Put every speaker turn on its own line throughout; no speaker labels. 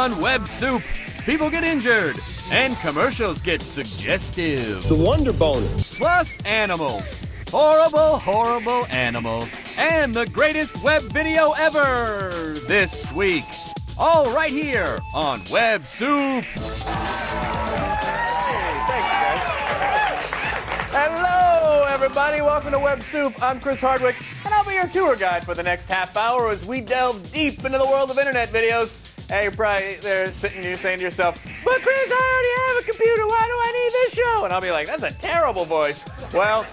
On Web Soup, people get injured, and commercials get suggestive.
The Wonder Bonus.
Plus animals. Horrible, horrible animals. And the greatest web video ever this week. All right here on Web Soup.
Hello, everybody. Welcome to Web Soup. I'm Chris Hardwick, and I'll be your tour guide for the next half hour as we delve deep into the world of internet videos. Hey, you're probably there sitting here saying to yourself, but Chris, I already have a computer. Why do I need this show? And I'll be like, that's a terrible voice. Well,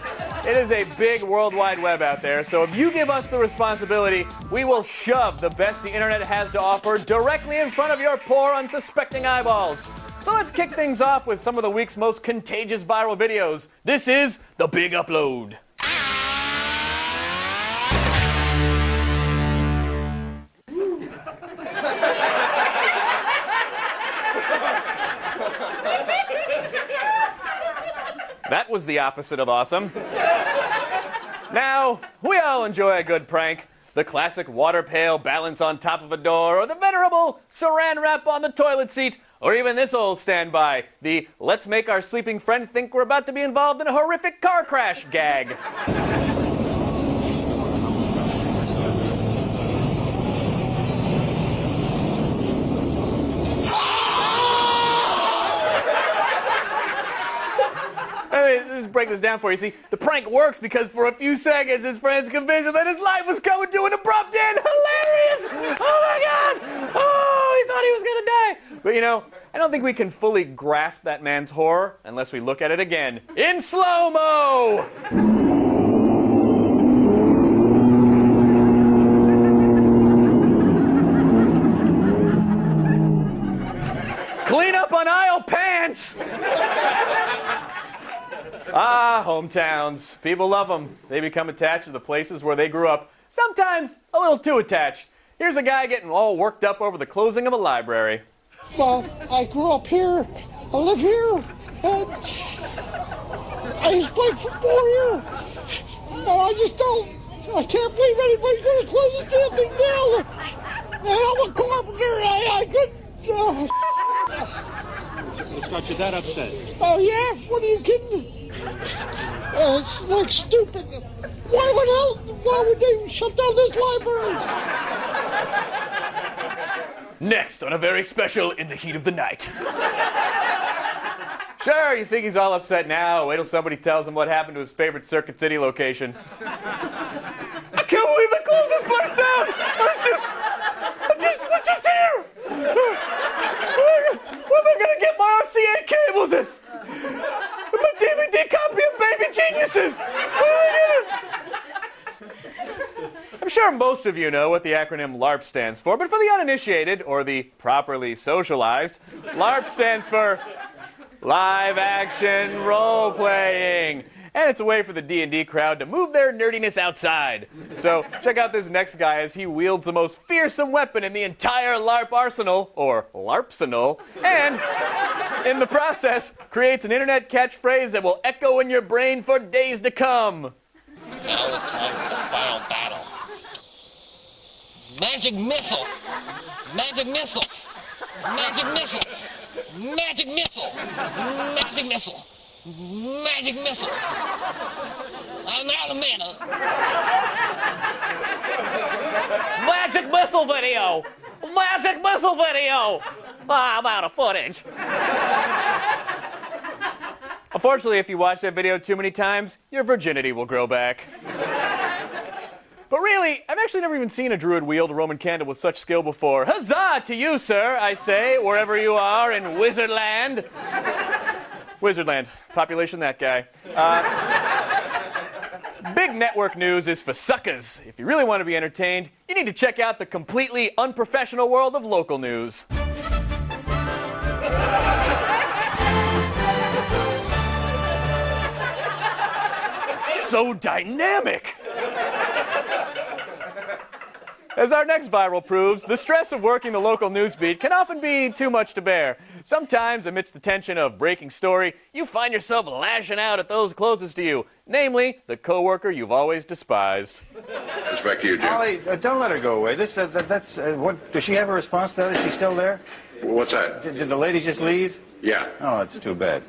it is a big World Wide Web out there, so if you give us the responsibility, we will shove the best the internet has to offer directly in front of your poor, unsuspecting eyeballs. So let's kick things off with some of the week's most contagious viral videos. This is The Big Upload. That was the opposite of awesome. Now, we all enjoy a good prank. The classic water pail balance on top of a door, or the venerable saran wrap on the toilet seat, or even this old standby, the let's make our sleeping friend think we're about to be involved in a horrific car crash gag. Let's break this down for you. See, the prank works because for a few seconds his friends convinced him that his life was coming to an abrupt end. Hilarious! Oh my God! Oh, he thought he was gonna die. But you know, I don't think we can fully grasp that man's horror unless we look at it again in slow-mo. Clean up on aisle pants. Ah, hometowns. People love them. They become attached to the places where they grew up, sometimes a little too attached. Here's a guy getting all worked up over the closing of a library.
Well, I grew up here. I live here. And I used to play football here. And I can't believe anybody's going to close this damn thing down. And I'm a carpenter. I couldn't...
What's got you that upset?
Oh, yeah? What are you kidding? It's like stupid. Why would they shut down this library?
Next on a very special In the Heat of the Night. Sure, you think he's all upset now. Wait till somebody tells him what happened to his favorite Circuit City location. I can't believe they closed this place down. I was just here. Where am I gonna get my RCA cables in? My DVD copy of Baby Geniuses. I'm sure most of you know what the acronym LARP stands for, but for the uninitiated, or the properly socialized, LARP stands for Live Action Role Playing. And it's a way for the D&D crowd to move their nerdiness outside. So check out this next guy as he wields the most fearsome weapon in the entire LARP arsenal, or LARPsenal, and in the process creates an internet catchphrase that will echo in your brain for days to come.
Now it's time for the final battle. Magic missile! Magic missile! Magic missile! Magic missile! Magic missile! Magic missile! I'm out of mana!
Magic missile video! Magic missile video! I'm out of footage. Unfortunately, if you watch that video too many times, your virginity will grow back. But really, I've actually never even seen a druid wield a Roman candle with such skill before. Huzzah to you, sir, I say, wherever you are in Wizardland. Wizardland. Population that guy. Big network news is for suckers. If you really want to be entertained, you need to check out the completely unprofessional world of local news. So dynamic! As our next viral proves, the stress of working the local news beat can often be too much to bear. Sometimes, amidst the tension of breaking story, you find yourself lashing out at those closest to you, namely the coworker you've always despised.
Respect to you, Jim.
Ollie, don't let her go away. What? Does she have a response to that? Is she still there?
What's that?
Did the lady just leave?
Yeah.
Oh, that's too bad.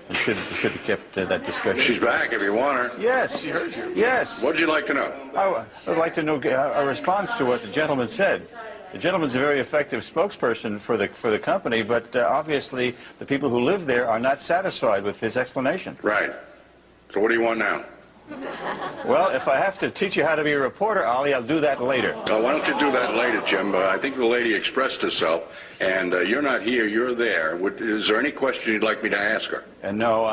I should have kept that discussion.
She's back if you want her.
Yes.
She heard you.
Yes.
What'd you like to know?
I would like to know a response to what the gentleman said. The gentleman's a very effective spokesperson for the company, but obviously the people who live there are not satisfied with his explanation.
Right. So what do you want now?
Well, if I have to teach you how to be a reporter, Ollie, I'll do that later.
Why don't you do that later, Jim? I think the lady expressed herself, and you're not here, you're there. Is there any question you'd like me to ask her?
And no,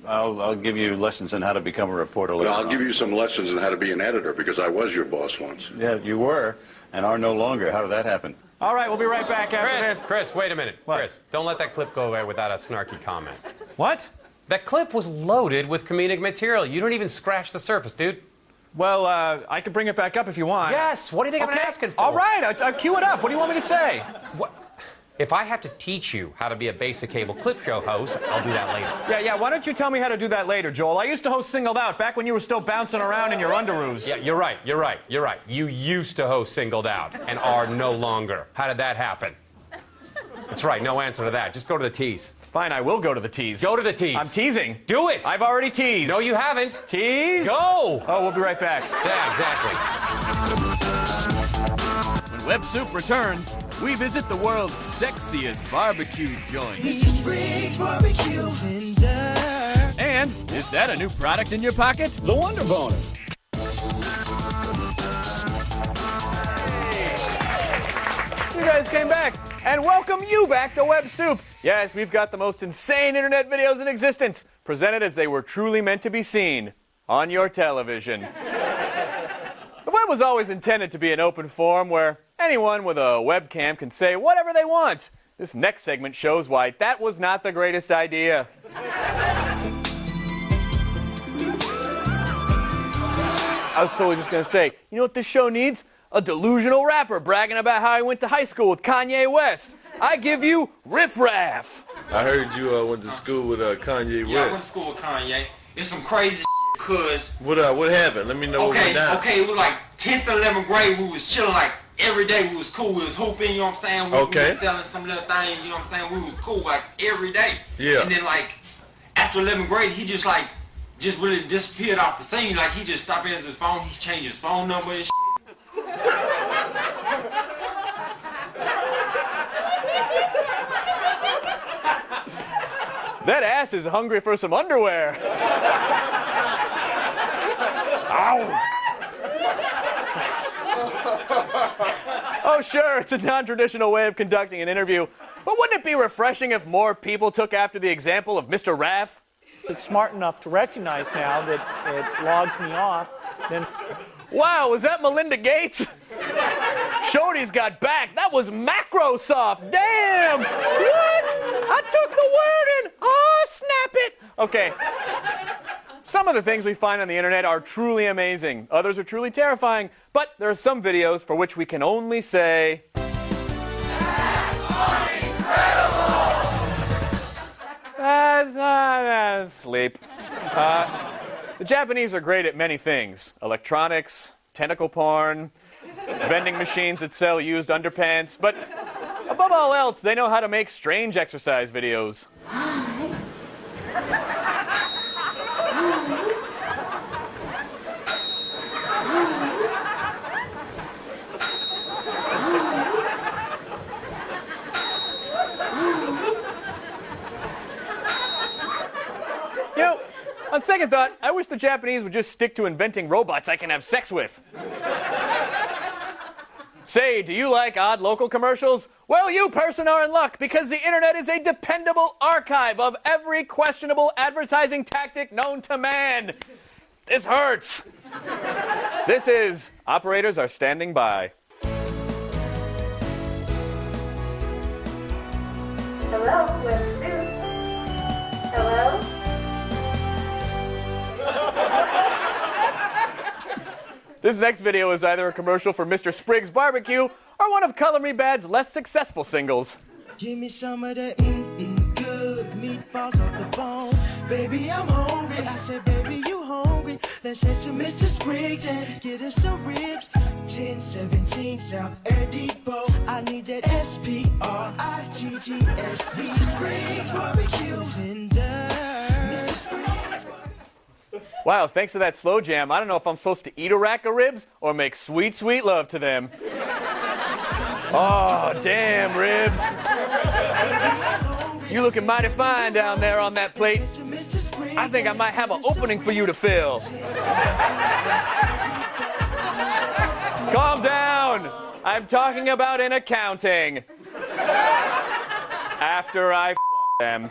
I'll give you lessons on how to become a reporter later
I'll
on.
give you some lessons on how to be an editor, because I was your boss once.
Yeah, you were, and are no longer. How did that happen?
All right, we'll be right back after this.
Chris, wait a minute.
What?
Chris, don't let that clip go away without a snarky comment.
What?
That clip was loaded with comedic material. You don't even scratch the surface, dude.
Well, I can bring it back up if you want.
Yes, what do you think I'm asking for?
All right, I'll cue it up. What do you want me to say?
What? If I have to teach you how to be a basic cable clip show host, I'll do that later.
Yeah, why don't you tell me how to do that later, Joel? I used to host Singled Out back when you were still bouncing around in your underoos.
Yeah, you're right. You used to host Singled Out and are no longer. How did that happen? That's right, no answer to that. Just go to the tease.
Fine, I will go to the tease.
Go to the tease.
I'm teasing.
Do it.
I've already teased.
No, you haven't.
Tease?
Go.
Oh, we'll be right back.
Yeah, exactly.
When Web Soup returns, we visit the world's sexiest barbecue joint.
Mr. Spriggs Barbecue Tender.
And is that a new product in your pocket?
The Wonder Boner.
You guys came back, and welcome you back to Web Soup. Yes, we've got the most insane internet videos in existence, presented as they were truly meant to be seen on your television. The web was always intended to be an open forum where anyone with a webcam can say whatever they want. This next segment shows why that was not the greatest idea. I was totally just going to say, you know what this show needs? A delusional rapper bragging about how he went to high school with Kanye West. I give you Riff Raff.
I heard you went to school with Kanye West.
Yeah, I went to school with Kanye. It's some crazy cuz.
What happened? Let me know what went down.
Okay, it was like 10th or 11th grade. We was chilling like every day. We was cool. We was hooping, you know what I'm saying? We was selling some little things, you know what I'm saying? We was cool like every day.
Yeah.
And then like after 11th grade, he just really disappeared off the scene. Like he just stopped answering his phone. He changed his phone number and
That ass is hungry for some underwear. Ow. Oh, sure, it's a non-traditional way of conducting an interview. But wouldn't it be refreshing if more people took after the example of Mr. Raff?
It's smart enough to recognize now that it logs me off, then...
Wow, was that Melinda Gates? Shorty's got back. That was Macrosoft. Damn! What? I took the word in. Oh, snap it. Okay. Some of the things we find on the internet are truly amazing. Others are truly terrifying. But there are some videos for which we can only say... That's not sleep. The Japanese are great at many things. Electronics, tentacle porn, vending machines that sell used underpants. But above all else, they know how to make strange exercise videos. You know, on second thought, I wish the Japanese would just stick to inventing robots I can have sex with. Say, do you like odd local commercials? Well, you person are in luck because the internet is a dependable archive of every questionable advertising tactic known to man. This hurts. This is Operators Are Standing By.
Hello, Web Soup. Hello?
This next video is either a commercial for Mr. Spriggs Barbecue or one of Color Me Bad's less successful singles.
Give me some of that good meat falls off the bone. Baby, I'm hungry. I said, baby, you hungry, let's head to Mr. Spriggs and get us some ribs. 1017 South Air Depot. I need that SPRIGGS. Mr. Spriggs barbecue tender. Mr. Spriggs.
Wow, thanks for that slow jam. I don't know if I'm supposed to eat a rack of ribs or make sweet, sweet love to them. Oh, damn, ribs. You looking mighty fine down there on that plate. I think I might have an opening for you to fill. Calm down. I'm talking about in accounting. After I them.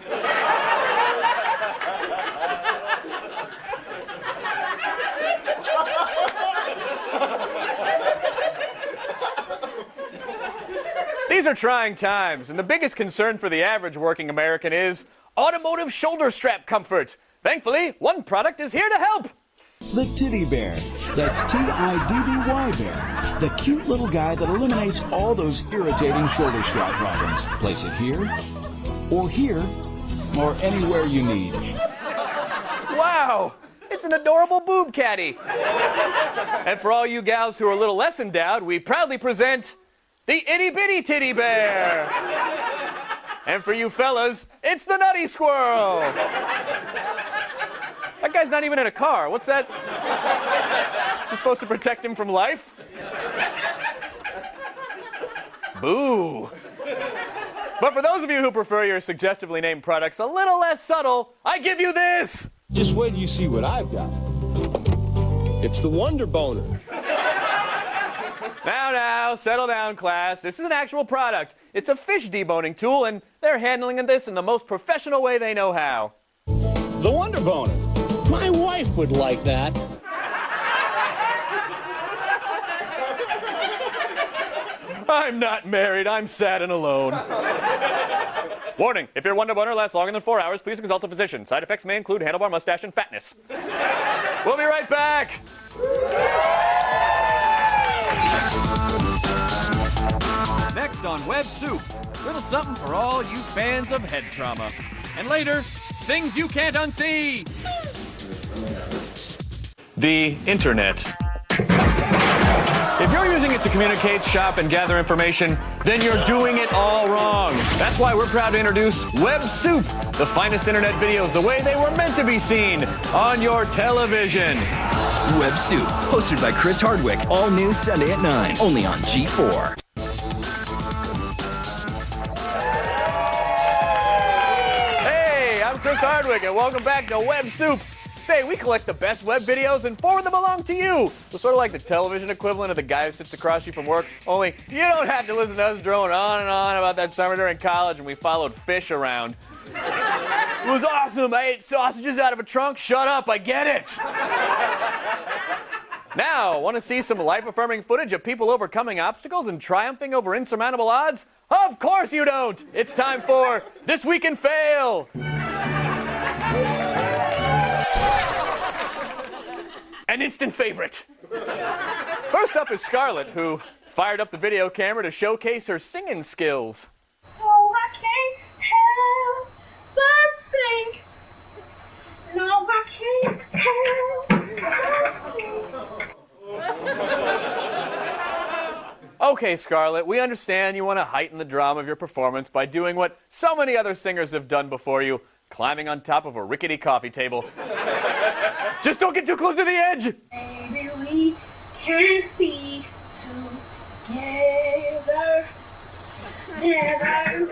These are trying times, and the biggest concern for the average working American is automotive shoulder strap comfort. Thankfully, one product is here to help.
The Titty Bear. That's T-I-D-D-Y Bear. The cute little guy that eliminates all those irritating shoulder strap problems. Place it here, or anywhere you need.
Wow! It's an adorable boob caddy. And for all you gals who are a little less endowed, we proudly present the Itty Bitty Titty Bear. And for you fellas, it's the Nutty Squirrel. That guy's not even in a car. What's that? You're supposed to protect him from life? Boo. But for those of you who prefer your suggestively named products a little less subtle, I give you this.
Just wait till you see what I've got. It's the Wonder Boner.
Now, settle down, class. This is an actual product. It's a fish deboning tool, and they're handling this in the most professional way they know how.
The Wonder Boner. My wife would like that.
I'm not married. I'm sad and alone. Warning, if your Wonder Boner lasts longer than 4 hours, please consult a physician. Side effects may include handlebar mustache and fatness. We'll be right back.
Next on Web Soup, little something for all you fans of head trauma. And later, things you can't unsee.
The internet. If you're using it to communicate, shop, and gather information, then you're doing it all wrong. That's why we're proud to introduce Web Soup, the finest internet videos the way they were meant to be seen on your television.
Web Soup, hosted by Chris Hardwick, all new Sunday at 9, only on G4.
Hey, I'm Chris Hardwick, and welcome back to Web Soup. Say, we collect the best web videos and forward them along to you. We're sort of like the television equivalent of the guy who sits across you from work, only you don't have to listen to us drone on and on about that summer during college when we followed fish around. It was awesome. I ate sausages out of a trunk. Shut up, I get it. Now, want to see some life-affirming footage of people overcoming obstacles and triumphing over insurmountable odds? Of course you don't. It's time for This Week in Fail. An instant favorite. First up is Scarlett, who fired up the video camera to showcase her singing skills.
Oh, I can't help but think. No, I can't help.
Okay, Scarlett, we understand you want to heighten the drama of your performance by doing what so many other singers have done before you, climbing on top of a rickety coffee table. Just don't get too close to the edge!
Maybe we can't be together. Never.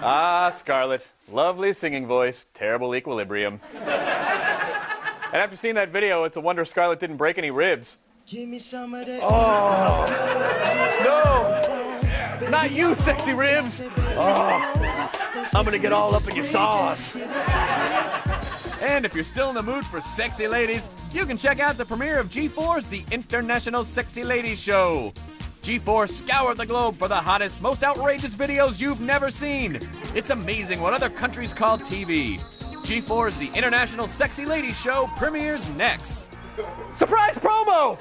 Ah, Scarlett. Lovely singing voice, terrible equilibrium. And after seeing that video, it's a wonder Scarlett didn't break any ribs.
Give me some of that.
Oh! No! Not you, sexy ribs! Oh! I'm gonna get all up in your sauce.
And if you're still in the mood for sexy ladies, you can check out the premiere of G4's The International Sexy Ladies Show. G4 scoured the globe for the hottest, most outrageous videos you've never seen. It's amazing what other countries call TV. G4's The International Sexy Ladies Show premieres next.
Surprise promo!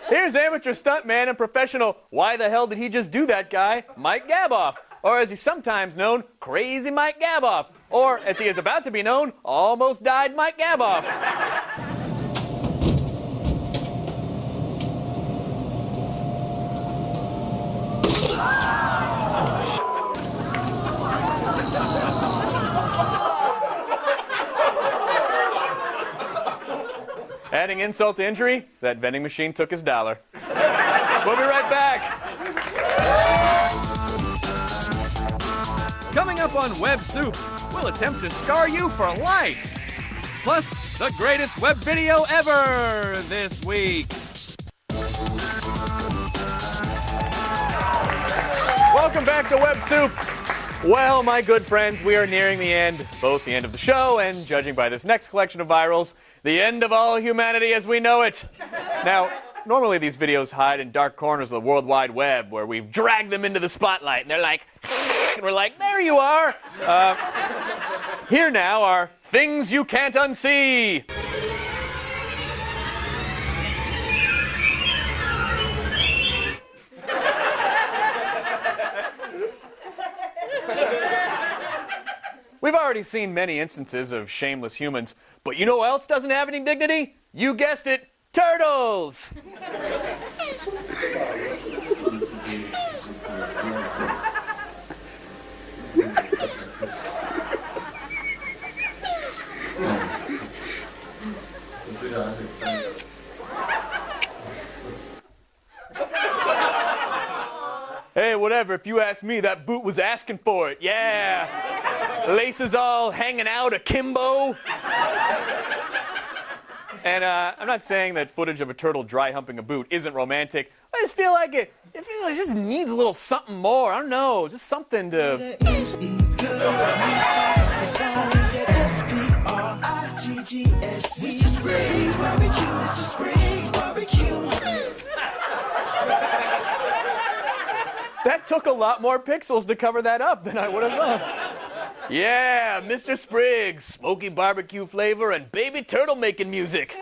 Here's amateur stuntman and professional why the hell did he just do that guy, Mike Gaboff. Or as he's sometimes known, Crazy Mike Gaboff. Or as he is about to be known, Almost Died Mike Gaboff. Adding insult to injury, that vending machine took his dollar. We'll be right back.
Coming up on Web Soup, we'll attempt to scar you for life. Plus, the greatest web video ever this week.
Welcome back to Web Soup. Well, my good friends, we are nearing the end, both the end of the show and, judging by this next collection of virals, the end of all humanity as we know it. Now, normally these videos hide in dark corners of the World Wide Web where we've dragged them into the spotlight and they're like, and we're like, there you are. Here now are things you can't unsee. We've already seen many instances of shameless humans, but you know who else doesn't have any dignity? You guessed it, turtles! Hey, whatever, if you ask me, that boot was asking for it, yeah. Laces all hanging out akimbo. And I'm not saying that footage of a turtle dry humping a boot isn't romantic. I just feel like it just needs a little something more. I don't know, just something to... Mr. Springs Barbecue, Mr. Springs Barbecue. That took a lot more pixels to cover that up than I would have thought. Yeah, Mr. Spriggs, smoky barbecue flavor and baby turtle making music.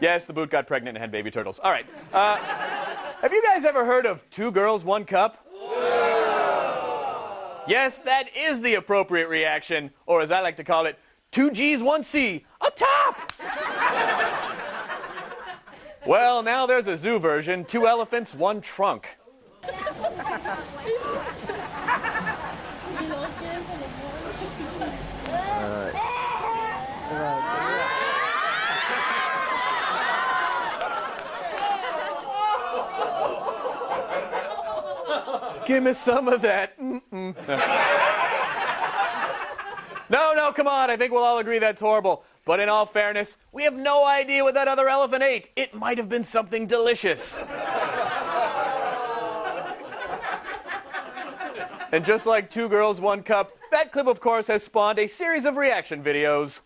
Yes, the boot got pregnant and had baby turtles. All right. Have you guys ever heard of 2 girls, 1 cup? Yes, that is the appropriate reaction, or as I like to call it, 2 G's, 1 C, a top! Well, now there's a zoo version, 2 elephants, 1 trunk. Give me some of that. No, come on. I think we'll all agree that's horrible. But in all fairness, we have no idea what that other elephant ate. It might have been something delicious. And just like 2 girls, 1 cup, that clip, of course, has spawned a series of reaction videos.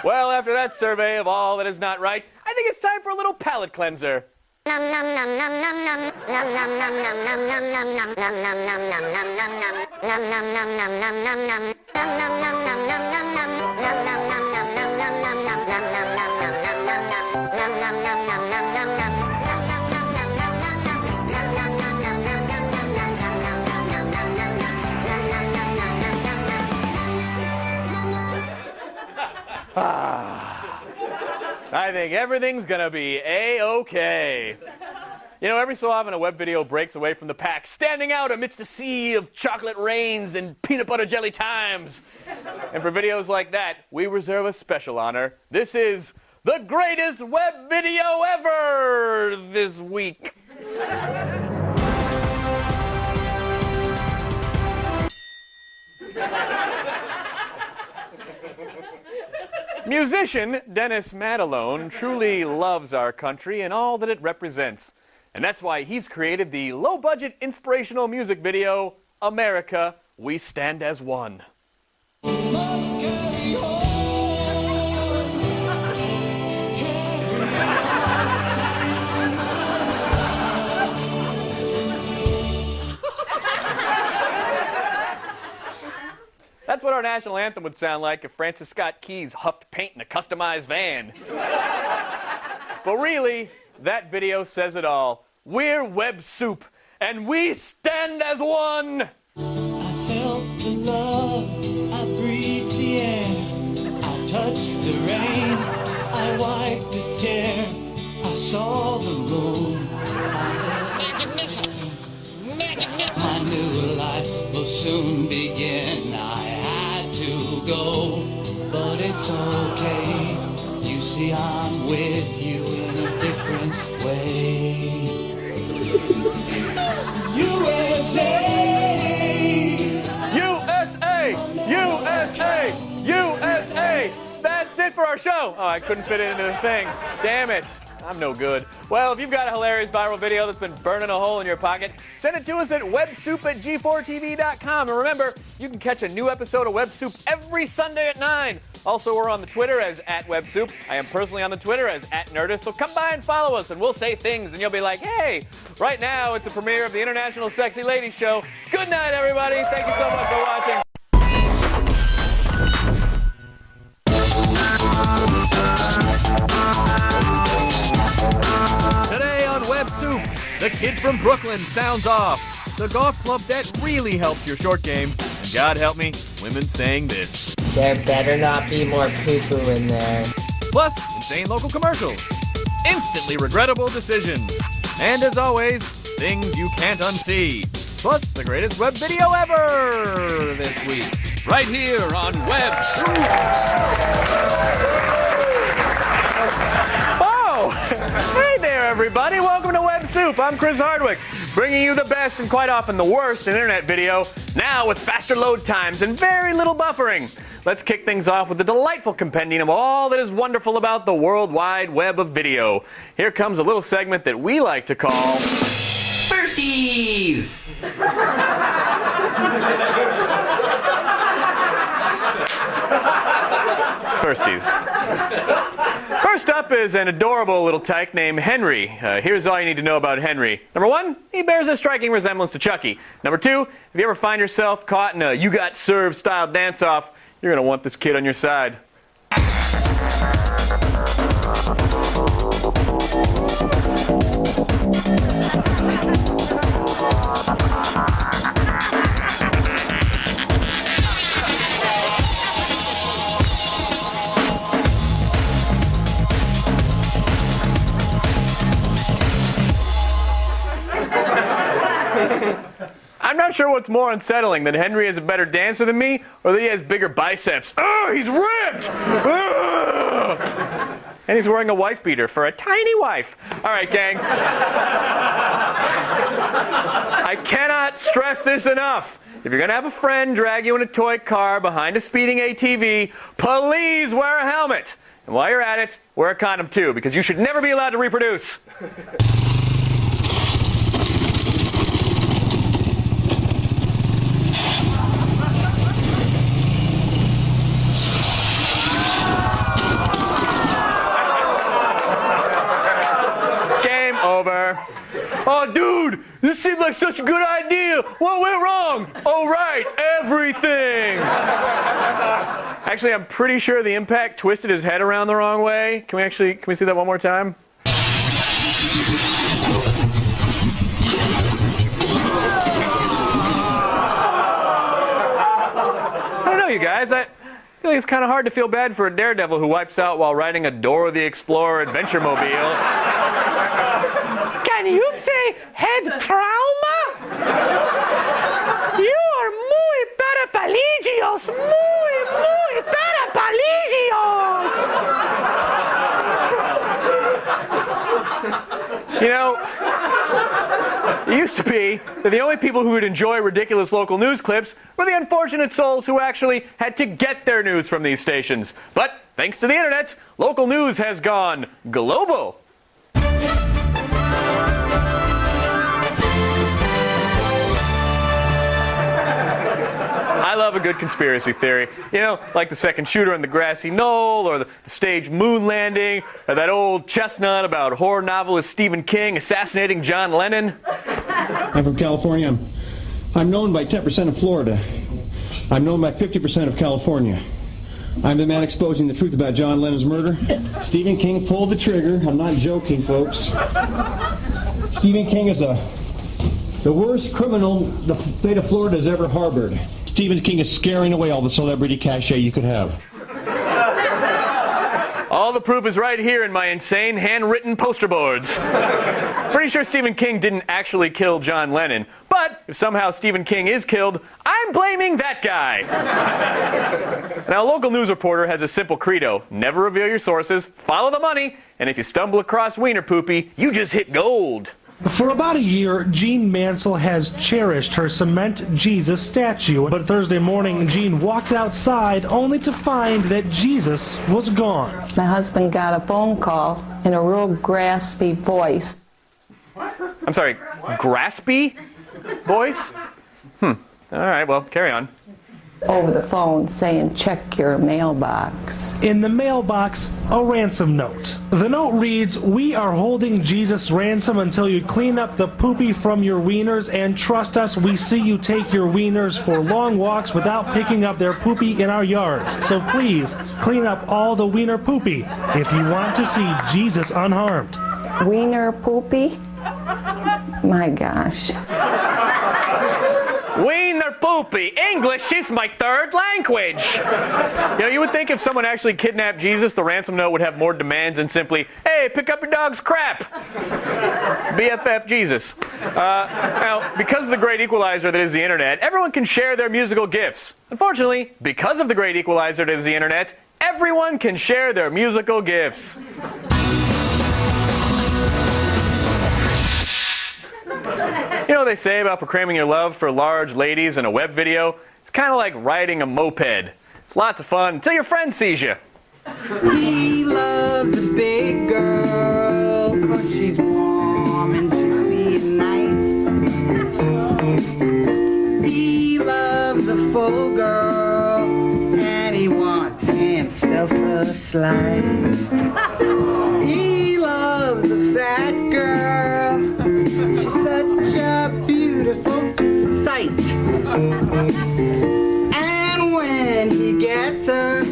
Well, after that survey of all that is not right, I think it's time for a little palate cleanser. I think everything's gonna be A-okay. You know, every so often a web video breaks away from the pack, standing out amidst a sea of chocolate rains and peanut butter jelly times. And for videos like that, we reserve a special honor. This is the greatest web video ever this week. Musician Dennis Madalone truly loves our country and all that it represents. And that's why he's created the low-budget inspirational music video, America, We Stand as One. That's what our national anthem would sound like if Francis Scott Keys huffed paint in a customized van. But really, that video says it all. We're Web Soup, and we stand as one!
I felt the love, I breathed the air, I touched the rain, I wiped the tear, I saw the moon.
Magic missile! Magic missile!
My new life will soon begin. I had to go, but it's okay. You see, I'm with you in a different way. USA!
USA! USA! USA! That's it for our show. Oh, I couldn't fit it into the thing. Damn it. I'm no good. Well, if you've got a hilarious viral video that's been burning a hole in your pocket, send it to us at websoup@g4tv.com. And remember, you can catch a new episode of Web Soup every Sunday at 9. Also, we're on the Twitter as @WebSoup. I am personally on the Twitter as @Nerdist. So come by and follow us, and we'll say things, and you'll be like, hey, right now it's the premiere of the International Sexy Ladies Show. Good night, everybody. Thank you so much for watching. Today on Web Soup, the kid from Brooklyn sounds off. The golf club that really helps your short game. And God help me, women saying this.
There better not be more poo-poo in there.
Plus, insane local commercials. Instantly regrettable decisions. And as always, things you can't unsee. Plus, the greatest web video ever this week. Right here on Web Soup. Oh! Hey there, everybody. Welcome to Web Soup. I'm Chris Hardwick, bringing you the best and quite often the worst in internet video, now with faster load times and very little buffering. Let's kick things off with a delightful compendium of all that is wonderful about the World Wide Web of video. Here comes a little segment that we like to call Firsties! Firsties. First up is an adorable little tyke named Henry. Here's all you need to know about Henry. Number one, he bears a striking resemblance to Chucky. Number two, if you ever find yourself caught in a you got served style dance-off, you're going to want this kid on your side. I'm not sure what's more unsettling, that Henry is a better dancer than me, or that he has bigger biceps. Oh, he's ripped! And he's wearing a wife beater for a tiny wife. All right, gang. I cannot stress this enough. If you're going to have a friend drag you in a toy car behind a speeding ATV, please wear a helmet. And while you're at it, wear a condom too, because you should never be allowed to reproduce. Over. Oh, dude, this seemed like such a good idea. What went wrong? Oh, right, everything. Actually, I'm pretty sure the impact twisted his head around the wrong way. Can we see that one more time? I don't know, you guys. I feel like it's kind of hard to feel bad for a daredevil who wipes out while riding a Dora the Explorer adventure mobile. Can you say head trauma? You are muy paraplegios, muy paraplegios. You know, it used to be that the only people who would enjoy ridiculous local news clips were the unfortunate souls who actually had to get their news from these stations. But thanks to the internet, local news has gone global. I love a good conspiracy theory. You know, like the second shooter on the grassy knoll, or the staged moon landing, or that old chestnut about horror novelist Stephen King assassinating John Lennon.
I'm from California. I'm known by 10% of Florida. I'm known by 50% of California. I'm the man exposing the truth about John Lennon's murder. Stephen King pulled the trigger. I'm not joking, folks. Stephen King is the worst criminal the state of Florida has ever harbored. Stephen King is scaring away all the celebrity cachet you could have.
All the proof is right here in my insane handwritten poster boards. Pretty sure Stephen King didn't actually kill John Lennon, but if somehow Stephen King is killed, I'm blaming that guy. Now, a local news reporter has a simple credo: never reveal your sources, follow the money, and if you stumble across wiener poopy, you just hit gold.
For about a year, Jean Mansell has cherished her cement Jesus statue, but Thursday morning, Jean walked outside only to find that Jesus was gone.
My husband got a phone call in a real graspy voice.
I'm sorry, graspy voice? All right, well, carry on.
Over the phone saying, check your mailbox.
In the mailbox, a ransom note. The note reads, "We are holding Jesus ransom until you clean up the poopy from your wieners, and trust us, we see you take your wieners for long walks without picking up their poopy in our yards. So please, clean up all the wiener poopy if you want to see Jesus unharmed."
Wiener poopy? My gosh.
Wiener poopy. English is my third language. You know, you would think if someone actually kidnapped Jesus, the ransom note would have more demands than simply, "Hey, pick up your dog's crap." BFF Jesus. Now, because of the great equalizer that is the internet, everyone can share their musical gifts. Unfortunately, because of the great equalizer that is the internet, everyone can share their musical gifts. You know what they say about proclaiming your love for large ladies in a web video? It's kind of like riding a moped. It's lots of fun until your friend sees you.
He loves a big girl 'cause she's warm and juicy and nice. He loves a full girl and he wants himself a slice. He loves a fat girl. She's such a beautiful sight. And when he gets her,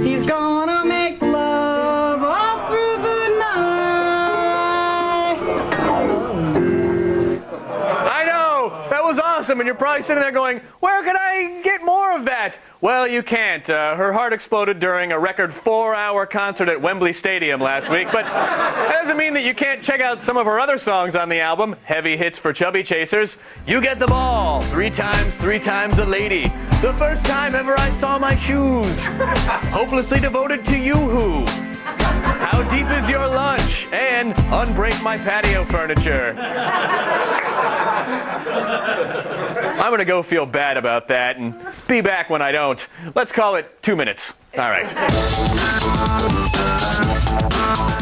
he's gonna make love all through the night.
I know! That was awesome, and you're probably sitting there going, where can I get more of that? Well, you can't. Her heart exploded during a record 4-hour concert at Wembley Stadium last week, but that doesn't mean that you can't check out some of her other songs on the album, Heavy Hits for Chubby Chasers. You Get Them All, Three Times a Lady, The First Time Ever I Saw My Shoes, Hopelessly Devoted to You-Hoo, How Deep Is Your Lunch, and Unbreak My Patio Furniture. I'm gonna go feel bad about that and be back when I don't. Let's call it 2 minutes. All right.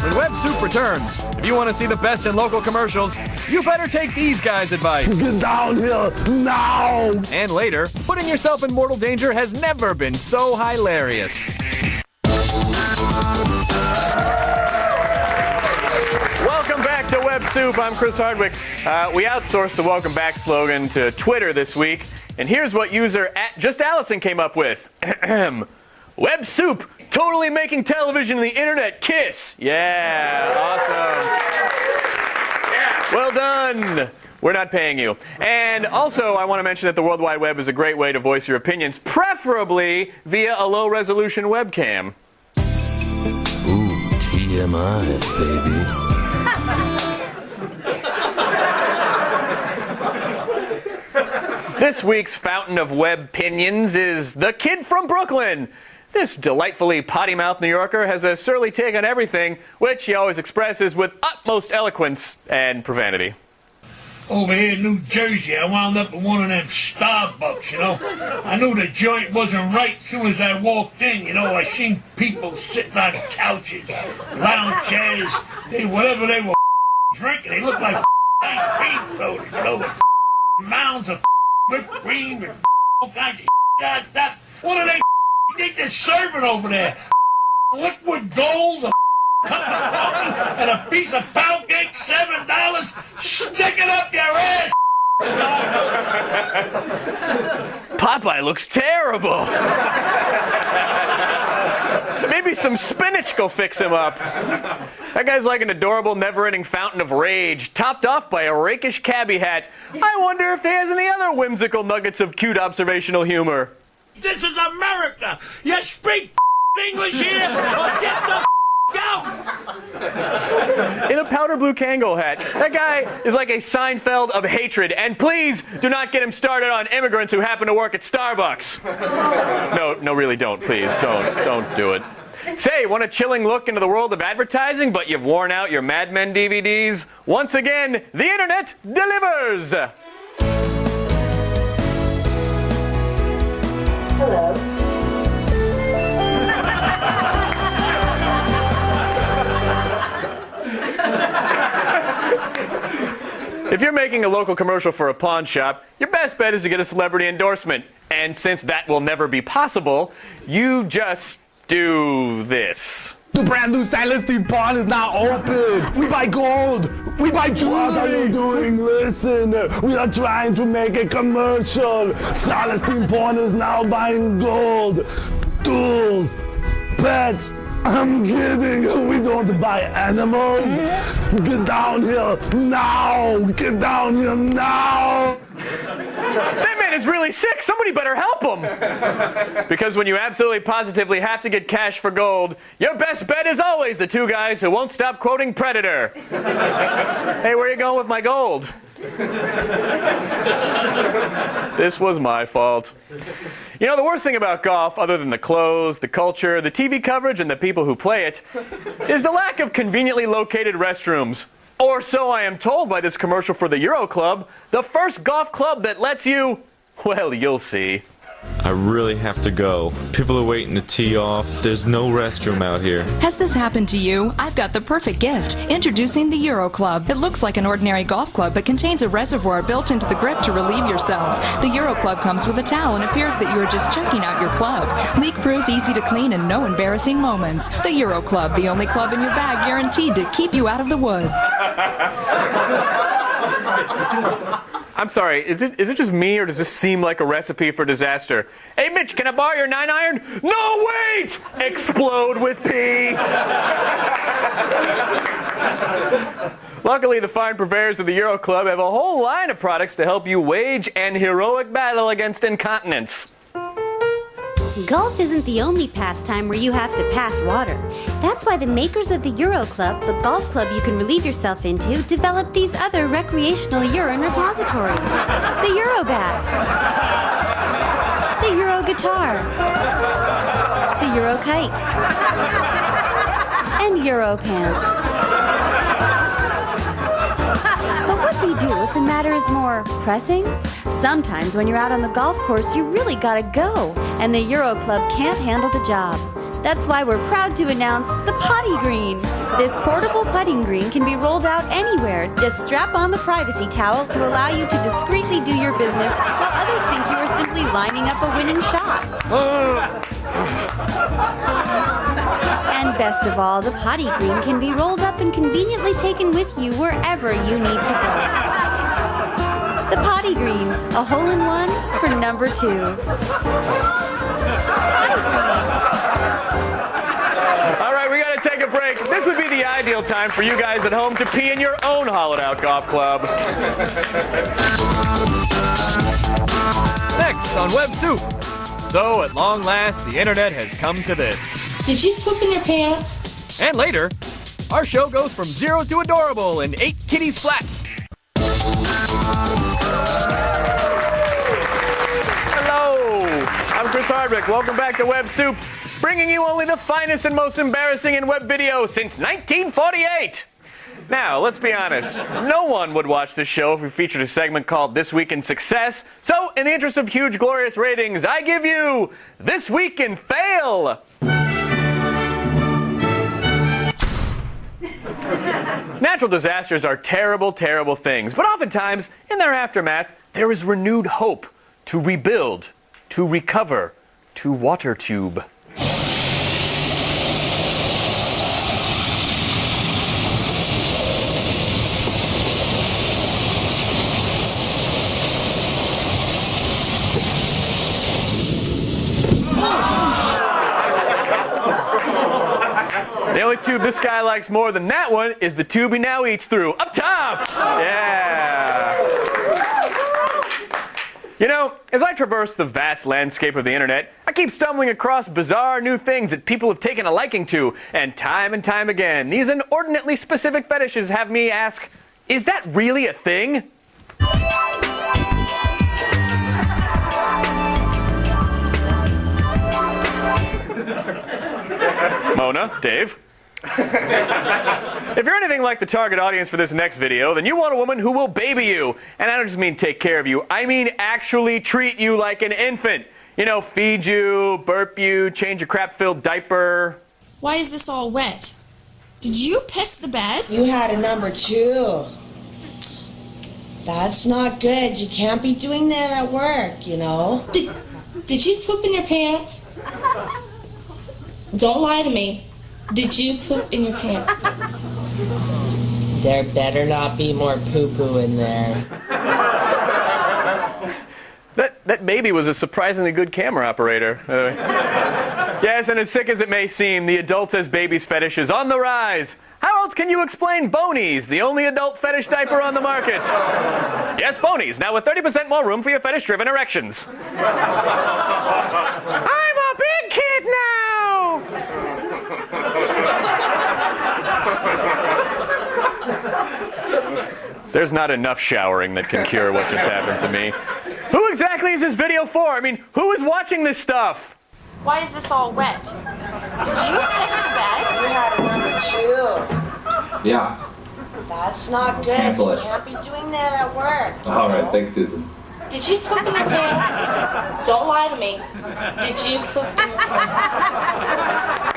When Web Soup returns, if you want to see the best in local commercials, you better take these guys' advice.
Get down here now!
And later, putting yourself in mortal danger has never been so hilarious.
Welcome back to Web Soup. I'm Chris Hardwick. We outsourced the welcome back slogan to Twitter this week, and here's what user @JustAllison came up with. Web Soup, totally making television and the internet kiss. Yeah, awesome. Yeah. Well done. We're not paying you. And also, I want to mention that the World Wide Web is a great way to voice your opinions, preferably via a low-resolution webcam.
Ooh, TMI, baby.
This week's fountain of web pinions is the kid from Brooklyn. This delightfully potty-mouthed New Yorker has a surly take on everything, which he always expresses with utmost eloquence and profanity.
Over here in New Jersey, I wound up at one of them Starbucks, you know. I knew the joint wasn't right as soon as I walked in, you know. I seen people sitting on couches, lounge chairs, whatever they were drinking. They looked like ice cream sodas, you know, with mounds of whipped cream and all kinds of on top. What do they think they're serving over there? Liquid gold, a cup of coffee, and a piece of pound cake, $7. Stick it up your ass.
Popeye looks terrible. Maybe some spinach will fix him up. That guy's like an adorable, never-ending fountain of rage, topped off by a rakish cabbie hat. I wonder if he has any other whimsical nuggets of cute observational humor.
This is America. You speak English here or get the out.
In a powder blue Kangol hat. That guy is like a Seinfeld of hatred. And please do not get him started on immigrants who happen to work at Starbucks. No, really don't. Please, don't do it. Say, want a chilling look into the world of advertising, but you've worn out your Mad Men DVDs? Once again, the internet delivers!
Hello.
If you're making a local commercial for a pawn shop, your best bet is to get a celebrity endorsement. And since that will never be possible, you just do this.
The brand new Celestine Pawn is now open. We buy gold. We buy jewelry. What are you doing? Listen, we are trying to make a commercial. Celestine Pawn is now buying gold, tools, pets. I'm kidding. We don't buy animals. Get down here now. Get down here now.
That man is really sick. Somebody better help him. Because when you absolutely positively have to get cash for gold, your best bet is always the two guys who won't stop quoting Predator. Hey, where are you going with my gold? This was my fault. You know, the worst thing about golf, other than the clothes, the culture, the TV coverage, and the people who play it, is the lack of conveniently located restrooms. Or so I am told by this commercial for the Euro Club, the first golf club that lets you, well, you'll see.
I really have to go. People are waiting to tee off. There's no restroom out here.
Has this happened to you? I've got the perfect gift. Introducing the Euro Club. It looks like an ordinary golf club, but contains a reservoir built into the grip to relieve yourself. The Euro Club comes with a towel and appears that you are just checking out your club. Leak-proof, easy to clean, and no embarrassing moments. The Euro Club, the only club in your bag guaranteed to keep you out of the woods.
I'm sorry, is it just me, or does this seem like a recipe for disaster? Hey, Mitch, can I borrow your 9-iron? No, wait! Explode with pee! Luckily, the fine purveyors of the Euro Club have a whole line of products to help you wage an heroic battle against incontinence.
Golf isn't the only pastime where you have to pass water. That's why the makers of the Euro Club, the golf club you can relieve yourself into, developed these other recreational urine repositories. The Euro Bat, the Euro Guitar, the Euro Kite, and Euro Pants. But what do you do if the matter is more pressing? Sometimes when you're out on the golf course, you really gotta go, and the Euro Club can't handle the job. That's why we're proud to announce the Potty Green. This portable putting green can be rolled out anywhere. Just strap on the privacy towel to allow you to discreetly do your business while others think you are simply lining up a winning shot. And best of all, the Potty Green can be rolled up and conveniently taken with you wherever you need to go. The Potty Green, a hole-in-one for number 2.
All right, we gotta take a break. This would be the ideal time for you guys at home to pee in your own hollowed-out golf club.
Next on Web Soup. So, at long last, the internet has come to this.
Did you poop in your pants?
And later, our show goes from 0 to adorable in 8 titties flat.
Hello, I'm Chris Hardwick. Welcome back to Web Soup, bringing you only the finest and most embarrassing in web video since 1948. Now, let's be honest. No one would watch this show if we featured a segment called This Week in Success. So, in the interest of huge, glorious ratings, I give you This Week in Fail. Natural disasters are terrible, terrible things, but oftentimes, in their aftermath, there is renewed hope to rebuild, to recover, to water tube. tube this guy likes more than that one is the tube he now eats through. Up top! Yeah. You know, as I traverse the vast landscape of the internet, I keep stumbling across bizarre new things that people have taken a liking to. And time again, these inordinately specific fetishes have me ask, is that really a thing? Mona, Dave. If you're anything like the target audience for this next video, then you want a woman who will baby you. And I don't just mean take care of you, I mean actually treat you like an infant. You know, feed you, burp you, change your crap-filled diaper.
Why is this all wet? Did you piss the bed?
You had a number 2. That's not good. You can't be doing that at work, you know.
Did you poop in your pants? Don't lie to me. Did you poop in your pants?
There better not be more poo-poo in there.
That baby was a surprisingly good camera operator. Yes, and as sick as it may seem, the adults as babies fetish is on the rise. How else can you explain Bonies, the only adult fetish diaper on the market? Yes, Bonies, now with 30% more room for your fetish-driven erections. I'm a big kid now! There's not enough showering that can cure what just happened to me. Who exactly is this video for? I mean, who is watching this stuff?
Why is this all wet? Did you piss the bed?
You had a number 2.
Yeah.
That's not good.
Cancel it.
You can't be doing that at work.
All right, thanks, Susan.
Did you poop in your pants? Don't lie to me. Did you poop in your pants?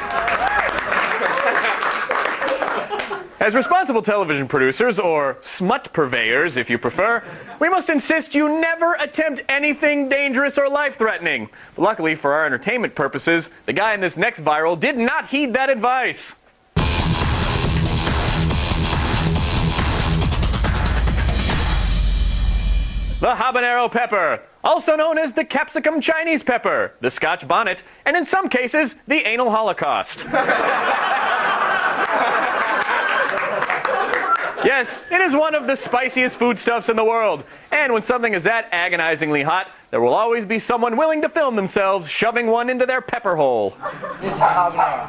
As responsible television producers, or smut purveyors if you prefer, we must insist you never attempt anything dangerous or life-threatening. But luckily for our entertainment purposes, the guy in this next viral did not heed that advice. The habanero pepper, also known as the capsicum Chinese pepper, the Scotch bonnet, and in some cases, the anal holocaust. Yes, it is one of the spiciest foodstuffs in the world. And when something is that agonizingly hot, there will always be someone willing to film themselves shoving one into their pepper hole.
This is habanero.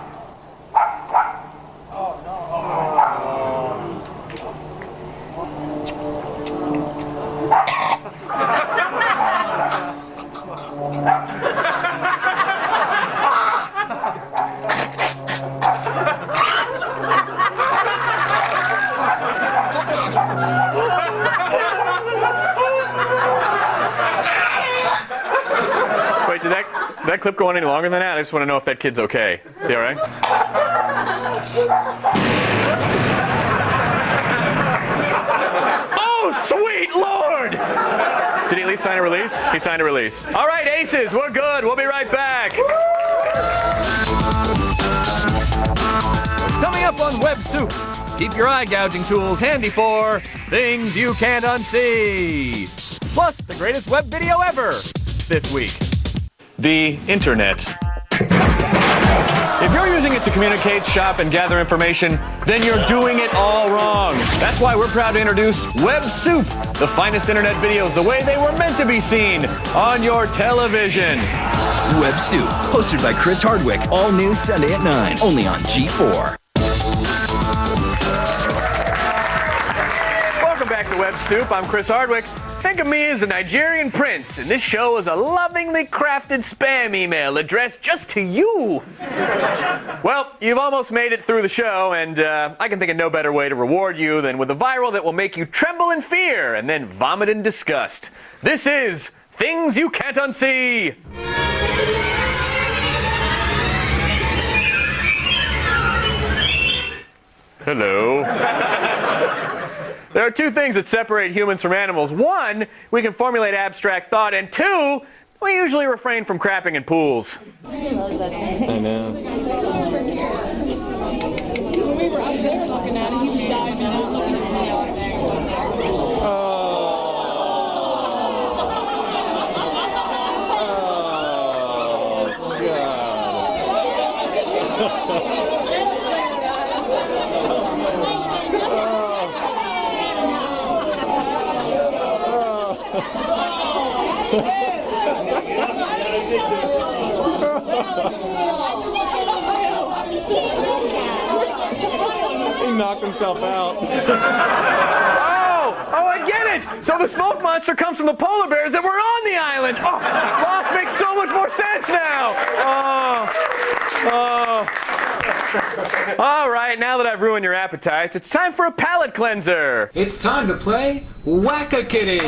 Wait, did that clip go on any longer than that? I just want to know if that kid's okay. Is he all right? Oh, sweet Lord! Did he at least sign a release? He signed a release. All right, aces, we're good. We'll be right back.
Coming up on Web Soup, keep your eye gouging tools handy for things you can't unsee. Plus, the greatest web video ever this week.
The internet. If you're using it to communicate, shop, and gather information, then you're doing it all wrong. That's why we're proud to introduce Web Soup, the finest internet videos the way they were meant to be seen on your television.
Web Soup, hosted by Chris Hardwick, all new Sunday at 9, only on G4.
Welcome back to Web Soup. I'm Chris Hardwick. Think of me as a Nigerian prince, and this show is a lovingly crafted spam email addressed just to you. Well, you've almost made it through the show, and I can think of no better way to reward you than with a viral that will make you tremble in fear and then vomit in disgust. This is Things You Can't Unsee. Hello. There are two things that separate humans from animals. One, we can formulate abstract thought, and two, we usually refrain from crapping in pools.
I know.
When we were up there looking at it, he was diving out looking at
He knocked himself out.
Oh, I get it! So the smoke monster comes from the polar bears that were on the island! Oh, Lost makes so much more sense now! All right, now that I've ruined your appetites, it's time for a palate cleanser!
It's time to play Whack-A-Kitty!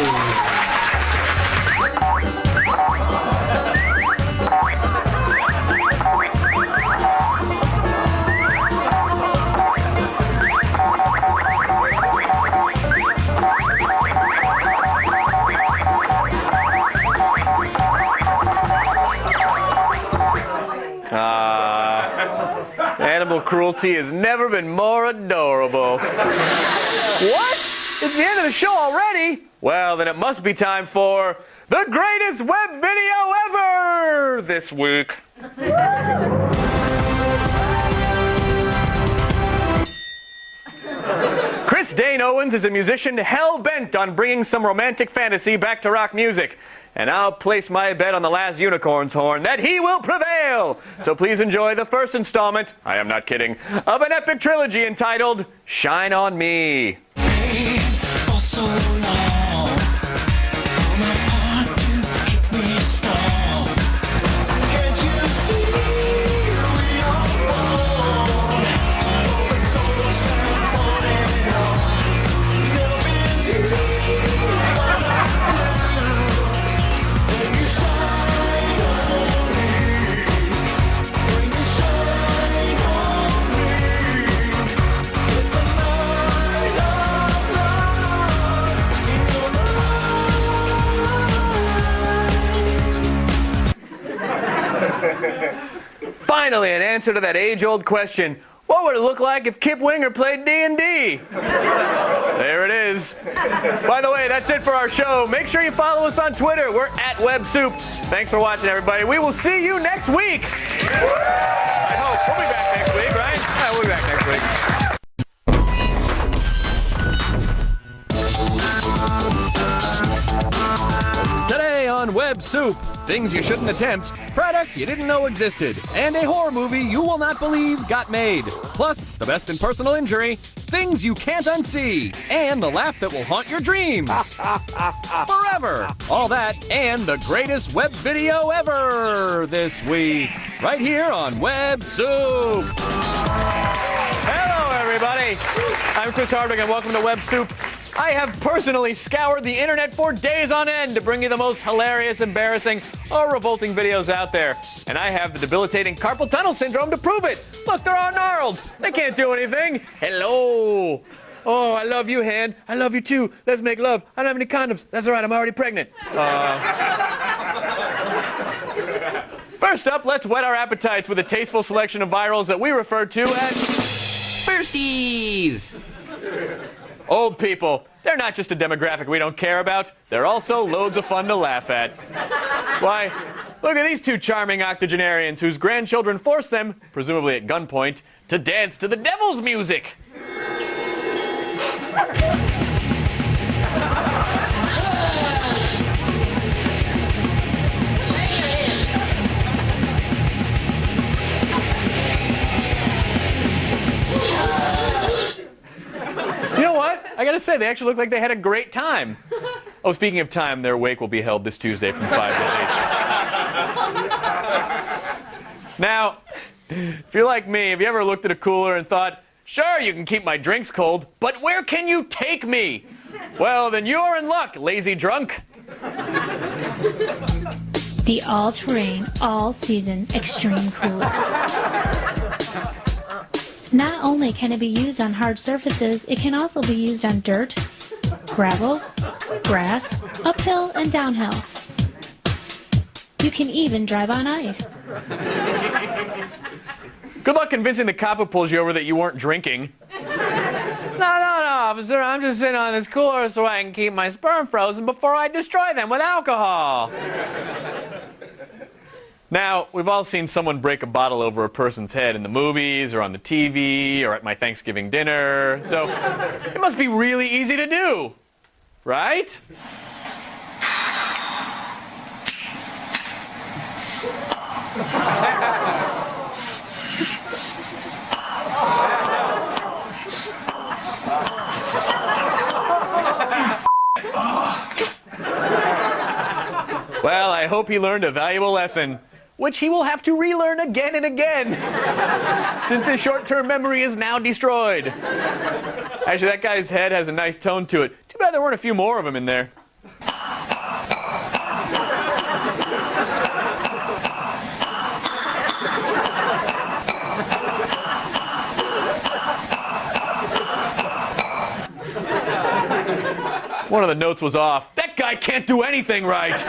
Animal cruelty has never been more adorable. What? It's the end of the show already? Well, then it must be time for the greatest web video ever this week. Chris Dane Owens is a musician hell-bent on bringing some romantic fantasy back to rock music. And I'll place my bet on the last unicorn's horn that he will prevail. So please enjoy the first installment, I am not kidding, of an epic trilogy entitled Shine On Me. Finally, an answer to that age-old question, what would it look like if Kip Winger played D&D? There it is. By the way, that's it for our show. Make sure you follow us on Twitter. We're at WebSoup. Thanks for watching, everybody. We will see you next week. I hope. We'll be back next week, right? Yeah, we'll be back next week. Today on Web Soup, things you shouldn't attempt, products you didn't know existed, and a horror movie you will not believe got made. Plus, the best in personal injury, things you can't unsee, and the laugh that will haunt your dreams. Forever. All that and the greatest web video ever this week. Right here on Web Soup. Hello, everybody. I'm Chris Hardwick, and welcome to Web Soup. I have personally scoured the internet for days on end to bring you the most hilarious, embarrassing, or revolting videos out there. And I have the debilitating carpal tunnel syndrome to prove it. Look, they're all gnarled. They can't do anything. Hello. Oh, I love you, hand. I love you, too. Let's make love. I don't have any condoms. That's all right. I'm already pregnant. First up, let's whet our appetites with a tasteful selection of virals that we refer to as Firsties. Old people, they're not just a demographic we don't care about, they're also loads of fun to laugh at. Why, look at these two charming octogenarians whose grandchildren force them, presumably at gunpoint, to dance to the devil's music. You know what? I gotta say, they actually look like they had a great time. Oh, speaking of time, their wake will be held this Tuesday from 5 to 8. Now, if you're like me, have you ever looked at a cooler and thought, sure, you can keep my drinks cold, but where can you take me? Well, then you're in luck, lazy drunk.
The all-terrain, all-season Extreme Cooler. Not only can it be used on hard surfaces, it can also be used on dirt, gravel, grass, uphill, and downhill. You can even drive on ice.
Good luck convincing the cop who pulls you over that you weren't drinking. No, officer, I'm just sitting on this cooler so I can keep my sperm frozen before I destroy them with alcohol. Now, we've all seen someone break a bottle over a person's head in the movies or on the TV or at my Thanksgiving dinner, so it must be really easy to do, right? Well, I hope he learned a valuable lesson, which he will have to relearn again and again, since his short-term memory is now destroyed. Actually, that guy's head has a nice tone to it. Too bad there weren't a few more of them in there. One of the notes was off. That guy can't do anything right.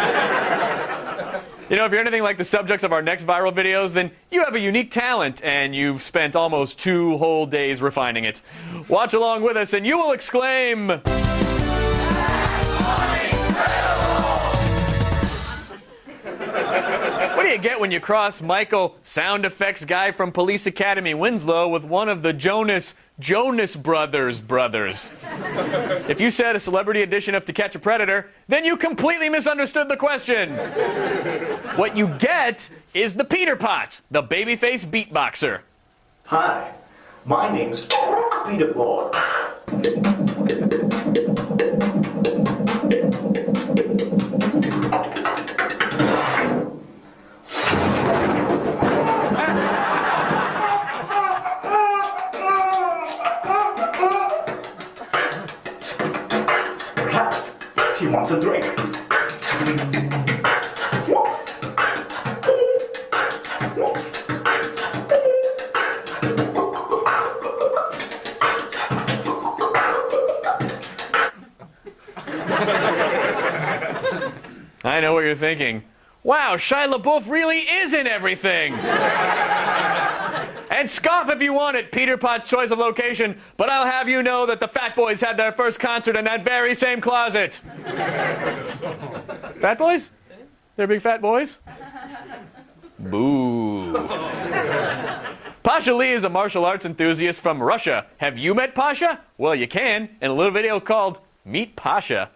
You know, if you're anything like the subjects of our next viral videos, then you have a unique talent, and you've spent almost 2 whole days refining it. Watch along with us, and you will exclaim... What do you get when you cross Michael, sound effects guy from Police Academy Winslow, with one of the Jonas Brothers? If you said a celebrity edition of To Catch a Predator, then you completely misunderstood the question. What you get is the Peter Pot, the babyface beatboxer.
Hi, my name's Peter Pot. He wants a drink.
I know what you're thinking. Wow, Shia LaBeouf really is in everything. And scoff if you want it, Peter Pot's choice of location, but I'll have you know that the Fat Boys had their first concert in that very same closet. Fat Boys? They're big fat boys? Boo. Pasha Lee is a martial arts enthusiast from Russia. Have you met Pasha? Well, you can in a little video called Meet Pasha.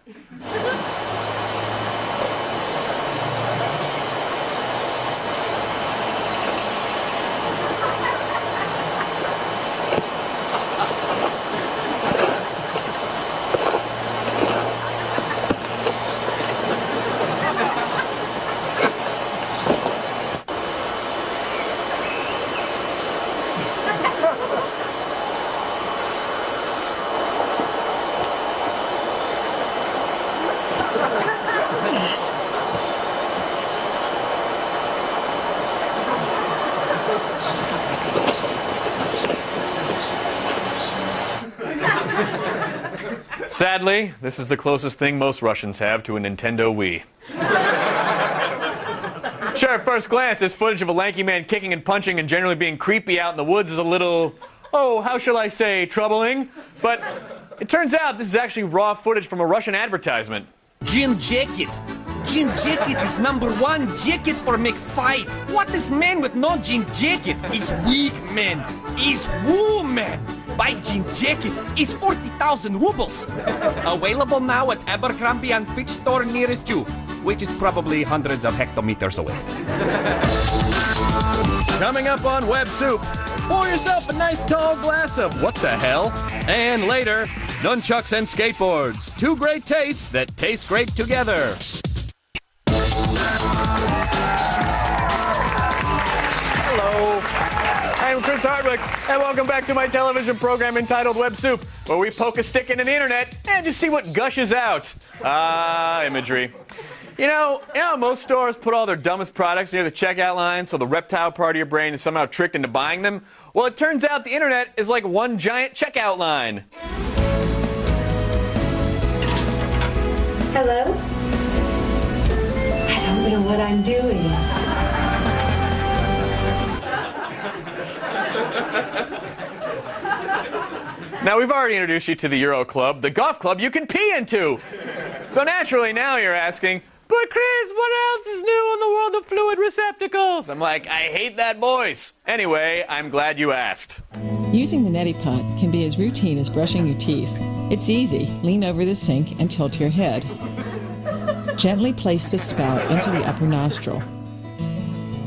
Sadly, this is the closest thing most Russians have to a Nintendo Wii. Sure, at first glance, this footage of a lanky man kicking and punching and generally being creepy out in the woods is a little, oh, how shall I say, troubling. But it turns out this is actually raw footage from a Russian advertisement.
Jean jacket. Jean jacket is #1 jacket for make fight. What is man with no jean jacket? Is weak man. Is woman. Buy jean jacket is 40,000 rubles. Available now at Abercrombie and Fitch store nearest you, which is probably hundreds of hectometers away.
Coming up on Web Soup, pour yourself a nice tall glass of what the hell? And later, nunchucks and skateboards. 2 great tastes that taste great together.
Hello. I'm Chris Hardwick, and welcome back to my television program entitled Web Soup, where we poke a stick into the internet and just see what gushes out. Imagery. You know, most stores put all their dumbest products near the checkout line so the reptile part of your brain is somehow tricked into buying them. Well, it turns out the internet is like one giant checkout line.
Hello? I don't know what I'm doing.
Now, we've already introduced you to the Euro Club, the golf club you can pee into. So naturally, now you're asking, but Chris, what else is new in the world of fluid receptacles? I'm like, I hate that voice. Anyway, I'm glad you asked.
Using the neti pot can be as routine as brushing your teeth. It's easy. Lean over the sink and tilt your head. Gently place the spout into the upper nostril.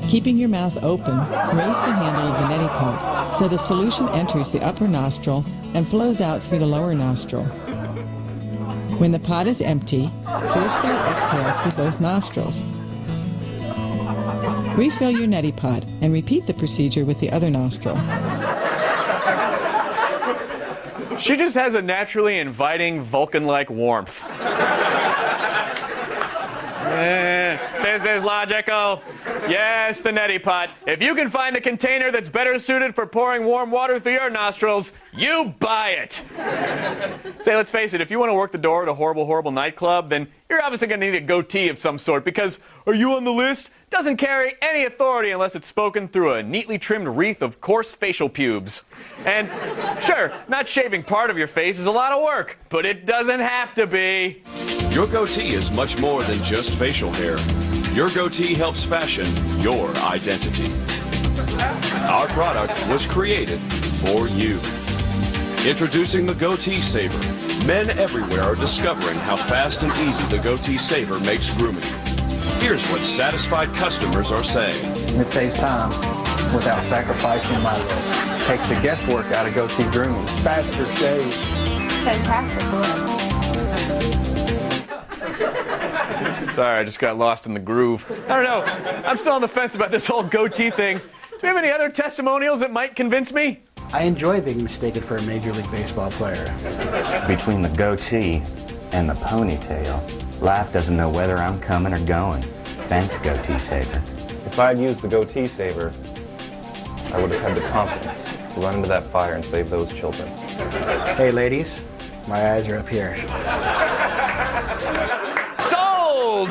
Keeping your mouth open, raise the handle of the neti pot so the solution enters the upper nostril and flows out through the lower nostril. When the pot is empty, forcefully exhale through both nostrils. Refill your neti pot and repeat the procedure with the other nostril.
She just has a naturally inviting Vulcan-like warmth. This is logical. Yes, the neti pot. If you can find a container that's better suited for pouring warm water through your nostrils, you buy it. Say, let's face it, if you want to work the door at a horrible, horrible nightclub, then you're obviously going to need a goatee of some sort because "Are you on the list?" doesn't carry any authority unless it's spoken through a neatly trimmed wreath of coarse facial pubes. And sure, not shaving part of your face is a lot of work, but it doesn't have to be.
Your goatee is much more than just facial hair. Your goatee helps fashion your identity. Our product was created for you. Introducing the Goatee Saver. Men everywhere are discovering how fast and easy the Goatee Saver makes grooming. Here's what satisfied customers are saying.
It saves time without sacrificing my look. Takes the guesswork out of goatee grooming. Faster shave.
Fantastic look.
Sorry, I just got lost in the groove. I don't know. I'm still on the fence about this whole goatee thing. Do we have any other testimonials that might convince me?
I enjoy being mistaken for a Major League Baseball player.
Between the goatee and the ponytail, life doesn't know whether I'm coming or going. Thanks, Goatee Saver.
If I had used the Goatee Saver, I would have had the confidence to run into that fire and save those children.
Hey, ladies, my eyes are up here.
Sold!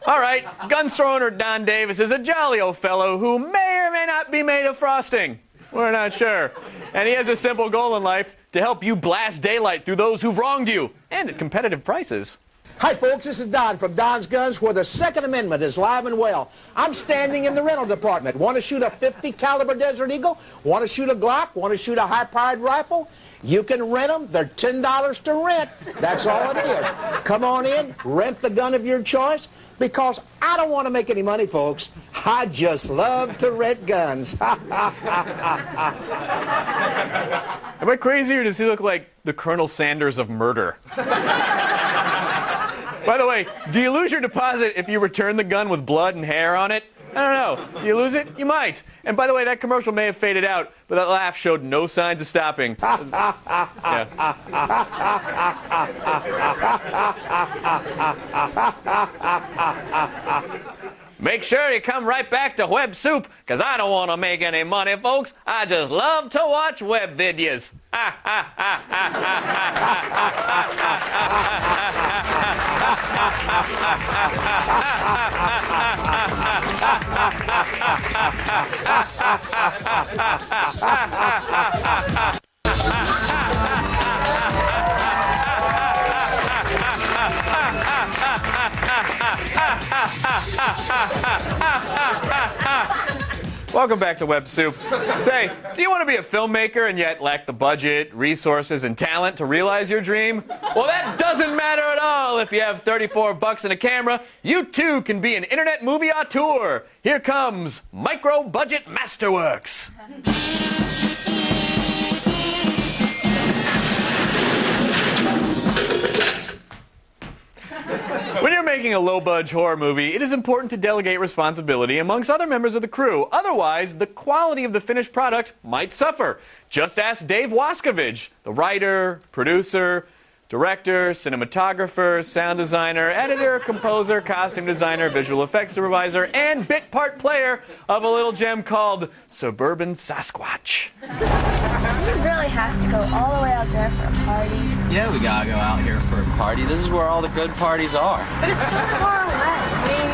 All right, Guns owner Don Davis is a jolly old fellow who may or may not be made of frosting. We're not sure. And he has a simple goal in life: to help you blast daylight through those who've wronged you, and at competitive prices.
Hi, folks, this is Don from Don's Guns, where the Second Amendment is live and well. I'm standing in the rental department. Want to shoot a .50 caliber Desert Eagle? Want to shoot a Glock? Want to shoot a high-powered rifle? You can rent them. They're $10 to rent. That's all it is. Come on in, rent the gun of your choice, because I don't want to make any money, folks. I just love to rent guns.
Am I crazy, or does he look like the Colonel Sanders of murder? By the way, do you lose your deposit if you return the gun with blood and hair on it? I don't know. Do you lose it? You might. And by the way, that commercial may have faded out, but that laugh showed no signs of stopping. Make sure you come right back to Web Soup, because I don't want to make any money, folks. I just love to watch web videos. Welcome back to Web Soup. Say, do you want to be a filmmaker and yet lack the budget, resources, and talent to realize your dream? Well, that doesn't matter at all if you have $34 and a camera. You too can be an internet movie auteur. Here comes Micro Budget Masterworks. When you're making a low-budge horror movie, it is important to delegate responsibility amongst other members of the crew. Otherwise, the quality of the finished product might suffer. Just ask Dave Wascovich, the writer, producer, director, cinematographer, sound designer, editor, composer, costume designer, visual effects supervisor, and bit part player of a little gem called Suburban Sasquatch.
Do we really have to go all the way out there for a party?
Yeah, we gotta go out here for a party. This is where all the good parties are.
But it's so far away. I mean,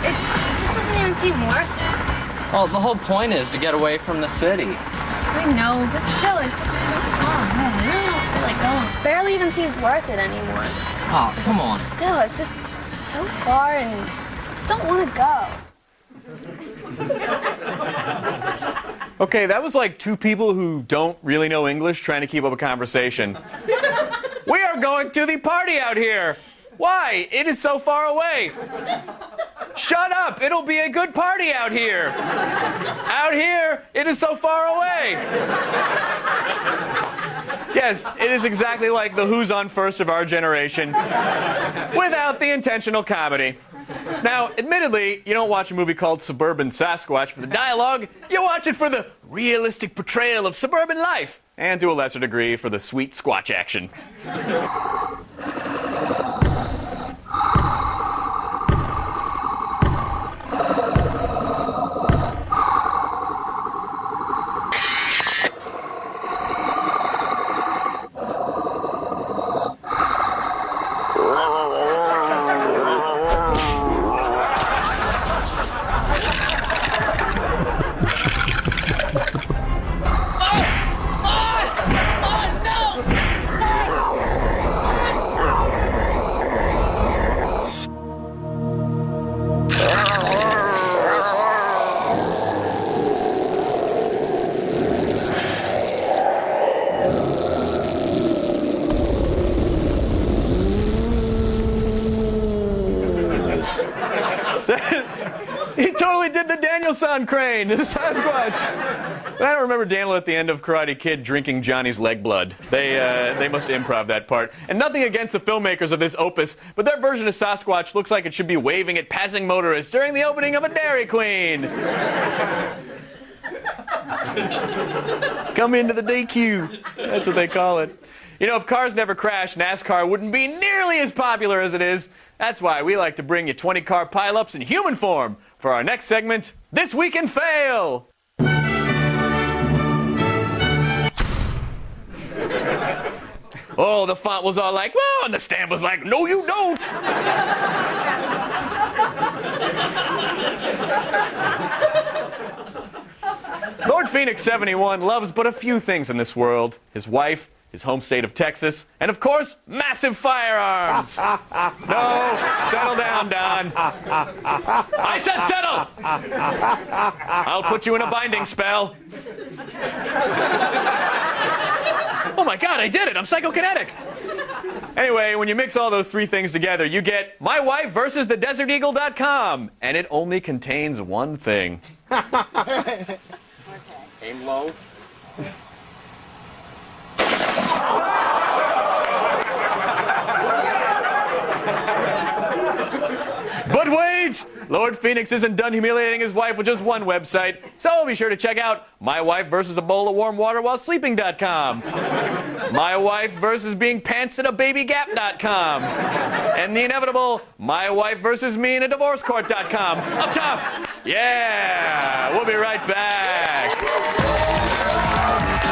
it just doesn't even seem worth it.
Well, the whole point is to get away from the city.
I know, but still, it's just so far away. I really don't feel like going. Barely even seems worth it anymore.
Oh, come on.
Still, it's just so far, and I just don't want to go.
Okay, that was like two people who don't really know English trying to keep up a conversation. We are going to the party out here. Why? It is so far away. Shut up! It'll be a good party out here. Out here, it is so far away. Yes, it is exactly like the Who's on First of our generation, without the intentional comedy. Now, admittedly, you don't watch a movie called Suburban Sasquatch for the dialogue. You watch it for the realistic portrayal of suburban life, and to a lesser degree, for the sweet Squatch action. He totally did the Daniel-san crane, the Sasquatch. I don't remember Daniel at the end of Karate Kid drinking Johnny's leg blood. They must improv that part. And nothing against the filmmakers of this opus, but their version of Sasquatch looks like it should be waving at passing motorists during the opening of a Dairy Queen. Come into the DQ. That's what they call it. You know, if cars never crashed, NASCAR wouldn't be nearly as popular as it is. That's why we like to bring you 20 car pileups in human form for our next segment, This Week in Fail. Oh, the font was all like, whoa, and the stamp was like, no, you don't. Lord Phoenix 71 loves but a few things in this world: his wife, his home state of Texas, and of course, massive firearms. No, settle down, Don. I said settle! I'll put you in a binding spell. Oh my God, I did it! I'm psychokinetic! Anyway, when you mix all those three things together, you get My Wife versus TheDesertEagle.com, and it only contains one thing.
Aim low.
But wait! Lord Phoenix isn't done humiliating his wife with just one website, so be sure to check out My Wife versus a Bowl of Warm Water While Sleeping.com, My Wife versus Being Pantsed at a BabyGap.com, and the inevitable My Wife versus Me in a Divorce Court.com. Up top! Yeah! We'll be right back.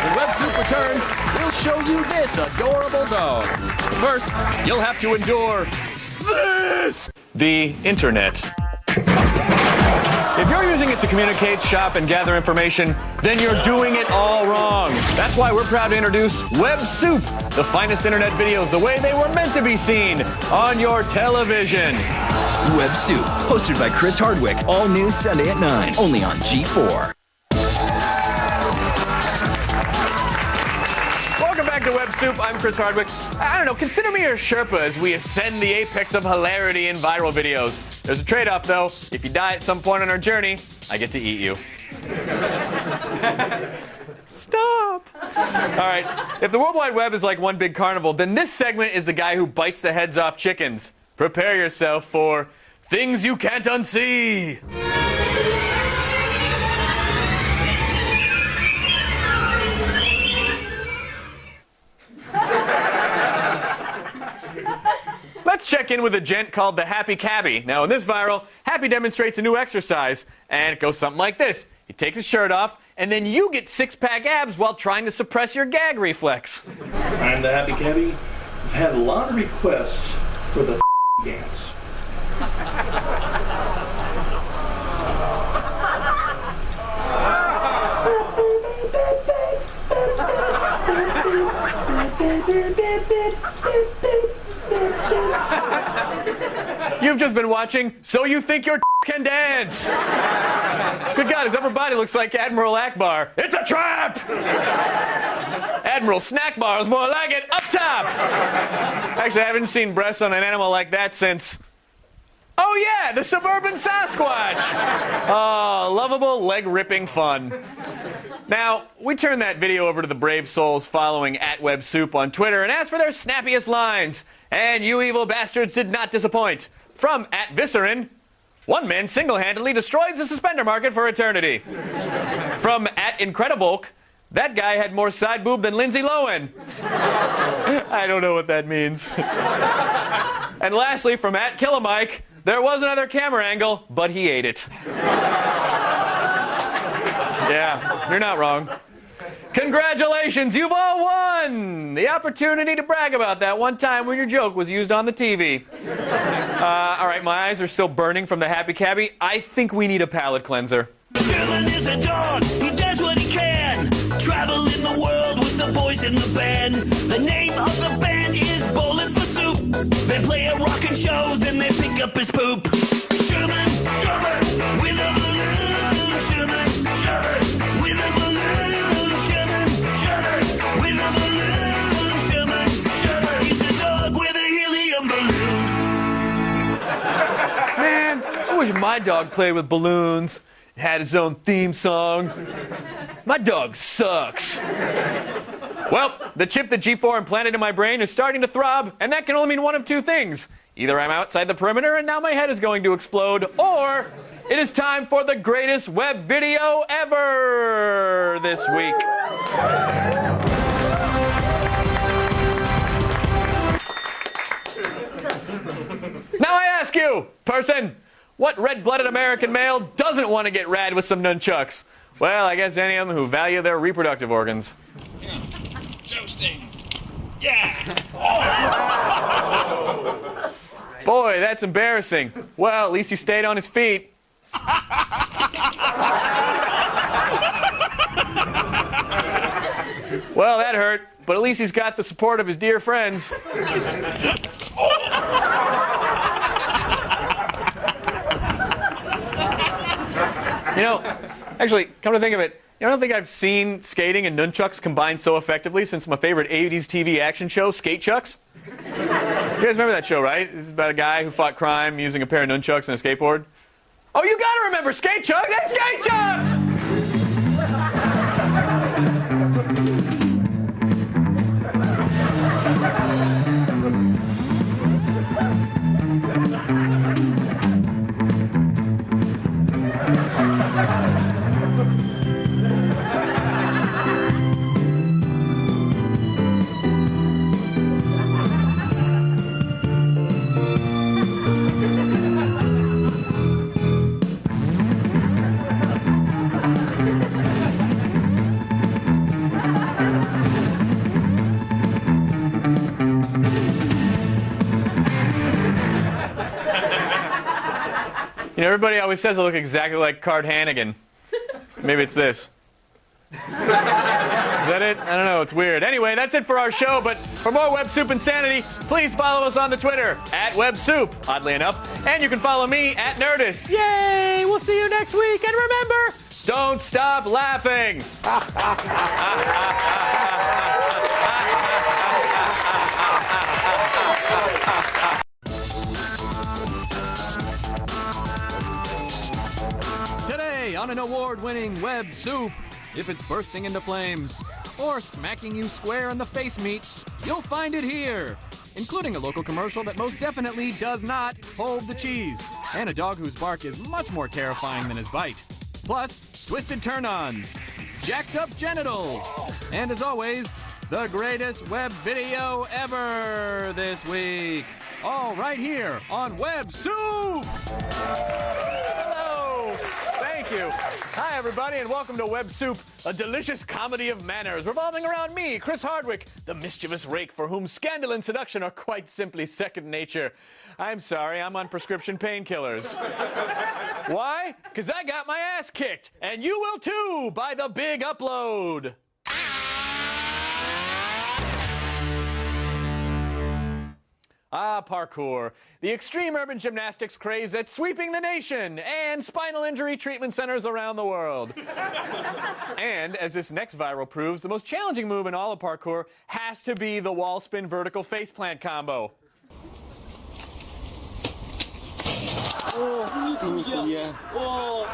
When WebSoup returns, we'll show you this adorable dog. But first, you'll have to endure this! The internet. If you're using it to communicate, shop, and gather information, then you're doing it all wrong. That's why we're proud to introduce WebSoup, the finest internet videos the way they were meant to be seen on your television.
WebSoup, hosted by Chris Hardwick, all new Sunday at 9, only on G4.
Welcome back to WebSoup. I'm Chris Hardwick. I don't know, consider me your Sherpa as we ascend the apex of hilarity in viral videos. There's a trade-off, though. If you die at some point on our journey, I get to eat you. Stop. All right, if the World Wide Web is like one big carnival, then this segment is the guy who bites the heads off chickens. Prepare yourself for Things You Can't Unsee. Let's check in with a gent called the Happy Cabbie. Now, in this viral, Happy demonstrates a new exercise, and it goes something like this. He takes his shirt off, and then you get six-pack abs while trying to suppress your gag reflex.
I'm the Happy Cabbie. I've had a lot of requests for the dance.
You've just been watching So You Think Your Can Dance. Good God, his upper body looks like Admiral Akbar. It's a trap! Admiral Snack Bar is more like it. Up top! Actually, I haven't seen breasts on an animal like that since... Oh yeah, the suburban Sasquatch. Oh, lovable, leg-ripping fun. Now, we turned that video over to the brave souls following @WebSoup on Twitter and asked for their snappiest lines. And you evil bastards did not disappoint. From @Viscerin, one man single-handedly destroys the suspender market for eternity. From @Incredivolk, that guy had more side boob than Lindsay Lohan. I don't know what that means. And lastly, from @Killamike, there was another camera angle, but he ate it. Yeah, you're not wrong. Congratulations, you've all won the opportunity to brag about that one time when your joke was used on the TV. All right, my eyes are still burning from the Happy Cabbie. I think we need a palate cleanser.
Sherman is a dog, he does what he can. Travel in the world with the boys in the band. The name of the band is Bowling for Soup. They play a rockin' show, then they pick up his poop. Sherman, Sherman, with a balloon. Sherman, Sherman, with a balloon. Sherman, Sherman, with a balloon. Sherman, Sherman, he's a dog with a helium balloon.
Man, I wish my dog played with balloons. Had his own theme song. My dog sucks. Well, the chip that G4 implanted in my brain is starting to throb, and that can only mean one of two things. Either I'm outside the perimeter and now my head is going to explode, or it is time for the greatest web video ever this week. Now I ask you, person, what red-blooded American male doesn't want to get rad with some nunchucks? Well, I guess any of them who value their reproductive organs.
Jousting. Yeah.
Boy, that's embarrassing. Well, at least he stayed on his feet. Well, that hurt, but at least he's got the support of his dear friends. You know, actually, come to think of it, I don't think I've seen skating and nunchucks combined so effectively since my favorite 80s TV action show, Skate Chucks. You guys remember that show, right? It's about a guy who fought crime using a pair of nunchucks and a skateboard. Oh, you gotta remember Skate Chucks! That's Skate Chucks! You know, everybody always says I look exactly like Card Hannigan. Maybe it's this. Is that it? I don't know. It's weird. Anyway, that's it for our show. But for more Web Soup insanity, please follow us on the Twitter @WebSoup, oddly enough. And you can follow me @Nerdist. Yay! We'll see you next week. And remember, don't stop laughing.
Today on an award-winning Web Soup, if it's bursting into flames or smacking you square in the face meat, you'll find it here, including a local commercial that most definitely does not hold the cheese, and a dog whose bark is much more terrifying than his bite. Plus, twisted turn-ons, jacked up genitals, and as always, the greatest web video ever this week. All right here on Web Soup! Hello! Thank you. Hi, everybody, and welcome to Web Soup, a delicious comedy of manners revolving around me, Chris Hardwick, the mischievous rake for whom scandal and seduction are quite simply second nature. I'm sorry, I'm on prescription painkillers. Why? Because I got my ass kicked, and you will too by the big upload. Ah, parkour, the extreme urban gymnastics craze that's sweeping the nation and spinal injury treatment centers around the world. And, as this next viral proves, the most challenging move in all of parkour has to be the wall spin vertical faceplant combo.
Oh, yeah. Oh.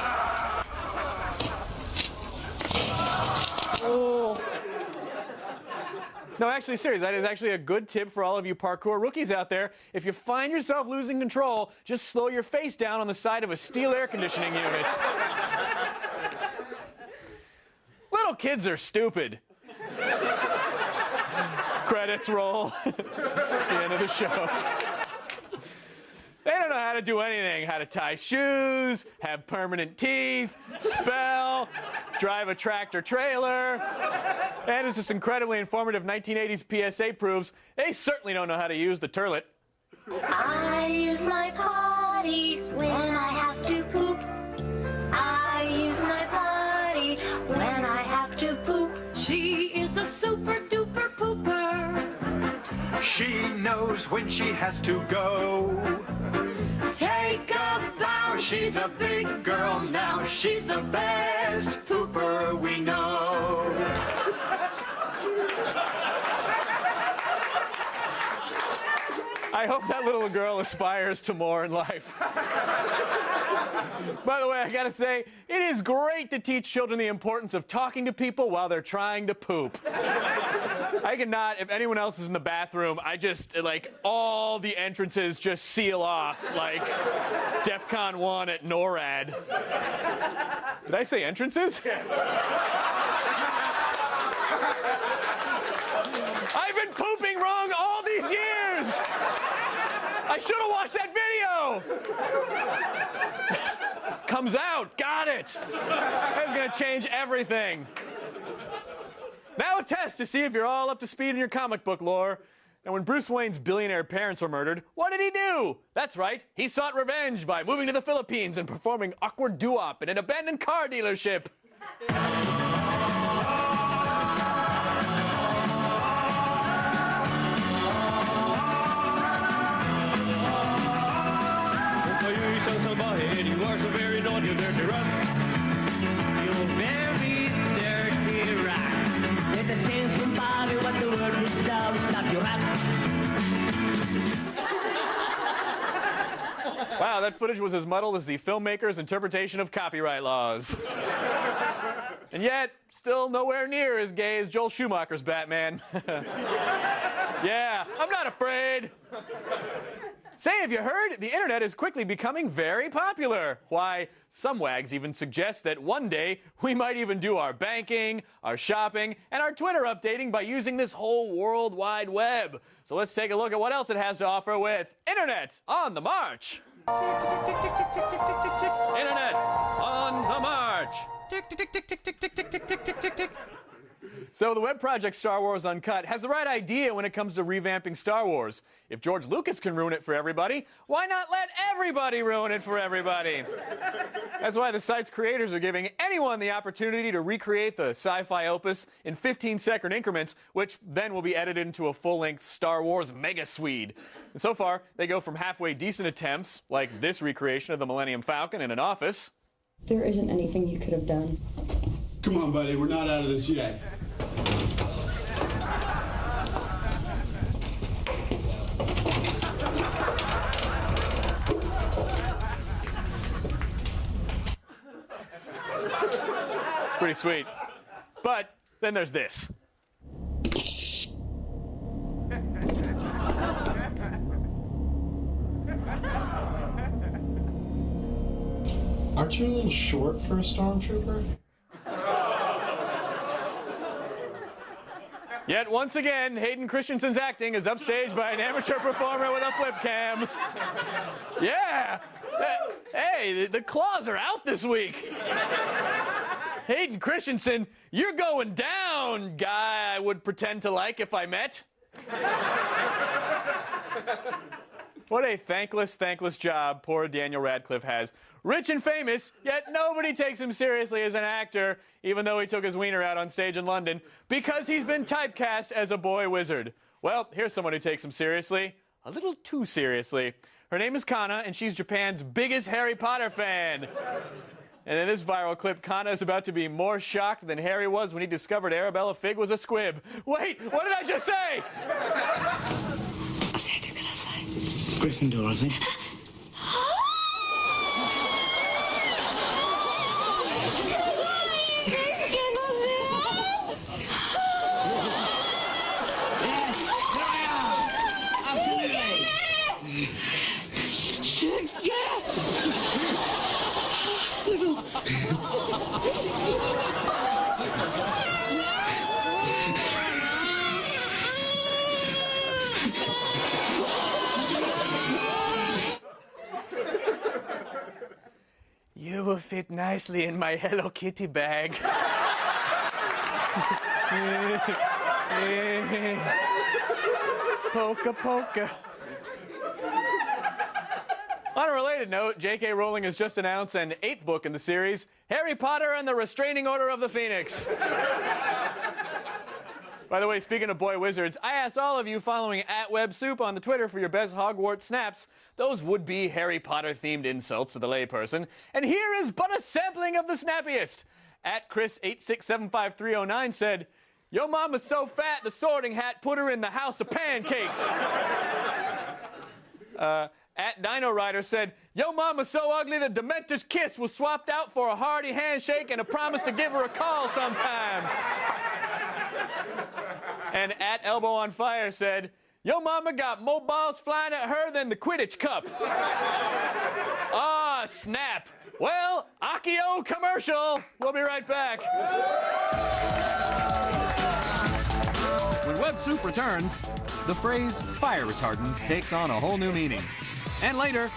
Oh. No, actually, seriously, that is actually a good tip for all of you parkour rookies out there. If you find yourself losing control, just slow your face down on the side of a steel air conditioning unit. Little kids are stupid. Credits roll. It's the end of the show. They don't know how to do anything. How to tie shoes, have permanent teeth, spell, drive a tractor trailer. And as this incredibly informative 1980s PSA proves, they certainly don't know how to use the turlet.
I use my potty when I have to poop. I use my potty when I have to poop. She is a super duper pooper.
She knows when she has to go.
Take a bow, she's a big girl now. She's the best pooper we know.
I hope that little girl aspires to more in life. By the way, I gotta say, it is great to teach children the importance of talking to people while they're trying to poop. I cannot, if anyone else is in the bathroom, I just, like, all the entrances just seal off, like DEFCON 1 at NORAD. Did I say entrances? Yes. I've been pooping wrong all these years! I should have watched that video! Comes out, got it! That's gonna change everything. Now a test to see if you're all up to speed in your comic book lore. And when Bruce Wayne's billionaire parents were murdered, what did he do? That's right, he sought revenge by moving to the Philippines and performing awkward doo-wop in an abandoned car dealership.
You are so very naughty, dirty rotten. You're very dirty rat. Let the sense embody what the word is down. Stop your rap.
Wow, that footage was as muddled as the filmmaker's interpretation of copyright laws. And yet, still nowhere near as gay as Joel Schumacher's Batman. Yeah, I'm not afraid. Say, have you heard? The internet is quickly becoming very popular. Why, some wags even suggest that one day we might even do our banking, our shopping, and our Twitter updating by using this whole World Wide Web. So let's take a look at what else it has to offer with Internet on the March. Internet on the March. Tick, tick, tick, tick, tick, tick, tick, tick, tick, tick, tick, tick. So the web project Star Wars Uncut has the right idea when it comes to revamping Star Wars. If George Lucas can ruin it for everybody, why not let everybody ruin it for everybody? That's why the site's creators are giving anyone the opportunity to recreate the sci-fi opus in 15-second increments, which then will be edited into a full-length Star Wars mega swede. And so far, they go from halfway decent attempts, like this recreation of the Millennium Falcon in an office.
There isn't anything you could have done.
Come on, buddy, we're not out of this yet.
Pretty sweet. But then there's this.
Aren't you a little short for a stormtrooper?
Yet once again, Hayden Christensen's acting is upstaged by an amateur performer with a flip cam. Yeah! Hey, the claws are out this week. Hayden Christensen, you're going down, guy I would pretend to like if I met. What a thankless job poor Daniel Radcliffe has. Rich and famous, yet nobody takes him seriously as an actor, even though he took his wiener out on stage in London, because he's been typecast as a boy wizard. Well, here's someone who takes him seriously. A little too seriously. Her name is Kana, and she's Japan's biggest Harry Potter fan. And in this viral clip, Kana is about to be more shocked than Harry was when he discovered Arabella Fig was a squib. Wait, what did I just say?
Gryffindor, I think.
You will fit nicely in my Hello Kitty bag. Polka, polka. On a related note, J.K. Rowling has just announced an 8th book in the series, Harry Potter and the Restraining Order of the Phoenix. By the way, speaking of boy wizards, I asked all of you following @WebSoup on the Twitter for your best Hogwarts snaps. Those would be Harry Potter-themed insults to the layperson. And here is but a sampling of the snappiest. @Chris867539 said, "Yo mama's so fat, the Sorting Hat put her in the house of pancakes." @Dino Rider said, "Yo mama's so ugly, the Dementor's kiss was swapped out for a hearty handshake and a promise to give her a call sometime." And @ElbowOnFire said, "Yo mama got more balls flying at her than the Quidditch Cup." Ah, snap. Well, Akio commercial. We'll be right back.
When Web Soup returns, the phrase fire retardants takes on a whole new meaning. And later,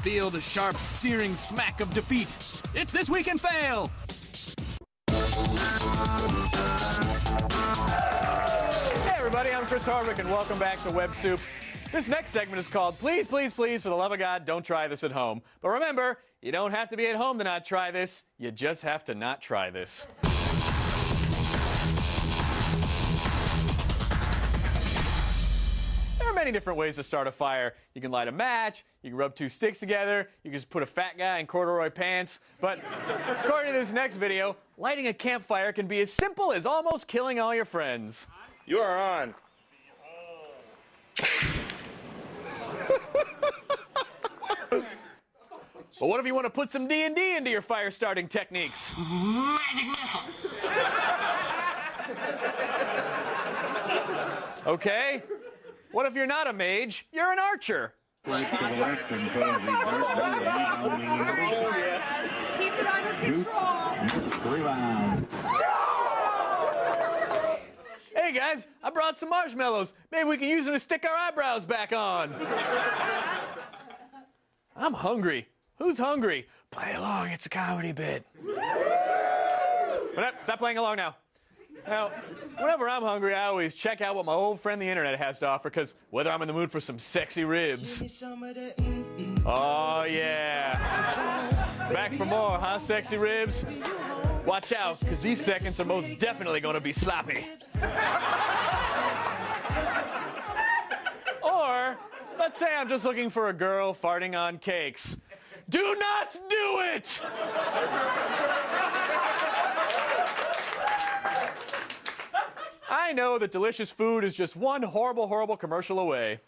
feel the sharp, searing smack of defeat. It's This Week in Fail!
Hey everybody, I'm Chris Hardwick and welcome back to Web Soup. This next segment is called Please, Please, Please, for the love of God, don't try this at home. But remember, you don't have to be at home to not try this. You just have to not try this. There are many different ways to start a fire. You can light a match, you can rub 2 sticks together, you can just put a fat guy in corduroy pants. But according to this next video, lighting a campfire can be as simple as almost killing all your friends.
You are on.
But what if you want to put some D&D into your fire starting techniques?
Magic missile.
Okay. What if you're not a mage, you're an archer?
Oh, yes. Keep it under control.
Hey guys, I brought some marshmallows. Maybe we can use them to stick our eyebrows back on. I'm hungry. Who's hungry? Play along, it's a comedy bit. Stop playing along now. Now, whenever I'm hungry, I always check out what my old friend the internet has to offer, because whether I'm in the mood for some sexy ribs. Oh, yeah. Back for more, huh, sexy ribs? Watch out, because these seconds are most definitely going to be sloppy. Or, let's say I'm just looking for a girl farting on cakes. Do not do it! I know that delicious food is just one horrible, horrible commercial away.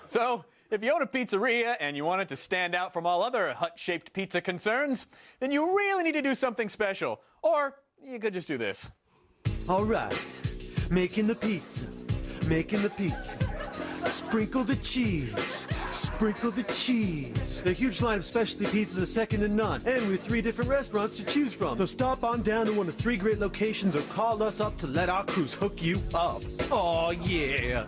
So, if you own a pizzeria and you want it to stand out from all other hut-shaped pizza concerns, then you really need to do something special. Or you could just do this.
All right, making the pizza, making the pizza. Sprinkle the cheese, sprinkle the cheese. A huge line of specialty pizzas is second to none, and with 3 different restaurants to choose from. So stop on down to one of 3 great locations or call us up to let our crews hook you up. Oh yeah.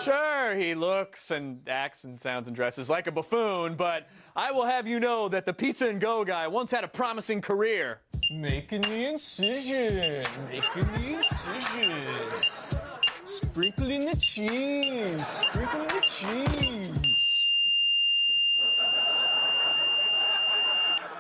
Sure, he looks and acts and sounds and dresses like a buffoon, but I will have you know that the Pizza and Go guy once had a promising career.
Making the incision, making the incision. Sprinkling the cheese, sprinkling the cheese.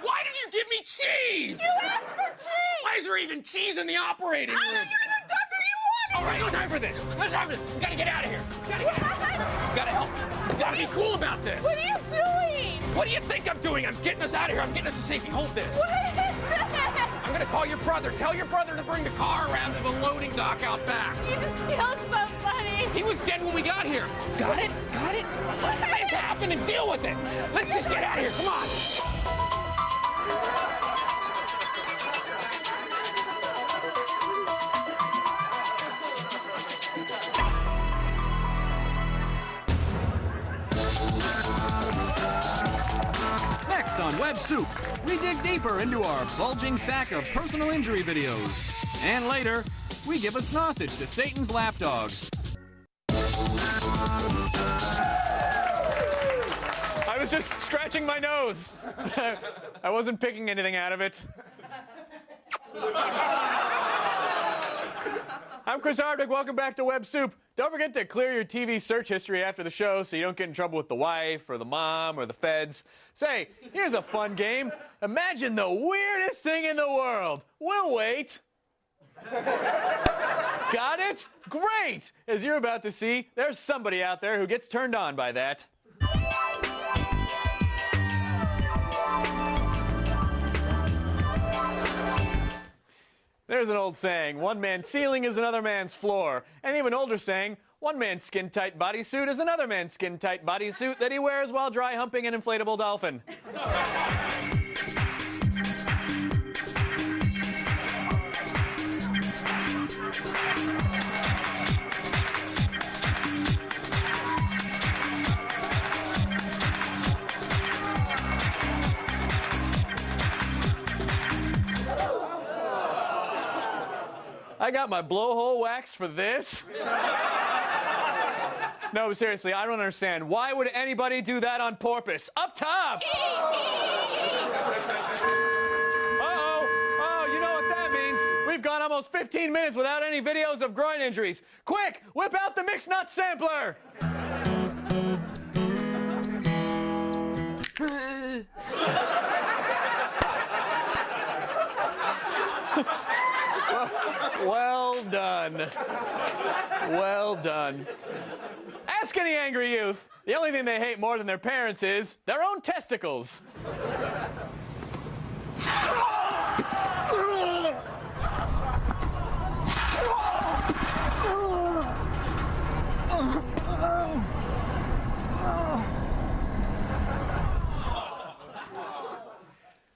Why did you give me cheese?
You asked for cheese!
Why is there even cheese in the operating room?
You're the doctor you wanted!
All right, no time for this. No time for this. We gotta get out of here. We gotta get out of here. We gotta help. We gotta be cool about this.
What are you doing?
What do you think I'm doing? I'm getting us out of here. I'm getting us to safety. Hold this.
What is that?
I'm gonna call your brother. Tell your brother to bring the car around to the loading dock out back.
You just killed somebody.
He was dead when we got here. Got it? Got it? It's happened and deal with it. Let's just get out of here. Come on.
on Web Soup, we dig deeper into our bulging sack of personal injury videos. And later, we give a sausage to Satan's lapdogs.
I was just scratching my nose. I wasn't picking anything out of it. I'm Chris Hardwick. Welcome back to Web Soup. Don't forget to clear your TV search history after the show so you don't get in trouble with the wife or the mom or the feds. Say, here's a fun game. Imagine the weirdest thing in the world. We'll wait. Got it? Great! As you're about to see, there's somebody out there who gets turned on by that. There's an old saying, one man's ceiling is another man's floor. And even older saying, one man's skin-tight bodysuit is another man's skin-tight bodysuit that he wears while dry humping an inflatable dolphin. I got my blowhole waxed for this? No, seriously, I don't understand. Why would anybody do that on purpose? Up top! Oh, you know what that means. We've gone almost 15 minutes without any videos of groin injuries. Quick, whip out the mixed nut sampler! Well done. Well done. Ask any angry youth. The only thing they hate more than their parents is their own testicles.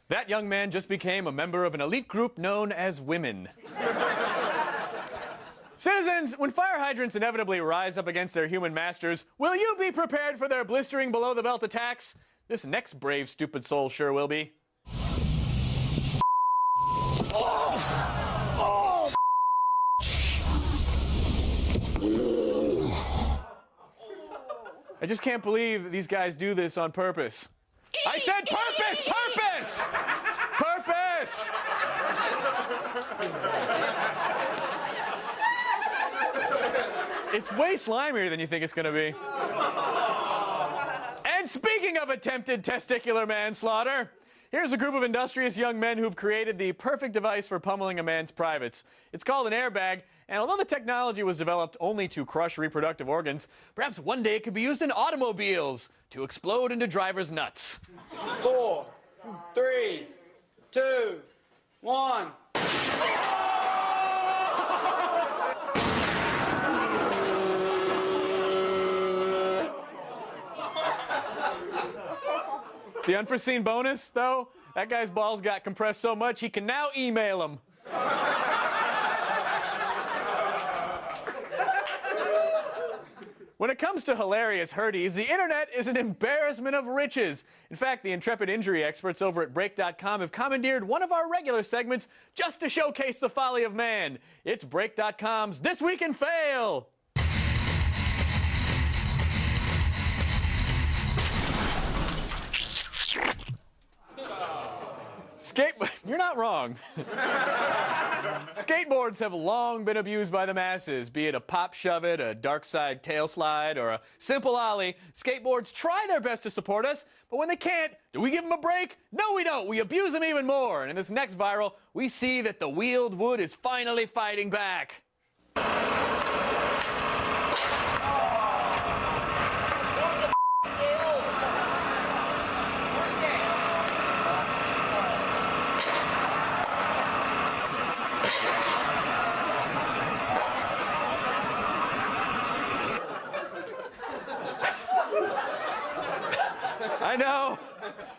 That young man just became a member of an elite group known as women. Citizens, when fire hydrants inevitably rise up against their human masters, will you be prepared for their blistering below-the-belt attacks? This next brave, stupid soul sure will be. I just can't believe these guys do this on purpose. I said purpose! Purpose! It's way slimier than you think it's going to be. And speaking of attempted testicular manslaughter, here's a group of industrious young men who've created the perfect device for pummeling a man's privates. It's called an airbag, and although the technology was developed only to crush reproductive organs, perhaps one day it could be used in automobiles to explode into drivers' nuts.
4, 3, 2, 1.
The unforeseen bonus, though, that guy's balls got compressed so much he can now email them. When it comes to hilarious hurdies, the internet is an embarrassment of riches. In fact, the intrepid injury experts over at Break.com have commandeered one of our regular segments just to showcase the folly of man. It's Break.com's This Week in Fail. You're not wrong. Skateboards have long been abused by the masses, be it a pop shove-it, a dark side tail slide, or a simple ollie. Skateboards try their best to support us, but when they can't, do we give them a break? No, we don't. We abuse them even more. And in this next viral, we see that the wheeled wood is finally fighting back.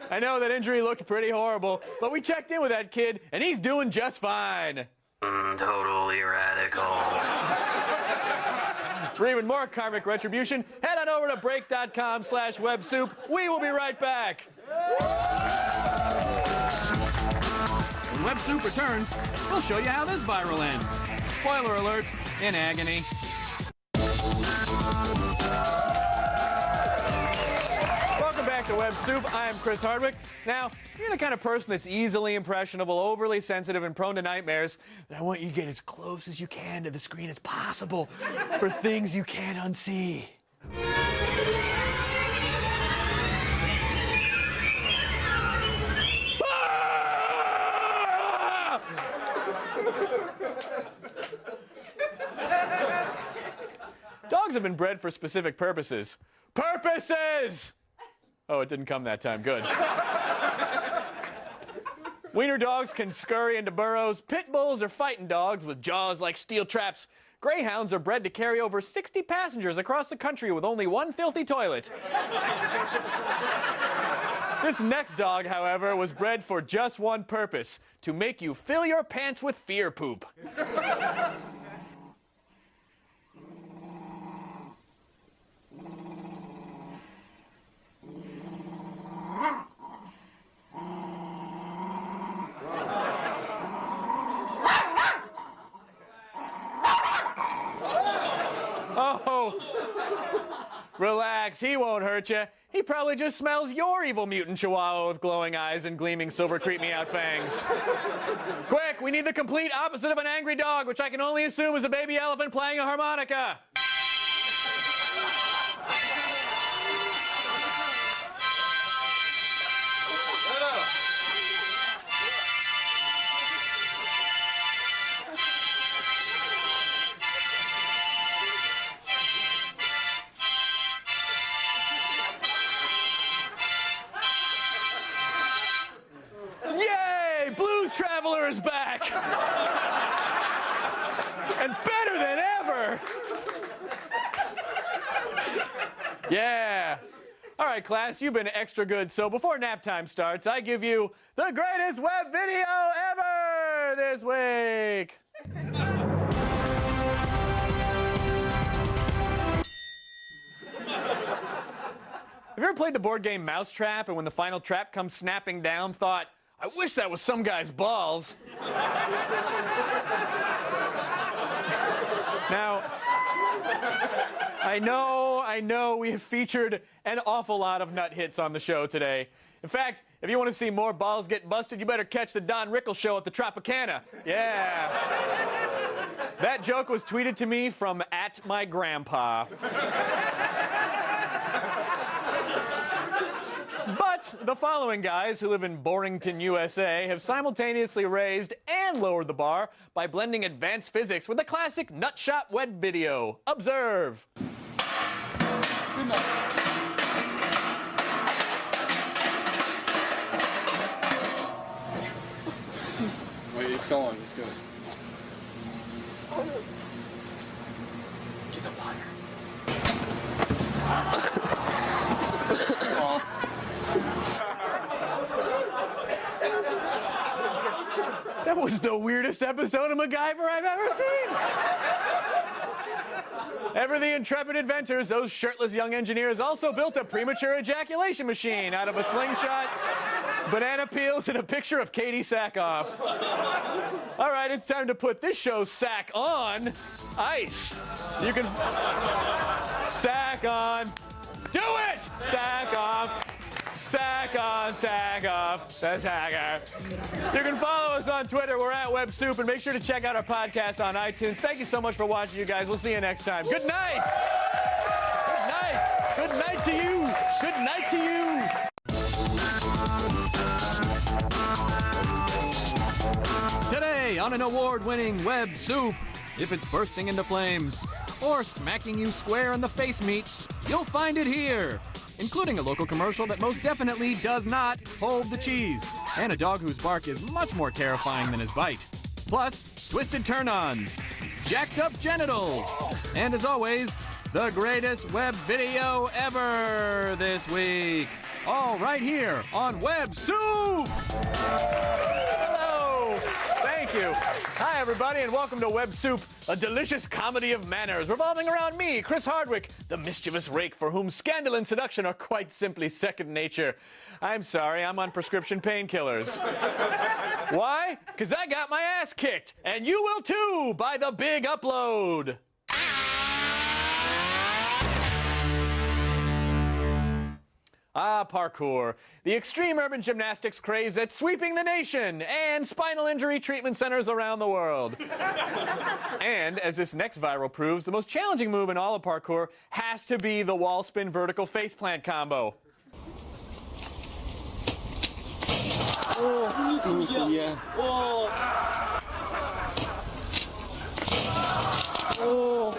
I know that injury looked pretty horrible, but we checked in with that kid, and he's doing just fine.
Totally radical.
For even more karmic retribution, head on over to break.com/websoup. We will be right back.
Web Soup returns, we'll show you how this viral ends. Spoiler alert, in agony.
Welcome back to Web Soup. I am Chris Hardwick. Now, you're the kind of person that's easily impressionable, overly sensitive, and prone to nightmares. And I want you to get as close as you can to the screen as possible for things you can't unsee. Dogs have been bred for specific purposes. Purposes! Oh, it didn't come that time. Good. Wiener dogs can scurry into burrows. Pit bulls are fighting dogs with jaws like steel traps. Greyhounds are bred to carry over 60 passengers across the country with only one filthy toilet. This next dog, however, was bred for just one purpose: to make you fill your pants with fear poop. Oh, relax, he won't hurt you. He probably just smells your evil mutant chihuahua with glowing eyes and gleaming silver creep-me-out fangs. Quick, we need the complete opposite of an angry dog, which I can only assume is a baby elephant playing a harmonica. Yay! Blues Traveler is back! And better than ever! Yeah. All right, class, you've been extra good, so before nap time starts, I give you the greatest web video ever this week! Have you ever played the board game Mousetrap and when the final trap comes snapping down, thought, I wish that was some guy's balls? Now, I know we have featured an awful lot of nut hits on the show today. In fact, if you want to see more balls get busted, you better catch the Don Rickles show at the Tropicana. Yeah. That joke was tweeted to me from @mygrandpa. But the following guys who live in Borington, USA, have simultaneously raised and lowered the bar by blending advanced physics with a classic nutshot web video. Observe.
Wait, it's going. It's good.
Get the wire.
That was the weirdest episode of MacGyver I've ever seen. Ever the intrepid inventors, those shirtless young engineers also built a premature ejaculation machine out of a slingshot, banana peels, and a picture of Katie Sackhoff. All right, it's time to put this show's sack on ice. You can... Sack on. Do it! Sack off. Sack on, sack off, the sacker. You can follow us on Twitter. We're at Web Soup, and make sure to check out our podcast on iTunes. Thank you so much for watching, you guys. We'll see you next time. Good night. Good night. Good night to you. Good night to you.
Today on an award-winning Web Soup, if it's bursting into flames or smacking you square in the face meat, you'll find it here. Including a local commercial that most definitely does not hold the cheese, and a dog whose bark is much more terrifying than his bite. Plus, twisted turn-ons, jacked up genitals, and as always, the greatest web video ever this week. All right here on Web Soup! Hello! Thank
you. Hi, everybody, and welcome to Web Soup, a delicious comedy of manners revolving around me, Chris Hardwick, the mischievous rake for whom scandal and seduction are quite simply second nature. I'm sorry, I'm on prescription painkillers. Why? Because I got my ass kicked, and you will too, by the big upload. Ah, parkour, the extreme urban gymnastics craze that's sweeping the nation and spinal injury treatment centers around the world. And, as this next viral proves, the most challenging move in all of parkour has to be the wall spin vertical faceplant combo.
Oh, yeah. Oh.
Oh.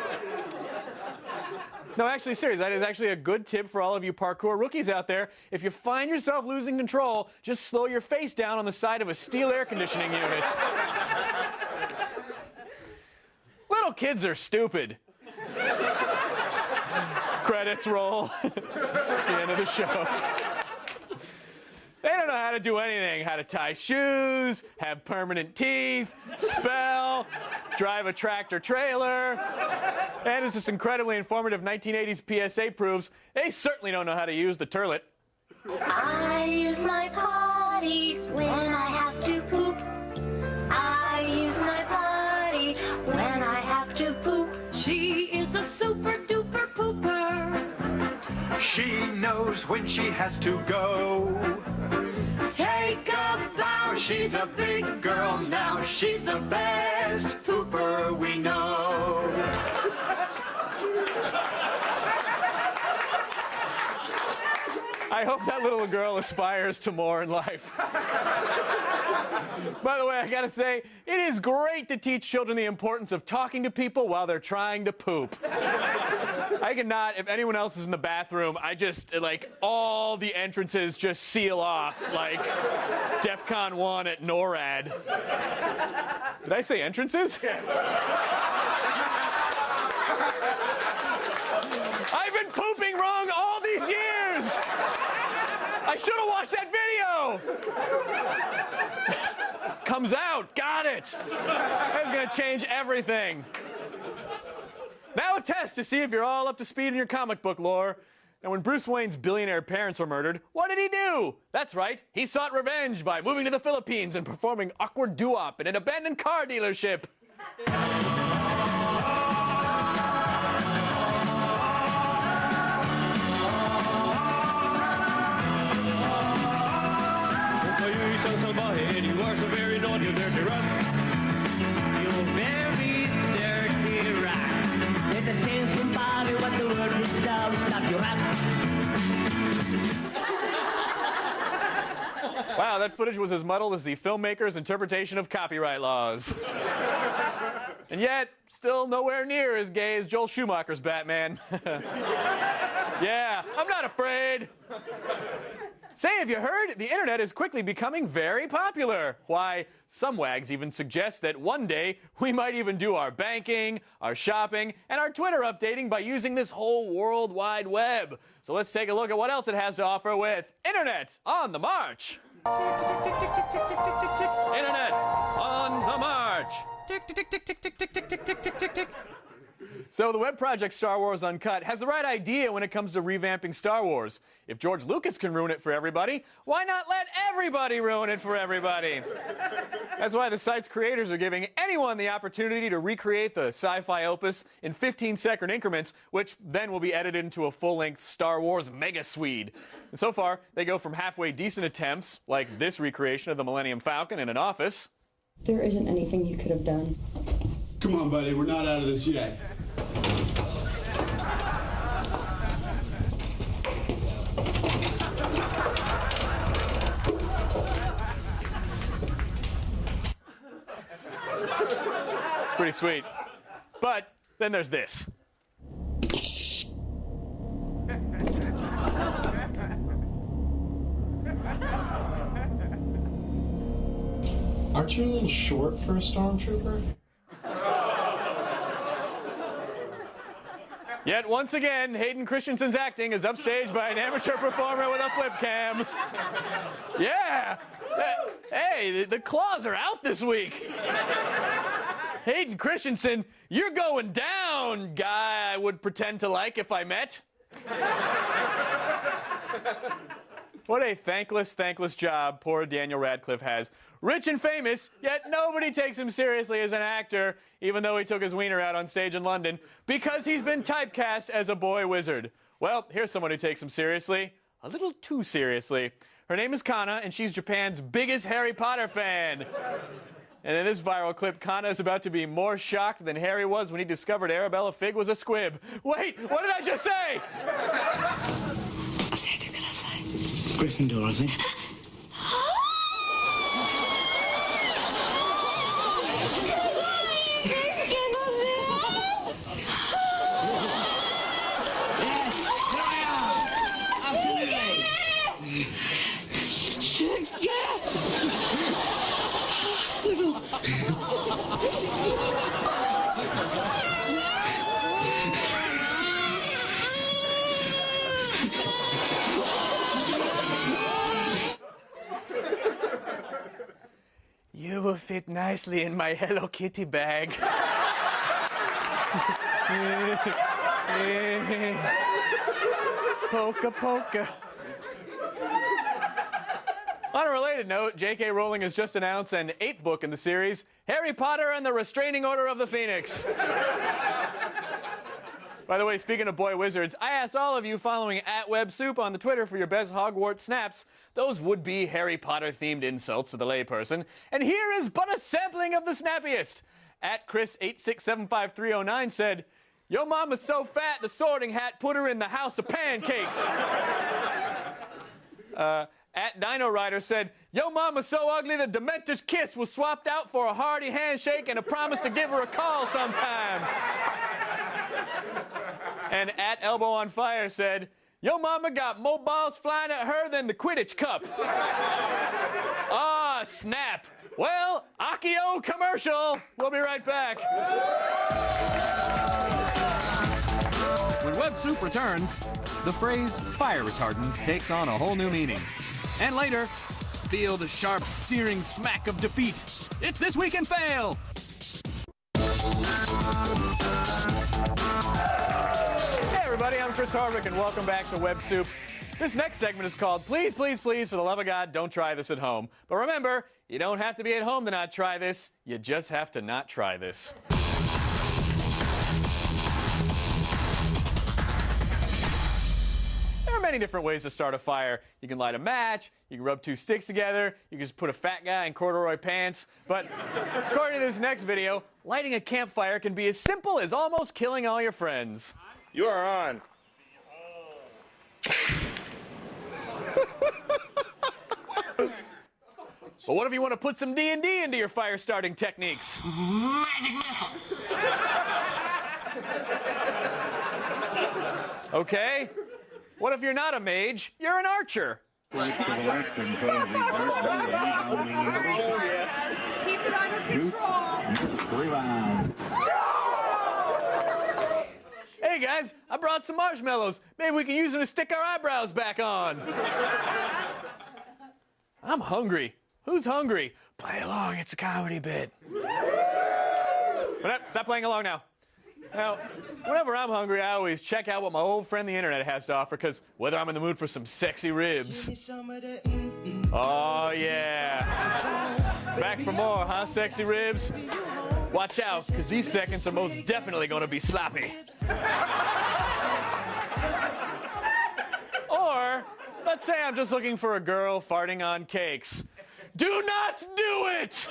No, actually, seriously, that is actually a good tip for all of you parkour rookies out there. If you find yourself losing control, just slow your face down on the side of a steel air conditioning unit. Little kids are stupid. Credits roll. It's the end of the show. They don't know how to do anything. How to tie shoes, have permanent teeth, spell, drive a tractor trailer. And as this incredibly informative 1980s PSA proves, they certainly don't know how to use the turlet.
I use my potty when I have to poop. I use my potty when I have to poop. She is a super duper pooper.
She knows when she has to go.
Take a bow, she's a big girl now. She's the best pooper we know.
I hope that little girl aspires to more in life. By the way, I gotta say, it is great to teach children the importance of talking to people while they're trying to poop. I cannot, if anyone else is in the bathroom, I just, like, all the entrances just seal off, like DEFCON 1 at NORAD. Did I say entrances? Yes. I've been pooping wrong all these years! I should have watched that video! Comes out, got it! That's gonna change everything. Now a test to see if you're all up to speed in your comic book lore. And when Bruce Wayne's billionaire parents were murdered, what did he do? That's right, he sought revenge by moving to the Philippines and performing awkward doo-wop in an abandoned car dealership.
You are so very naughty, dirty rotten. You're very dirty rat. Let the sense embody what the word is down. Stop your rat.
Wow, that footage was as muddled as the filmmaker's interpretation of copyright laws. And yet, still nowhere near as gay as Joel Schumacher's Batman. Yeah, I'm not afraid. Say, have you heard? The internet is quickly becoming very popular. Why, some wags even suggest that one day we might even do our banking, our shopping, and our Twitter updating by using this whole World Wide Web. So let's take a look at what else it has to offer with Internet on the March. Internet on the March. Tick, tick, tick, tick, tick, tick, tick, tick, tick, tick, tick, tick. So the web project Star Wars Uncut has the right idea when it comes to revamping Star Wars. If George Lucas can ruin it for everybody, why not let everybody ruin it for everybody? That's why the site's creators are giving anyone the opportunity to recreate the sci-fi opus in 15-second increments, which then will be edited into a full-length Star Wars mega swede. And so far, they go from halfway decent attempts, like this recreation of the Millennium Falcon in an office.
There isn't anything you could have done.
Come on, buddy, we're not out of this yet.
Pretty sweet. But then there's this.
Aren't you a little short for a stormtrooper?
Yet once again, Hayden Christensen's acting is upstaged by an amateur performer with a flip cam. Yeah! Hey, the claws are out this week. Hayden Christensen, you're going down, guy I would pretend to like if I met. What a thankless job poor Daniel Radcliffe has. Rich and famous, yet nobody takes him seriously as an actor, even though he took his wiener out on stage in London, because he's been typecast as a boy wizard. Well, here's someone who takes him seriously, a little too seriously. Her name is Kana, and she's Japan's biggest Harry Potter fan. And in this viral clip, Kana is about to be more shocked than Harry was when he discovered Arabella Fig was a squib. Wait, what did I just say?
Gryffindor, I think.
You will fit nicely in my Hello Kitty bag. Polka, polka. On a related note, J.K. Rowling has just announced an 8th book in the series, Harry Potter and the Restraining Order of the Phoenix. By the way, speaking of boy wizards, I asked all of you following @WebSoup on the Twitter for your best Hogwarts snaps. Those would be Harry Potter-themed insults to the layperson. And here is but a sampling of the snappiest. @Chris867539 said, "Yo mama's so fat, the Sorting Hat put her in the house of pancakes." @Dino Rider said, "Yo mama's so ugly, the Dementor's kiss was swapped out for a hearty handshake and a promise to give her a call sometime." And @ElbowOnFire said, "Yo mama got more balls flying at her than the Quidditch Cup." Ah, snap. Well, Akio commercial. We'll be right back.
When Web Soup returns, the phrase fire retardants takes on a whole new meaning. And later, feel the sharp, searing smack of defeat. It's This Week in Fail!
Hey everybody, I'm Chris Hardwick and welcome back to Web Soup. This next segment is called Please, Please, Please, for the love of God, don't try this at home. But remember, you don't have to be at home to not try this. You just have to not try this. There are many different ways to start a fire. You can light a match, you can rub 2 sticks together, you can just put a fat guy in corduroy pants. But according to this next video, lighting a campfire can be as simple as almost killing all your friends.
You are on.
But what if you want to put some D&D into your fire starting techniques?
Magic missile.
Okay. What if you're not a mage, you're an archer?
Keep it under control.
Hey guys, I brought some marshmallows. Maybe we can use them to stick our eyebrows back on. I'm hungry. Who's hungry? Play along, it's a comedy bit. But stop playing along now. Now, whenever I'm hungry, I always check out what my old friend the internet has to offer, because whether I'm in the mood for some sexy ribs. Oh yeah. Back for more, huh, sexy ribs? Watch out, because these seconds are most definitely going to be sloppy. Or, let's say I'm just looking for a girl farting on cakes. Do not do it!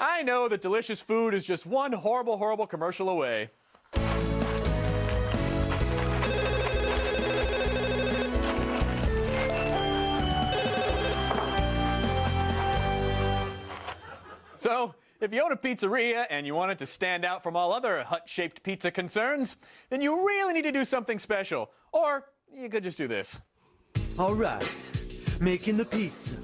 I know that delicious food is just one horrible, horrible commercial away. So, if you own a pizzeria and you want it to stand out from all other hut-shaped pizza concerns, then you really need to do something special. Or you could just do this.
All right, making the pizza,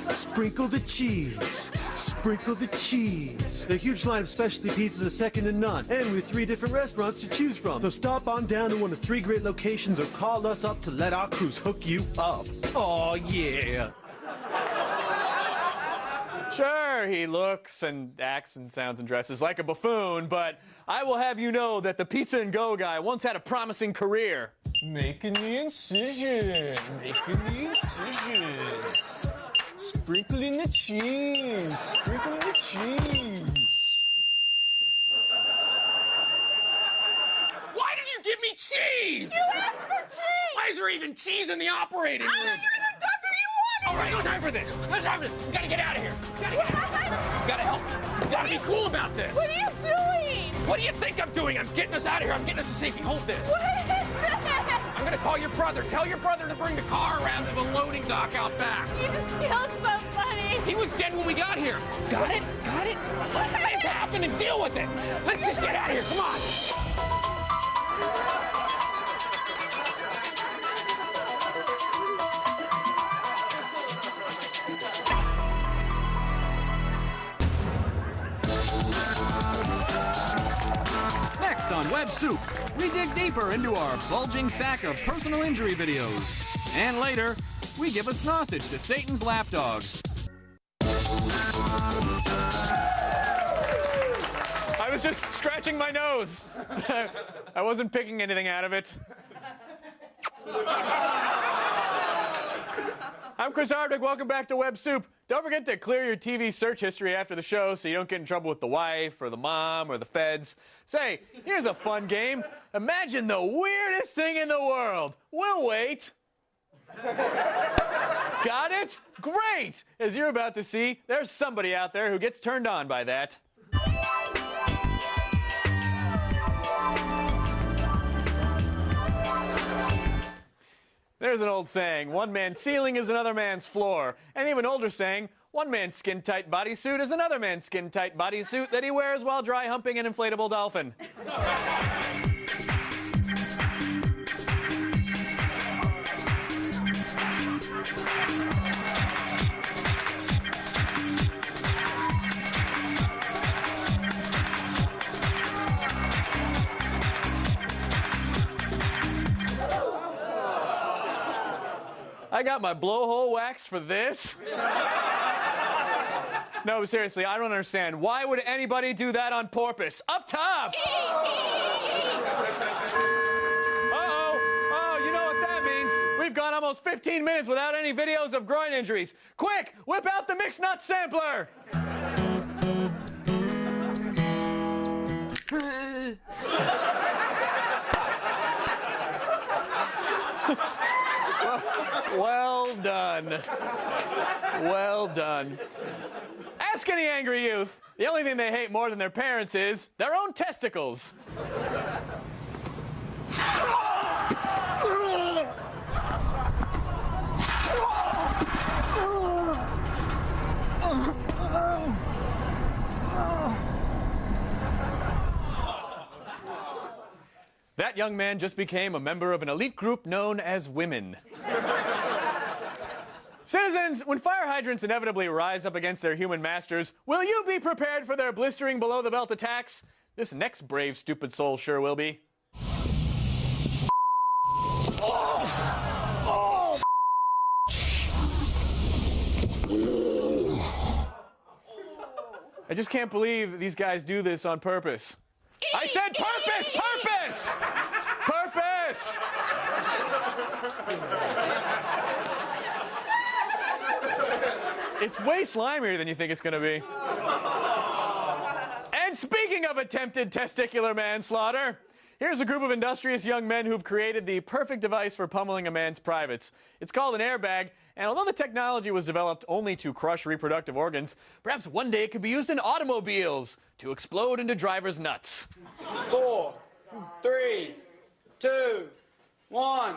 Sprinkle the cheese. Sprinkle the cheese. A huge line of specialty pizzas is second to none. And with 3 different restaurants to choose from. So stop on down to one of 3 great locations or call us up to let our crews hook you up. Oh, yeah.
Sure, he looks and acts and sounds and dresses like a buffoon, but I will have you know that the Pizza and Go guy once had a promising career.
Making the incision. Making the incision. Sprinkling the cheese. Sprinkling the cheese.
Why did you give me cheese?
You asked for cheese!
Why is there even cheese in the operating room?
You're the doctor, you wanted
All right, no time for this. No time for this. We gotta get out of here. We gotta get out. You gotta help. You gotta be cool about this.
What are you doing?
What do you think I'm doing? I'm getting us out of here. I'm getting us to safety. Hold this.
What is this?
I'm gonna call your brother. Tell your brother to bring the car around to the loading dock out back.
You just killed somebody.
He was dead when we got here. Got it? Got it? Things happen and deal with it. Let's just get out of here. Come on.
Next on Web Soup, we dig deeper into our bulging sack of personal injury videos. And later, we give a sausage to Satan's lapdog.
I was just scratching my nose. I wasn't picking anything out of it. I'm Chris Hardwick. Welcome back to Web Soup. Don't forget to clear your TV search history after the show so you don't get in trouble with the wife or the mom or the feds. Say, here's a fun game. Imagine the weirdest thing in the world. We'll wait. Got it? Great! As you're about to see, there's somebody out there who gets turned on by that. There's an old saying, one man's ceiling is another man's floor. And even older saying, one man's skin-tight bodysuit is another man's skin-tight bodysuit that he wears while dry humping an inflatable dolphin. I got my blowhole waxed for this? No, but seriously, I don't understand. Why would anybody do that on purpose? Up top! Oh, you know what that means. We've gone almost 15 minutes without any videos of groin injuries. Quick, whip out the mixed nut sampler! Well done. Well done. Ask any angry youth. The only thing they hate more than their parents is their own testicles. That young man just became a member of an elite group known as women. Citizens, when fire hydrants inevitably rise up against their human masters, will you be prepared for their blistering below-the-belt attacks? This next brave, stupid soul sure will be. I just can't believe these guys do this on purpose. I said purpose! Purpose! It's way slimier than you think it's gonna be. And speaking of attempted testicular manslaughter, here's a group of industrious young men who've created the perfect device for pummeling a man's privates. It's called an airbag, and although the technology was developed only to crush reproductive organs, perhaps one day it could be used in automobiles to explode into drivers' nuts.
4, 3, 2, 1.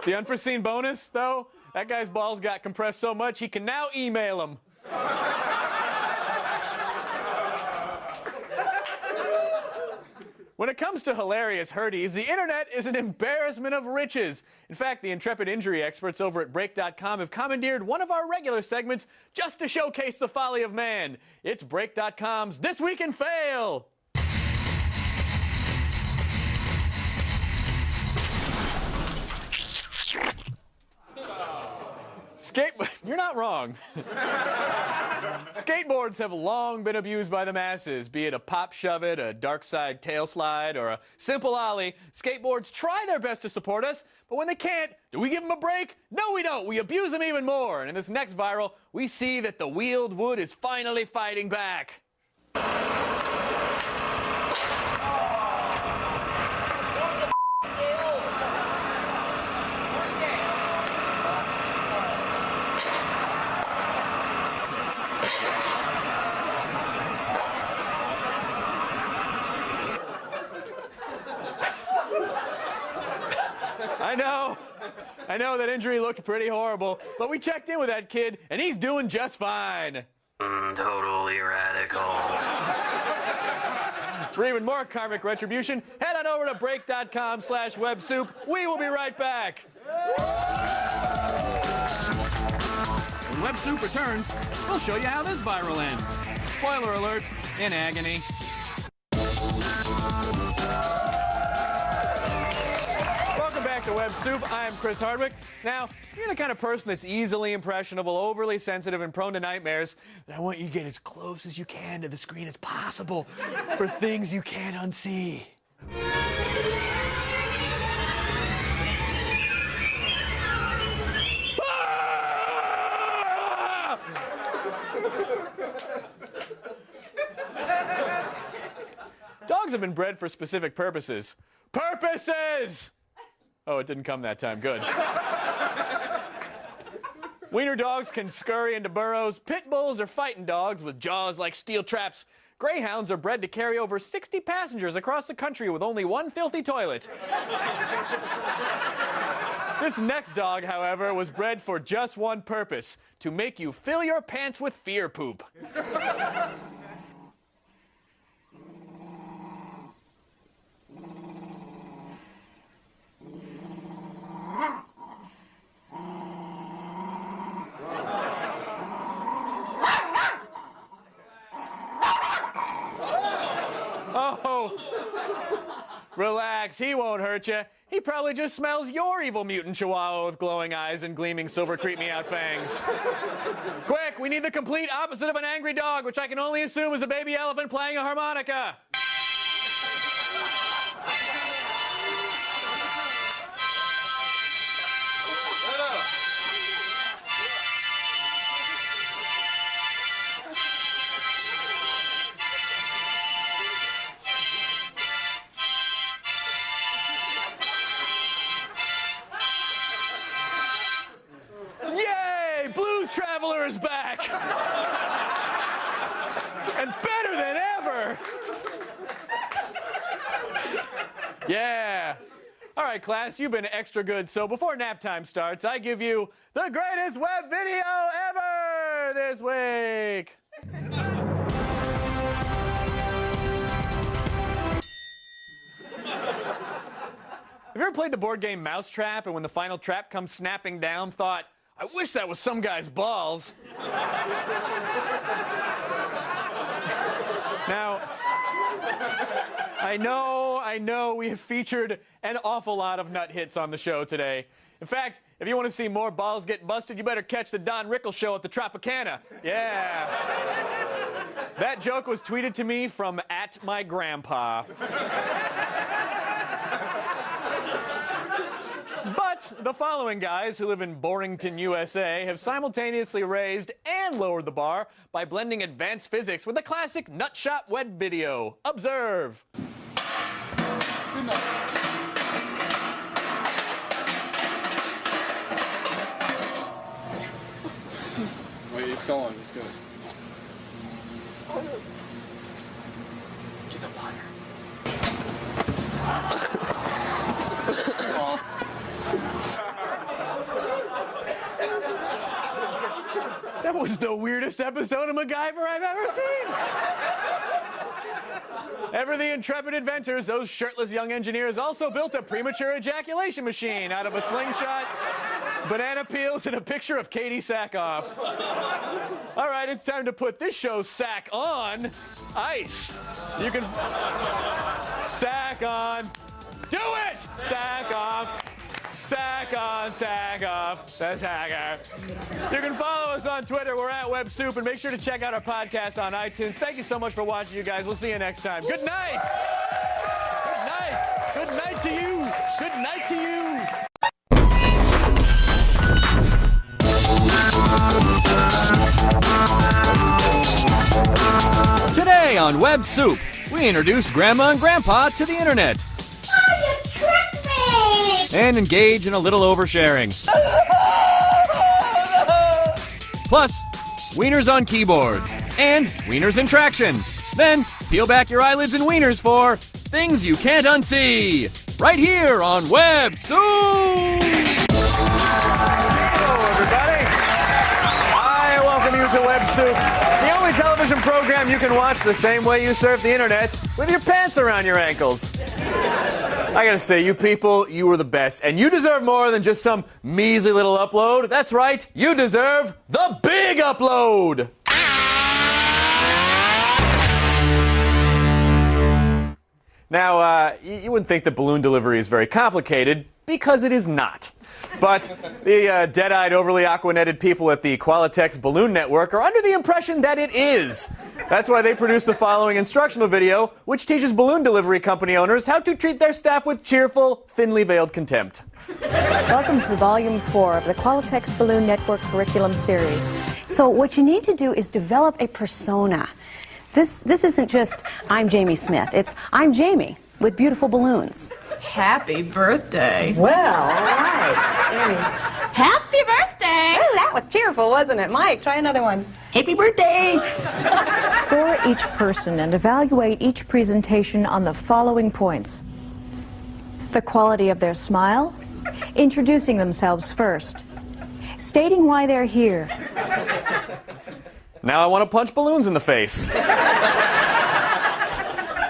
The unforeseen bonus, though, that guy's balls got compressed so much he can now email them. When it comes to hilarious hurties, the internet is an embarrassment of riches. In fact, the intrepid injury experts over at Break.com have commandeered one of our regular segments just to showcase the folly of man. It's Break.com's This Week in Fail. You're not wrong. Skateboards have long been abused by the masses, be it a pop shove-it, a dark side tail slide, or a simple ollie. Skateboards try their best to support us, but when they can't, do we give them a break? No, we don't. We abuse them even more. And in this next viral, we see that the wheeled wood is finally fighting back. I know that injury looked pretty horrible, but we checked in with that kid, and he's doing just fine.
Totally radical.
For even more karmic retribution, head on over to break.com/websoup. We will be right back.
When Web Soup returns, we'll show you how this viral ends. Spoiler alert, in agony.
To Web Soup. I am Chris Hardwick. Now, if you're the kind of person that's easily impressionable, overly sensitive, and prone to nightmares, then I want you to get as close as you can to the screen as possible for things you can't unsee. Dogs have been bred for specific purposes. Purposes! Oh, it didn't come that time. Good. Wiener dogs can scurry into burrows. Pit bulls are fighting dogs with jaws like steel traps. Greyhounds are bred to carry over 60 passengers across the country with only one filthy toilet. This next dog, however, was bred for just one purpose: to make you fill your pants with fear poop. Oh, relax, he won't hurt you. He probably just smells your evil mutant chihuahua with glowing eyes and gleaming silver creep-me-out fangs. Quick, we need the complete opposite of an angry dog, which I can only assume is a baby elephant playing a harmonica. Is back. And better than ever. Yeah. All right, class, you've been extra good. So before nap time starts, I give you the greatest web video ever this week. Have you ever played the board game Mousetrap and when the final trap comes snapping down, thought, I wish that was some guy's balls. Now, I know we have featured an awful lot of nut hits on the show today. In fact, if you want to see more balls get busted, you better catch the Don Rickles show at the Tropicana. Yeah. That joke was tweeted to me from @mygrandpa. But the following guys who live in Borington, USA, have simultaneously raised and lowered the bar by blending advanced physics with a classic nutshot web video. Observe.
Wait, it's going. It's good.
Get the water.
That was the weirdest episode of MacGyver I've ever seen. Ever the intrepid inventors, those shirtless young engineers also built a premature ejaculation machine out of a slingshot, banana peels, and a picture of Katie Sackhoff. All right, it's time to put this show's sack on ice. You can... Sack on. Do it! Sack off. Sack on, sack off. The sacker. You can follow us on Twitter. We're at WebSoup, and make sure to check out our podcast on iTunes. Thank you so much for watching, you guys. We'll see you next time. Good night. Good night. Good night to you. Good night to
you. Today on WebSoup, we introduce Grandma and Grandpa to the internet.
Oh, you tricked me!
And engage in a little oversharing. Plus, wieners on keyboards and wieners in traction. Then, peel back your eyelids and wieners for things you can't unsee. Right here on WebSoup!
Hello, everybody. I welcome you to WebSoup. The only television program you can watch the same way you surf the internet, with your pants around your ankles. I gotta say, you people, you were the best, and you deserve more than just some measly little upload. That's right, you deserve the big upload! Now, you wouldn't think that balloon delivery is very complicated, because it is not. But the dead-eyed, overly aquanetted people at the Qualitex Balloon Network are under the impression that it is. That's why they produced the following instructional video, which teaches balloon delivery company owners how to treat their staff with cheerful, thinly veiled contempt.
Welcome to Volume 4 of the Qualitex Balloon Network Curriculum Series. So what you need to do is develop a persona. This isn't just, I'm Jamie Smith. It's, I'm Jamie with beautiful balloons.
Happy birthday.
Well, all right. Amy.
Happy birthday.
Oh, that was cheerful, wasn't it? Mike, try another one.
Happy birthday.
Score each person and evaluate each presentation on the following points: the quality of their smile, introducing themselves first, stating why they're here.
Now I want to punch balloons in the face.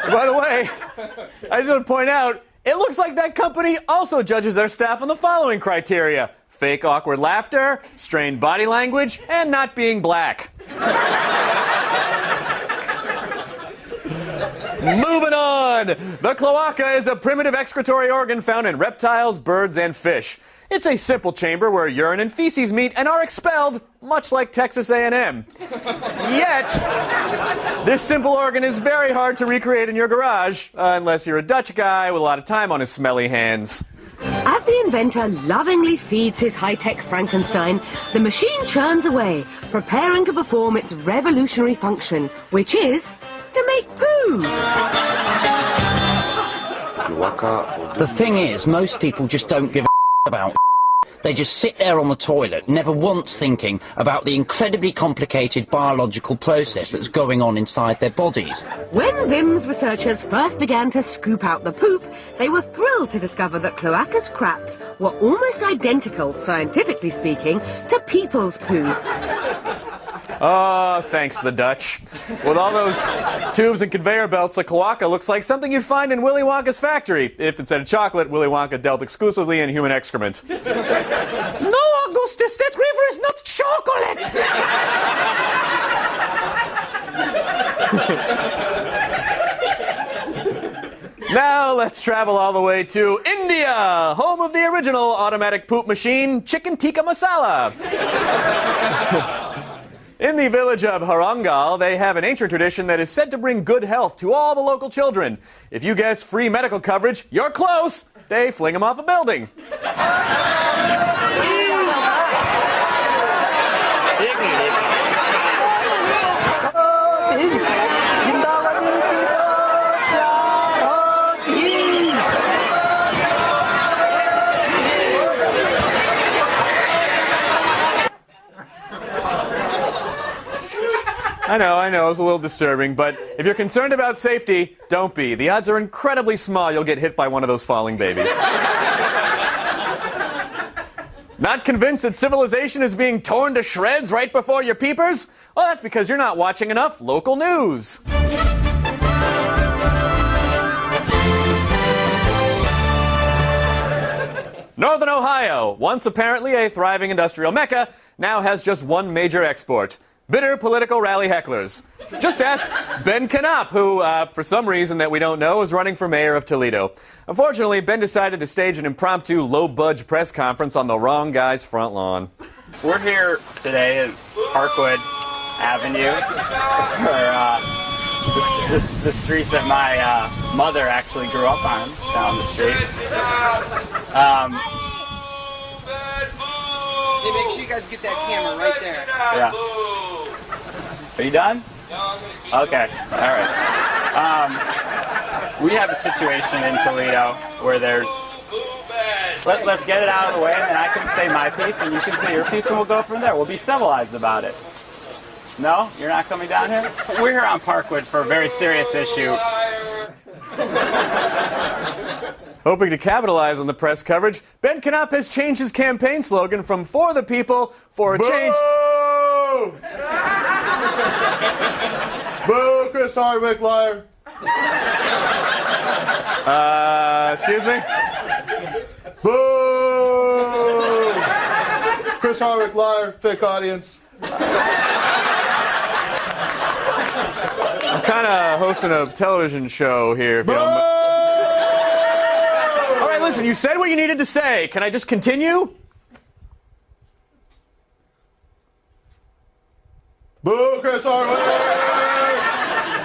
By the way, I just want to point out, it looks like that company also judges their staff on the following criteria: fake awkward laughter, strained body language, and not being black. Moving on! The cloaca is a primitive excretory organ found in reptiles, birds, and fish. It's a simple chamber where urine and feces meet and are expelled, much like Texas A&M. Yet, this simple organ is very hard to recreate in your garage, unless you're a Dutch guy with a lot of time on his smelly hands.
As the inventor lovingly feeds his high-tech Frankenstein, the machine churns away, preparing to perform its revolutionary function, which is to make poo.
The thing is, most people just don't give a about. They just sit there on the toilet, never once thinking about the incredibly complicated biological process that's going on inside their bodies.
When Vim's researchers first began to scoop out the poop, they were thrilled to discover that cloacas craps were almost identical, scientifically speaking, to people's poo.
Oh, thanks, the Dutch. With all those tubes and conveyor belts, the cloaca looks like something you'd find in Willy Wonka's factory, if instead of chocolate, Willy Wonka dealt exclusively in human excrement. No, Augustus, that river is not chocolate! Now let's travel all the way to India, home of the original automatic poop machine, chicken tikka masala. In the village of Harangal, they have an ancient tradition that is said to bring good health to all the local children. If you guess free medical coverage, you're close. They fling them off a building. I know, it's a little disturbing, but if you're concerned about safety, don't be. The odds are incredibly small you'll get hit by one of those falling babies. Not convinced that civilization is being torn to shreds right before your peepers? Well, that's because you're not watching enough local news. Northern Ohio, once apparently a thriving industrial mecca, now has just one major export: bitter political rally hecklers. Just ask Ben Knopf, who, for some reason that we don't know, is running for mayor of Toledo. Unfortunately, Ben decided to stage an impromptu low-budge press conference on the wrong guy's front lawn.
We're here today at Parkwood Avenue for the street that my mother actually grew up on, down the street.
Hey, make sure you guys get that camera right there.
Yeah. Are you done? Okay. All right. We have a situation in Toledo where there's... Let's get it out of the way, and then I can say my piece, and you can say your piece, and we'll go from there. We'll be civilized about it. No? You're not coming down here? We're here on Parkwood for a very serious issue.
Hoping to capitalize on the press coverage, Ben Knopf has changed his campaign slogan from "For the People, for a Change."
Boo, Chris Hardwick, liar.
Excuse me?
Boo! Chris Hardwick, liar, fake audience.
I'm kind of hosting a television show here. If you don't All right, listen, you said what you needed to say. Can I just continue?
Boo, Chris Hardwick!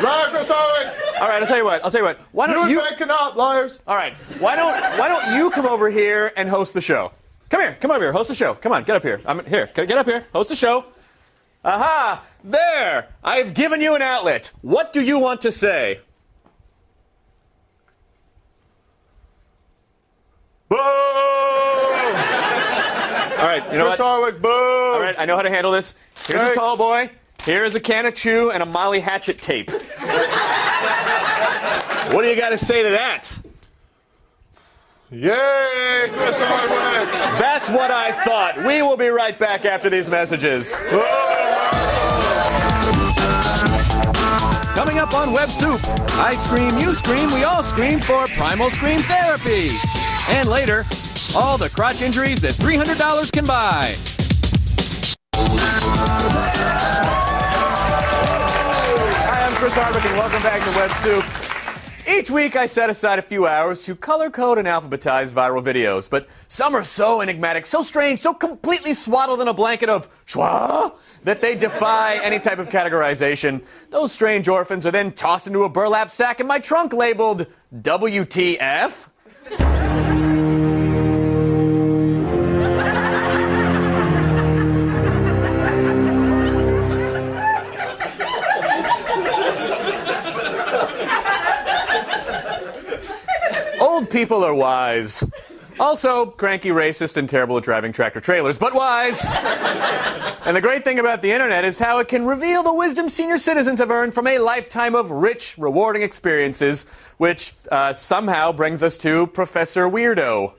Liar, Chris Hardwick!
All right, I'll tell you what. Why don't you?
You cannot, liars.
All right. Why don't you come over here and host the show? Come over here, host the show. Come on, get up here. Get up here, host the show. Aha! There! I've given you an outlet. What do you want to say?
Boo!
All right, you know
Chris
what?
Hardwick, boo!
All right, I know how to handle this. Here's a tall boy. Here is a can of chew and a Molly Hatchet tape. What do you got to say to that?
Yay, Chris Hardwick!
That's what I thought. We will be right back after these messages. Coming up on Web Soup, I scream, you scream, we all scream for Primal Scream Therapy. And later, all the crotch injuries that $300 can buy. Hi, I'm Chris Hardwick, and welcome back to Web Soup. Each week, I set aside a few hours to color code and alphabetize viral videos, but some are so enigmatic, so strange, so completely swaddled in a blanket of schwa that they defy any type of categorization. Those strange orphans are then tossed into a burlap sack in my trunk labeled WTF. Old people are wise. Also, cranky, racist, and terrible at driving tractor trailers, but wise. And the great thing about the internet is how it can reveal the wisdom senior citizens have earned from a lifetime of rich, rewarding experiences, which somehow brings us to Professor Weirdo.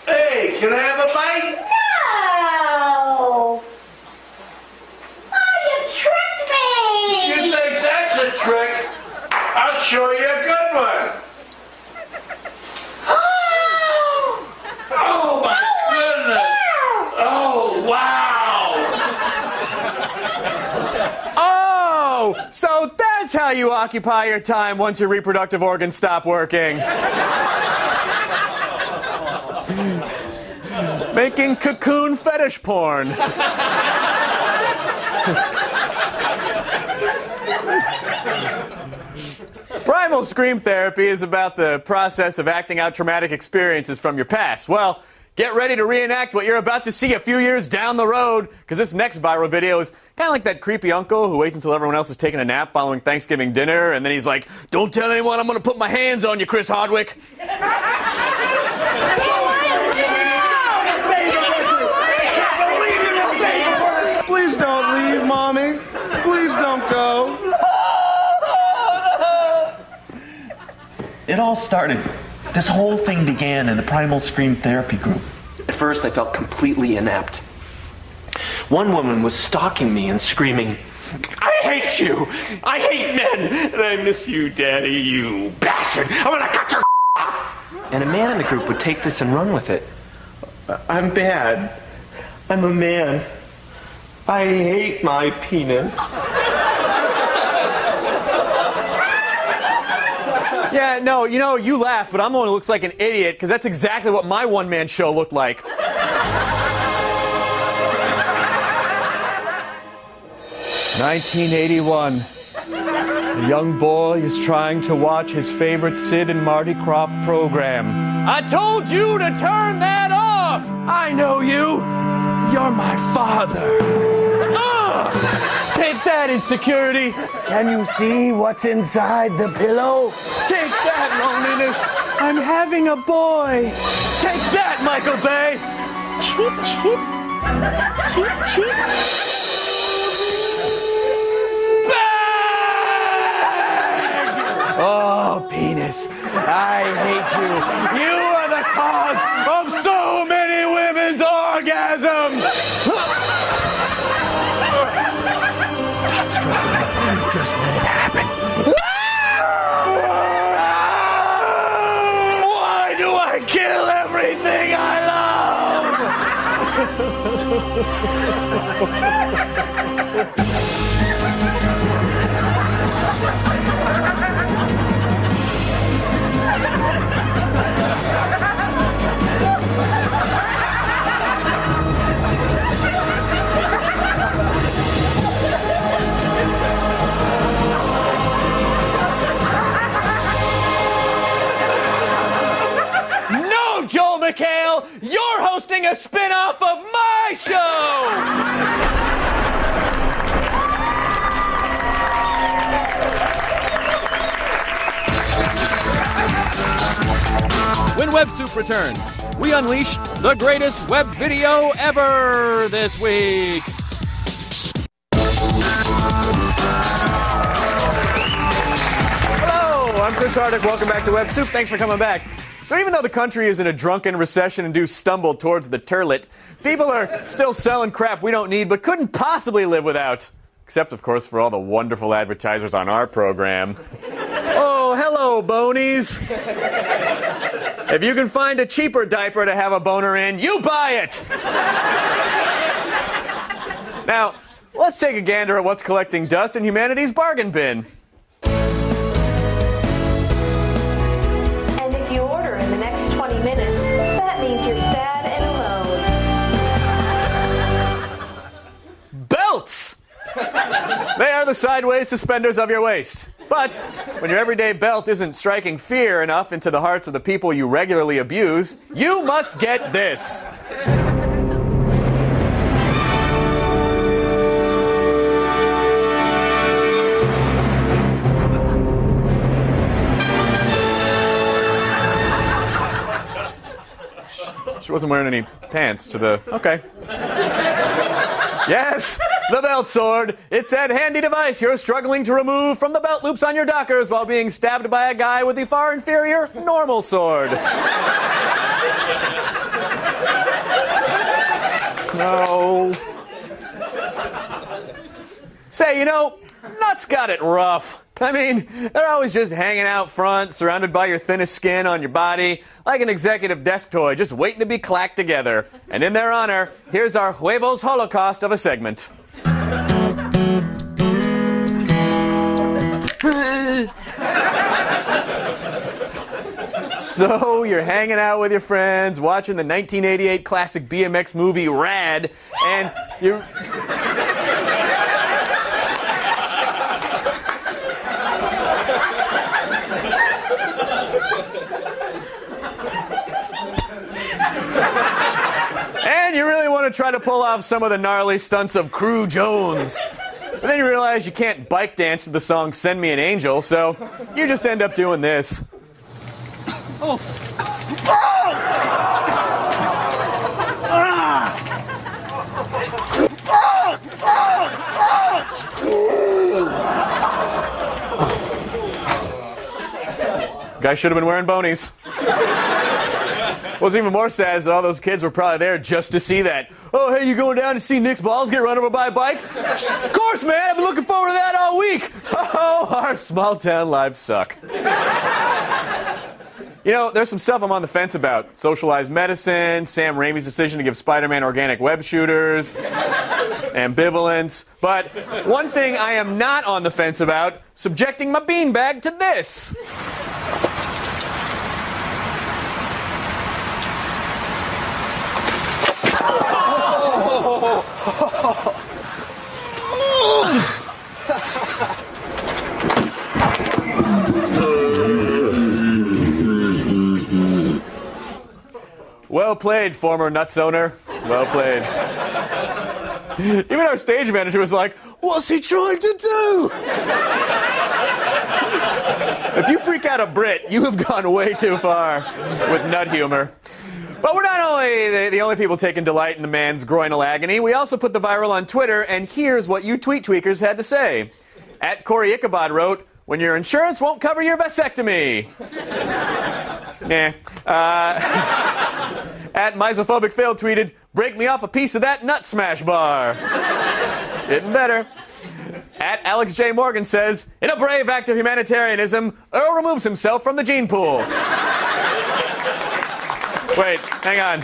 Hey, can I have a bite?
No! Oh, you tricked me!
You think that's a trick? I'll show you a good one. Oh my goodness! Oh wow!
Oh, so that's how you occupy your time once your reproductive organs stop working. Making cocoon fetish porn. Primal Scream Therapy is about the process of acting out traumatic experiences from your past. Well, get ready to reenact what you're about to see a few years down the road, because this next viral video is kind of like that creepy uncle who waits until everyone else is taking a nap following Thanksgiving dinner, and then he's like, "Don't tell anyone I'm going to put my hands on you, Chris Hardwick."
Please don't leave, Mommy. Please don't go.
It all started, this whole thing began in the Primal Scream Therapy group. At first, I felt completely inept. One woman was stalking me and screaming, "I I hate you. I hate men. And I miss you, Daddy, you bastard. I'm gonna cut your And a man in the group would take this and run with it. I'm bad. I'm a man. I hate my penis.
Yeah, no, you know, you laugh, but I'm the one who looks like an idiot, because that's exactly what my one-man show looked like. 1981. A young boy is trying to watch his favorite Sid and Marty Krofft program. I told you to turn that off! I know you! You're my father! Take that, insecurity! Can you see what's inside the pillow? Take that, loneliness! I'm having a boy! Take that, Michael Bay! Cheep, cheep. Cheep, cheep. Oh, penis. I hate you. You are the cause of so many women's orgasms. Stop struggling. Just let it happen. Why do I kill everything I love? Joel McHale, you're hosting a spin-off of my show!
When WebSoup returns, we unleash the greatest web video ever this week.
Hello, I'm Chris Hardwick. Welcome back to WebSoup. Thanks for coming back. So even though the country is in a drunken recession and do stumble towards the turlet, people are still selling crap we don't need but couldn't possibly live without. Except, of course, for all the wonderful advertisers on our program. Oh, hello, bonies. If you can find a cheaper diaper to have a boner in, you buy it! Now, let's take a gander at what's collecting dust in humanity's bargain bin.
And if you order in the next 20 minutes, that means you're sad and alone.
Belts! They are the sideways suspenders of your waist. But when your everyday belt isn't striking fear enough into the hearts of the people you regularly abuse, you must get this. She wasn't wearing any pants to the... Okay. Yes, the belt sword. It's that handy device you're struggling to remove from the belt loops on your dockers while being stabbed by a guy with the far inferior normal sword. No. Say, you know, Nuts got it rough. I mean, they're always just hanging out front, surrounded by your thinnest skin on your body, like an executive desk toy, just waiting to be clacked together. And in their honor, here's our Huevos Holocaust of a segment. So, you're hanging out with your friends, watching the 1988 classic BMX movie Rad, and you... And you really want to try to pull off some of the gnarly stunts of Crew Jones. But then you realize you can't bike dance to the song Send Me an Angel, so you just end up doing this. Oh. Guy should have been wearing bonies. What's even more sad is that all those kids were probably there just to see that. Oh, hey, you going down to see Nick's balls get run over by a bike? Of course, man. I've been looking forward to that all week. Oh, our small town lives suck. You know, there's some stuff I'm on the fence about. Socialized medicine, Sam Raimi's decision to give Spider-Man organic web shooters, ambivalence. But one thing I am not on the fence about, subjecting my beanbag to this. Well played, former Nuts owner. Well played. Even our stage manager was like, what's he trying to do? If you freak out a Brit, you have gone way too far with nut humor. But we're not only the only people taking delight in the man's groinal agony, we also put the viral on Twitter, and here's what you tweet tweakers had to say. At Corey Ichabod wrote, when your insurance won't cover your vasectomy. Nah. At Misophobic Fail tweeted, break me off a piece of that nut smash bar. Getting better. At Alex J. Morgan says, in a brave act of humanitarianism, Earl removes himself from the gene pool. Wait, hang on.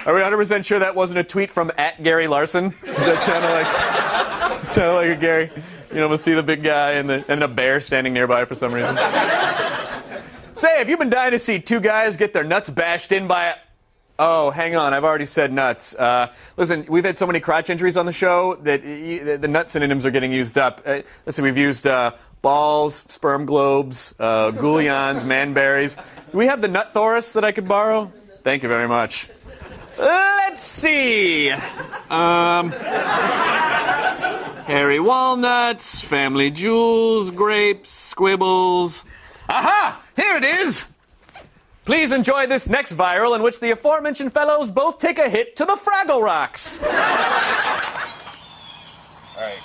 Are we 100% sure that wasn't a tweet from at Gary Larson? That sounded like a Gary. You know, we'll see the big guy and a bear standing nearby for some reason. Say, have you been dying to see two guys get their nuts bashed in by a... Oh, hang on, I've already said nuts. Listen, we've had so many crotch injuries on the show that the nut synonyms are getting used up. Listen, we've used balls, sperm globes, goulions, manberries. Do we have the nut Thoris that I could borrow? Thank you very much. Let's see. Hairy walnuts, family jewels, grapes, squibbles. Aha! Here it is! Please enjoy this next viral in which the aforementioned fellows both take a hit to the Fraggle Rocks.
All right.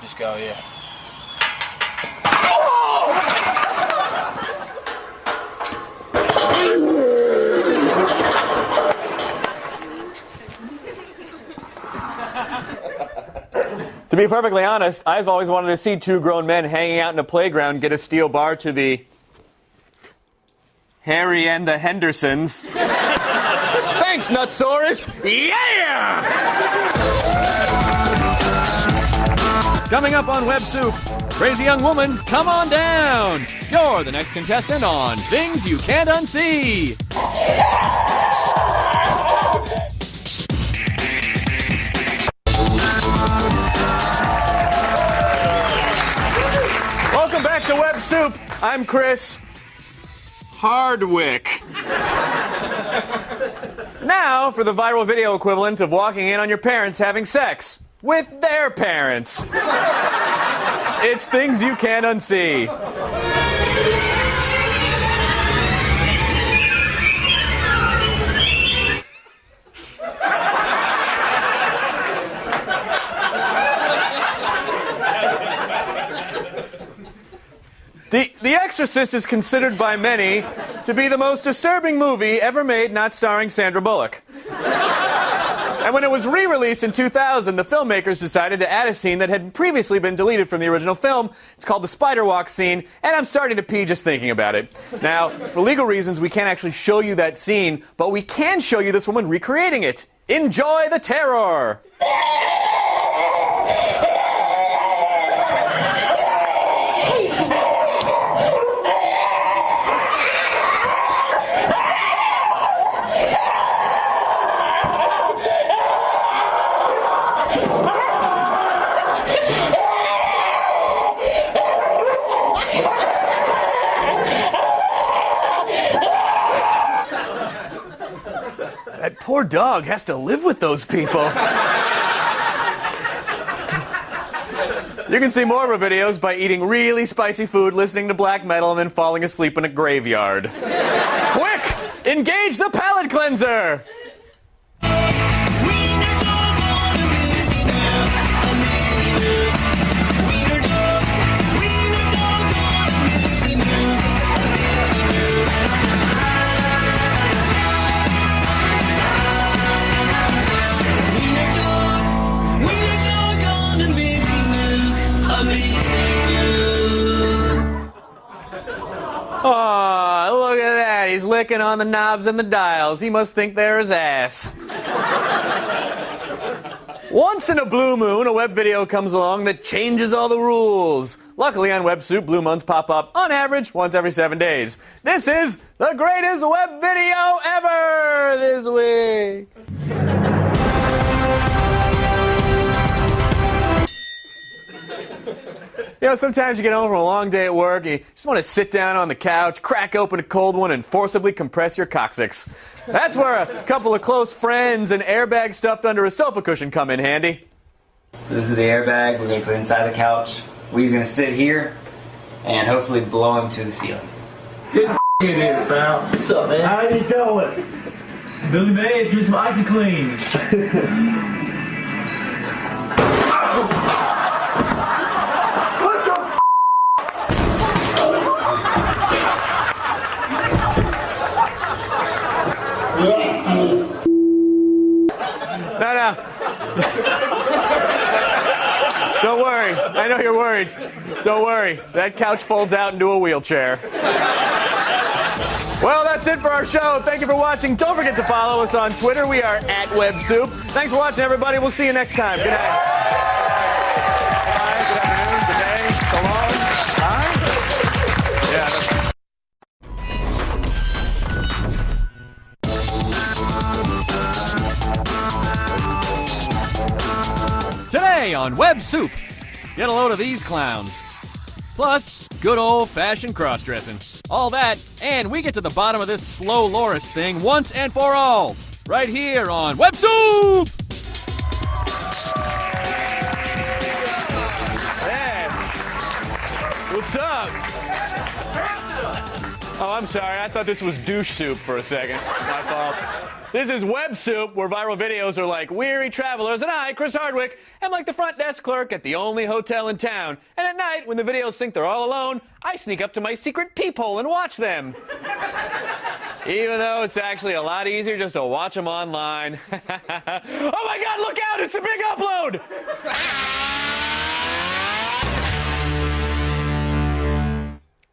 Just go, yeah.
To be perfectly honest, I've always wanted to see two grown men hanging out in a playground get a steel bar to the Harry and the Hendersons. Thanks, Nutsaurus! Yeah!
Coming up on Web Soup, crazy young woman, come on down! You're the next contestant on Things You Can't Unsee!
Welcome back to Web Soup. I'm Chris Hardwick. Now for the viral video equivalent of walking in on your parents having sex with their parents. It's Things You Can't Unsee. The Exorcist is considered by many to be the most disturbing movie ever made not starring Sandra Bullock. And when it was re-released in 2000, the filmmakers decided to add a scene that had previously been deleted from the original film. It's called the spider walk scene, and I'm starting to pee just thinking about it. Now, for legal reasons, we can't actually show you that scene, but we can show you this woman recreating it. Enjoy the terror! That poor dog has to live with those people. You can see more of her videos by eating really spicy food, listening to black metal, and then falling asleep in a graveyard. Quick! Engage the palate cleanser! clicking on the knobs and the dials. He must think they're his ass. Once in a blue moon, a web video comes along that changes all the rules. Luckily on WebSoup, blue months pop up, on average, once every 7 days. This is the greatest web video ever this week. You know, sometimes you get home from a long day at work and you just want to sit down on the couch, crack open a cold one, and forcibly compress your coccyx. That's where a couple of close friends and airbag stuffed under a sofa cushion come in handy.
So this is the airbag we're going to put inside the couch. We're going to sit here and hopefully blow him to the ceiling.
Get in here, pal.
What's up, man?
How you doing?
Billy Mays, give me some OxyClean.
No. Don't worry. I know you're worried. Don't worry. That couch folds out into a wheelchair. Well, that's it for our show. Thank you for watching. Don't forget to follow us on Twitter. We are at WebSoup. Thanks for watching, everybody. We'll see you next time. Good night. Bye. Good afternoon. Good day. So long. Bye. Yeah.
Today on WebSoup, get a load of these clowns. Plus, good old-fashioned cross-dressing. All that, and we get to the bottom of this slow Loris thing once and for all. Right here on WebSoup!
Hey. What's up? Oh, I'm sorry. I thought this was douche soup for a second. My fault. This is WebSoup, where viral videos are like weary travelers, and I, Chris Hardwick, am like the front desk clerk at the only hotel in town. And at night, when the videos think they're all alone, I sneak up to my secret peephole and watch them. Even though it's actually a lot easier just to watch them online. Oh my God, look out! It's a big upload!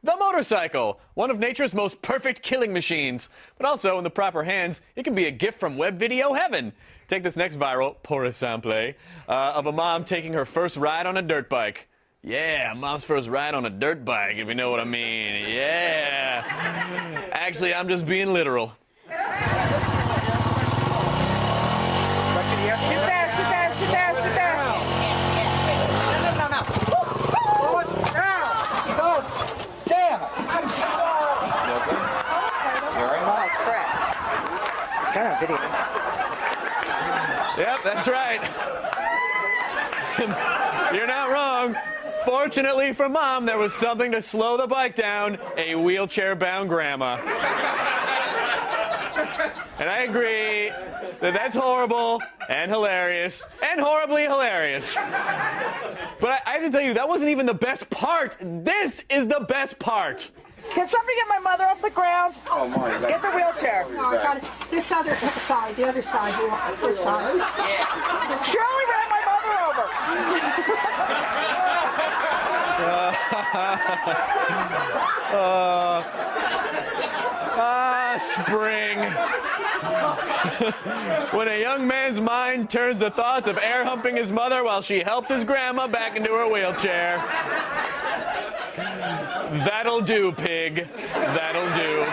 The motorcycle, one of nature's most perfect killing machines. But also, in the proper hands, it can be a gift from web video heaven. Take this next viral, pour exemple, of a mom taking her first ride on a dirt bike. Yeah, mom's first ride on a dirt bike, if you know what I mean. Yeah. Actually, I'm just being literal. Yep, that's right. You're not wrong. Fortunately for Mom, there was something to slow the bike down, a wheelchair-bound grandma. And I agree that that's horrible and hilarious and horribly hilarious. But I have to tell you, that wasn't even the best part. This is the best part.
Can somebody get my mother off the ground?
Oh, my God.
Get the wheelchair. No, I got it. This other side, the other side. You want this side? Yeah. Shirley ran my mother over.
Spring. When a young man's mind turns to thoughts of air humping his mother while she helps his grandma back into her wheelchair. That'll do, pig. That'll do.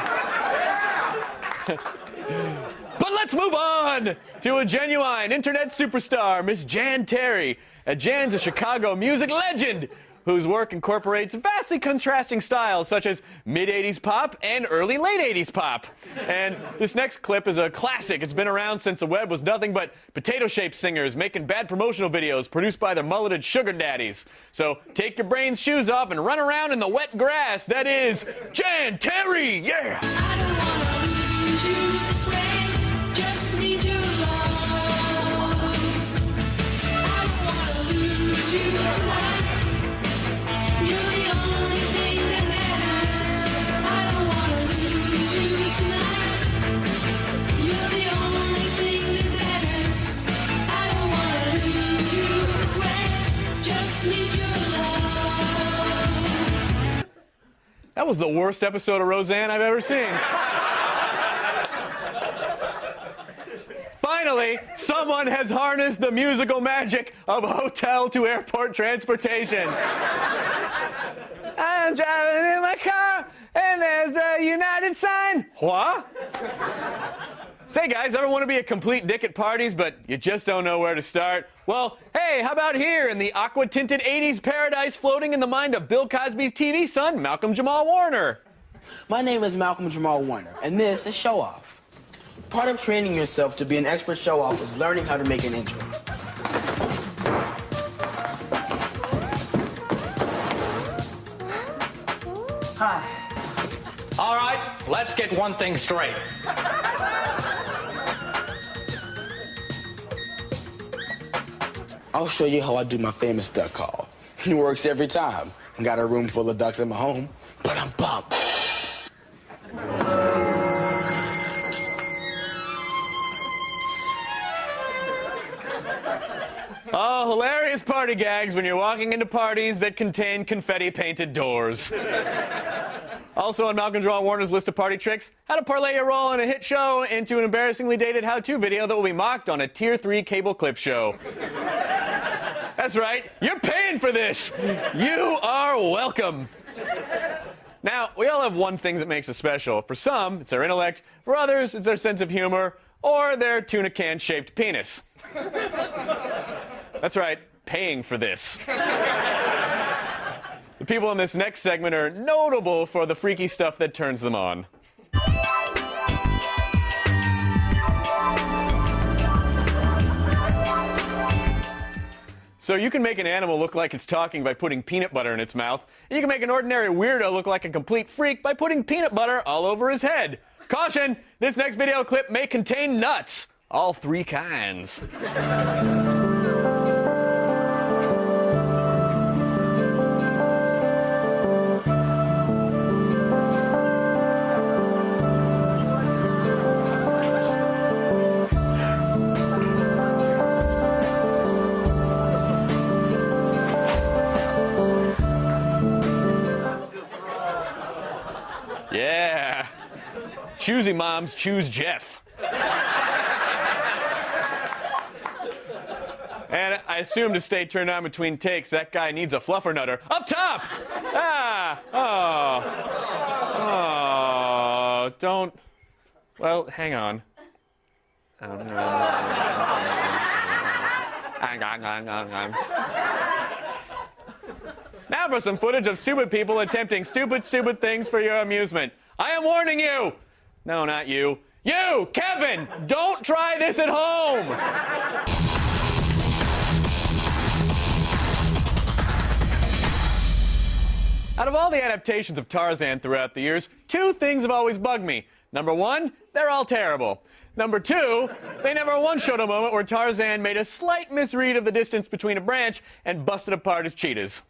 But let's move on to a genuine internet superstar, Miss Jan Terry. Jan's a Chicago music legend whose work incorporates vastly contrasting styles such as mid-'80s pop and early-late 80s pop. And this next clip is a classic. It's been around since the web was nothing but potato-shaped singers making bad promotional videos produced by their mulleted sugar daddies. So take your brain's shoes off and run around in the wet grass. That is Jan Terry, yeah! That was the worst episode of Roseanne I've ever seen. Finally, someone has harnessed the musical magic of hotel to airport transportation. I'm driving in my car, and there's a United sign. What? Say, guys, ever want to be a complete dick at parties, but you just don't know where to start? Well, hey, how about here in the aqua-tinted 80s paradise floating in the mind of Bill Cosby's TV son, Malcolm Jamal Warner?
My name is Malcolm Jamal Warner, and this is Show Off. Part of training yourself to be an expert show-off is learning how to make an entrance.
Hi. All right, let's get one thing straight.
I'll show you how I do my famous duck call. It works every time. I got a room full of ducks in my home, but I'm pumped.
Oh, hilarious party gags when you're walking into parties that contain confetti-painted doors. Also on Malcolm Jamal Warner's list of party tricks, how to parlay your role in a hit show into an embarrassingly dated how-to video that will be mocked on a Tier 3 cable clip show. That's right, you're paying for this. You are welcome. Now, we all have one thing that makes us special. For some, it's their intellect. For others, it's their sense of humor or their tuna can-shaped penis. That's right, paying for this. The people in this next segment are notable for the freaky stuff that turns them on. So you can make an animal look like it's talking by putting peanut butter in its mouth, and you can make an ordinary weirdo look like a complete freak by putting peanut butter all over his head. Caution, this next video clip may contain nuts. All three kinds. Yeah. Choosy moms choose Jeff. And I assume to stay turned on between takes, that guy needs a fluffernutter. Up top! Ah! Oh, don't... Well, hang on. Now for some footage of stupid people attempting stupid things for your amusement. I am warning you! No, not you. You, Kevin! Don't try this at home! Out of all the adaptations of Tarzan throughout the years, two things have always bugged me. Number one, they're all terrible. Number two, they never once showed a moment where Tarzan made a slight misread of the distance between a branch and busted apart his cheetahs.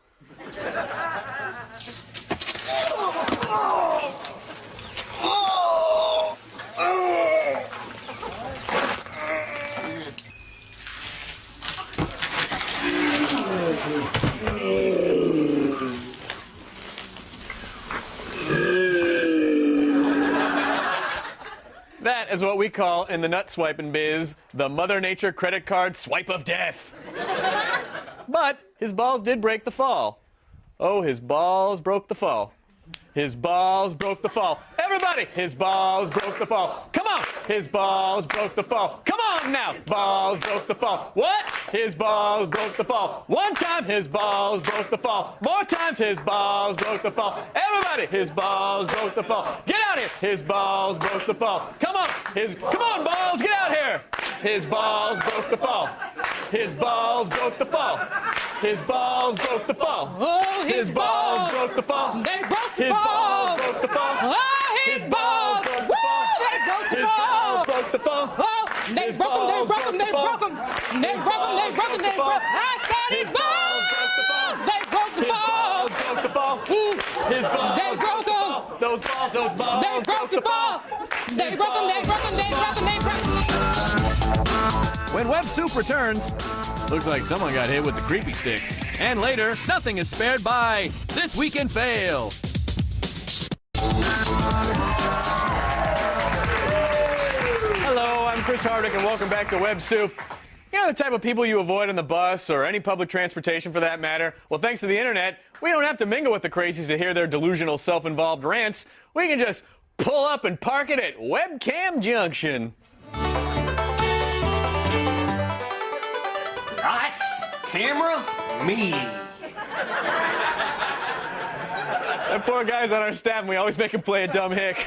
That is what we call, in the nut swiping biz, the Mother Nature credit card swipe of death. But his balls did break the fall. Oh, his balls broke the fall. His balls broke the fall. Everybody! His balls broke the fall. Come on! His balls broke the fall. Come on now! Balls broke the fall. What? His balls broke the fall. One time, his balls broke the fall. More times, his balls broke the fall. Everybody! His balls broke the fall. Get out here! His balls broke the fall. Come on! Come on, balls! Get out here! His balls broke the fall. His balls broke the fall. His balls broke the fall.
Oh,
his balls broke the fall.
They broke the
His
fall.
balls broke the fall.
Oh, his balls broke the fall. They broke the
His
fall.
balls broke the fall.
Oh, they broke them. They broke them. They broke them. They broke them. They broke them. They broke. I said his balls. They broke the fall.
His balls broke the fall. His balls.
They broke them.
Those balls.
They broke the fall. They broke them. They broke them. They broke them. They broke them.
When Web Soup returns, looks like someone got hit with the creepy stick. And later, nothing is spared by This Week in Fail.
Hello, I'm Chris Hardwick, and welcome back to Web Soup. You know the type of people you avoid on the bus or any public transportation for that matter? Well, thanks to the internet, we don't have to mingle with the crazies to hear their delusional, self-involved rants. We can just pull up and park it at Webcam Junction.
Lights, camera, me.
That poor guy's on our staff, and we always make him play a dumb hick.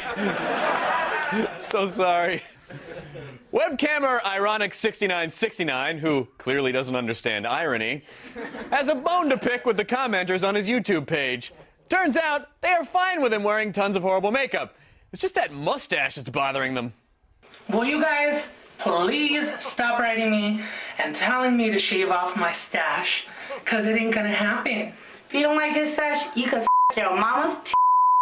So sorry. Webcammer Ironic 6969, who clearly doesn't understand irony, has a bone to pick with the commenters on his YouTube page. Turns out they are fine with him wearing tons of horrible makeup. It's just that mustache that's bothering them.
Will you guys please stop writing me and telling me to shave off my stash? Because it ain't gonna happen. If you don't like this stash, you can your mama's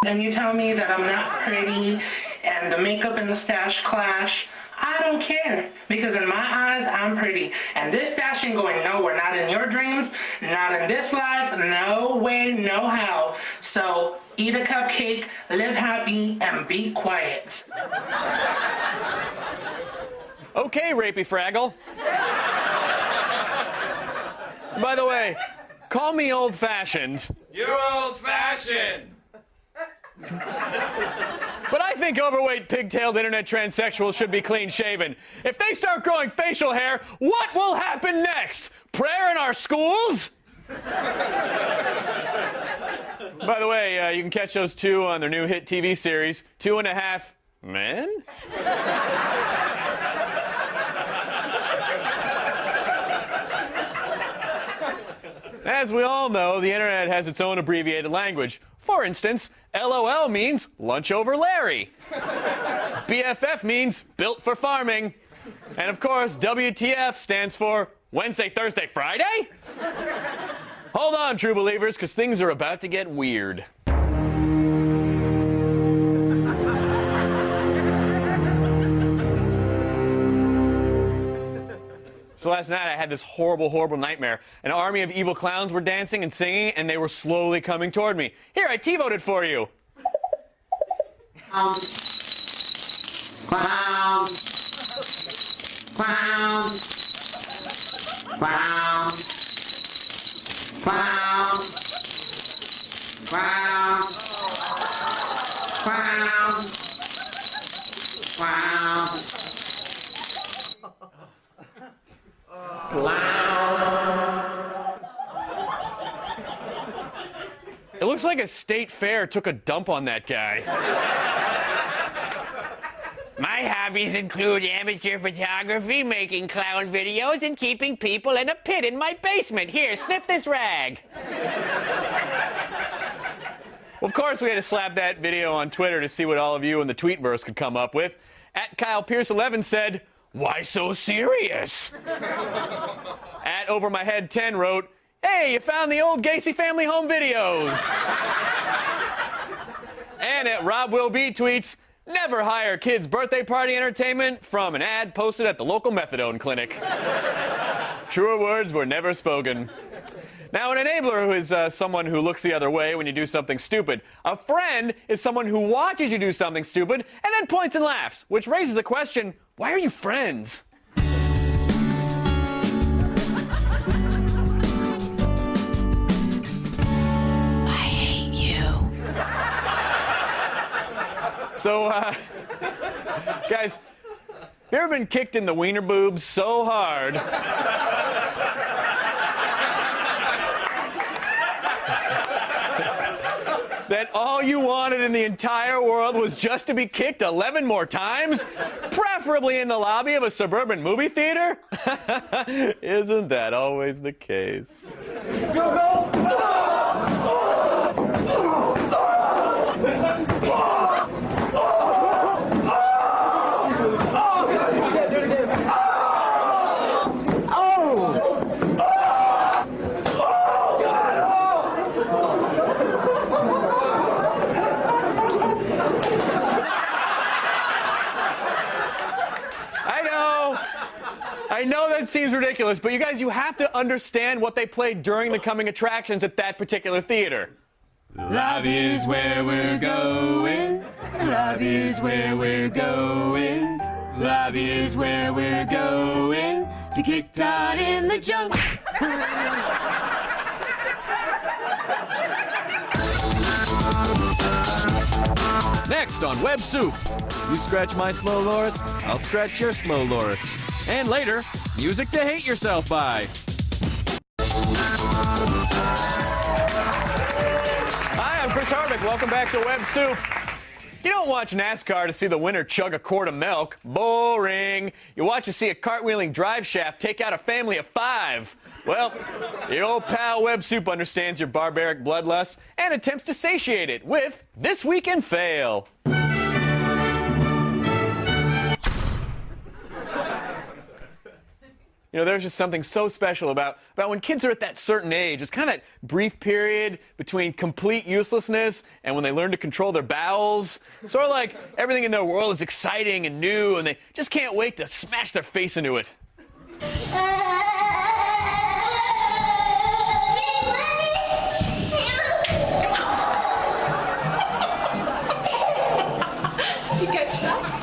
and you tell me that I'm not pretty and the makeup and the stash clash. I don't care, because in my eyes, I'm pretty. And this stash ain't going nowhere. Not in your dreams, not in this life, no way, no how. So eat a cupcake, live happy, and be quiet.
Okay, Rapey Fraggle. By the way, call me old-fashioned.
You're old-fashioned.
But I think overweight, pigtailed internet transsexuals should be clean-shaven. If they start growing facial hair, what will happen next? Prayer in our schools? By the way, you can catch those two on their new hit TV series, 2.5 Men? As we all know, the internet has its own abbreviated language. For instance, LOL means lunch over Larry. BFF means built for farming. And of course, WTF stands for Wednesday, Thursday, Friday? Hold on, true believers, because things are about to get weird. So last night I had this horrible, horrible nightmare. An army of evil clowns were dancing and singing, and they were slowly coming toward me. Here, I T-voted for you.
Clowns. Clowns. Clowns. Clowns. Clowns. Clowns. Clowns.
It looks like a state fair took a dump on that guy.
My hobbies include amateur photography, making clown videos, and keeping people in a pit in my basement. Here, sniff this rag.
Well, of course, we had to slap that video on Twitter to see what all of you in the tweetverse could come up with. At Kyle Pierce 11 said, "Why so serious?" At Over My Head 10 wrote, "Hey, you found the old Gacy family home videos." And at Rob Will B tweets, "Never hire kids' birthday party entertainment from an ad posted at the local methadone clinic." Truer words were never spoken. Now, an enabler is someone who looks the other way when you do something stupid. A friend is someone who watches you do something stupid and then points and laughs, which raises the question, why are you friends?
I hate you.
So, guys, you ever been kicked in the wiener boobs so hard that all you wanted in the entire world was just to be kicked 11 more times? Preferably in the lobby of a suburban movie theater? Isn't that always the case?
Go,
I know that seems ridiculous, but you guys, you have to understand what they played during the coming attractions at that particular theater.
Lobby's where we're going. Lobby's where we're going.
Lobby is where we're going to kick Todd in the junk.
Next on Web Soup, you scratch my slow loris, I'll scratch your slow loris. And later, music to hate yourself by.
Hi, I'm Chris Hardwick. Welcome back to Web Soup. You don't watch NASCAR to see the winner chug a quart of milk. Boring. You watch to see a cartwheeling drive shaft take out a family of 5. Well, your old pal Web Soup understands your barbaric bloodlust and attempts to satiate it with This Week in Fail. You know, there's just something so special about when kids are at that certain age. It's kind of that brief period between complete uselessness and when they learn to control their bowels. Sort of like everything in their world is exciting and new, and they just can't wait to smash their face into it.
Did you catch that?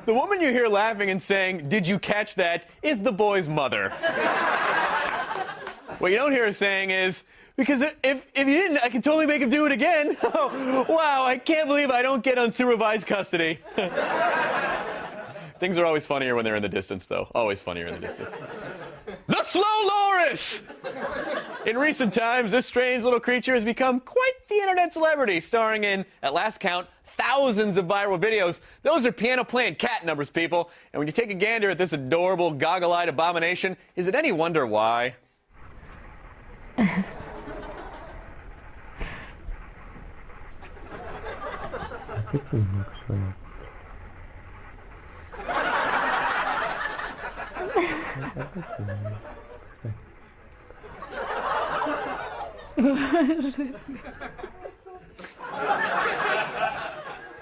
The woman you hear laughing and saying, "Did you catch that?" is the boy's mother. What you don't hear her saying is, "Because if you didn't, I could totally make him do it again." Oh, wow, I can't believe I don't get unsupervised custody. Things are always funnier when they're in the distance, though. Always funnier in the distance. The Slow Loris! In recent times, this strange little creature has become quite the internet celebrity, starring in, at last count, thousands of viral videos. Those are piano-playing cat numbers, people. And when you take a gander at this adorable, goggle-eyed abomination, is it any wonder why?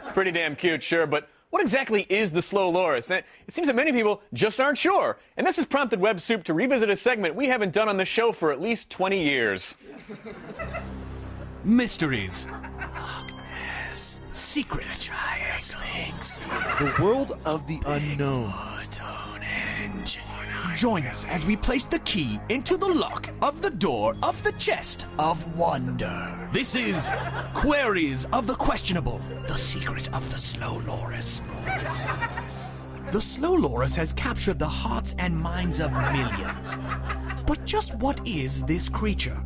It's pretty damn cute, sure, but what exactly is the Slow Loris? It seems that many people just aren't sure. And this has prompted Web Soup to revisit a segment we haven't done on the show for at least 20 years.
Mysteries. Secrets. The world of the unknown. Join us as we place the key into the lock of the door of the chest of wonder. This is Queries of the Questionable, the secret of the Slow Loris. The Slow Loris has captured the hearts and minds of millions. But just what is this creature?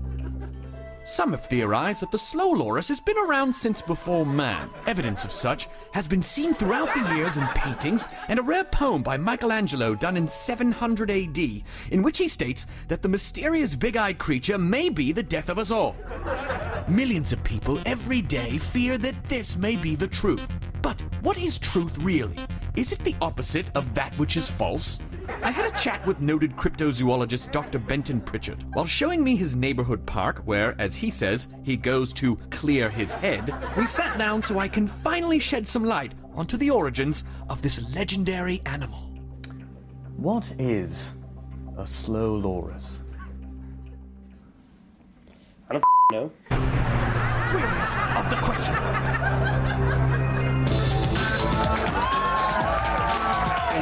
Some have theorized that the Slow Loris has been around since before man. Evidence of such has been seen throughout the years in paintings and a rare poem by Michelangelo done in 700 AD, in which he states that the mysterious big-eyed creature may be the death of us all. Millions of people every day fear that this may be the truth. But what is truth really? Is it the opposite of that which is false? I had a chat with noted cryptozoologist Dr. Benton Pritchard. While showing me his neighborhood park, where, as he says, he goes to clear his head, we sat down so I can finally shed some light onto the origins of this legendary animal.
What is a Slow Loris?
I don't know.
Queries of the questionable.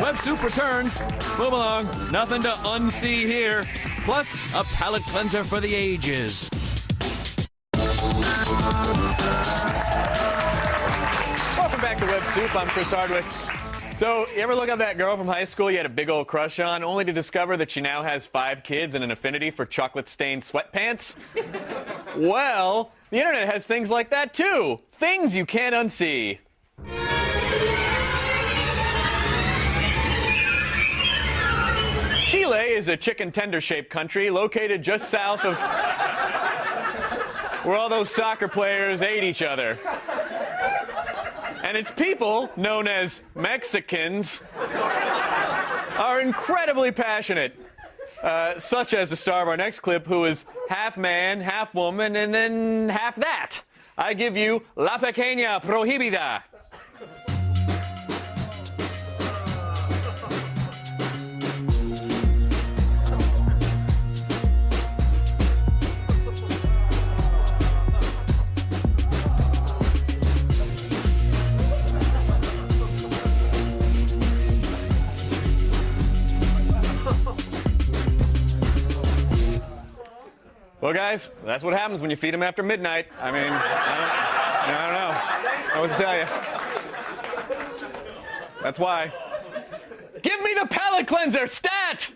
Web Soup returns. Move along. Nothing to unsee here. Plus, a palate cleanser for the ages.
Welcome back to Web Soup. I'm Chris Hardwick. So, you ever look up that girl from high school you had a big old crush on, only to discover that she now has 5 kids and an affinity for chocolate-stained sweatpants? Well, the internet has things like that, too. Things you can't unsee. Chile is a chicken tender-shaped country located just south of where all those soccer players ate each other. And its people, known as Mexicans, are incredibly passionate. Such as the star of our next clip, who is half man, half woman, and then half that. I give you La Pequeña Prohibida. Well, guys, that's what happens when you feed them after midnight. I mean, I don't know. I don't know what to tell you. That's why. Give me the palate cleanser, stat!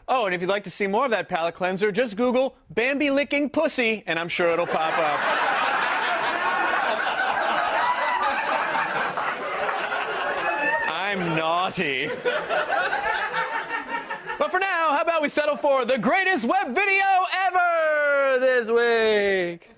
Oh, and if you'd like to see more of that palate cleanser, just Google Bambi licking pussy, and I'm sure it'll pop up. I'm naughty. But for now, how about we settle for the greatest web video ever this week?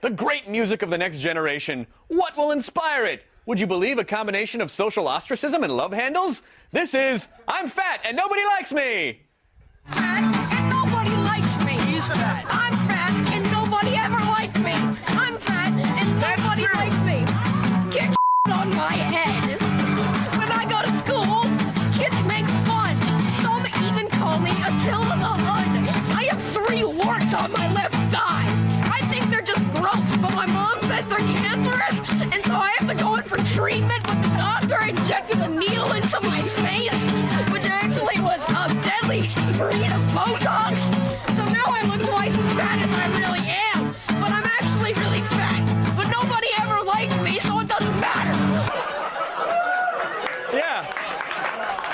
The great music of the next generation. What will inspire it? Would you believe a combination of social ostracism and love handles? This is I'm Fat and Nobody Likes Me.
Fat and nobody likes me. He's fat. I'm fat and nobody ever liked me. I'm fat and nobody likes me. Kick on my head. When I go to school, kids make fun. Some even call me Attila the Hun. I have 3 warts on my left thigh. I think they're just gross, but my mom says they're cancerous, and so I have to go in for treatment, but the doctor injected a needle into my face, which actually was a deadly breed of Botox. So now I look twice as fat as I really am, but I'm actually really fat. But nobody ever liked me, so it doesn't matter.
Yeah,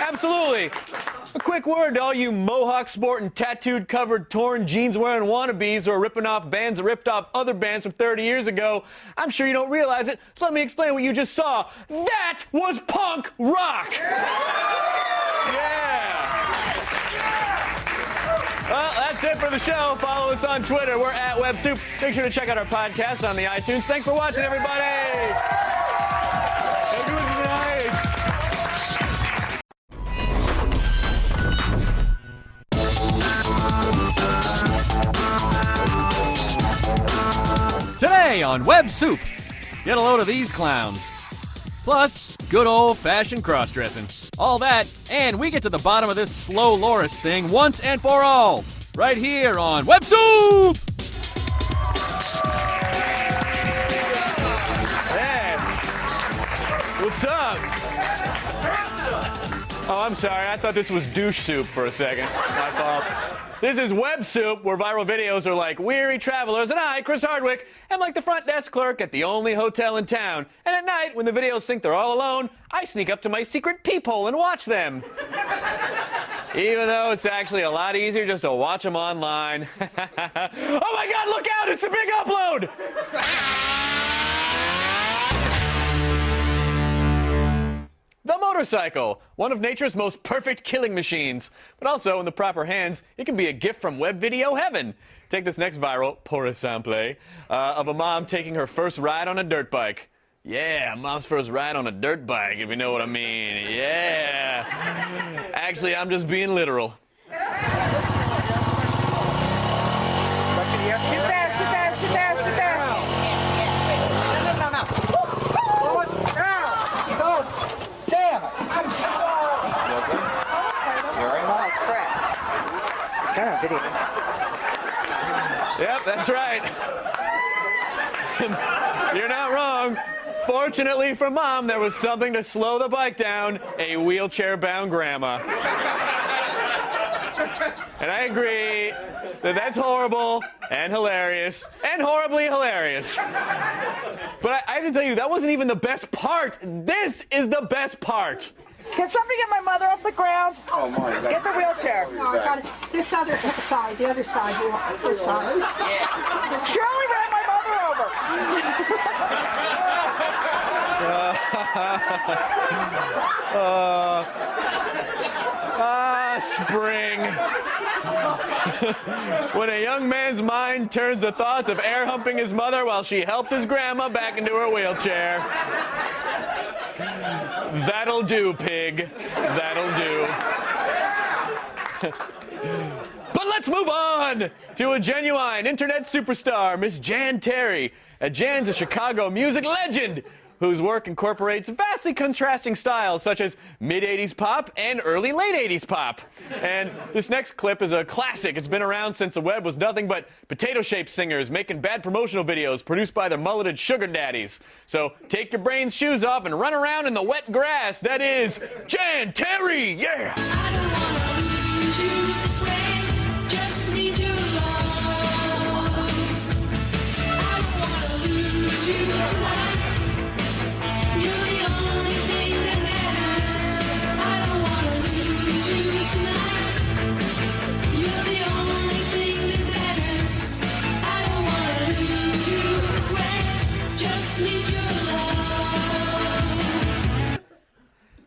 absolutely. A quick word to all you mohawk sporting, tattooed covered, torn jeans wearing wannabes who are ripping off bands that ripped off other bands from 30 years ago. I'm sure you don't realize it, so let me explain what you just saw. That was punk rock! Yeah! Well, that's it for the show. Follow us on Twitter. We're at WebSoup. Make sure to check out our podcast on the iTunes. Thanks for watching, everybody! Have a good night.
Today on Web Soup, get a load of these clowns. Plus, good old-fashioned cross-dressing. All that, and we get to the bottom of this slow Loris thing once and for all. Right here on Web Soup!
Hey, what's up? Oh, I'm sorry. I thought this was douche soup for a second. My fault. This is Web Soup, where viral videos are like weary travelers, and I, Chris Hardwick, am like the front desk clerk at the only hotel in town. And at night, when the videos think they're all alone, I sneak up to my secret peephole and watch them. Even though it's actually a lot easier just to watch them online. Oh my God, look out! It's a big upload! The motorcycle, one of nature's most perfect killing machines. But also, in the proper hands, it can be a gift from web video heaven. Take this next viral, pour exemple, of a mom taking her first ride on a dirt bike. Yeah, mom's first ride on a dirt bike, if you know what I mean. Yeah. Actually, I'm just being literal. Yep, that's right. You're not wrong. Fortunately for Mom, there was something to slow the bike down, a wheelchair-bound grandma. And I agree that that's horrible and hilarious and horribly hilarious. But I have to tell you, that wasn't even the best part. This is the best part.
Can somebody get my mother off the ground?
Oh, my God.
Get the wheelchair. No, I got it. This other side, the other side. You want this side? Yeah. Shirley ran my mother over.
Spring. When a young man's mind turns to thoughts of air humping his mother while she helps his grandma back into her wheelchair. That'll do, pig. That'll do. But let's move on to a genuine internet superstar, Miss Jan Terry. Jan's a Chicago music legend whose work incorporates vastly contrasting styles such as mid-'80s pop and early late 80s pop. And this next clip is a classic. It's been around since the web was nothing but potato-shaped singers making bad promotional videos produced by their mulleted sugar daddies. So take your brain's shoes off and run around in the wet grass. That is Jan Terry, yeah!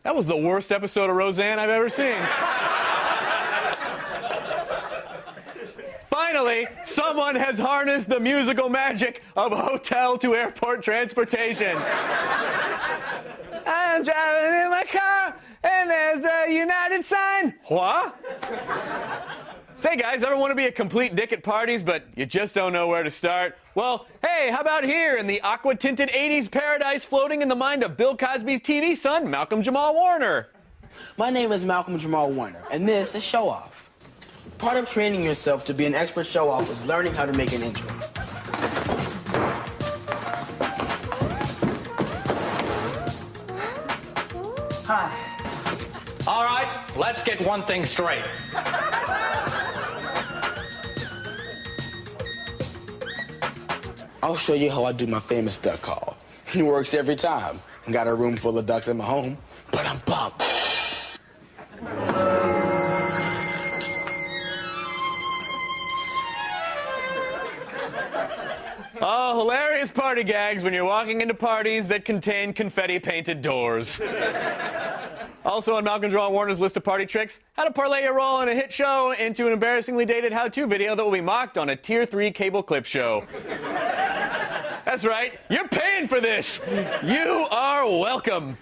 That was the worst episode of Roseanne I've ever seen. Finally, someone has harnessed the musical magic of hotel to airport transportation. I'm driving in my car, and there's a United sign. What? Say, guys, ever want to be a complete dick at parties, but you just don't know where to start? Well, hey, how about here in the aqua-tinted 80s paradise floating in the mind of Bill Cosby's TV son, Malcolm Jamal Warner?
My name is Malcolm Jamal Warner, and this is Show Off. Part of training yourself to be an expert show-off is learning how to make an entrance.
Hi. All right, let's get one thing straight.
I'll show you how I do my famous duck call. It works every time. Got a room full of ducks in my home, but I'm pumped.
Oh, hilarious party gags when you're walking into parties that contain confetti-painted doors. Also on Malcolm Jamal Warner's list of party tricks, how to parlay your role in a hit show into an embarrassingly dated how-to video that will be mocked on a Tier 3 cable clip show. That's right, you're paying for this! You are welcome!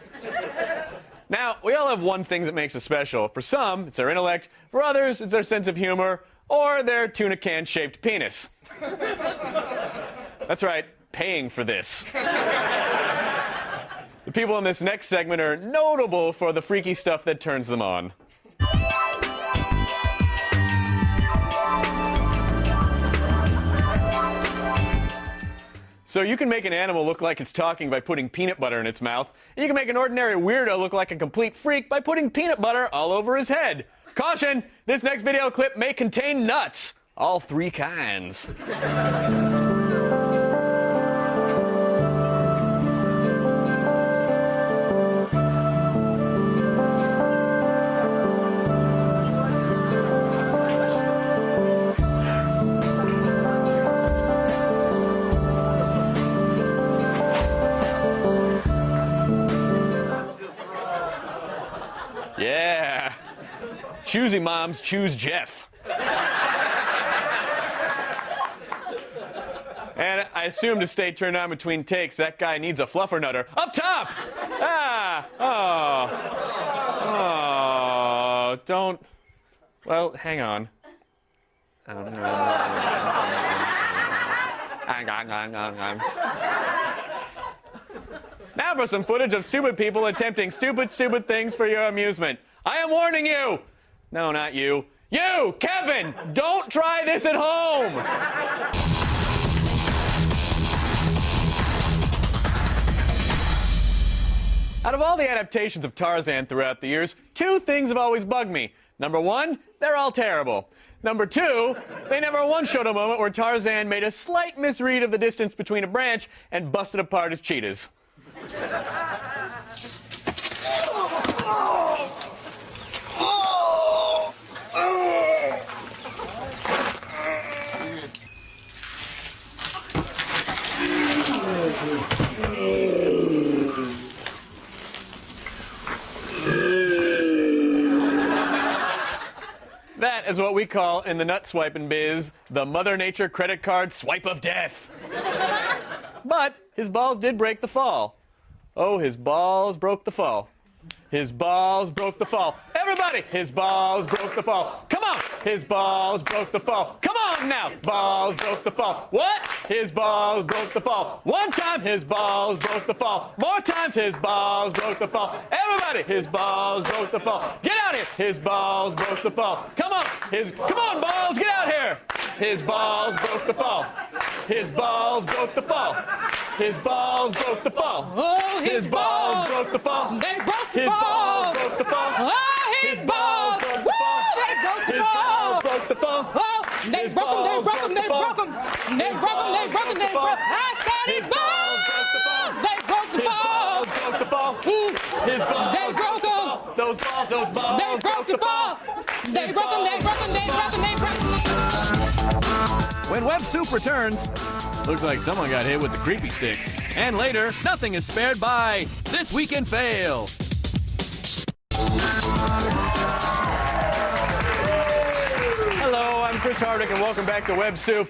Now, we all have one thing that makes us special. For some, it's their intellect. For others, it's their sense of humor or their tuna can-shaped penis. That's right, paying for this. The people in this next segment are notable for the freaky stuff that turns them on. So you can make an animal look like it's talking by putting peanut butter in its mouth, and you can make an ordinary weirdo look like a complete freak by putting peanut butter all over his head. Caution! This next video clip may contain nuts. All three kinds. Yeah. Choosy moms choose Jeff. And I assume to stay turned on between takes, that guy needs a fluffernutter. Up top! Ah! Oh. Oh. Don't. Well, hang on. Now for some footage of stupid people attempting stupid things for your amusement. I am warning you! No, not you. You, Kevin! Don't try this at home! Out of all the adaptations of Tarzan throughout the years, two things have always bugged me. Number one, they're all terrible. Number two, they never once showed a moment where Tarzan made a slight misread of the distance between a branch and busted apart his cheetahs. That is what we call, in the nut swiping biz, the Mother Nature credit card swipe of death. But his balls did break the fall. Oh, his balls broke the fall. His balls broke the fall. Everybody, his balls broke the fall. Come Come on. His balls broke the fall. Come on now. Balls broke the fall. What? His balls broke the fall. One time his balls broke the fall. More times his balls broke the fall. Everybody, his balls broke the fall. Get out here. His balls broke the fall. Come on. Come on, balls, get out here. His balls broke the fall. His balls broke the fall. His balls broke the fall.
Oh,
his balls broke the fall.
They broke the
his
fall.
Balls broke the fall.
Oh, his balls broke the fall. They broke the fall.
His balls broke the fall.
Oh, they broke them. They broke them. They broke them. They broke them. They broke them. They broke. I said his balls. They broke the fall.
His balls broke the fall. His balls.
They broke them.
Those balls.
They broke the fall. They broke them. They broke them. They broke them. They broke them.
When Web Soup returns, looks like someone got hit with the creepy stick. And later, nothing is spared by This Week in Fail.
Hello, I'm Chris Hardwick, and welcome back to Web Soup.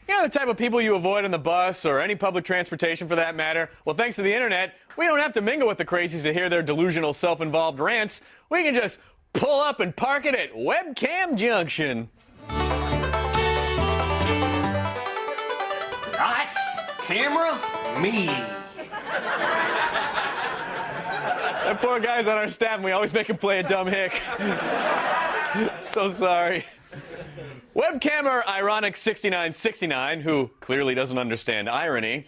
You know the type of people you avoid on the bus or any public transportation for that matter? Well, thanks to the internet, we don't have to mingle with the crazies to hear their delusional, self-involved rants. We can just pull up and park it at Webcam Junction.
Lights, camera, me.
That poor guy's on our staff, and we always make him play a dumb hick. So sorry. Webcammer Ironic 6969, who clearly doesn't understand irony,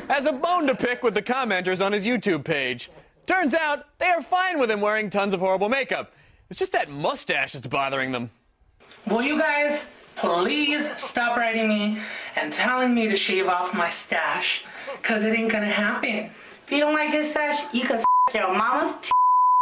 has a bone to pick with the commenters on his YouTube page. Turns out they are fine with him wearing tons of horrible makeup. It's just that mustache that's bothering them.
Will you guys please stop writing me and telling me to shave off my stash? Because it ain't gonna happen. If you don't like this stash, you can your mama's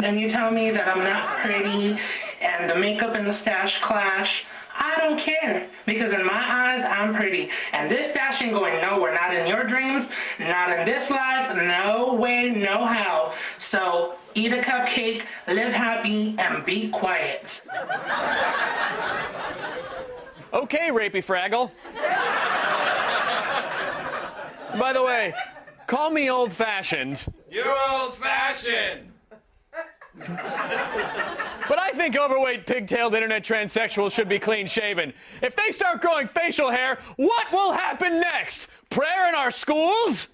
and you tell me that I'm not pretty and the makeup and the stash clash. I don't care, because in my eyes, I'm pretty. And this stash ain't going nowhere. Not in your dreams, not in this life, no way, no how. So eat a cupcake, live happy, and be quiet.
Okay, Rapey Fraggle. By the way, call me old-fashioned.
You're old-fashioned.
But I think overweight, pigtailed internet transsexuals should be clean-shaven. If they start growing facial hair, what will happen next? Prayer in our schools?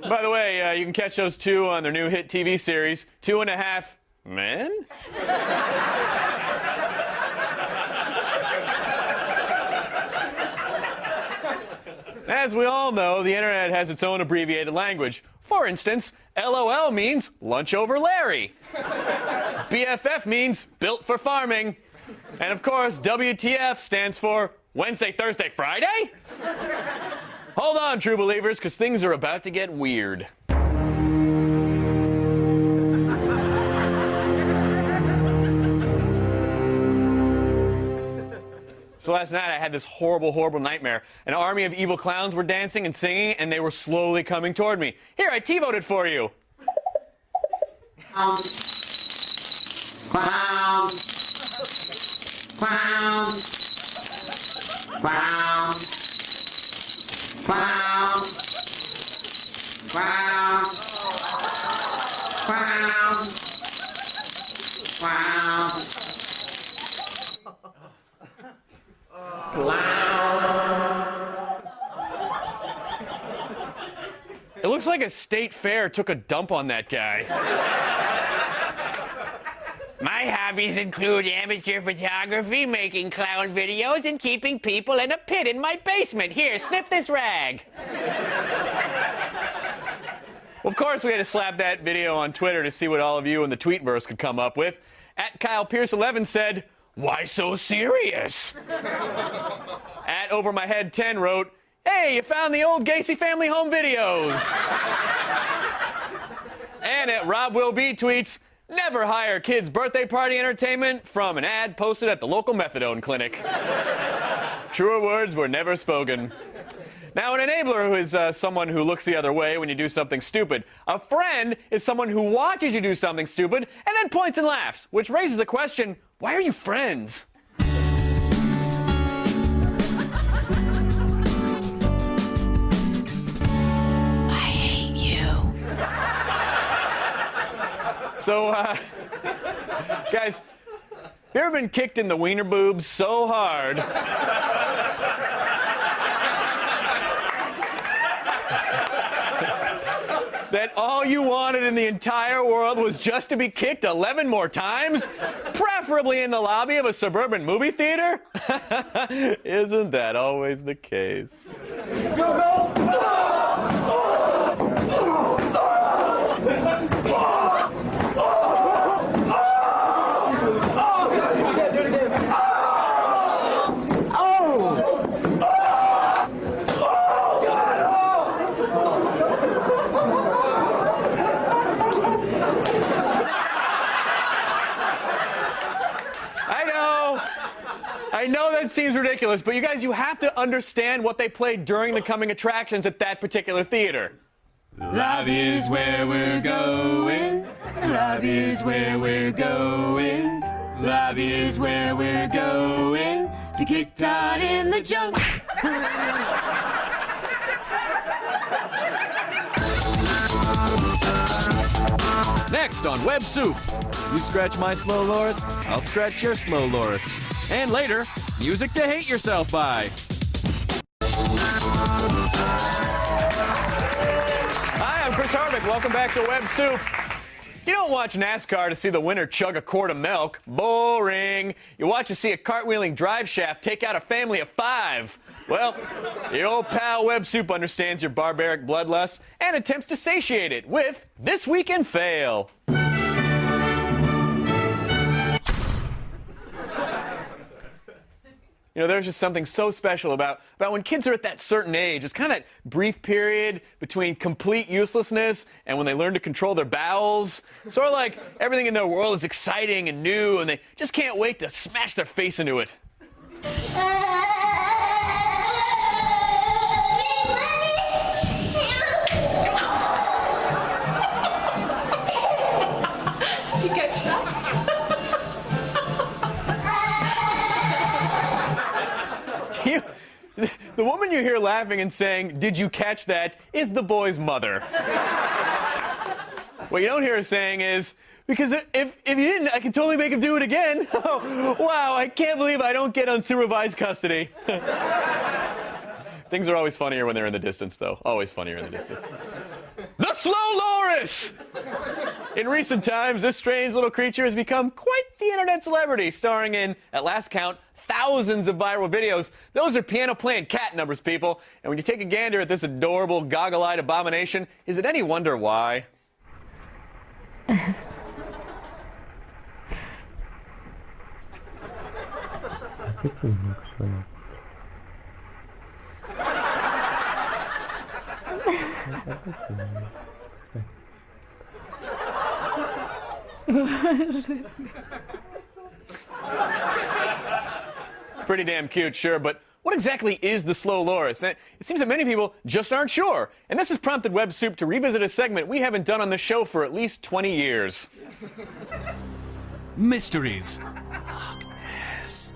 By the way, you can catch those two on their new hit TV series, 2.5 Men? As we all know, the internet has its own abbreviated language. For instance, LOL means lunch over Larry. BFF means built for farming. And of course, WTF stands for Wednesday, Thursday, Friday? Hold on, true believers, because things are about to get weird. So last night I had this horrible, horrible nightmare. An army of evil clowns were dancing and singing, and they were slowly coming toward me. Here, I T-voted for you.
Clowns. Clowns. Clowns. Clowns. Clowns. Clowns. Clowns. Clowns.
It looks like a state fair took a dump on that guy.
My hobbies include amateur photography, making clown videos, and keeping people in a pit in my basement. Here, sniff this rag.
Of course, we had to slap that video on Twitter to see what all of you in the tweetverse could come up with. At Kyle Pierce 11 said, "Why so serious?" At Over My Head 10 wrote, "Hey, you found the old Gacy family home videos." And at Rob Will B tweets, "Never hire kids' birthday party entertainment from an ad posted at the local methadone clinic." Truer words were never spoken. Now, an enabler is someone who looks the other way when you do something stupid. A friend is someone who watches you do something stupid and then points and laughs, which raises the question, why are you friends? So, Guys, you ever been kicked in the wiener boobs so hard that all you wanted in the entire world was just to be kicked 11 more times? Preferably in the lobby of a suburban movie theater? Isn't that always the case?
Go!
I know that seems ridiculous, but you guys, you have to understand what they played during the coming attractions at that particular theater.
Lobby is where we're going. Lobby is where we're going. Lobby is where we're going to kick Todd in the junk.
Next on Web Soup, you scratch my slow Loris, I'll scratch your slow Loris. And later, music to hate yourself by.
Hi, I'm Chris Hardwick. Welcome back to Web Soup. You don't watch NASCAR to see the winner chug a quart of milk. Boring. You watch to see a cartwheeling drive shaft take out a family of 5. Well, your old pal Web Soup understands your barbaric bloodlust and attempts to satiate it with This Week in Fail. You know, there's just something so special about when kids are at that certain age. It's kind of that brief period between complete uselessness and when they learn to control their bowels. Sort of like everything in their world is exciting and new, and they just can't wait to smash their face into it.
Did you catch that?
The woman you hear laughing and saying, "Did you catch that?" is the boy's mother. What you don't hear her saying is, "Because if you didn't, I could totally make him do it again." Oh, wow, I can't believe I don't get unsupervised custody. Things are always funnier when they're in the distance, though. Always funnier in the distance. The Slow Loris! In recent times, this strange little creature has become quite the internet celebrity, starring in, at last count, thousands of viral videos. Those are piano-playing cat numbers, people. And when you take a gander at this adorable, goggle-eyed abomination, is it any wonder why? It's pretty damn cute, sure, but what exactly is the Slow Loris? It seems that many people just aren't sure, and this has prompted Web Soup to revisit a segment we haven't done on the show for at least 20 years.
Mysteries.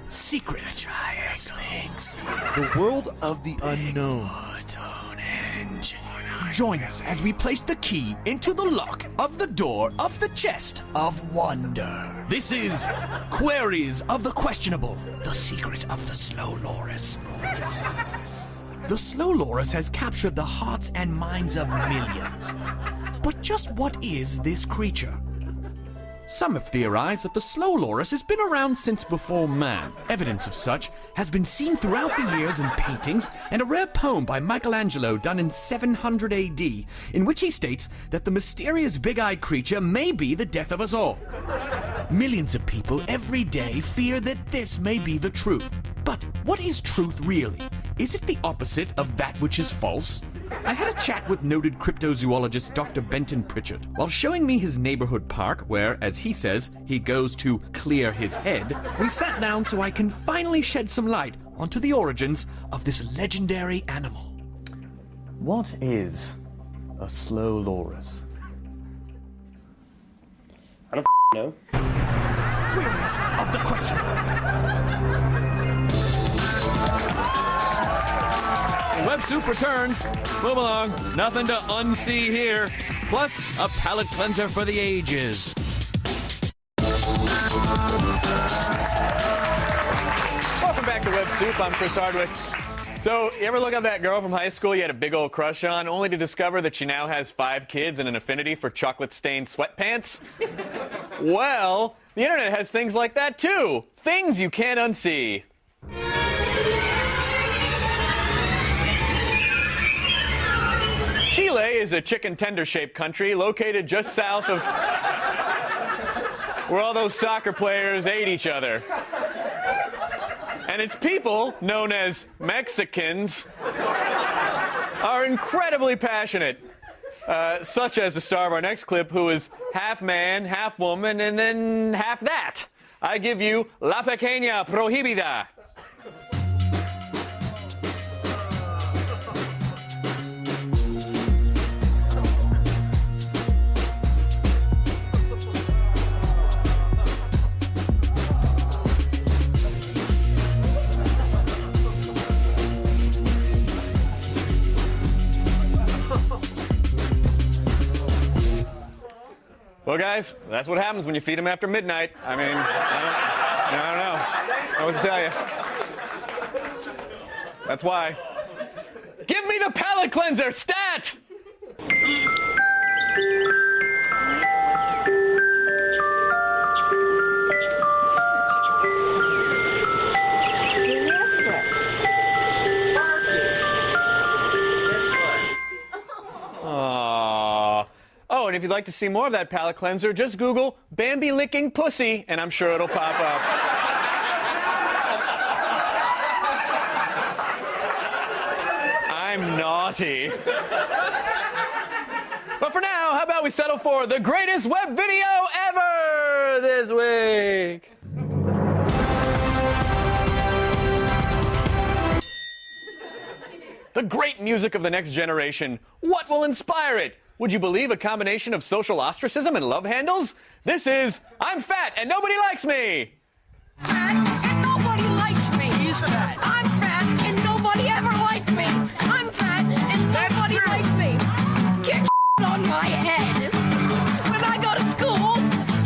Secrets. Things. The world of the unknown. Join us as we place the key into the lock of the door of the chest of wonder. This is Queries of the Questionable, the secret of the Slow Loris. The Slow Loris has captured the hearts and minds of millions. But just what is this creature? Some have theorized that the Slow Loris has been around since before man. Evidence of such has been seen throughout the years in paintings and a rare poem by Michelangelo done in 700 AD, in which he states that the mysterious big-eyed creature may be the death of us all. Millions of people every day fear that this may be the truth. But what is truth really? Is it the opposite of that which is false? I had a chat with noted cryptozoologist Dr. Benton Pritchard. While showing me his neighborhood park, where, as he says, he goes to clear his head, we sat down so I can finally shed some light onto the origins of this legendary animal.
What is a Slow Loris?
I don't know.
Queries of the Questionable.
Web Soup returns. Move along. Nothing to unsee here. Plus, a palate cleanser for the ages.
Soup. I'm Chris Hardwick. So, you ever look at that girl from high school you had a big old crush on, only to discover that she now has 5 kids and an affinity for chocolate-stained sweatpants? Well, the internet has things like that too. Things you can't unsee. Chile is a chicken tender-shaped country located just south of where all those soccer players ate each other. And its people, known as Mexicans, are incredibly passionate. Such as the star of our next clip, who is half man, half woman, and then half that. I give you La Pequeña Prohibida. Well, guys, that's what happens when you feed them after midnight. I mean, I don't know. I don't know what to tell you. That's why. Give me the palate cleanser, stat! Oh, and if you'd like to see more of that palate cleanser, just Google Bambi licking pussy, and I'm sure it'll pop up. I'm naughty. But for now, how about we settle for the greatest web video ever this week? The great music of the next generation. What will inspire it? Would you believe a combination of social ostracism and love handles? This is I'm Fat and Nobody Likes Me.
Fat and nobody likes me. He's fat. I'm fat and nobody ever liked me. I'm fat and nobody likes me. Kick on my head. When I go to school,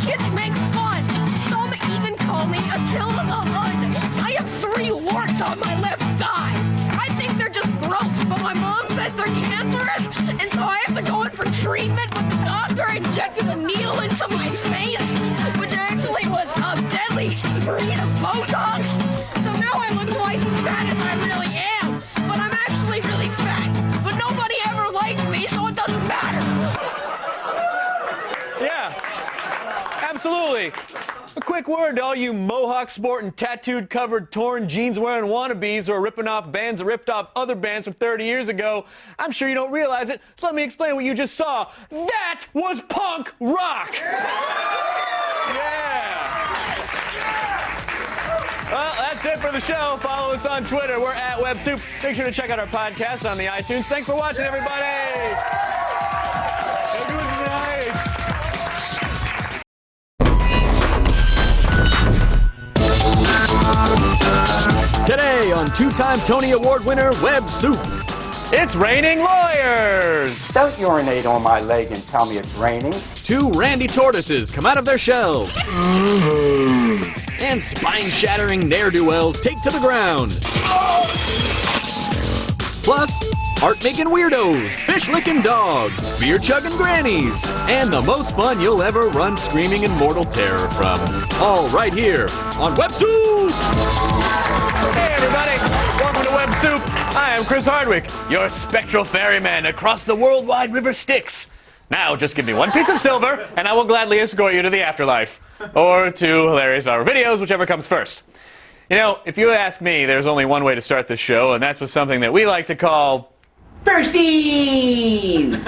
kids make fun. Some even call me Attila the Hun. I have 3 warts on my left thigh. I think they're just gross, but my mom says they're cancerous, and so I have to go in for treatment, but the doctor injected a needle into my face, which actually was a deadly breed of Botox. So now I look twice as fat as I really am, but I'm actually really fat. But nobody ever liked me, so it doesn't matter.
Yeah, absolutely. A quick word to all you mohawk sporting, tattooed covered, torn jeans wearing wannabes who are ripping off bands that ripped off other bands from 30 years ago. I'm sure you don't realize it, so let me explain what you just saw. That was punk rock! Yeah! Well, that's it for the show. Follow us on Twitter. We're at WebSoup. Make sure to check out our podcast on the iTunes. Thanks for watching, everybody! Have a good night.
Today on 2-time Tony Award winner Web Soup.
It's raining lawyers!
Don't urinate on my leg and tell me it's raining.
2 randy tortoises come out of their shells. And spine-shattering ne'er-do-wells take to the ground. Plus, art-making weirdos, fish-licking dogs, beer-chugging grannies, and the most fun you'll ever run screaming in mortal terror from. All right here on Web Soup!
Hey, everybody! Welcome to Web Soup. I am Chris Hardwick, your spectral ferryman across the worldwide river Styx. Now, just give me 1 piece of silver, and I will gladly escort you to the afterlife. Or to hilarious viral videos, whichever comes first. You know, if you ask me, there's only one way to start this show, and that's with something that we like to call... Firsties!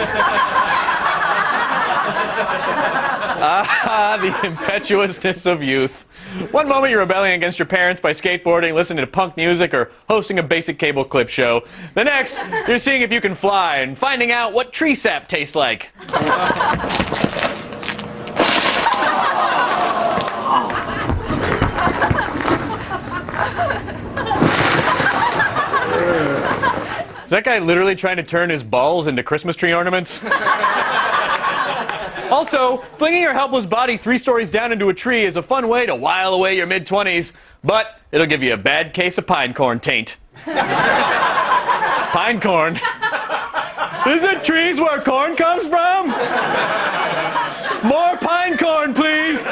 Ah, the impetuousness of youth. One moment you're rebelling against your parents by skateboarding, listening to punk music, or hosting a basic cable clip show. The next, you're seeing if you can fly and finding out what tree sap tastes like. Is that guy literally trying to turn his balls into Christmas tree ornaments? Also, flinging your helpless body 3 stories down into a tree is a fun way to while away your mid-20s, but it'll give you a bad case of pine corn taint. Pine corn. Is it trees where corn comes from? More pine corn, please.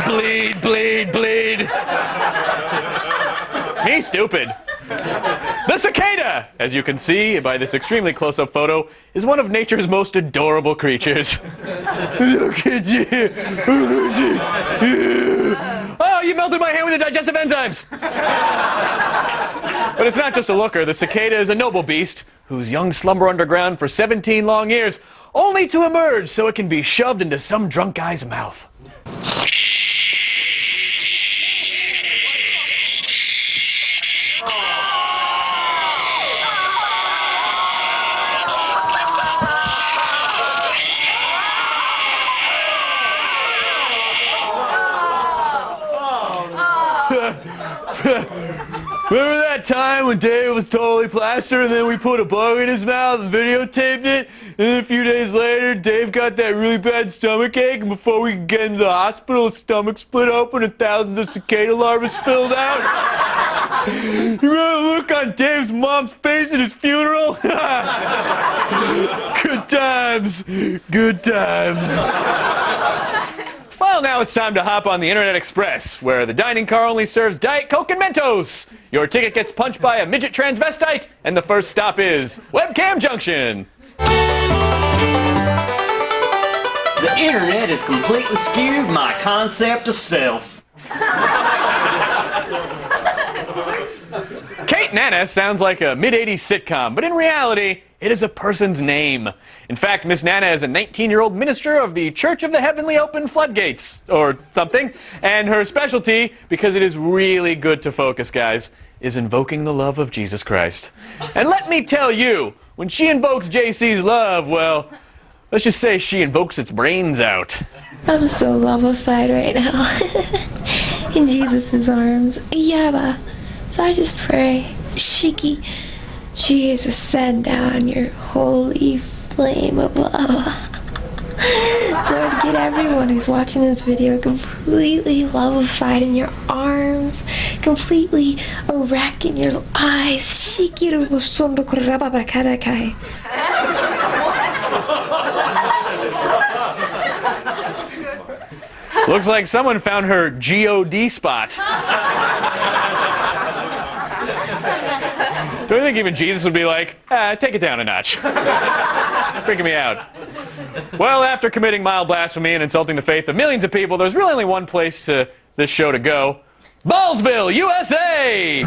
Bleed, bleed, bleed. Me stupid. The cicada, as you can see by this extremely close-up photo, is one of nature's most adorable creatures. Look at you. Oh, you melted my hand with your digestive enzymes. But it's not just a looker. The cicada is a noble beast whose young slumber underground for 17 long years, only to emerge so it can be shoved into some drunk guy's mouth. Remember that time when Dave was totally plastered and then we put a bug in his mouth and videotaped it? And then a few days later, Dave got that really bad stomach ache, and before we could get him to the hospital, his stomach split open and thousands of cicada larvae spilled out? You remember the look on Dave's mom's face at his funeral? Good times. Good times. Well, now it's time to hop on the Internet Express, where the dining car only serves Diet Coke and Mentos. Your ticket gets punched by a midget transvestite, and the first stop is Webcam Junction.
The Internet has completely skewed my concept of self.
Kate Nana sounds like a mid-'80s sitcom, but in reality, it is a person's name. In fact, Miss Nana is a 19-year-old minister of the Church of the Heavenly Open Floodgates, or something, and her specialty, because it is really good to focus, guys, is invoking the love of Jesus Christ. And let me tell you, when she invokes JC's love, well, let's just say she invokes its brains out.
I'm so lovified right now. In Jesus' arms. Yabba. So I just pray, Shiki, Jesus, send down your holy flame of love. Lord, get everyone who's watching this video completely lovified in your arms, completely erect in your eyes. Shikiru bosondo koraba barakarakai.
Looks like someone found her G.O.D. spot. Do you think even Jesus would be like, take it down a notch? Freaking me out. Well, after committing mild blasphemy and insulting the faith of millions of people, there's really only one place to this show to go. Ballsville, USA!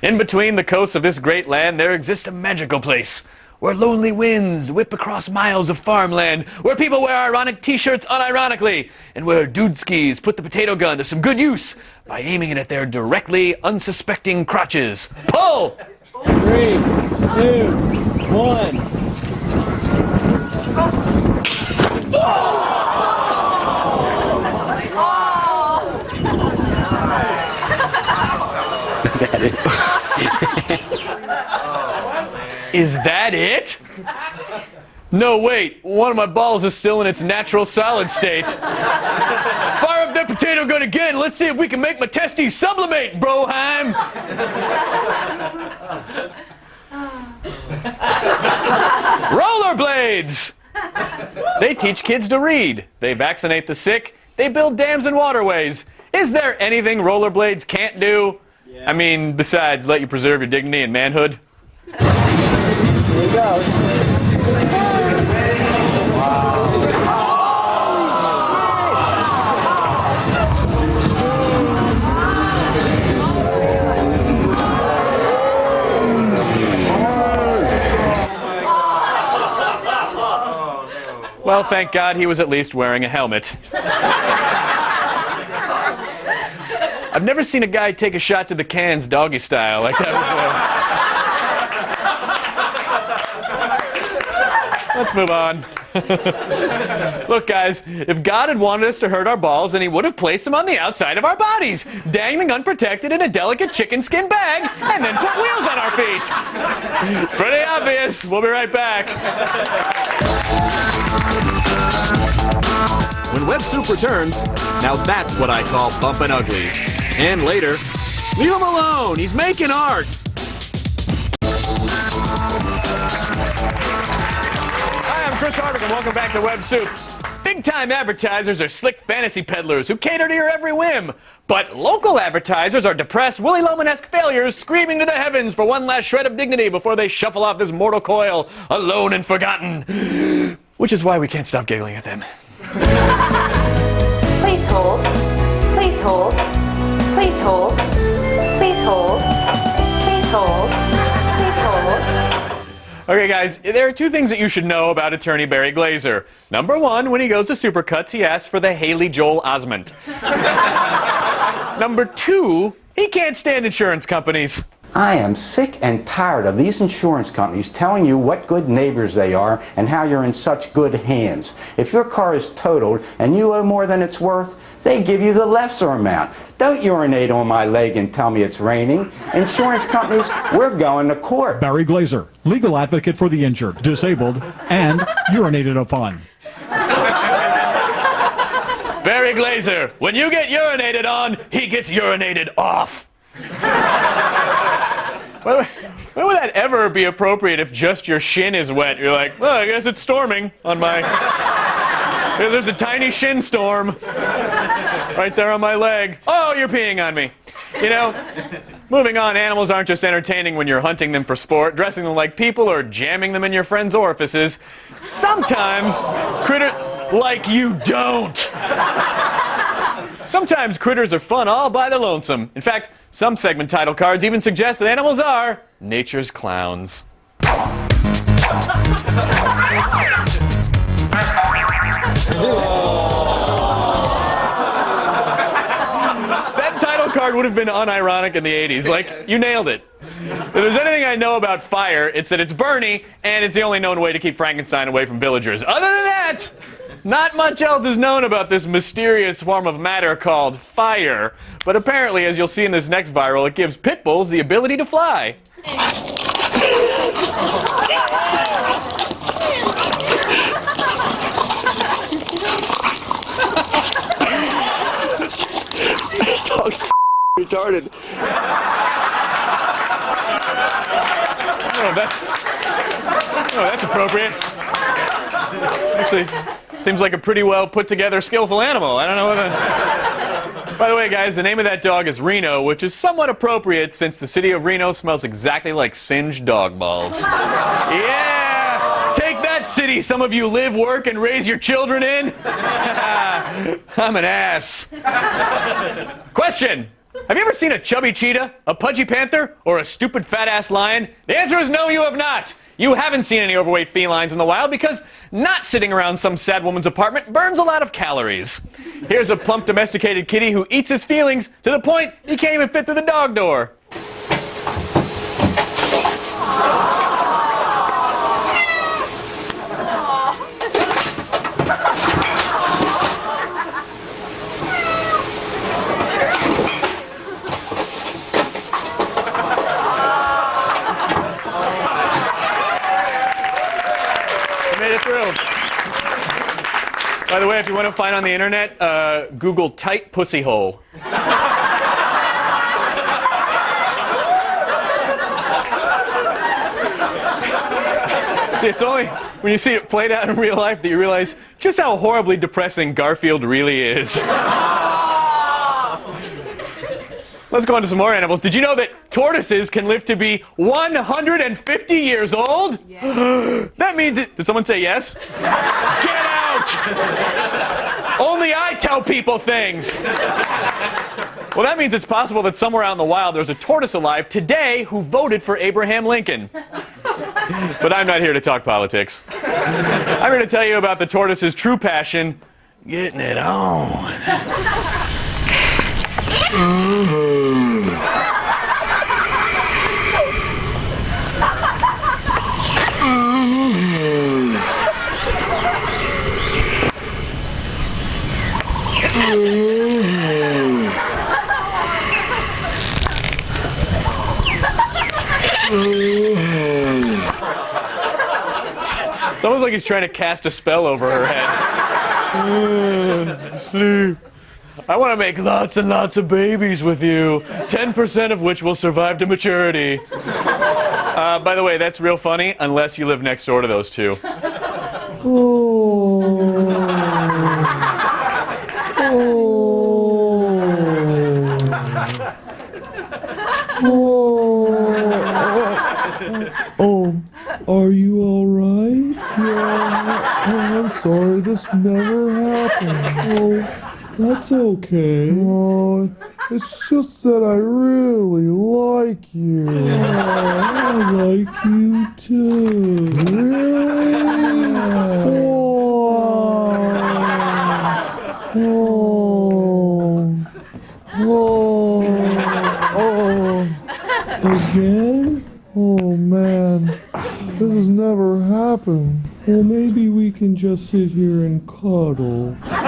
In between the coasts of this great land, there exists a magical place where lonely winds whip across miles of farmland, where people wear ironic t-shirts unironically, and where dudeskies put the potato gun to some good use by aiming it at their directly unsuspecting crotches. Pull!
3, 2, 1.
Is that it?
Is that it? No, wait. One of my balls is still in its natural solid state. Fire up that potato gun again. Let's see if we can make my testes sublimate, Broheim. Rollerblades. They teach kids to read. They vaccinate the sick. They build dams and waterways. Is there anything rollerblades can't do? Yeah. I mean, besides let you preserve your dignity and manhood.
Here we go.
Well, thank God he was at least wearing a helmet. I've never seen a guy take a shot to the cans doggy style like that before. Let's move on. Look, guys, if God had wanted us to hurt our balls, then he would have placed them on the outside of our bodies, dangling unprotected in a delicate chicken skin bag, and then put wheels on our feet. It's pretty obvious. We'll be right back.
When Web Soup returns, now that's what I call bumpin' uglies. And later, leave him alone. He's making art.
Hi, I'm Chris Hardwick, and welcome back to Web Soup. Big-time advertisers are slick fantasy peddlers who cater to your every whim. But local advertisers are depressed, Willy Loman-esque failures screaming to the heavens for one last shred of dignity before they shuffle off this mortal coil, alone and forgotten. Which is why we can't stop giggling at them.
Please hold. Please hold. Please hold. Please hold. Please hold. Please hold.
Okay, guys, there are two things that you should know about attorney Barry Glazer. Number one, when he goes to Supercuts, he asks for the Haley Joel Osment. Number two, he can't stand insurance companies.
I am sick and tired of these insurance companies telling you what good neighbors they are and how you're in such good hands. If your car is totaled and you owe more than it's worth, they give you the lesser amount. Don't urinate on my leg and tell me it's raining. Insurance companies, we're going to court.
Barry Glazer, legal advocate for the injured, disabled, and urinated upon.
Barry Glazer, when you get urinated on, he gets urinated off. When would that ever be appropriate if just your shin is wet? You're like, well, I guess it's storming on my... There's a tiny shin storm right there on my leg. Oh, you're peeing on me. You know, moving on, animals aren't just entertaining when you're hunting them for sport, dressing them like people, or jamming them in your friends' orifices. Sometimes like you don't. Sometimes critters are fun all by their lonesome. In fact, some segment title cards even suggest that animals are nature's clowns. That title card would have been unironic in the 80s. Like, you nailed it. If there's anything I know about fire, it's that it's Bernie, and it's the only known way to keep Frankenstein away from villagers. Other than that, not much else is known about this mysterious form of matter called fire. But apparently, as you'll see in this next viral, it gives pit bulls the ability to fly.
This dog's retarded.
That's appropriate. Actually, seems like a pretty well put together, skillful animal. I don't know whether... By the way, guys, the name of that dog is Reno, which is somewhat appropriate since the city of Reno smells exactly like singed dog balls. Yeah! Take that, city some of you live, work, and raise your children in. I'm an ass. Question. Have you ever seen a chubby cheetah, a pudgy panther, or a stupid fat-ass lion? The answer is no, you have not. You haven't seen any overweight felines in the wild because not sitting around some sad woman's apartment burns a lot of calories. Here's a plump domesticated kitty who eats his feelings to the point he can't even fit through the dog door. By the way, if you want to find on the internet, Google tight pussy hole. See, it's only when you see it played out in real life that you realize just how horribly depressing Garfield really is. Let's go on to some more animals. Did you know that tortoises can live to be 150 years old? Yeah. That means it... Did someone say yes? Get out! Only I tell people things. Well, that means it's possible that somewhere out in the wild there's a tortoise alive today who voted for Abraham Lincoln. But I'm not here to talk politics. I'm here to tell you about the tortoise's true passion, getting it on. It's almost like he's trying to cast a spell over her head. Sleep. I want to make lots and lots of babies with you, 10% of which will survive to maturity. By the way, that's real funny, unless you live next door to those two.
Are you all right? Yeah. Oh, I'm sorry. This never happened. Oh, that's okay. Oh, it's just that I really like you. I like you too. Really? Again? Oh man, this has never happened. Well, maybe we can just sit here and cuddle. Okay.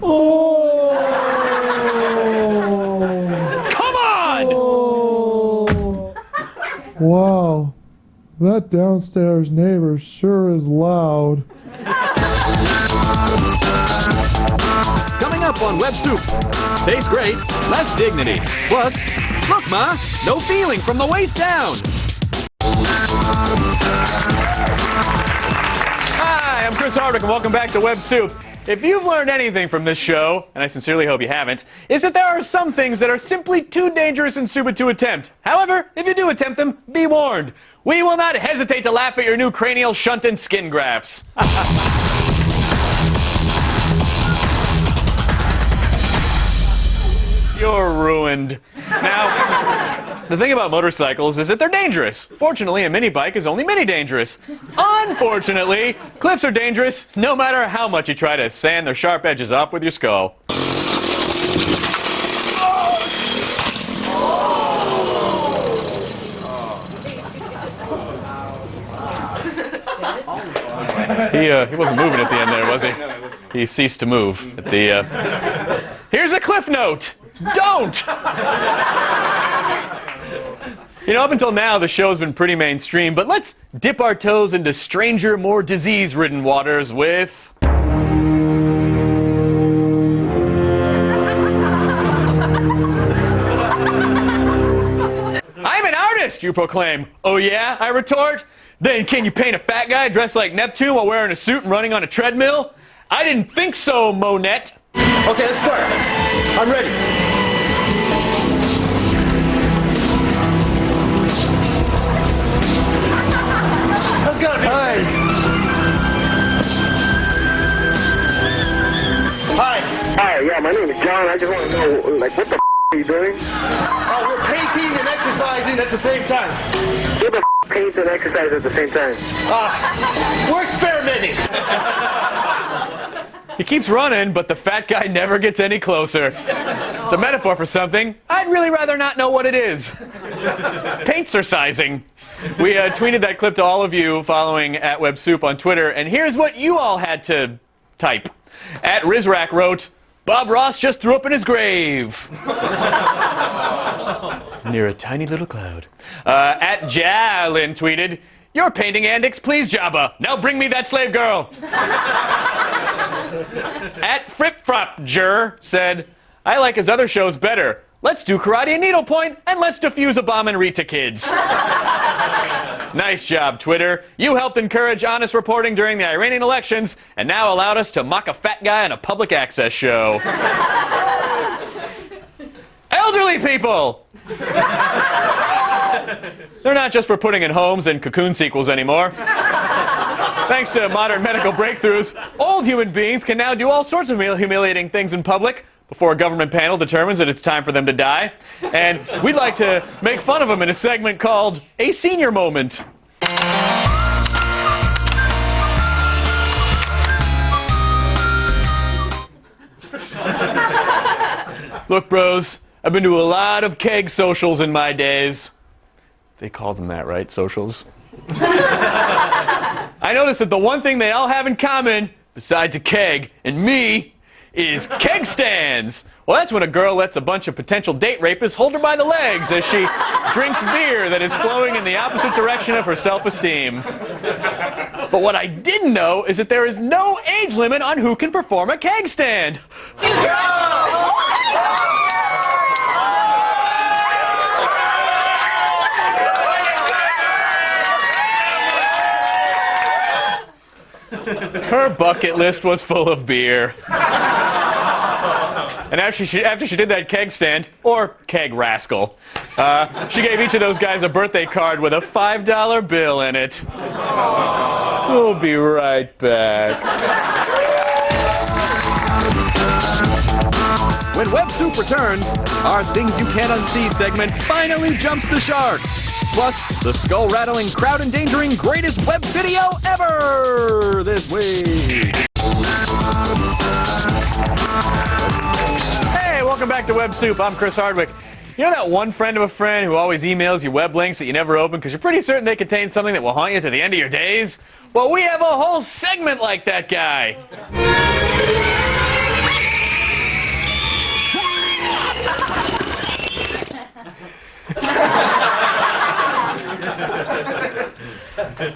Oh!
Come on!
Oh. Wow, that downstairs neighbor sure is loud.
Coming up on Web Soup. Tastes great, less dignity. Plus, look, Ma, no feeling from the waist down. Hi, I'm Chris Hardwick, and welcome back to Web Soup. If you've learned anything from this show, and I sincerely hope you haven't, is that there are some things that are simply too dangerous and stupid to attempt. However, if you do attempt them, be warned. We will not hesitate to laugh at your new cranial shunt and skin grafts. You're ruined. Now, the thing about motorcycles is that they're dangerous. Fortunately, a mini bike is only mini dangerous. Unfortunately, cliffs are dangerous no matter how much you try to sand their sharp edges up with your skull. He wasn't moving at the end there, was he? He ceased to move at the, Here's a cliff note! Don't! You know, up until now, the show's been pretty mainstream, but let's dip our toes into stranger, more disease-ridden waters with... I'm an artist, you proclaim. Oh yeah, I retort? Then can you paint a fat guy dressed like Neptune while wearing a suit and running on a treadmill? I didn't think so, Monette.
Okay, let's start. I'm ready. How's it going, man? Hi.
Hi, yeah, my name is John. I just want to know, like, what the are you doing?
We're painting and exercising at the same time.
What the paint and exercise at the same time?
We're experimenting.
He keeps running, but the fat guy never gets any closer. It's a metaphor for something. I'd really rather not know what it is. Paintsercising. We tweeted that clip to all of you following at Web Soup on Twitter, and here's what you all had to type. At Rizrak wrote, Bob Ross just threw up in his grave. Near a tiny little cloud. At Jalin tweeted, your painting antics, please, Jabba. Now bring me that slave girl. At Fripfropjer said, I like his other shows better. Let's do Karate and Needlepoint, and let's defuse a bomb and Rita kids. Nice job, Twitter. You helped encourage honest reporting during the Iranian elections, and now allowed us to mock a fat guy on a public access show. Elderly people! They're not just for putting in homes and Cocoon sequels anymore. Thanks to modern medical breakthroughs, old human beings can now do all sorts of humiliating things in public before a government panel determines that it's time for them to die. And we'd like to make fun of them in a segment called A Senior Moment. Look, bros, I've been to a lot of keg socials in my days. They call them that, right? Socials? I noticed that the one thing they all have in common, besides a keg and me, is keg stands. Well, that's when a girl lets a bunch of potential date rapists hold her by the legs as she drinks beer that is flowing in the opposite direction of her self-esteem. But what I didn't know is that there is no age limit on who can perform a keg stand. Her bucket list was full of beer. And after she did that keg stand, or keg rascal, she gave each of those guys a birthday card with a $5 bill in it. We'll be right back.
When Web Soup returns, our Things You Can't Unsee segment finally jumps the shark. Plus, the skull-rattling, crowd-endangering greatest web video ever this week.
Hey, welcome back to Web Soup. I'm Chris Hardwick. You know that one friend of a friend who always emails you web links that you never open because you're pretty certain they contain something that will haunt you to the end of your days? Well, we have a whole segment like that guy.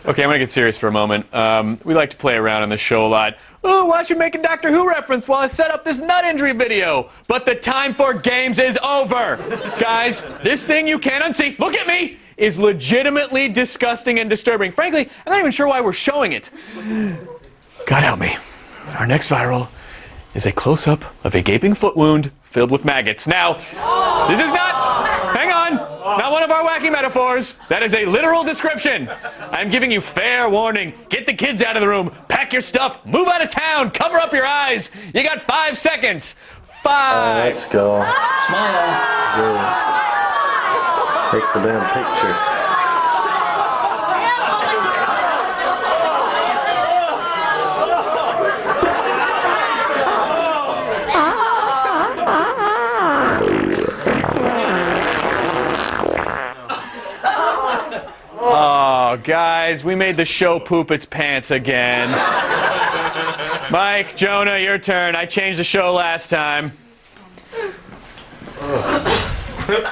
Okay, I'm going to get serious for a moment. We like to play around on the show a lot. Oh, why should you make a Doctor Who reference while I set up this nut injury video? But the time for games is over. Guys, this thing you can't unsee, look at me, is legitimately disgusting and disturbing. Frankly, I'm not even sure why we're showing it. God help me. Our next viral is a close-up of a gaping foot wound filled with maggots. Now, this is not, hang on, not one of our wacky metaphors. That is a literal description. I'm giving you fair warning. Get the kids out of the room. Pack your stuff. Move out of town. Cover up your eyes. You got 5 seconds. 5.
Let's go. Take the damn picture.
Oh, guys, we made the show poop its pants again. Mike, Jonah, your turn. I changed the show last time.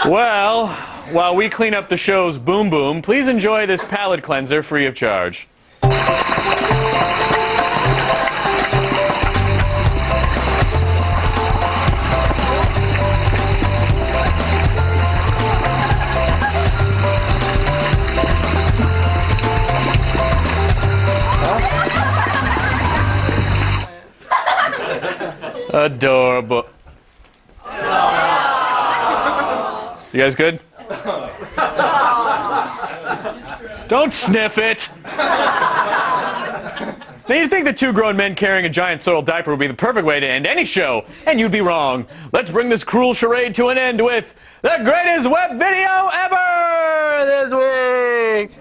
Well, while we clean up the show's boom boom, please enjoy this palate cleanser free of charge. Adorable. You guys good? Don't sniff it. Now you'd think that 2 grown men carrying a giant soiled diaper would be the perfect way to end any show, and you'd be wrong. Let's bring this cruel charade to an end with the greatest web video ever this week.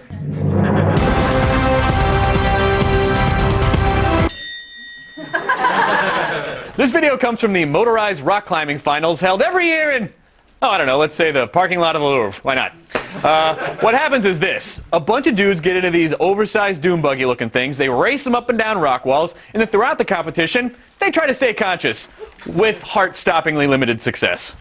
This video comes from the motorized rock climbing finals held every year in, I don't know, let's say the parking lot of the Louvre. Why not? What happens is this. A bunch of dudes get into these oversized dune buggy looking things, they race them up and down rock walls, and then throughout the competition, they try to stay conscious, with heart-stoppingly limited success.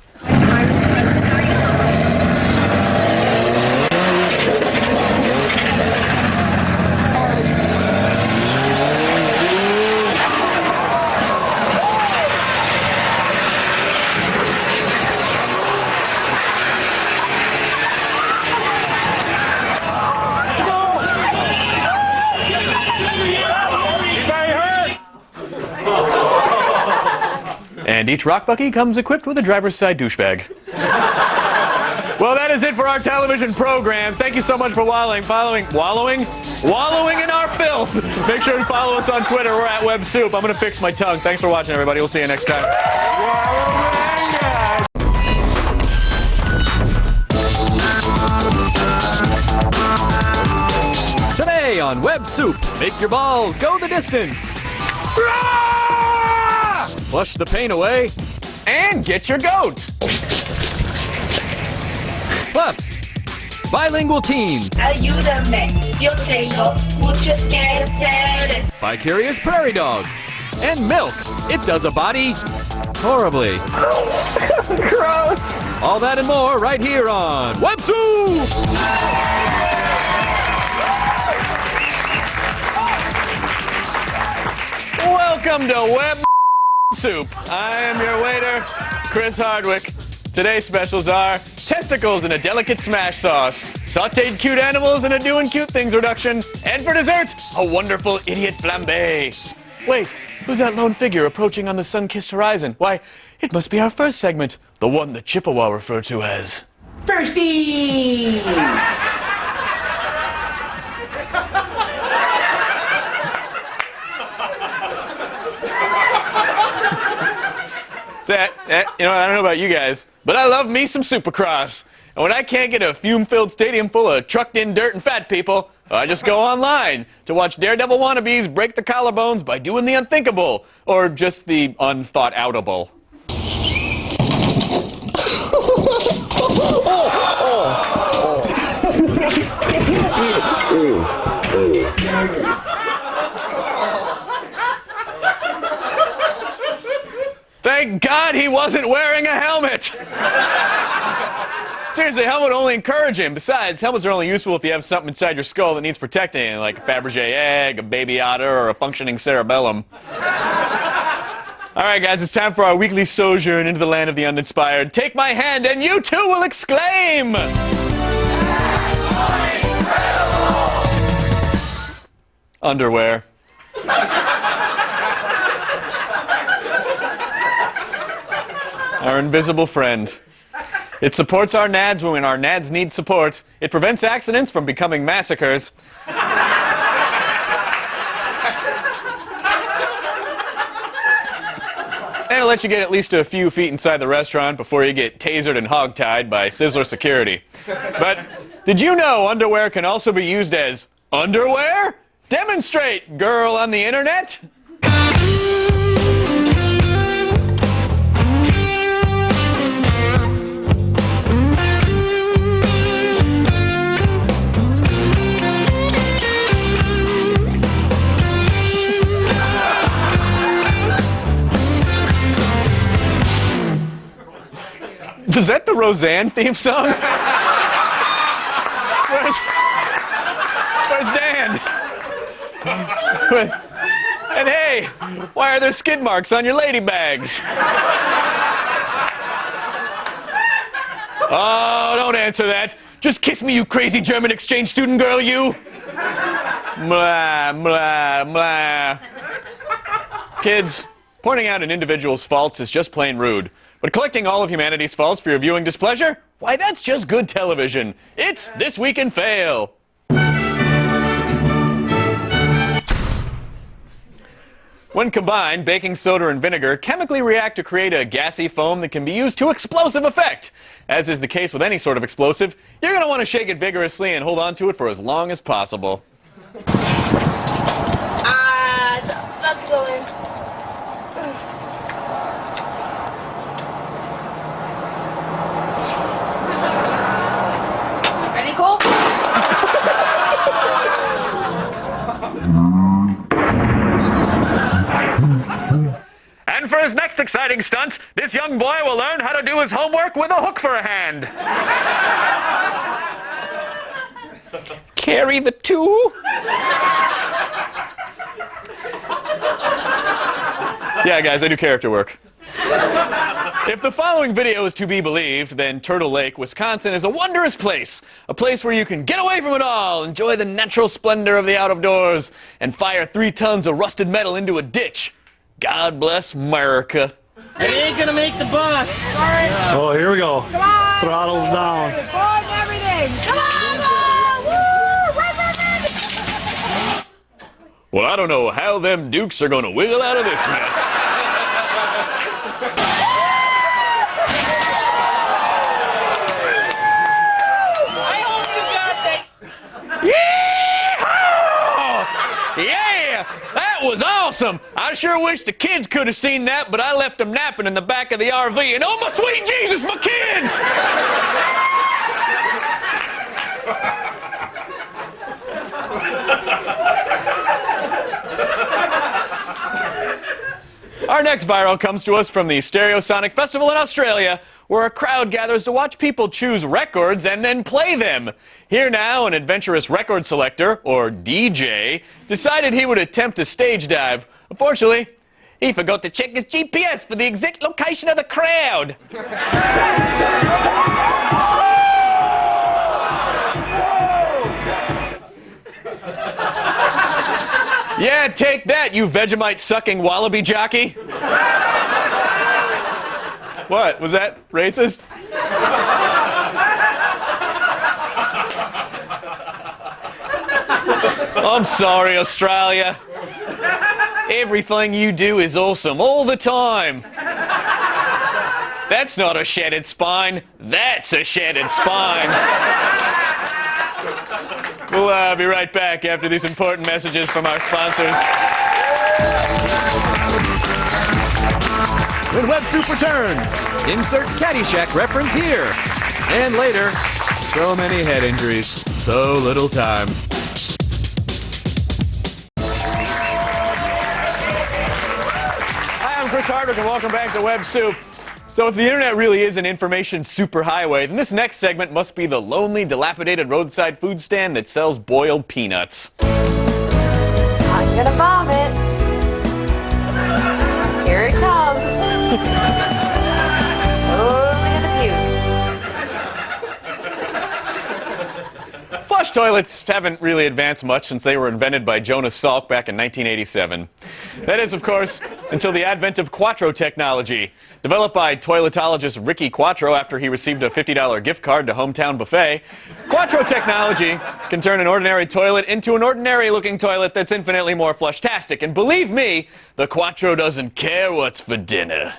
And each rock bucky comes equipped with a driver's side douchebag. Well, that is it for our television program. Thank you so much for wallowing in our filth. Make sure to follow us on Twitter. We're at WebSoup. I'm going to fix my tongue. Thanks for watching, everybody. We'll see you next time.
Today on Web Soup, make your balls go the distance. Flush the pain away.
And get your goat.
Plus, bilingual teens.
Ayúdame, yo tengo muchas ganas.
Vicarious prairie dogs. and milk. It does a body horribly.
Gross.
All that and more right here on Web Soup. Welcome to Web Soup. I am your waiter, Chris Hardwick. Today's specials are testicles in a delicate smash sauce, sauteed cute animals in a doing cute things reduction, and for dessert, a wonderful idiot flambe. Wait, who's that lone figure approaching on the sun-kissed horizon? Why, it must be our first segment, the one that Chippewa referred to as Firsties! You know, I don't know about you guys, but I love me some Supercross. And when I can't get a fume-filled stadium full of trucked-in dirt and fat people, I just go online to watch daredevil wannabes break the collarbones by doing the unthinkable, or just the unthought-outable. Thank God he wasn't wearing a helmet! Seriously, helmet will only encourage him. Besides, helmets are only useful if you have something inside your skull that needs protecting, like a Fabergé egg, a baby otter, or a functioning cerebellum. All right, guys, it's time for our weekly sojourn into the land of the uninspired. Take my hand and you too will exclaim! Underwear. Our invisible friend. It supports our nads when our nads need support. It prevents accidents from becoming massacres. And it'll let you get at least a few feet inside the restaurant before you get tasered and hogtied by Sizzler security. But did you know underwear can also be used as underwear? Demonstrate, girl on the internet! Was that the Roseanne theme song? Where's Dan? And hey, why are there skid marks on your lady bags? Oh, don't answer that. Just kiss me, you crazy German exchange student girl, you. Blah, blah, blah. Kids, pointing out an individual's faults is just plain rude. But collecting all of humanity's faults for your viewing displeasure? Why, that's just good television. It's This Week in Fail. When combined, baking soda and vinegar chemically react to create a gassy foam that can be used to explosive effect. As is the case with any sort of explosive, you're going to want to shake it vigorously and hold on to it for as long as possible.
That's going. Ready, Cole?
And for his next exciting stunt, this young boy will learn how to do his homework with a hook for a hand. Carry the two? Yeah, guys, I do character work. If the following video is to be believed, then Turtle Lake, Wisconsin is a wondrous place. A place where you can get away from it all, enjoy the natural splendor of the out of doors, and fire 3 tons of rusted metal into a ditch. God bless America.
It ain't gonna make the bus. Sorry.
Oh, here we go.
Come on.
Throttles down.
Pause everything. Come on, go. Woo! Run, run, run.
Well, I don't know how them Dukes are gonna wiggle out of this mess. Yeah! That was awesome! I sure wish the kids could have seen that, but I left them napping in the back of the RV, and oh my sweet Jesus, my kids! Our next viral comes to us from the Stereosonic Festival in Australia, where a crowd gathers to watch people choose records and then play them. Here now, an adventurous record selector, or DJ, decided he would attempt a stage dive. Unfortunately, he forgot to check his GPS for the exact location of the crowd. Yeah, take that, you Vegemite-sucking wallaby jockey. What? Was that racist? I'm sorry, Australia. Everything you do is awesome all the time. That's not a shattered spine. That's a shattered spine. We'll be right back after these important messages from our sponsors. When Web Soup returns, insert Caddyshack reference here. And later, so many head injuries, so little time. Hi, I'm Chris Hardwick, and welcome back to Web Soup. So if the internet really is an information superhighway, then this next segment must be the lonely, dilapidated roadside food stand that sells boiled peanuts.
I'm gonna vomit. Here it comes. Totally gonna puke.
Flush toilets haven't really advanced much since they were invented by Jonas Salk back in 1987. That is, of course, until the advent of Quattro technology. Developed by toiletologist Ricky Quattro after he received a $50 gift card to Hometown Buffet, Quattro technology can turn an ordinary toilet into an ordinary-looking toilet that's infinitely more flushtastic. And believe me, the Quattro doesn't care what's for dinner.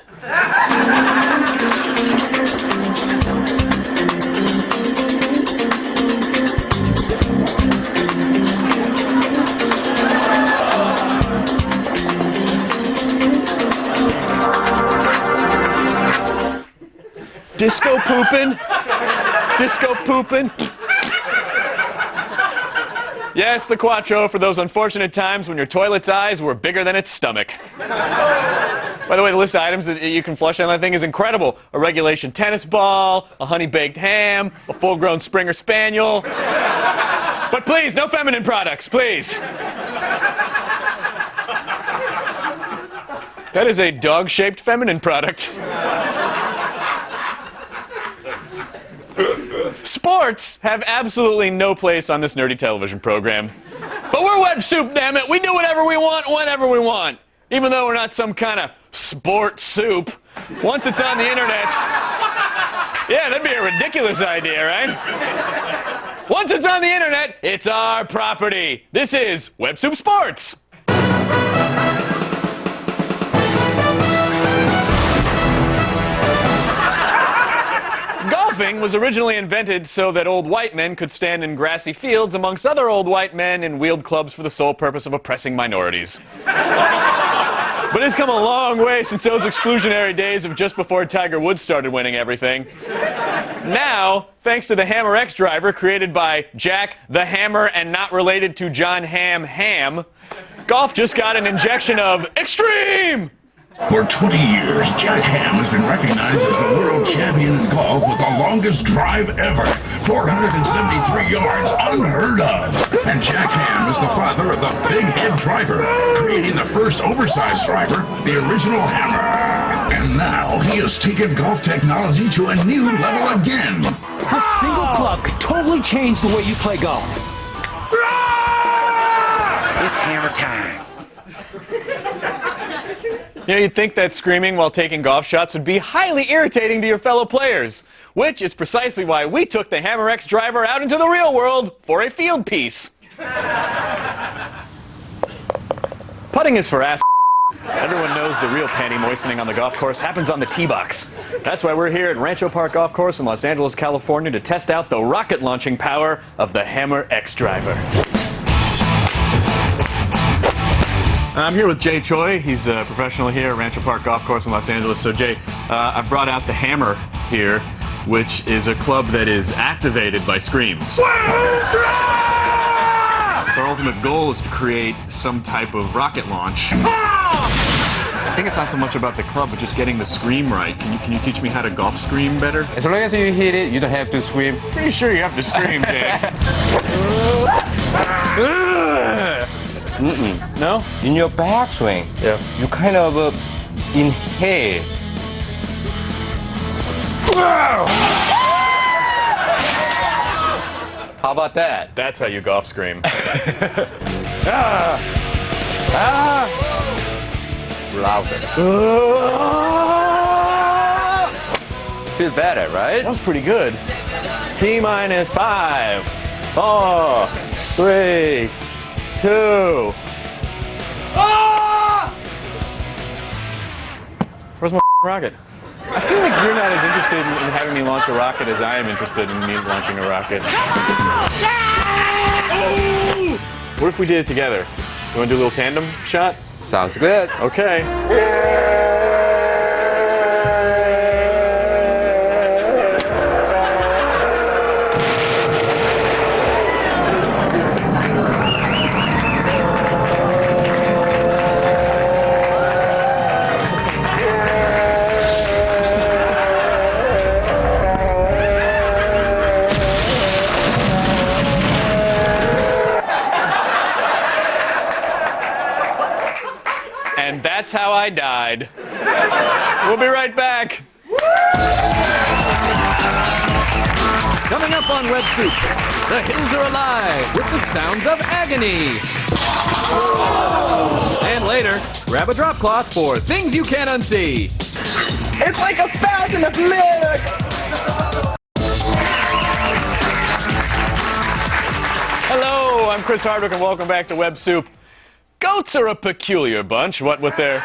Disco pooping. Disco pooping. Yes, the Quattro for those unfortunate times when your toilet's eyes were bigger than its stomach. By the way, the list of items that you can flush on that thing is incredible. A regulation tennis ball, a honey-baked ham, a full-grown Springer Spaniel. But please, no feminine products, please. That is a dog-shaped feminine product. Sports have absolutely no place on this nerdy television program. But we're Web Soup, damn it! We do whatever we want, whenever we want. Even though we're not some kind of sport soup. Once it's on the internet... Yeah, that'd be a ridiculous idea, right? Once it's on the internet, it's our property. This is Web Soup Sports. Golfing was originally invented so that old white men could stand in grassy fields amongst other old white men and wield clubs for the sole purpose of oppressing minorities. But it's come a long way since those exclusionary days of just before Tiger Woods started winning everything. Now, thanks to the Hammer X driver created by Jack the Hammer and not related to John Ham, golf just got an injection of extreme!
For 20 years, Jack Ham has been recognized as the world champion in golf with the longest drive ever, 473 yards, unheard of. And Jack Ham is the father of the Big Head driver, creating the first oversized driver, the original Hammer. And now he has taken golf technology to a new level again.
A single club could totally change the way you play golf. It's hammer time.
You know, you'd think that screaming while taking golf shots would be highly irritating to your fellow players, which is precisely why we took the Hammer X driver out into the real world for a field piece. Putting is for ass. Everyone knows the real panty moistening on the golf course happens on the tee box. That's why we're here at Rancho Park Golf Course in Los Angeles, California to test out the rocket launching power of the Hammer X driver. I'm here with Jay Choi. He's a professional here at Rancho Park Golf Course in Los Angeles. So, Jay, I brought out the Hammer here, which is a club that is activated by screams. So our ultimate goal is to create some type of rocket launch think it's not so much about the club, but just getting the scream right. Can you teach me how to golf scream better?
As long as you hit it, you don't have to scream.
Pretty sure you have to scream, Jay.
No? In your backswing, you kind of inhale. How about that?
That's how you golf scream.
Louder. Feel better, right?
That was pretty good. T-minus 5, 4, 3, 2. Where's my rocket? I feel like you're not as interested in having me launch a rocket as I am interested in me launching a rocket. What if we did it together? You want to do a little tandem shot?
Sounds good.
Okay. And that's how I died. We'll be right back.
Coming up on Web Soup, the hills are alive with the sounds of agony. And later, grab a drop cloth for things you can't unsee.
It's like a fountain of milk!
Hello, I'm Chris Hardwick, and welcome back to Web Soup. Goats are a peculiar bunch, what with their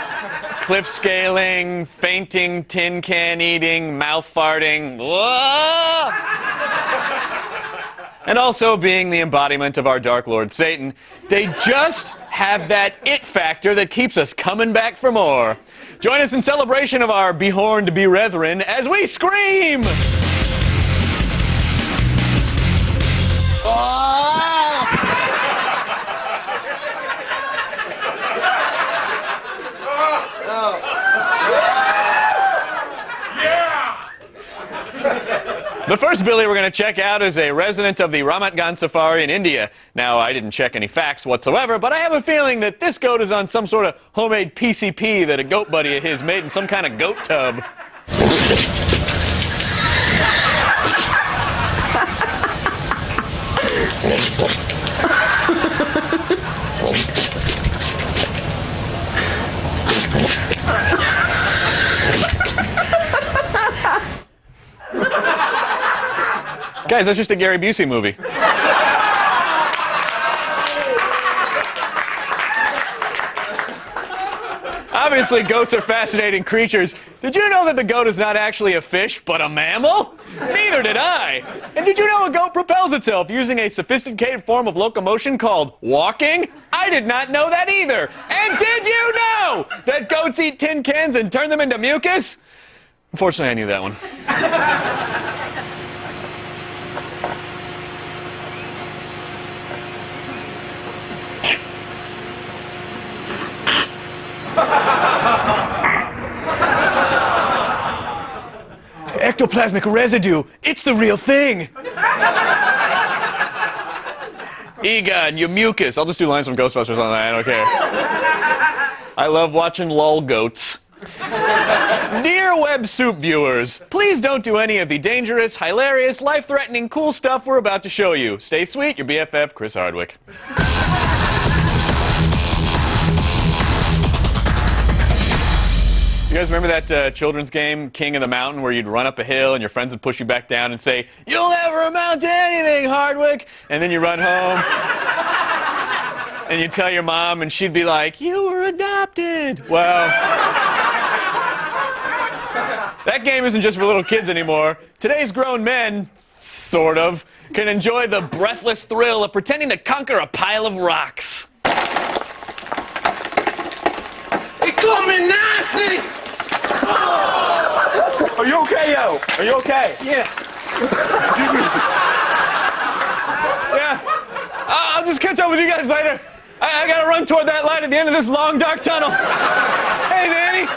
cliff scaling, fainting, tin can eating, mouth farting, and also being the embodiment of our Dark Lord Satan. They just have that it factor that keeps us coming back for more. Join us in celebration of our behorned brethren as we scream! The first Billy we're going to check out is a resident of the Ramat Gan Safari in India. Now, I didn't check any facts whatsoever, but I have a feeling that this goat is on some sort of homemade PCP that a goat buddy of his made in some kind of goat tub. Guys, that's just a Gary Busey movie. Obviously, goats are fascinating creatures. Did you know that the goat is not actually a fish, but a mammal? Neither did I. And did you know a goat propels itself using a sophisticated form of locomotion called walking? I did not know that either. And did you know that goats eat tin cans and turn them into mucus? Unfortunately, I knew that one. Ectoplasmic residue. It's the real thing. Egon, you mucus. I'll just do lines from Ghostbusters on that. I don't care. I love watching lol goats. Dear Web Soup viewers, please don't do any of the dangerous, hilarious, life-threatening, cool stuff we're about to show you. Stay sweet, your BFF, Chris Hardwick. You guys remember that children's game, King of the Mountain, where you'd run up a hill and your friends would push you back down and say, "You'll never amount to anything, Hardwick," and then you run home and you tell your mom and she'd be like, "You were adopted." Well, that game isn't just for little kids anymore. Today's grown men, sort of, can enjoy the breathless thrill of pretending to conquer a pile of rocks.
It called me nasty! Are you okay, yo? Are you okay?
Yeah. Yeah. I'll just catch up with you guys later. I gotta run toward that light at the end of this long, dark tunnel. Hey, Danny.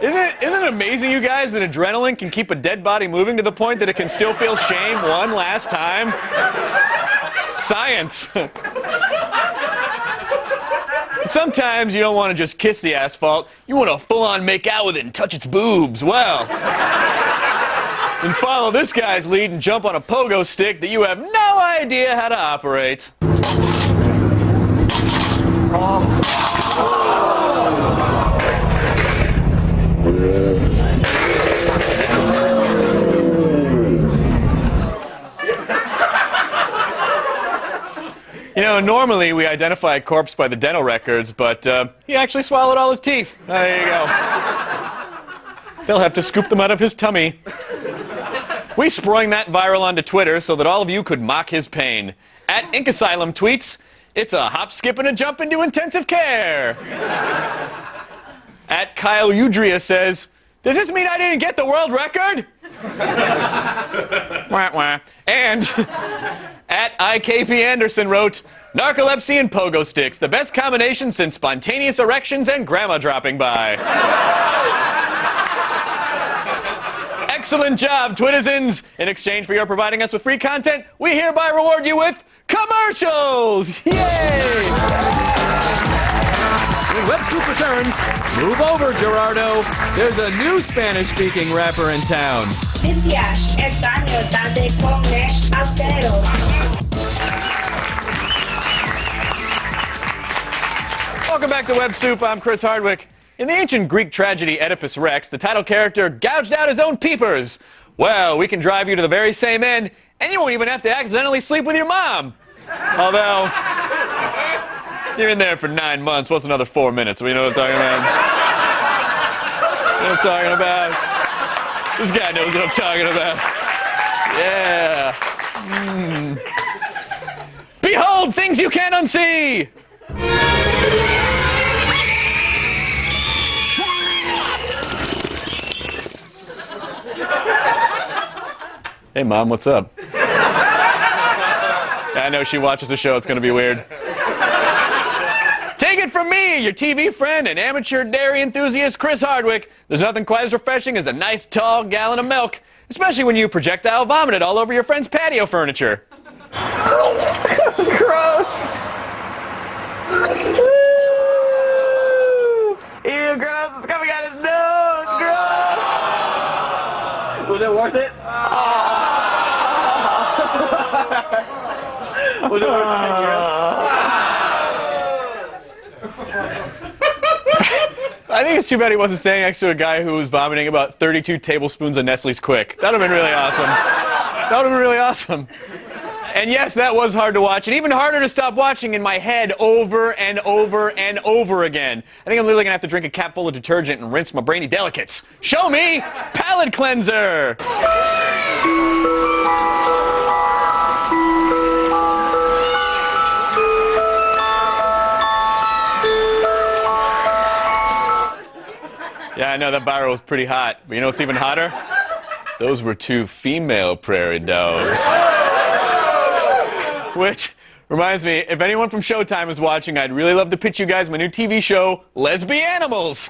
Isn't it amazing, you guys, that adrenaline can keep a dead body moving to the point that it can still feel shame one last time? Science. Sometimes you don't want to just kiss the asphalt. You want to full-on make out with it and touch its boobs. Well, then follow this guy's lead and jump on a pogo stick that you have no idea how to operate. You know, normally we identify a corpse by the dental records, but he actually swallowed all his teeth. There you go. They'll have to scoop them out of his tummy. We sprung that viral onto Twitter so that all of you could mock his pain. At Ink Asylum tweets, "It's a hop, skip, and a jump into intensive care." At Kyle Udria says, "Does this mean I didn't get the world record?" Wah, wah. And at IKP Anderson wrote, "Narcolepsy and pogo sticks, the best combination since spontaneous erections and grandma dropping by." Excellent job, Twitizens! In exchange for your providing us with free content, we hereby reward you with commercials! Yay!
When Web Soup returns, move over, Gerardo. There's a new Spanish-speaking rapper in town.
Welcome back to Web Soup. I'm Chris Hardwick. In the ancient Greek tragedy Oedipus Rex, the title character gouged out his own peepers. Well, we can drive you to the very same end, and you won't even have to accidentally sleep with your mom. Although, you're in there for 9 months. What's another 4 minutes? You know what I'm talking about? You know what I'm talking about? This guy knows what I'm talking about. Yeah. Behold, things you can't unsee! Hey, Mom, what's up? I know she watches the show. It's going to be weird. Take it from me, your TV friend and amateur dairy enthusiast, Chris Hardwick. There's nothing quite as refreshing as a nice, tall gallon of milk, especially when you projectile vomit it all over your friend's patio furniture.
Gross. Ew, gross. It's coming out his nose. Gross.
Was it worth it? Was it worth 10 euros? I think it's too bad he wasn't standing next to a guy who was vomiting about 32 tablespoons of Nestle's Quick. That would have been really awesome. That would have been really awesome. And yes, that was hard to watch, and even harder to stop watching in my head over and over and over again. I think I'm literally gonna have to drink a cap full of detergent and rinse my brainy delicates. Show me palate cleanser. Yeah, I know that barrel was pretty hot, but you know what's even hotter? Those were 2 female prairie dogs. Which reminds me, if anyone from Showtime is watching, I'd really love to pitch you guys my new TV show, Lesbian Animals.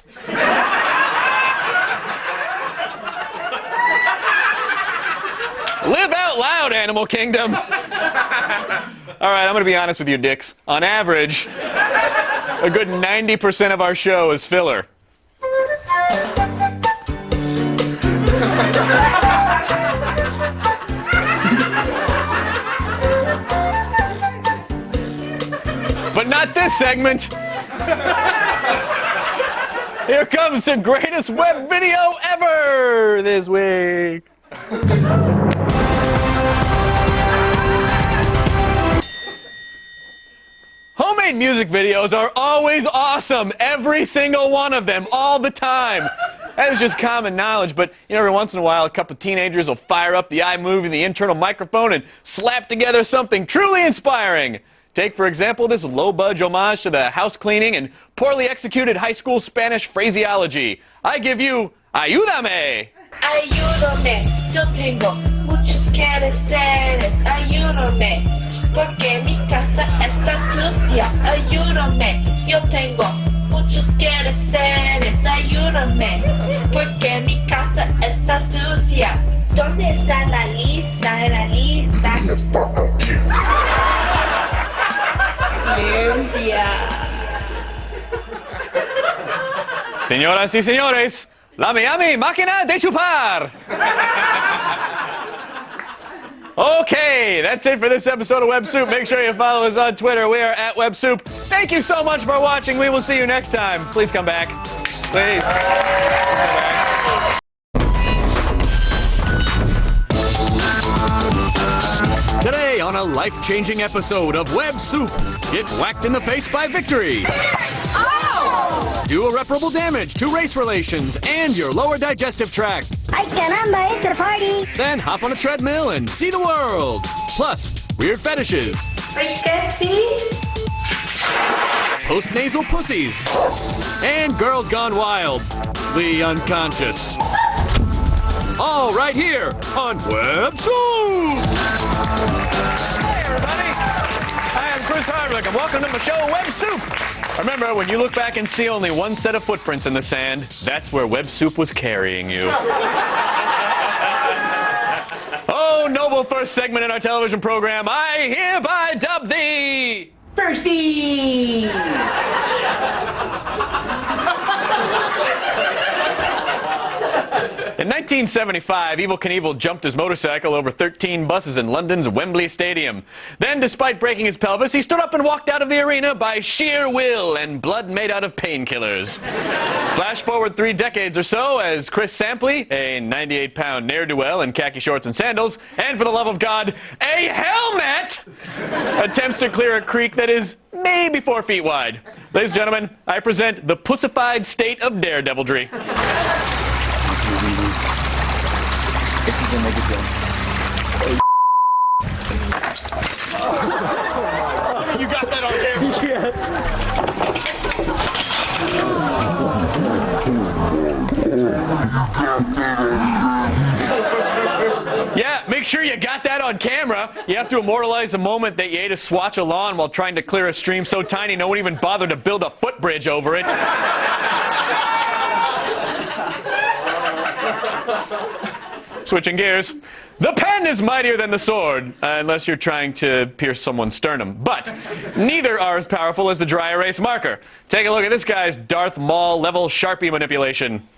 Live out loud, Animal Kingdom. All right, I'm going to be honest with you, dicks. On average, a good 90% of our show is filler. But not this segment. Here comes the greatest web video ever this week. Homemade music videos are always awesome. Every single one of them, all the time. That is just common knowledge, but you know, every once in a while, a couple of teenagers will fire up the iMovie, the internal microphone, and slap together something truly inspiring. Take, for example, this low-budge homage to the house cleaning and poorly executed high school Spanish phraseology. I give you, ayúdame.
Ayúdame, yo tengo muchos quehaceres. Ayúdame, porque mi casa está sucia. Ayúdame, yo tengo
muchos quieren ser. Desayúname, porque mi casa está sucia. ¿Dónde está la lista de la lista? Limpia.
Señoras y señores, la Miami Máquina de Chupar. Okay, that's it for this episode of Web Soup. Make sure you follow us on Twitter. We are at Web Soup. Thank you so much for watching. We will see you next time. Please come back. Please. Come back. Today on a life-changing episode of Web Soup, get whacked in the face by Victory. Do irreparable damage to race relations and your lower digestive tract.
Ay, caramba, it's a party.
Then hop on a treadmill and see the world. Plus, weird fetishes.
Spaghetti.
Post-nasal pussies. And girls gone wild. The unconscious. All right here on Web Soup. Hey, everybody. I am Chris Hardwick, and welcome to my show, Web Soup. Remember, when you look back and see only one set of footprints in the sand, that's where Web Soup was carrying you. Oh, noble first segment in our television program, I hereby dub thee... Firsties! In 1975, Evel Knievel jumped his motorcycle over 13 buses in London's Wembley Stadium. Then, despite breaking his pelvis, he stood up and walked out of the arena by sheer will and blood made out of painkillers. Flash forward 3 decades or so as Chris Sampley, a 98-pound ne'er-do-well in khaki shorts and sandals, and for the love of God, a helmet, attempts to clear a creek that is maybe 4 feet wide. Ladies and gentlemen, I present the pussified state of daredevilry. You got that on camera? Yes. Yeah, make sure you got that on camera. You have to immortalize the moment that you ate a swatch of lawn while trying to clear a stream so tiny no one even bothered to build a footbridge over it. Switching gears. The pen is mightier than the sword, unless you're trying to pierce someone's sternum. But neither are as powerful as the dry erase marker. Take a look at this guy's Darth Maul level Sharpie manipulation.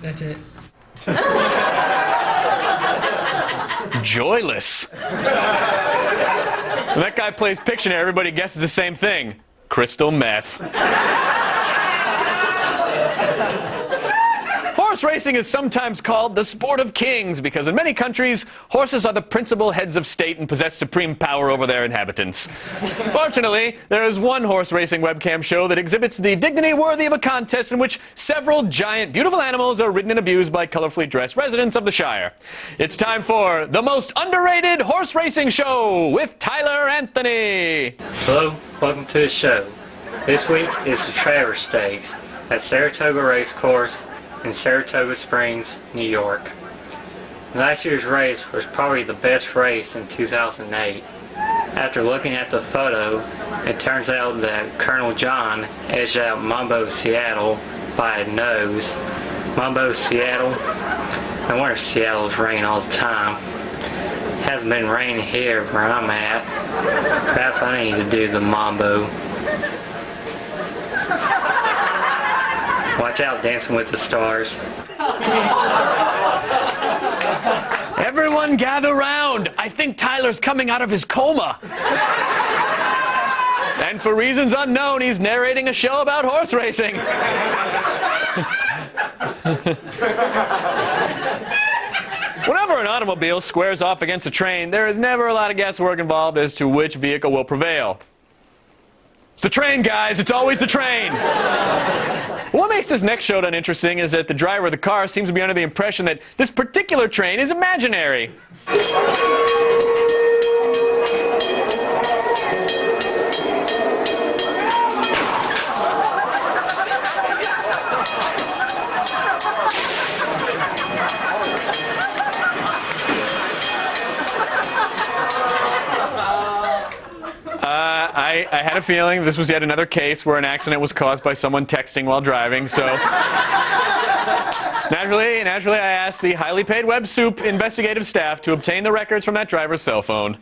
That's it.
Joyless. When that guy plays Pictionary, everybody guesses the same thing. Crystal meth. Horse racing is sometimes called the sport of kings because in many countries, horses are the principal heads of state and possess supreme power over their inhabitants. Fortunately, there is one horse racing webcam show that exhibits the dignity worthy of a contest in which several giant, beautiful animals are ridden and abused by colorfully dressed residents of the Shire. It's time for the most underrated horse racing show with Tyler Anthony.
Hello, welcome to the show. This week is the Travers Stakes at Saratoga Racecourse in Saratoga Springs, New York. Last year's race was probably the best race in 2008. After looking at the photo, it turns out that Colonel John edged out Mambo Seattle by a nose. Mambo Seattle? No wonder Seattle's raining all the time. It hasn't been raining here where I'm at. Perhaps I need to do the Mambo. Watch out, Dancing with the Stars.
Everyone gather round. I think Tyler's coming out of his coma. And for reasons unknown, he's narrating a show about horse racing. Whenever an automobile squares off against a train, there is never a lot of guesswork involved as to which vehicle will prevail. It's the train, guys. It's always the train. What makes this next showdown interesting is that the driver of the car seems to be under the impression that this particular train is imaginary.
I had a feeling this was yet another case where an accident was caused by someone texting while driving, so naturally I asked the highly paid Web Soup investigative staff to obtain the records from that driver's cell phone.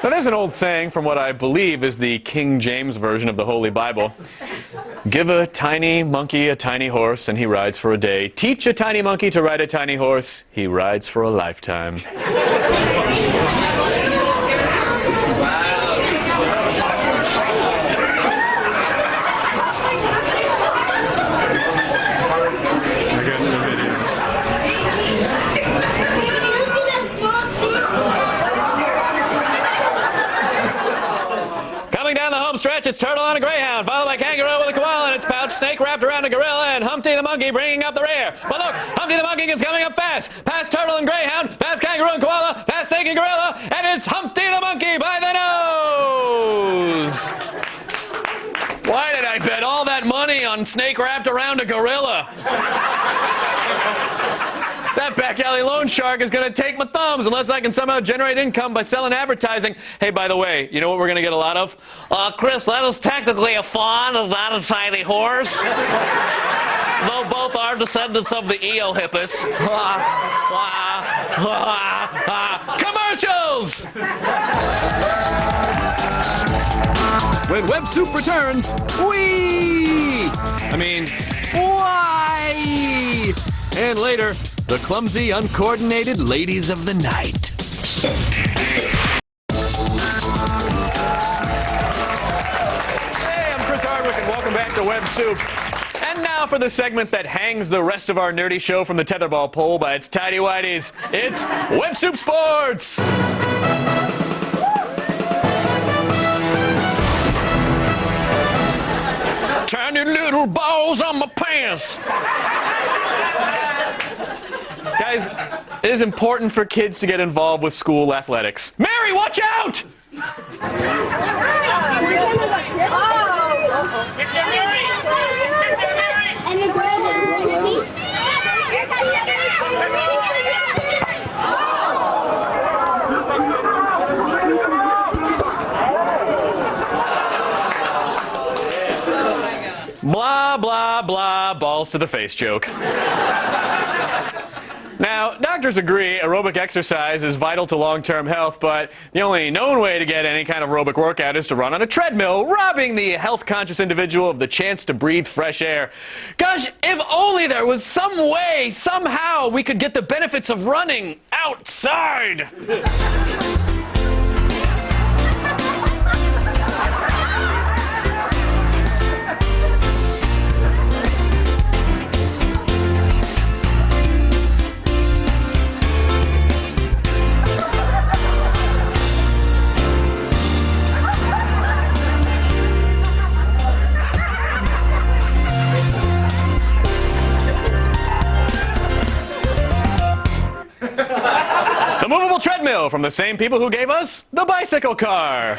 Now, there's an old saying from what I believe is the King James version of the Holy Bible. Give a tiny monkey a tiny horse, and he rides for a day. Teach a tiny monkey to ride a tiny horse, he rides for a lifetime. Stretch, it's Turtle on a Greyhound, followed by Kangaroo with a Koala in its pouch, Snake wrapped around a Gorilla, and Humpty the Monkey bringing up the rear. But look, Humpty the Monkey is coming up fast, past Turtle and Greyhound, past Kangaroo and Koala, past Snake and Gorilla, and it's Humpty the Monkey by the nose! Why did I bet all that money on Snake wrapped around a Gorilla? That back alley loan shark is going to take my thumbs unless I can somehow generate income by selling advertising. Hey, by the way, you know what we're going to get a lot of? Chris, that is technically a fawn and not a tiny horse. Though both are descendants of the Eohippus. Commercials! When Web Soup returns, why? And later, the clumsy, uncoordinated ladies of the night. Hey, I'm Chris Hardwick, and welcome back to Web Soup. And now for the segment that hangs the rest of our nerdy show from the tetherball pole by its tidy whities. It's Web Soup Sports! Tiny little balls on my pants. Guys, it is important for kids to get involved with school athletics. Mary, watch out!
And the girl trippy.
Blah, blah, blah, balls to the face joke. Now, doctors agree aerobic exercise is vital to long-term health, but the only known way to get any kind of aerobic workout is to run on a treadmill, robbing the health-conscious individual of the chance to breathe fresh air. Gosh, if only there was some way, somehow, we could get the benefits of running outside! The movable treadmill from the same people who gave us the bicycle car,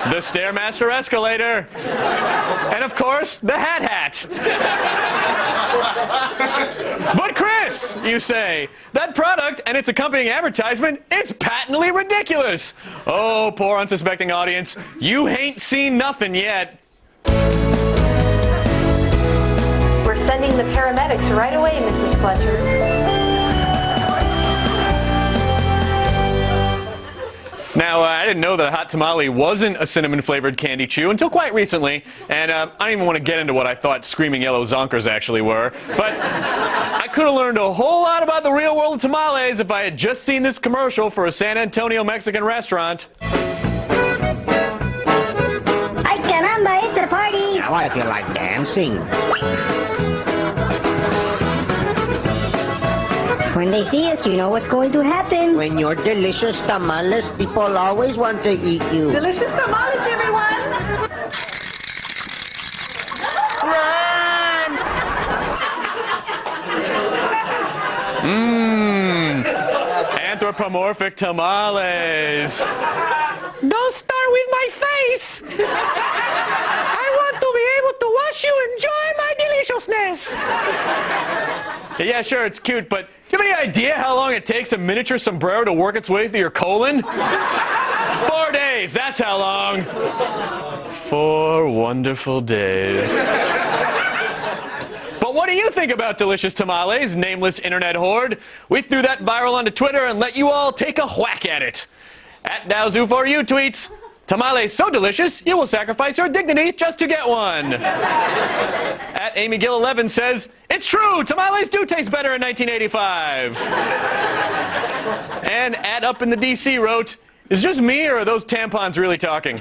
the Stairmaster escalator, and of course, the hat. But Chris, you say, that product and its accompanying advertisement is patently ridiculous. Oh, poor unsuspecting audience, you ain't seen nothing yet.
We're sending the paramedics right away, Mrs. Fletcher.
Now, I didn't know that a hot tamale wasn't a cinnamon-flavored candy chew until quite recently, and I don't even want to get into what I thought Screaming Yellow Zonkers actually were, but I could have learned a whole lot about the real world of tamales if I had just seen this commercial for a San Antonio Mexican restaurant.
Ay, caramba, it's a party!
Now I feel like dancing.
When they see us, you know what's going to happen.
When you're delicious tamales, people always want to eat you.
Delicious tamales, everyone!
Run!
anthropomorphic tamales.
Don't start with my face. I want to be able to watch you enjoy my deliciousness.
Yeah, sure, it's cute, but do you have any idea how long it takes a miniature sombrero to work its way through your colon? 4 days, that's how long. 4 wonderful days. But what do you think about delicious tamales, nameless internet horde? We threw that viral onto Twitter and let you all take a whack at it. At Dowzoo4U tweets, tamales so delicious, you will sacrifice your dignity just to get one. At Amy Gill 11 says, it's true, tamales do taste better in 1985. And at Up in the DC wrote, is it just me or are those tampons really talking?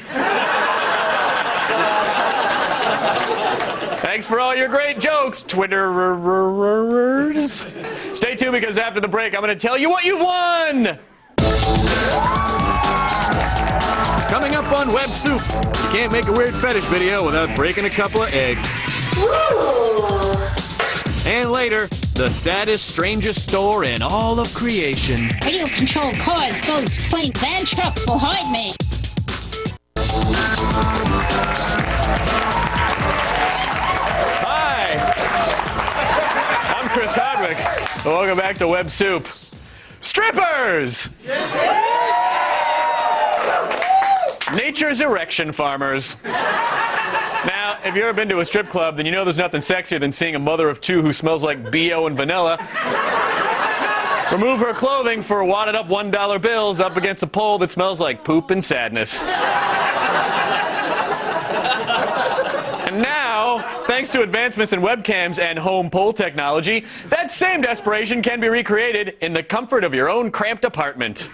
Thanks for all your great jokes, Twitterers. Stay tuned because after the break, I'm going to tell you what you've won.
Coming up on Web Soup, you can't make a weird fetish video without breaking a couple of eggs. And later, the saddest, strangest store in all of creation.
Radio-controlled cars, boats, planes, and trucks will hide me.
Hi, I'm Chris Hardwick. Welcome back to Web Soup. Strippers! Nature's erection farmers. Now, if you've ever been to a strip club, then you know there's nothing sexier than seeing a mother of two who smells like B.O. and vanilla remove her clothing for wadded up $1 bills up against a pole that smells like poop and sadness. And now, thanks to advancements in webcams and home pole technology, that same desperation can be recreated in the comfort of your own cramped apartment.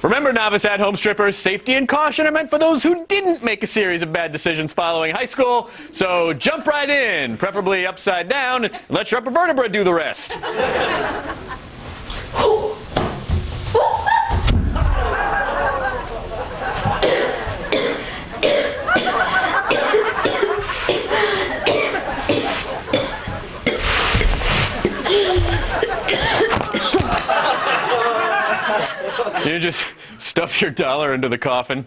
Remember, novice at-home strippers, safety and caution are meant for those who didn't make a series of bad decisions following high school, so jump right in, preferably upside down, and let your upper vertebra do the rest. You just stuff your dollar into the coffin.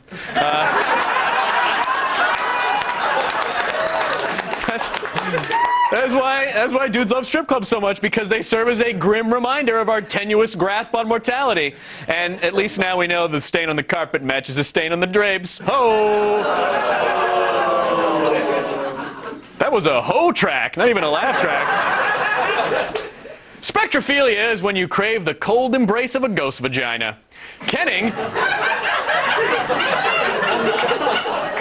That's why dudes love strip clubs so much, because they serve as a grim reminder of our tenuous grasp on mortality. And at least now we know the stain on the carpet matches the stain on the drapes. Ho! That was a ho track, not even a laugh track. Spectrophilia is when you crave the cold embrace of a ghost vagina. Kenning,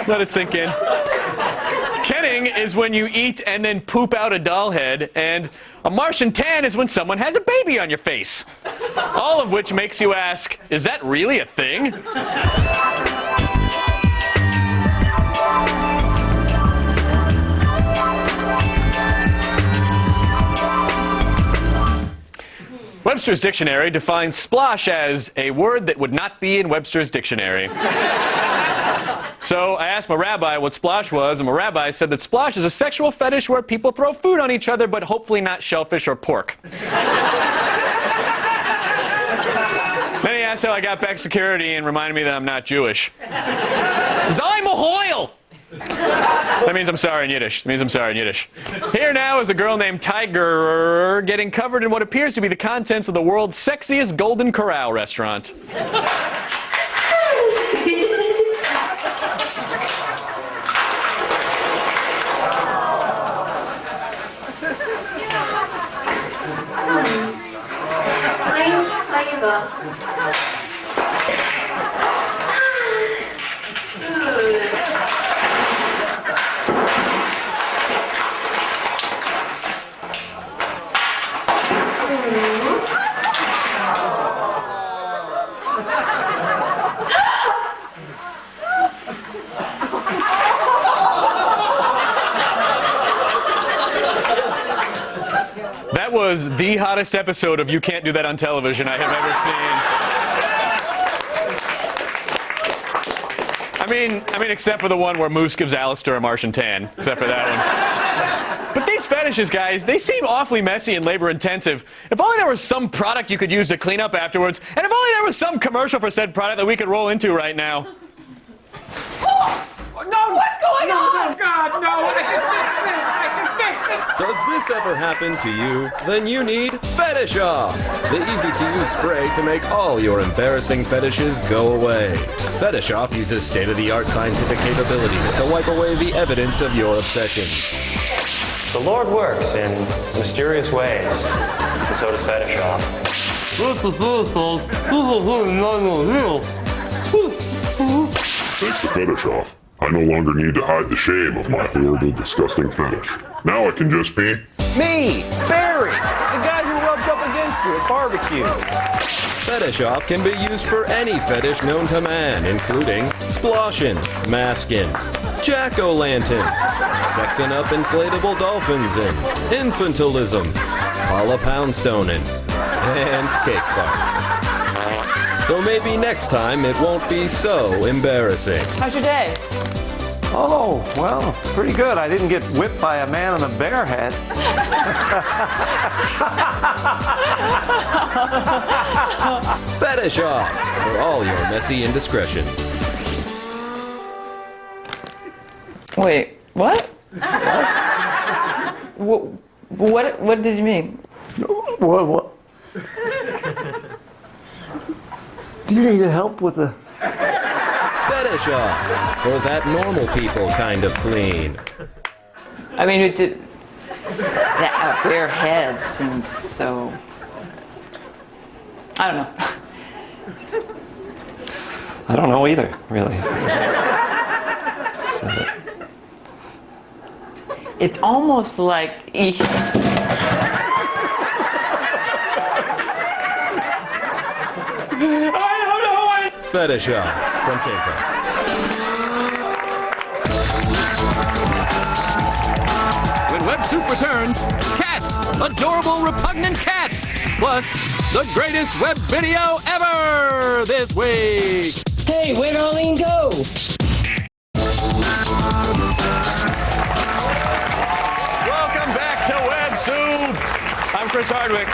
let it sink in. Kenning is when you eat and then poop out a doll head, and a Martian tan is when someone has a baby on your face. All of which makes you ask, is that really a thing? Webster's Dictionary defines splosh as a word that would not be in Webster's Dictionary. So I asked my rabbi what splosh was, and my rabbi said that splosh is a sexual fetish where people throw food on each other, but hopefully not shellfish or pork. Then he asked how I got back security and reminded me that I'm not Jewish. Zay Mohoil! That means I'm sorry in Yiddish. Here now is a girl named Tiger getting covered in what appears to be the contents of the world's sexiest Golden Corral restaurant.
Orange flavor.
That was the hottest episode of You Can't Do That on Television I have ever seen. mean, except for the one where Moose gives Alistair a Martian tan. Except for that one. But these fetishes, guys, they seem awfully messy and labor-intensive. If only there was some product you could use to clean up afterwards, and if only there was some commercial for said product that we could roll into right now.
No, what's going on? Oh, God, no, I can fix this. I can fix it.
Does this ever happen to you? Then you need Fetish Off, the easy-to-use spray to make all your embarrassing fetishes go away. Fetish Off uses state-of-the-art scientific capabilities to wipe away the evidence of your obsessions.
The Lord works in mysterious ways, and so does Fetish Off.
Thanks to Fetish Off, I no longer need to hide the shame of my horrible, disgusting fetish. Now I can just be
Me, Barry, the guy who rubs up against you at barbecues.
Fetish Off can be used for any fetish known to man, including sploshin', masking, jack-o'-lantern, sexing up inflatable dolphins in, infantilism, Paula Poundstoning, and cake farts. So maybe next time it won't be so embarrassing.
How's your day?
Oh, well, pretty good. I didn't get whipped by a man in a bear hat.
Fetish Off for all your messy indiscretions.
Wait, what? What did you mean?
What? Do you need help with the...
Fetish Off for that normal people kind of clean.
I mean, it did... That bare head seems so... I don't know.
I don't know either, really. So...
It's almost like...
Fetish Off from Shameful.
When Web Soup returns, cats! Adorable, repugnant cats! Plus, the greatest web video ever this week!
Hey, where'd Arlene go?
Welcome back to Web Soup! I'm Chris Hardwick.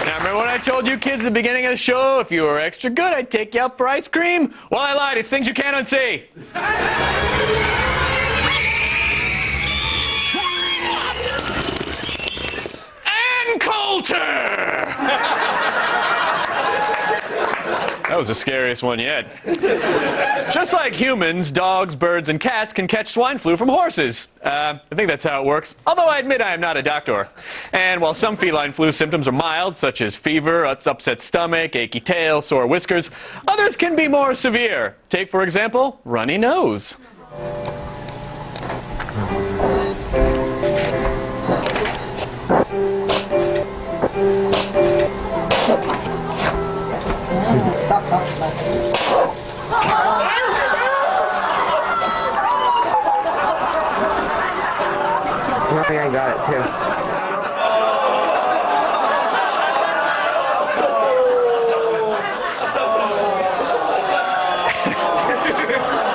Now, remember when I told you kids at the beginning of the show, if you were extra good, I'd take you out for ice cream? Well, I lied. It's things you can't unsee. And Coulter! That was the scariest one yet. Just like humans, dogs, birds, and cats can catch swine flu from horses. I think that's how it works, although I admit I am not a doctor. And while some feline flu symptoms are mild, such as fever, upset stomach, achy tail, sore whiskers, others can be more severe. Take, for example, runny nose.
I think I got it too.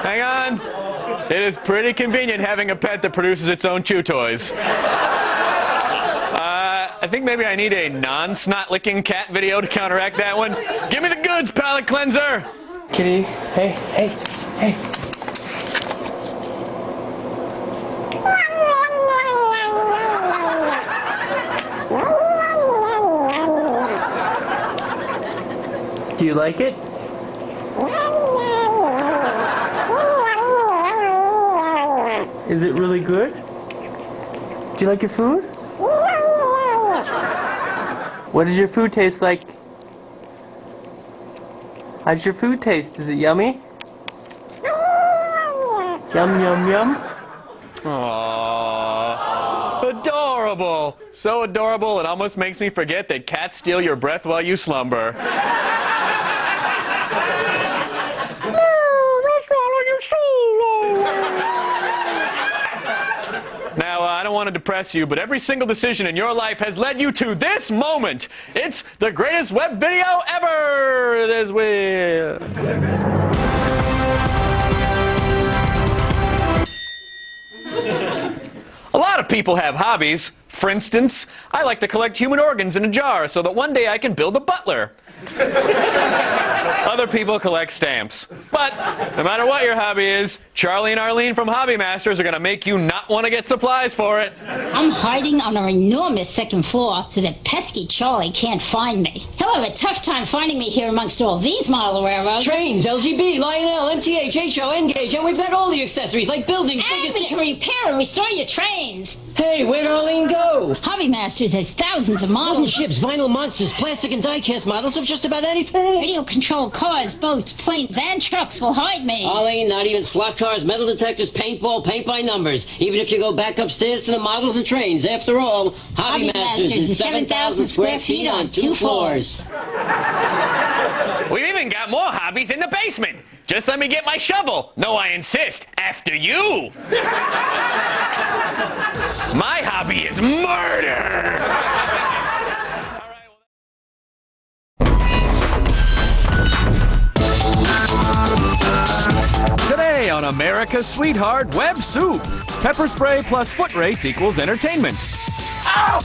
Hang on. It is pretty convenient having a pet that produces its own chew toys. I think maybe I need a non-snot-licking cat video to counteract that one. Give me the goods, palate cleanser!
Kitty, hey. Do you like it? Is it really good? Do you like your food? What does your food taste like? How does your food taste? Is it yummy? Yum, yum, yum.
Aww. Adorable. So adorable it almost makes me forget that cats steal your breath while you slumber. Now, I don't want to depress you, but every single decision in your life has led you to this moment. It's the greatest web video ever this week. people have hobbies. For instance, I like to collect human organs in a jar so that one day I can build a butler. Other people collect stamps. But no matter what your hobby is, Charlie and Arlene from Hobby Masters are going to make you not want to get supplies for it.
I'm hiding on our enormous second floor so that pesky Charlie can't find me. He'll have a tough time finding me here amongst all these model railroads.
Trains, LGB, Lionel, MTH, HO, Engage, and we've got all the accessories like building
And we can repair and restore your trains.
Hey, where'd Arlene go?
Hobby Masters has thousands of models.
Wooden ships, vinyl monsters, plastic and die-cast models of just about anything.
Radio-controlled cars, boats, planes, and trucks will hide me.
Arlene, not even slot cars, metal detectors, paintball, paint by numbers. Even if you go back upstairs to the models and trains. After all, Hobby Masters is 7,000 square feet on 2 floors.
We've even got more hobbies in the basement. Just let me get my shovel. No, I insist. After you. My hobby is murder.
Today on America's Sweetheart Web Soup, pepper spray plus foot race equals entertainment. Ow!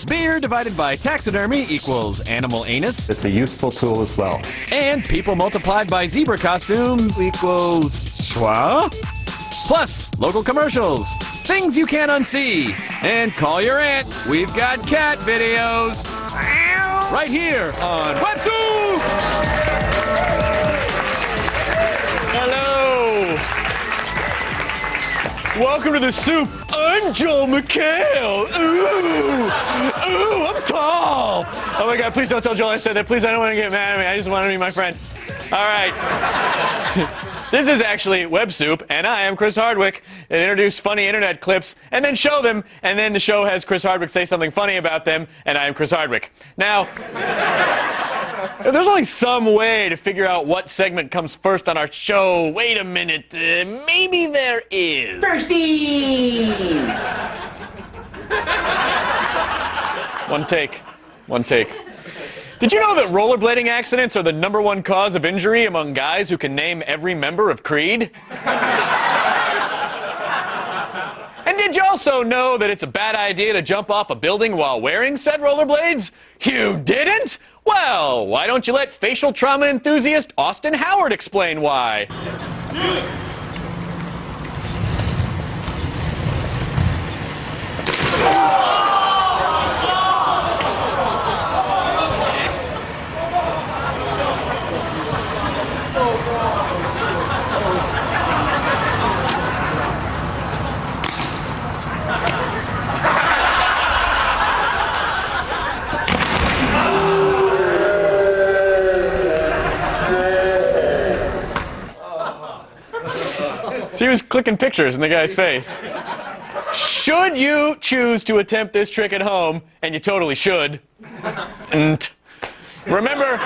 Beer divided by taxidermy equals animal anus.
It's a useful tool as well.
And people multiplied by zebra costumes equals schwa. Plus, local commercials, things you can't unsee. And call your aunt, we've got cat videos. Right here on Web Soup!
Hello. Welcome to the soup. I'm Joel McHale. Ooh, I'm tall. Oh my God, please don't tell Joel I said that. Please, I don't want to get mad at me. I just want to be my friend. All right. This is actually Web Soup, and I am Chris Hardwick. It introduces funny internet clips and then show them, and then the show has Chris Hardwick say something funny about them, and I am Chris Hardwick. Now, there's only some way to figure out what segment comes first on our show. Wait a minute. Maybe there is.
Firsties!
One take. Did you know that rollerblading accidents are the #1 cause of injury among guys who can name every member of Creed? And did you also know that it's a bad idea to jump off a building while wearing said rollerblades? You didn't? Well, why don't you let facial trauma enthusiast Austin Howard explain why? So he was clicking pictures in the guy's face. Should you choose to attempt this trick at home, and you totally should, and remember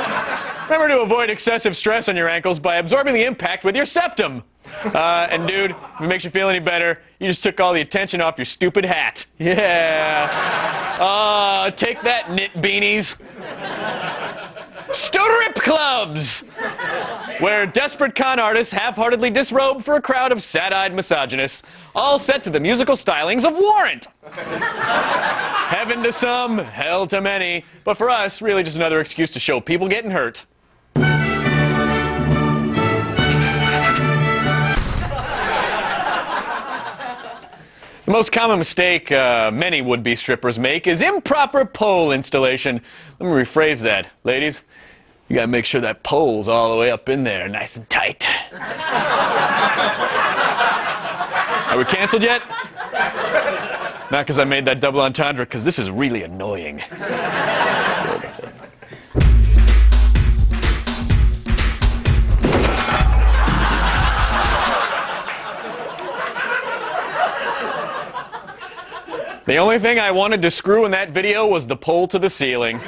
to avoid excessive stress on your ankles by absorbing the impact with your septum. And dude, if it makes you feel any better, you just took all the attention off your stupid hat. Yeah. Take that, knit beanies. Strip clubs, where desperate con artists half-heartedly disrobe for a crowd of sad-eyed misogynists, all set to the musical stylings of Warrant. Heaven to some, hell to many, but for us, really just another excuse to show people getting hurt. The most common mistake many would-be strippers make is improper pole installation. Let me rephrase that, ladies. You gotta make sure that pole's all the way up in there, nice and tight. Are we canceled yet? Not because I made that double entendre, because this is really annoying. The only thing I wanted to screw in that video was the pole to the ceiling.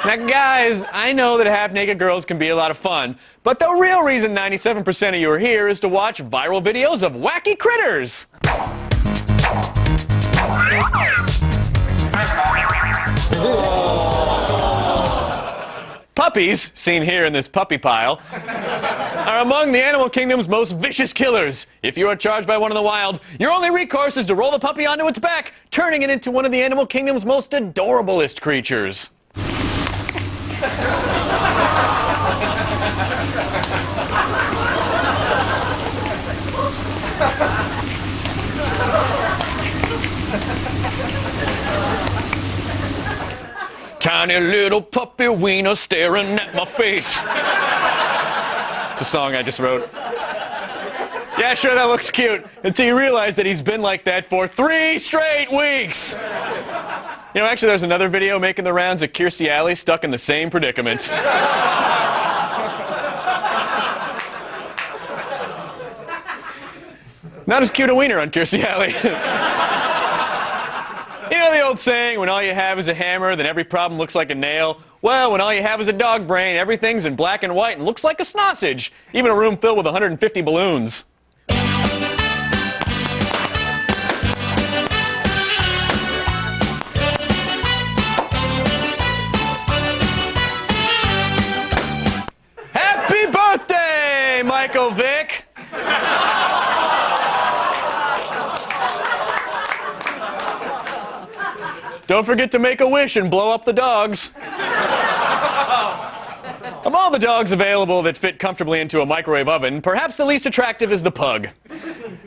Now, guys, I know that half-naked girls can be a lot of fun, but the real reason 97% of you are here is to watch viral videos of wacky critters. Puppies, seen here in this puppy pile, are among the animal kingdom's most vicious killers. If you are charged by one in the wild, your only recourse is to roll the puppy onto its back, turning it into one of the animal kingdom's most adorablest creatures. Tiny little puppy wiener staring at my face. It's a song I just wrote. Yeah, sure, that looks cute, until you realize that he's been like that for 3 straight weeks. You know, actually, there's another video making the rounds of Kirstie Alley stuck in the same predicament. Not as cute a wiener on Kirstie Alley. You know the old saying, when all you have is a hammer, then every problem looks like a nail? Well, when all you have is a dog brain, everything's in black and white and looks like a sausage. Even a room filled with 150 balloons. Happy birthday, Michael Vick! Don't forget to make a wish and blow up the dogs. Of all the dogs available that fit comfortably into a microwave oven, perhaps the least attractive is the pug.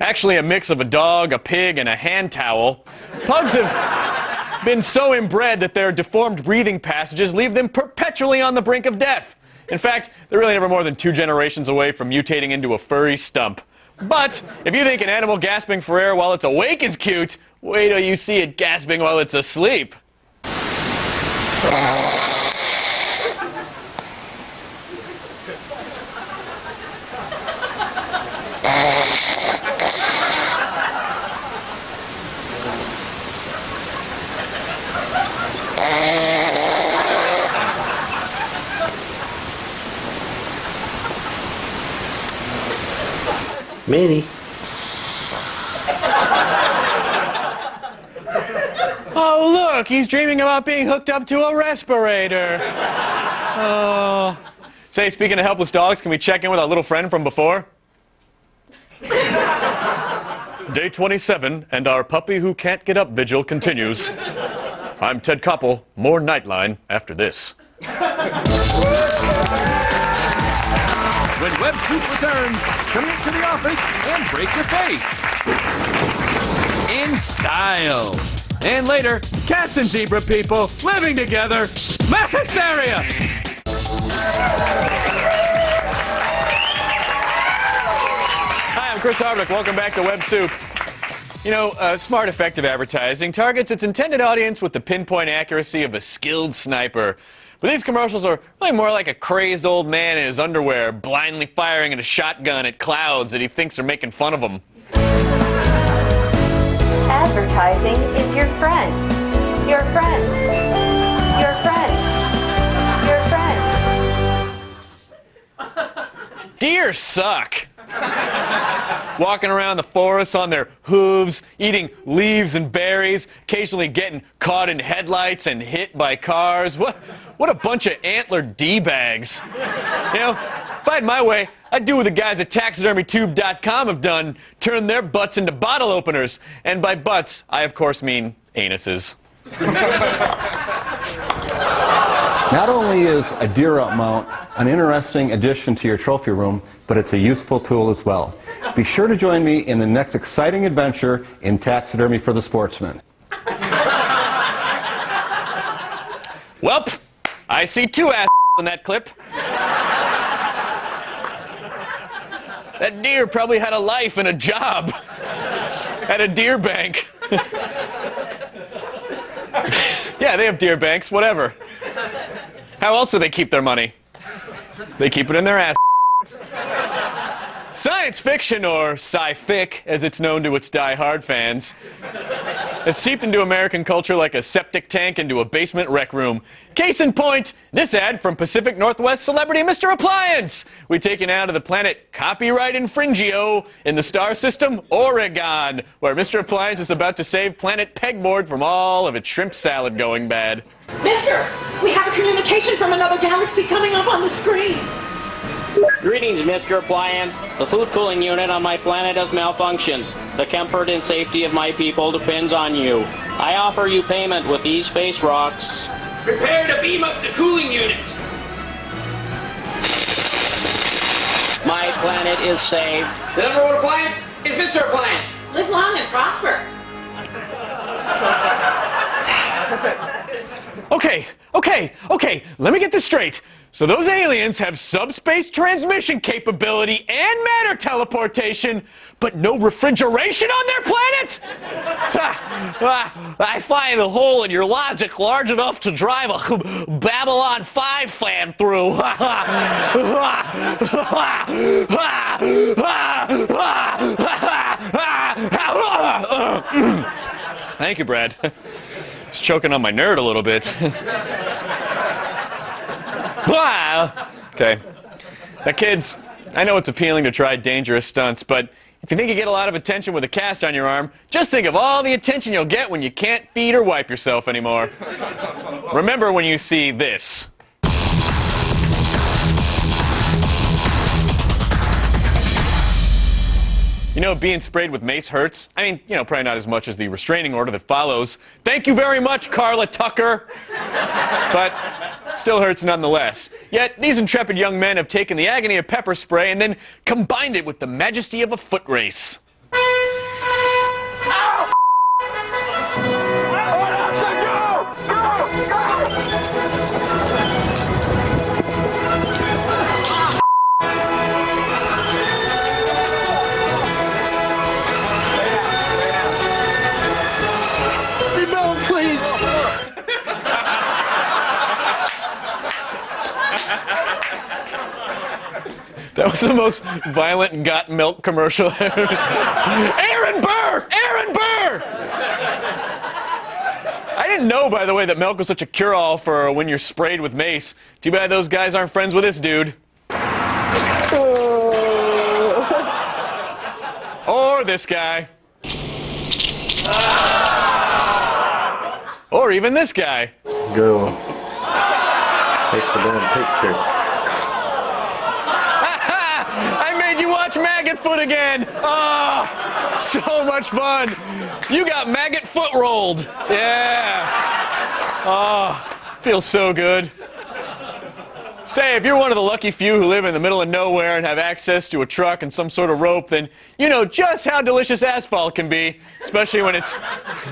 Actually, a mix of a dog, a pig, and a hand towel. Pugs have been so inbred that their deformed breathing passages leave them perpetually on the brink of death. In fact, they're really never more than 2 generations away from mutating into a furry stump. But if you think an animal gasping for air while it's awake is cute, wait till you see it gasping while it's asleep.
Minnie.
Oh, look, he's dreaming about being hooked up to a respirator. Oh. Say, speaking of helpless dogs, can we check in with our little friend from before? Day 27, and our puppy who can't get up vigil continues. I'm Ted Koppel. More Nightline after this.
When Web Soup returns, commute to the office and break your face. In style. And later, cats and zebra people living together. Mass hysteria!
Hi, I'm Chris Hardwick. Welcome back to Web Soup. You know, smart, effective advertising targets its intended audience with the pinpoint accuracy of a skilled sniper. But these commercials are really more like a crazed old man in his underwear, blindly firing at a shotgun at clouds that he thinks are making fun of him.
Advertising is your friend. Your friend. Your friend. Your friend.
Deer suck. Walking around the forest on their hooves, eating leaves and berries, occasionally getting caught in headlights and hit by cars. What a bunch of antlered D-bags. You know, if I had my way, I'd do what the guys at taxidermytube.com have done, turn their butts into bottle openers. And by butts, I of course mean anuses.
Not only is a deer up mount an interesting addition to your trophy room, but it's a useful tool as well. Be sure to join me in the next exciting adventure in taxidermy for the sportsman.
Welp, I see 2 ass in that clip. That deer probably had a life and a job at a deer bank. Yeah, they have deer banks, whatever. How else do they keep their money? They keep it in their ass. Science fiction, or sci-fic, as it's known to its die-hard fans, It's seeped into American culture like a septic tank into a basement rec room. Case in point, this ad from Pacific Northwest celebrity Mr. Appliance. We take you now to the planet Copyright Infringio in the star system Oregon, where Mr. Appliance is about to save planet Pegboard from all of its shrimp salad going bad.
Mister, we have a communication from another galaxy coming up on the screen.
Greetings, Mr. Appliance. The food cooling unit on my planet has malfunctioned. The comfort and safety of my people depends on you. I offer you payment with these space rocks.
Prepare to beam up the cooling unit.
My planet is saved.
The number one appliance is Mr. Appliance.
Live long and prosper.
Okay, let me get this straight. So those aliens have subspace transmission capability and matter teleportation, but no refrigeration on their planet? I find a hole in your logic large enough to drive a Babylon 5 fan through. Thank you, Brad. Just choking on my nerd a little bit. Okay. Now, kids, I know it's appealing to try dangerous stunts, but if you think you get a lot of attention with a cast on your arm, just think of all the attention you'll get when you can't feed or wipe yourself anymore. Remember when you see this. You know, being sprayed with mace hurts. I mean, you know, probably not as much as the restraining order that follows. Thank you very much, Carla Tucker. But still hurts nonetheless. Yet, these intrepid young men have taken the agony of pepper spray and then combined it with the majesty of a foot race. That was the most violent got milk commercial ever. Aaron Burr! Aaron Burr! I didn't know, by the way, that milk was such a cure-all for when you're sprayed with mace. Too bad those guys aren't friends with this dude. Or this guy. Or even this guy.
Go. Take the damn picture.
You watch Maggot Foot again. Oh, so much fun. You got Maggot Foot rolled. Yeah. Oh, feels so good. Say, if you're one of the lucky few who live in the middle of nowhere and have access to a truck and some sort of rope, then you know just how delicious asphalt can be, especially when it's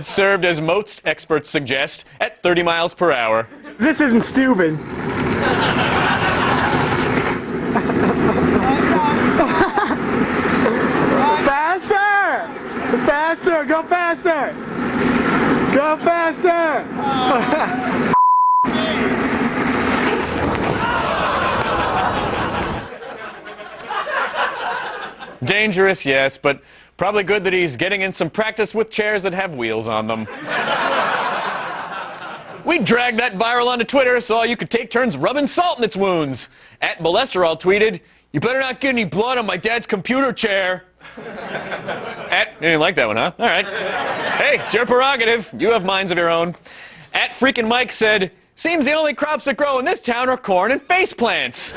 served, as most experts suggest, at 30 miles per hour.
This isn't stupid. Faster! Faster! Go faster! Go faster!
Dangerous, yes, but probably good that he's getting in some practice with chairs that have wheels on them. We dragged that viral onto Twitter so all you could take turns rubbing salt in its wounds. @Molesterol tweeted, "You better not get any blood on my dad's computer chair." You didn't like that one, huh? All right. Hey, it's your prerogative. You have minds of your own. @Freakin' Mike said, "Seems the only crops that grow in this town are corn and faceplants."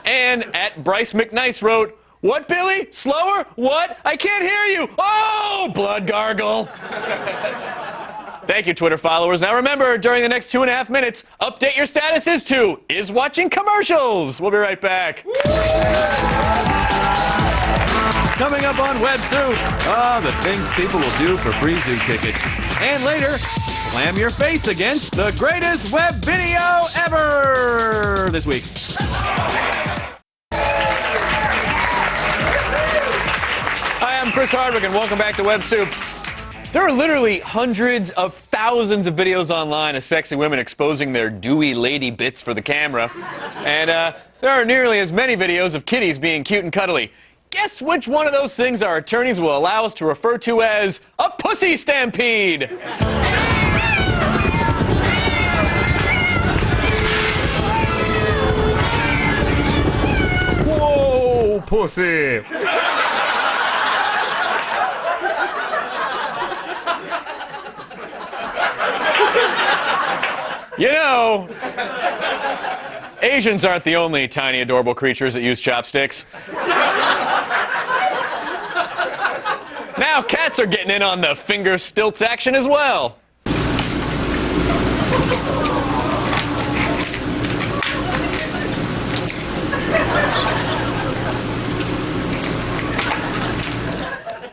And @Bryce McNice wrote, "What, Billy? Slower? What? I can't hear you. Oh, blood gargle." Thank you, Twitter followers. Now remember, during the next 2.5 minutes, update your statuses to is watching commercials. We'll be right back.
Coming up on Web Soup, the things people will do for free zoo tickets. And later, slam your face against the greatest web video ever this week.
Hi, I'm Chris Hardwick, and welcome back to Web Soup. There are literally hundreds of thousands of videos online of sexy women exposing their dewy lady bits for the camera. And there are nearly as many videos of kitties being cute and cuddly. guess which one of those things our attorneys will allow us to refer to as a pussy stampede?
Whoa, pussy!
You know, Asians aren't the only tiny, adorable creatures that use chopsticks. Now cats are getting in on the finger stilts action as well.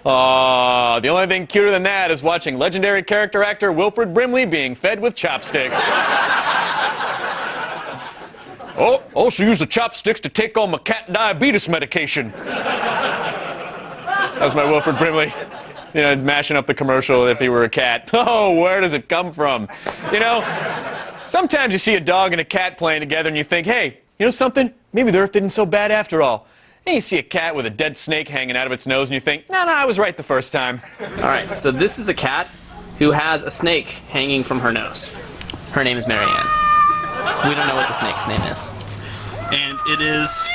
The only thing cuter than that is watching legendary character actor Wilford Brimley being fed with chopsticks. Oh, also use the chopsticks to take on my cat diabetes medication. That's my Wilford Brimley, you know, mashing up the commercial if he were a cat. Oh, where does it come from? You know, sometimes you see a dog and a cat playing together and you think, hey, you know something? Maybe the earth isn't so bad after all. And you see a cat with a dead snake hanging out of its nose and you think, no, I was right the first time.
All right, so this is a cat who has a snake hanging from her nose. Her name is Marianne. We don't know what the snake's name is.
And it is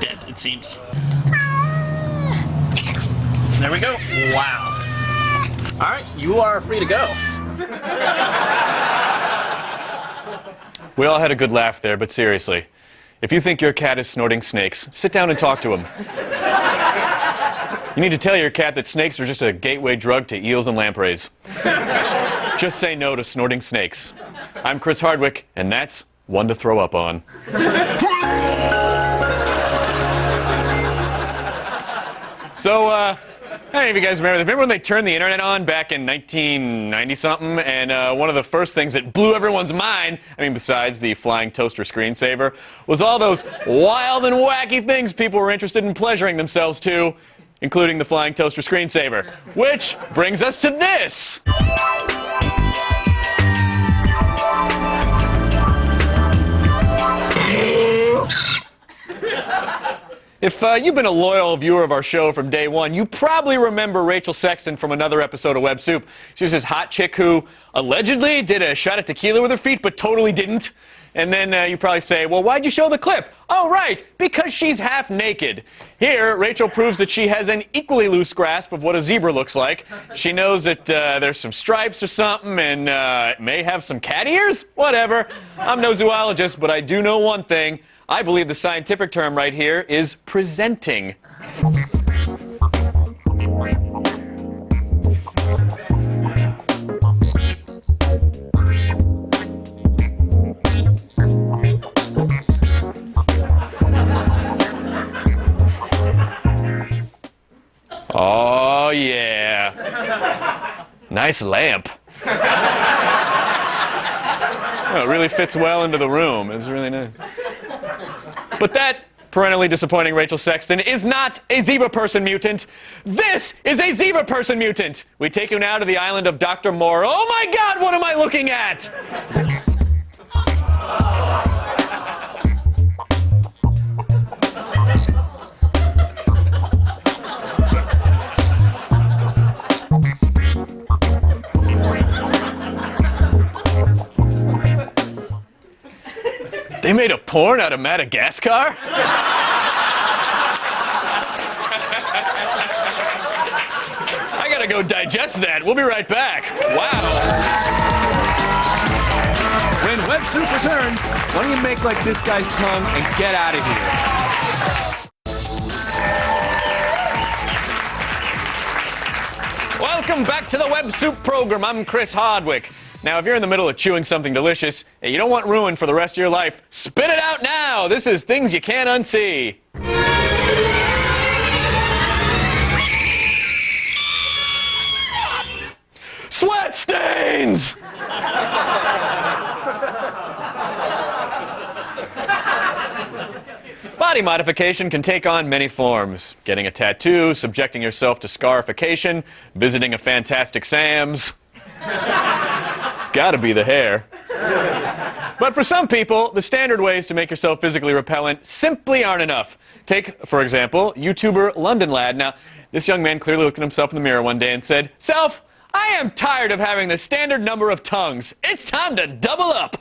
dead, it seems. There we go.
Wow. All right, you are free to go.
We all had a good laugh there, but seriously, if you think your cat is snorting snakes, sit down and talk to him. You need to tell your cat that snakes are just a gateway drug to eels and lampreys. Just say no to snorting snakes. I'm Chris Hardwick, and that's one to throw up on. So, how many of you guys remember when they turned the internet on back in 1990-something, and one of the first things that blew everyone's mind, I mean, besides the flying toaster screensaver, was all those wild and wacky things people were interested in pleasuring themselves to, including the flying toaster screensaver. Which brings us to this. If you've been a loyal viewer of our show from day one, you probably remember Rachel Sexton from another episode of Web Soup. She's this hot chick who allegedly did a shot of tequila with her feet, but totally didn't. And then you probably say, well, why'd you show the clip? Oh, right, because she's half naked. Here, Rachel proves that she has an equally loose grasp of what a zebra looks like. She knows that there's some stripes or something, and it may have some cat ears? Whatever. I'm no zoologist, but I do know one thing. I believe the scientific term right here is presenting. Oh, yeah. Nice lamp. Oh, it really fits well into the room. It's really nice. But that perennially disappointing Rachel Sexton is not a zebra person mutant. This is a zebra person mutant. We take you now to the island of Dr. Moore. Oh my God, what am I looking at? They made a porn out of Madagascar? I gotta go digest that. We'll be right back. Wow.
When Web Soup returns, why don't you make like this guy's tongue and get out of here?
Welcome back to the Web Soup program. I'm Chris Hardwick. Now, if you're in the middle of chewing something delicious and you don't want ruin for the rest of your life, spit it out now! This is Things You Can't Unsee. Sweat stains! Body modification can take on many forms. Getting a tattoo, subjecting yourself to scarification, visiting a Fantastic Sam's. Gotta be the hair. But for some people, the standard ways to make yourself physically repellent simply aren't enough. Take, for example, YouTuber London Lad. Now, this young man clearly looked at himself in the mirror one day and said, "Self, I am tired of having the standard number of tongues. It's time to double up."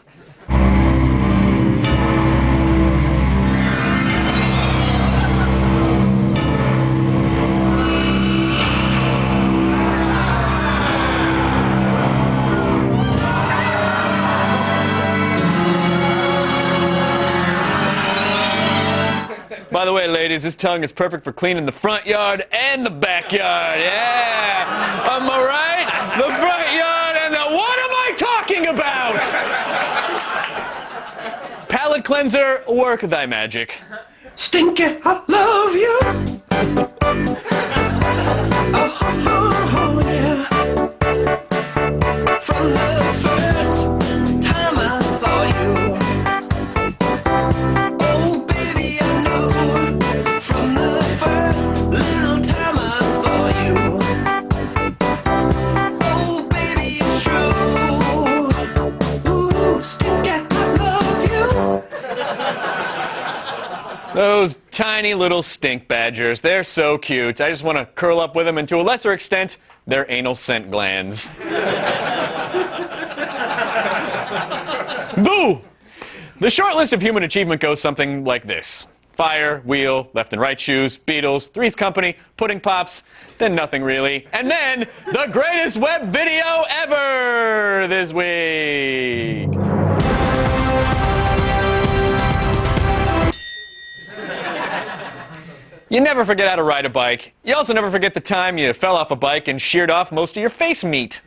By the way, ladies, this tongue is perfect for cleaning the front yard and the backyard. Yeah. Am I right? The front yard and the... What am I talking about? Palate cleanser, work thy magic.
Stinky, I love you. Oh, yeah. From the first time I saw you.
Those tiny little stink badgers, they're so cute. I just want to curl up with them, and to a lesser extent, their anal scent glands. Boo! The short list of human achievement goes something like this. Fire, wheel, left and right shoes, Beatles, Three's Company, Pudding Pops, then nothing really. And then, the greatest web video ever this week. You never forget how to ride a bike. You also never forget the time you fell off a bike and sheared off most of your face meat.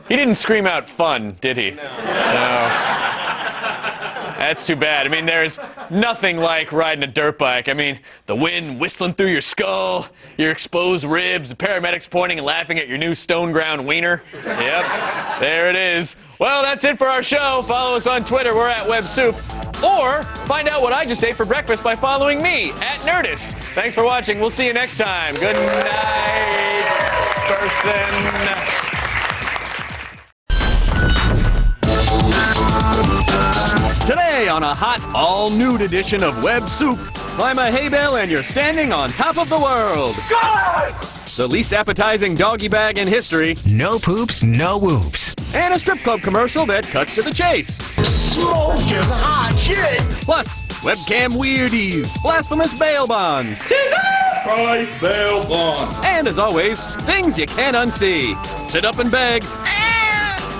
He didn't scream out fun, did he? No. That's too bad. I mean, there's nothing like riding a dirt bike. I mean, the wind whistling through your skull, your exposed ribs, the paramedics pointing and laughing at your new stone ground wiener. Yep, there it is. Well, that's it for our show. Follow us on Twitter. We're at WebSoup. Or find out what I just ate for breakfast by following me at Nerdist. Thanks for watching. We'll see you next time. Good night, person. Today on a hot, all-nude edition of Web Soup, climb a hay bale and you're standing on top of the world. God! The least appetizing doggy bag in history. No poops, no whoops. And a strip club commercial that cuts to the chase. Smoking hot shit! Plus, webcam weirdies, blasphemous bail bonds. Price bail bonds. And as always, things you can't unsee. Sit up and beg.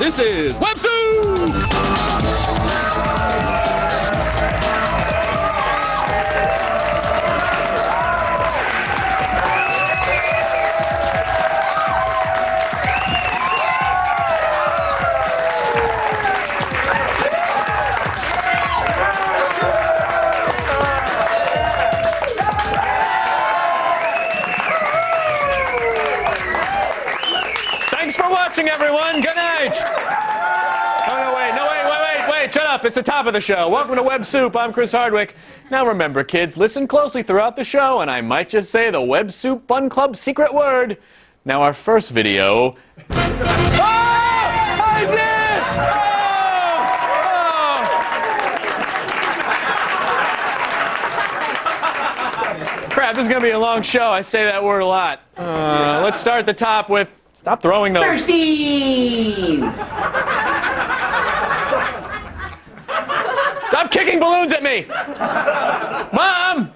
This is Web Soup! Everyone, good night. Oh, no, wait, shut up. It's the top of the show. Welcome to Web Soup. I'm Chris Hardwick. Now remember, kids, listen closely throughout the show, and I might just say the Web Soup Fun Club secret word. Now, our first video. Oh! I did! Oh! Crap, this is going to be a long show. I say that word a lot. Let's start at the top with... Stop throwing those. Thirsties! Stop kicking balloons at me! Mom!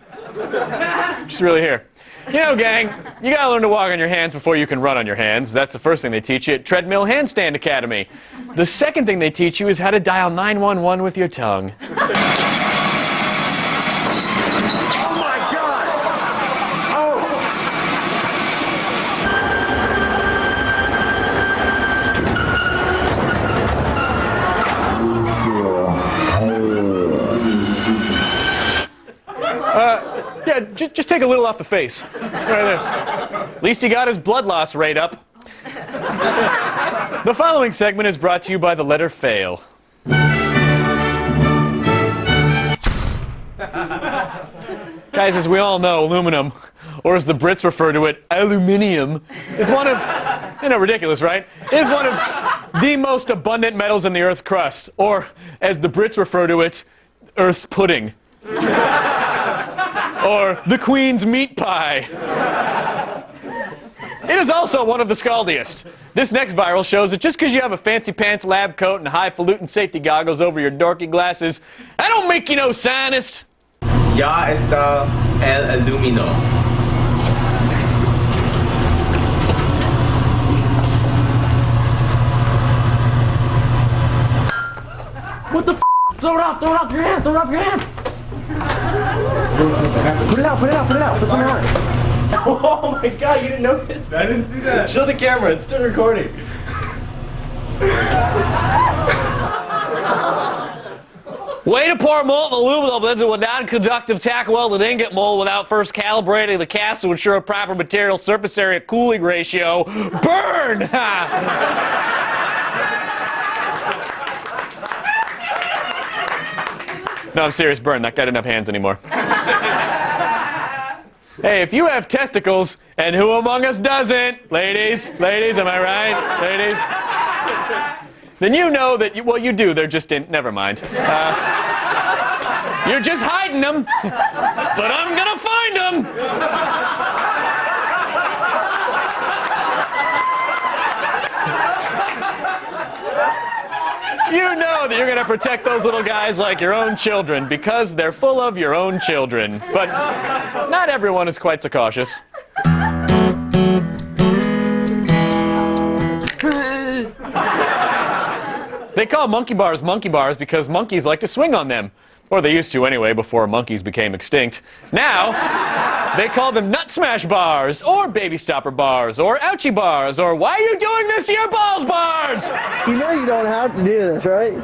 She's really here. You know, gang, you gotta learn to walk on your hands before you can run on your hands. That's the first thing they teach you at Treadmill Handstand Academy. The second thing they teach you is how to dial 911 with your tongue. Yeah, just take a little off the face. Right there. At least he got his blood loss rate up. The following segment is brought to you by the letter fail. Guys, as we all know, aluminum, or as the Brits refer to it, aluminium, is one of, ridiculous, right? Is one of the most abundant metals in the Earth's crust, or as the Brits refer to it, Earth's pudding. Or the Queen's meat pie. It is also one of the scaldiest. This next viral shows that just because you have a fancy pants lab coat and highfalutin safety goggles over your dorky glasses, that don't make you no scientist.
Ya está el alumino.
What the f***? Throw it off your hands, throw it off your hands! Put it out, put something on.
Oh my god, you didn't notice? I didn't see that. Show the camera, it's still recording.
Way to pour molten aluminum into a non-conductive tack welded ingot mold without first calibrating the cast to ensure a proper material surface area cooling ratio. Burn! No, I'm serious, burn. That guy didn't have hands anymore. Hey, if you have testicles, and who among us doesn't? Ladies, am I right? Ladies? Then you know that, you do, they're just in, never mind. You're just hiding them, but I'm gonna find them! You know that you're gonna protect those little guys like your own children, because they're full of your own children. But not everyone is quite so cautious. They call monkey bars because monkeys like to swing on them. Or they used to anyway, before monkeys became extinct. Now, they call them nut smash bars, or baby stopper bars, or ouchie bars, or why are you doing this to your balls bars?
You know you don't have to do this, right?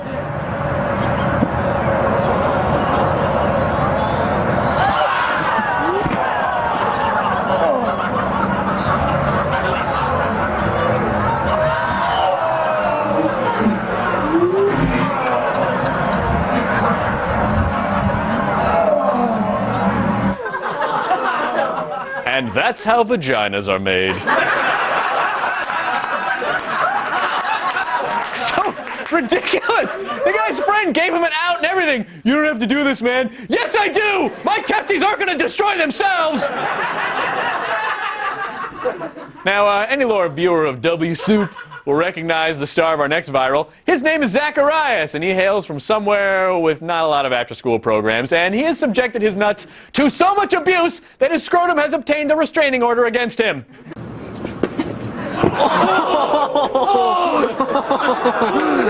And that's how vaginas are made. So ridiculous! The guy's friend gave him an out and everything. You don't have to do this, man. Yes, I do! My testes aren't going to destroy themselves! Now, any loyal viewer of W Soup will recognize the star of our next viral. His name is Zacharias, and he hails from somewhere with not a lot of after-school programs, and he has subjected his nuts to so much abuse that his scrotum has obtained a restraining order against him.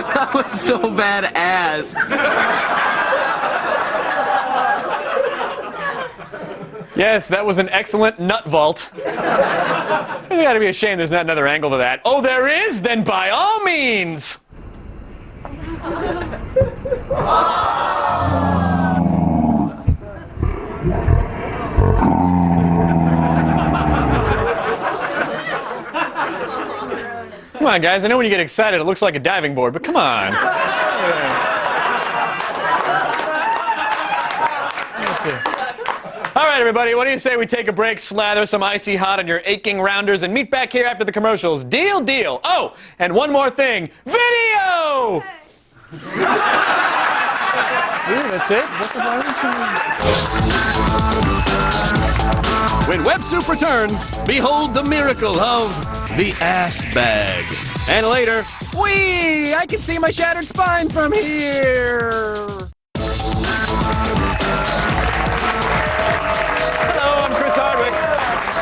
That was so badass.
Yes, that was an excellent nut vault. You gotta be ashamed there's not another angle to that. Oh, there is? Then by all means! Come on, guys. I know when you get excited, it looks like a diving board, but come on. All right, everybody, what do you say we take a break, slather some icy hot on your aching rounders, and meet back here after the commercials? Deal, deal. Oh, and one more thing. Video! That's it?
When Web Soup returns, behold the miracle of the ass bag. And later, whee! I can see my shattered spine from here!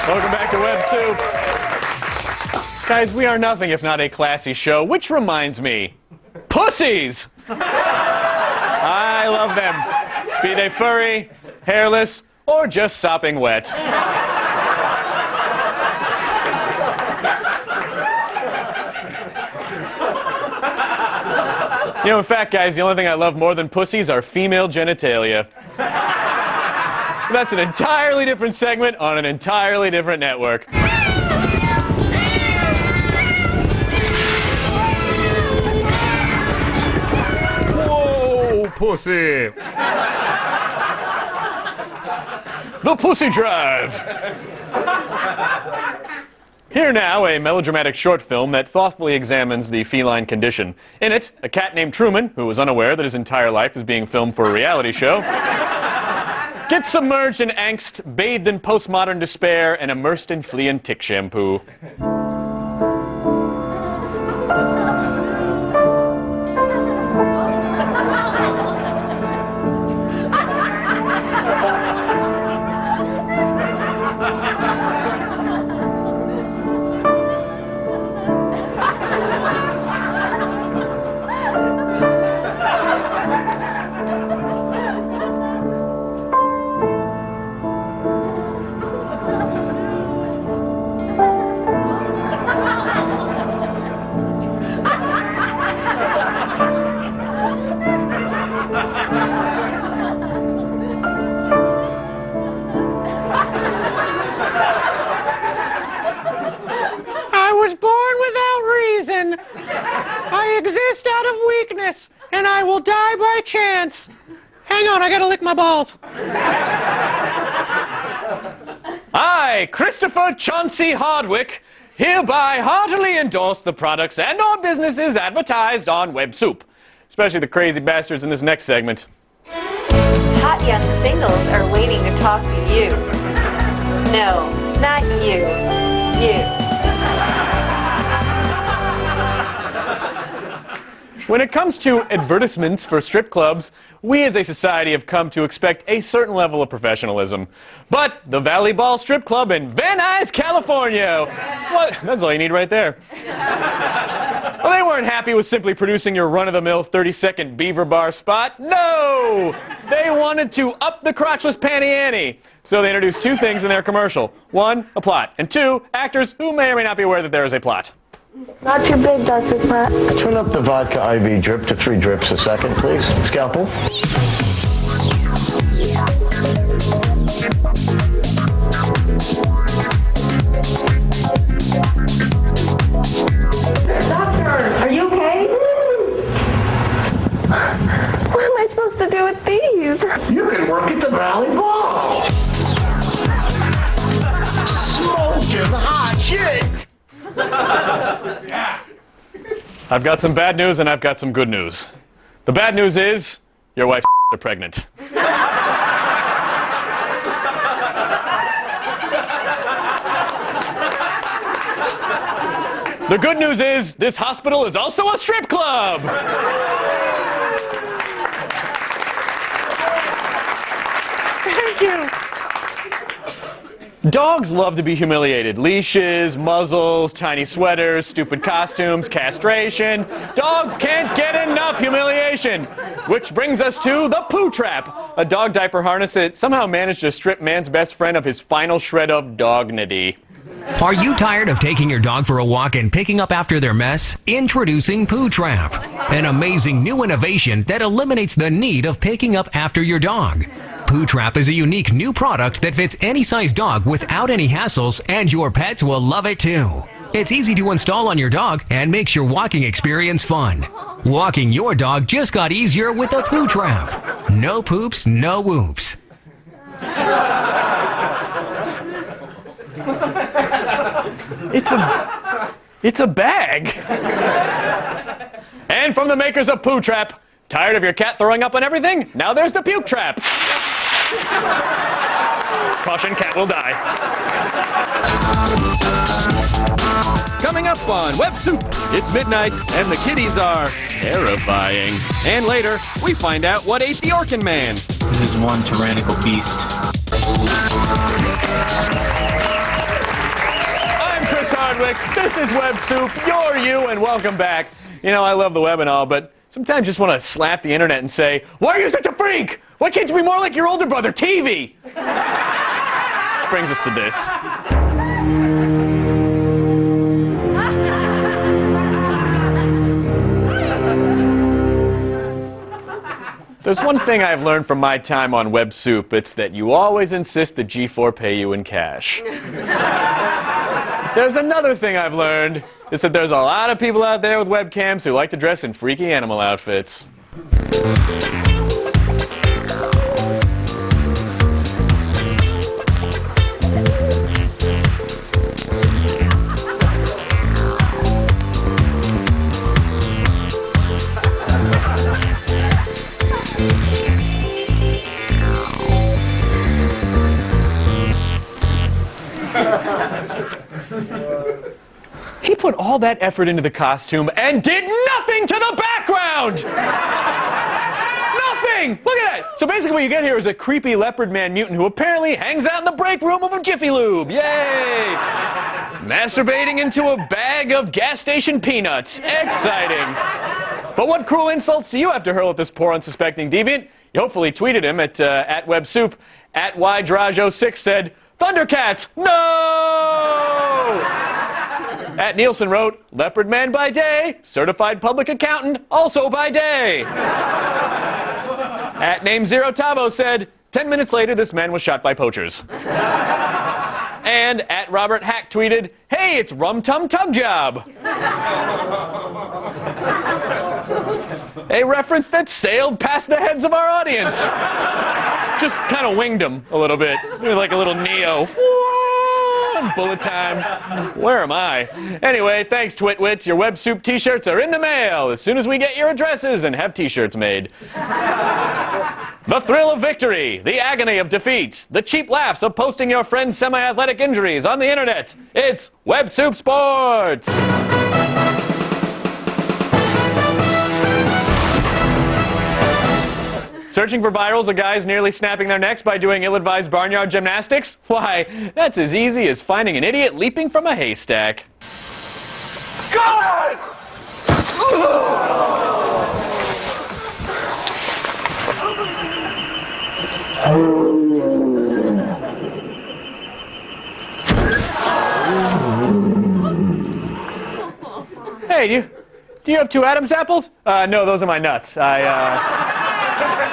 Welcome back to Web Soup. Guys, we are nothing if not a classy show, which reminds me, pussies! I love them, be they furry, hairless, or just sopping wet. You know, in fact, guys, the only thing I love more than pussies are female genitalia. That's an entirely different segment on an entirely different network.
pussy.
The Pussy Drive. Here now, a melodramatic short film that thoughtfully examines the feline condition. In it, a cat named Truman, who was unaware that his entire life is being filmed for a reality show, gets submerged in angst, bathed in postmodern despair, and immersed in flea and tick shampoo.
exist out of weakness, and I will die by chance. Hang on, I gotta lick my balls.
I, Christopher Chauncey Hardwick, hereby heartily endorse the products and or businesses advertised on WebSoup, especially the crazy bastards in this next segment.
Hot young singles are waiting to talk to you. No, not you. You.
When it comes to advertisements for strip clubs, we as a society have come to expect a certain level of professionalism. But the Valley Ball Strip Club in Van Nuys, California, what? That's all you need right there. Well, they weren't happy with simply producing your run-of-the-mill 30-second beaver bar spot. No! They wanted to up the crotchless panty ante. So they introduced two things in their commercial. One, a plot. And two, actors who may or may not be aware that there is a plot.
Not too big, Dr. Pratt. Turn up the vodka IV drip to 3 drips a second, please. Scalpel.
Doctor, are you okay?
What am I supposed to do with these?
You can work at the Valley Ball. Smoking hot shit.
I've got some bad news and I've got some good news. The bad news is your wife is pregnant. The good news is this hospital is also a strip club. Thank you. Dogs love to be humiliated. Leashes, muzzles, tiny sweaters, stupid costumes, castration. Dogs can't get enough humiliation. Which brings us to the poo trap, a dog diaper harness that somehow managed to strip man's best friend of his final shred of dognity.
Are you tired of taking your dog for a walk and picking up after their mess? Introducing Poo Trap, an amazing new innovation that eliminates the need of picking up after your dog. Poo Trap is a unique new product that fits any size dog without any hassles, and your pets will love it too. It's easy to install on your dog and makes your walking experience fun. Walking your dog just got easier with a Poo Trap. No poops, no whoops.
It's a bag. And from the makers of Poo Trap, tired of your cat throwing up on everything? Now there's the Puke Trap. Caution, cat will die. Coming up on WebSoup, it's midnight and the kitties are terrifying. And later, we find out what ate the Orkin Man.
This is one tyrannical beast.
I'm Chris Hardwick. This is WebSoup. You're you, and welcome back. You know, I love the web and all, but sometimes just want to slap the internet and say, why are you such a freak? Why can't you be more like your older brother, TV? Which brings us to this. There's one thing I've learned from my time on WebSoup. It's that you always insist that G4 pay you in cash. There's another thing I've learned. It's that there's a lot of people out there with webcams who like to dress in freaky animal outfits. put all that effort into the costume and did nothing to the background! Nothing! Look at that! So basically what you get here is a creepy leopard man mutant who apparently hangs out in the break room of a Jiffy Lube. Yay! Masturbating into a bag of gas station peanuts. Exciting. But what cruel insults do you have to hurl at this poor unsuspecting deviant? You hopefully tweeted him at @WebSoup. @YDraj06 said, Thundercats, no! @Nielsen wrote, Leopard Man by day, certified public accountant, also by day. @NameZeroTavo said, 10 minutes later, this man was shot by poachers. And @RobertHack tweeted, hey, it's Rum Tum Tug Job. A reference that sailed past the heads of our audience. Just kind of winged them a little bit. Like a little Neo. Bullet time. Where am I? Anyway, thanks, Twitwits. Your WebSoup t-shirts are in the mail as soon as we get your addresses and have t-shirts made. The thrill of victory, the agony of defeat, the cheap laughs of posting your friend's semi-athletic injuries on the internet. It's WebSoup Sports! Searching for virals of guys nearly snapping their necks by doing ill-advised barnyard gymnastics? Why, that's as easy as finding an idiot leaping from a haystack. God! Hey, do you have 2 Adam's apples? No, those are my nuts.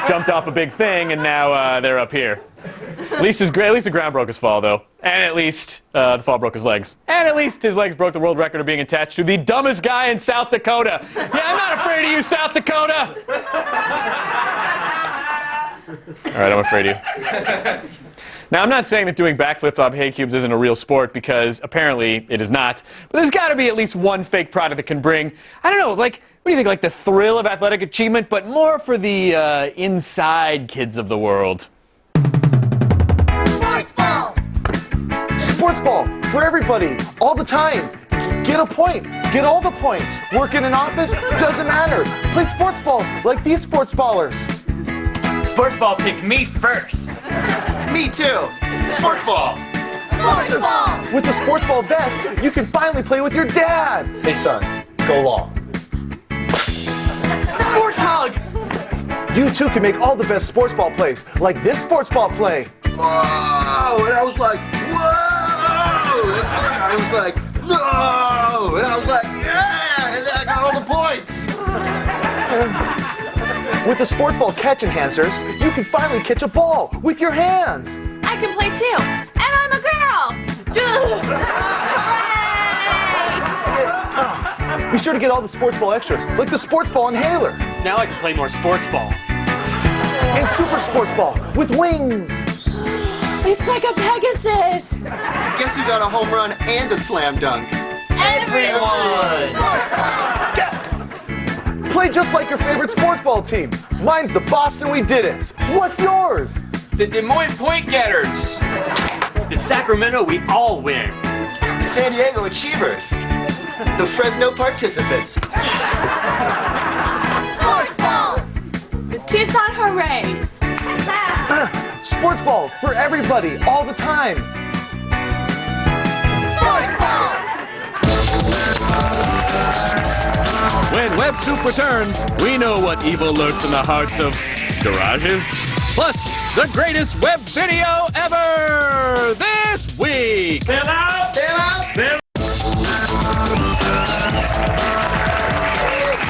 Jumped off a big thing, and now they're up here. At least the ground broke his fall, though. And at least the fall broke his legs. And at least his legs broke the world record of being attached to the dumbest guy in South Dakota. Yeah, I'm not afraid of you, South Dakota! All right, I'm afraid of you. Now, I'm not saying that doing backflips off hay cubes isn't a real sport, because apparently it is not. But there's got to be at least one fake product that can bring, I don't know, like, what do you think, like the thrill of athletic achievement, but more for the inside kids of the world?
Sports ball! Sports ball for everybody, all the time. Get a point, get all the points. Work in an office, doesn't matter. Play sports ball like these sports ballers.
Sports ball picked me first. Me too. Sports ball.
Sports ball! With the sports ball vest, you can finally play with your dad.
Hey son, go long. Sports hug!
You too can make all the best sports ball plays, like this sports ball play.
Whoa! And I was like, whoa! And I was like, no! And I was like, yeah! And then I got all the points!
With the sports ball catch enhancers, you can finally catch a ball with your hands.
I can play too, and I'm a girl!
Be sure to get all the sports ball extras, like the sports ball inhaler.
Now I can play more sports ball.
And super sports ball with wings.
It's like a Pegasus!
Guess who got a home run and a slam dunk?
Everyone!
Play just like your favorite sports ball team. Mine's the Boston We Did It. What's yours?
The Des Moines Point Getters. The Sacramento We All Wins.
The San Diego Achievers. The Fresno Participants.
Sports ball! The Tucson Hoorays.
Sports ball for everybody, all the time.
Sports ball!
When WebSoup returns, we know what evil lurks in the hearts of garages. Plus, the greatest web video ever this week.
Bill out! Bill out! Bill.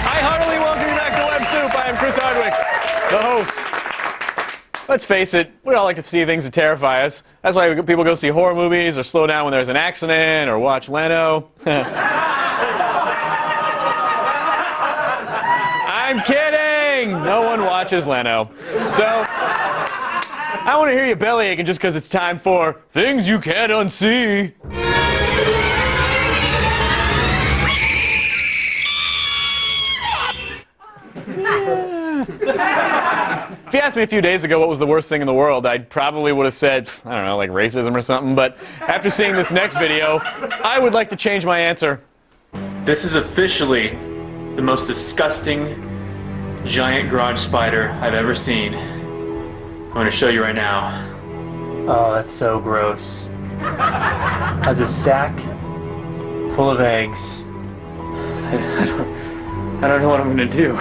I heartily welcome you back to WebSoup. I am Chris Hardwick, the host. Let's face it, we all like to see things that terrify us. That's why people go see horror movies or slow down when there's an accident or watch Leno. I'm kidding! No one watches Leno. So, I want to hear you belly aching just because it's time for Things You Can't Unsee. If you asked me a few days ago what was the worst thing in the world, I probably would have said, I don't know, like racism or something. But after seeing this next video, I would like to change my answer.
This is officially the most disgusting giant garage spider I've ever seen. I'm going to show you right now. Oh, that's so gross. Has a sack full of eggs. I don't know what I'm going to do.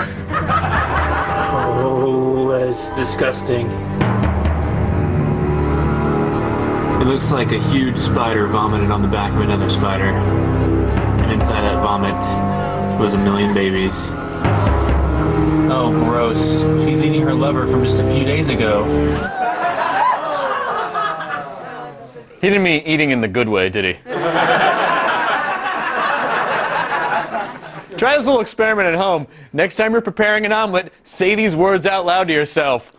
Oh, that's disgusting. It looks like a huge spider vomited on the back of another spider. And inside that vomit was a million babies. Oh, gross. She's eating her lover from just a few days ago.
He didn't mean eating in the good way, did he? Try this little experiment at home. Next time you're preparing an omelet, say these words out loud to yourself.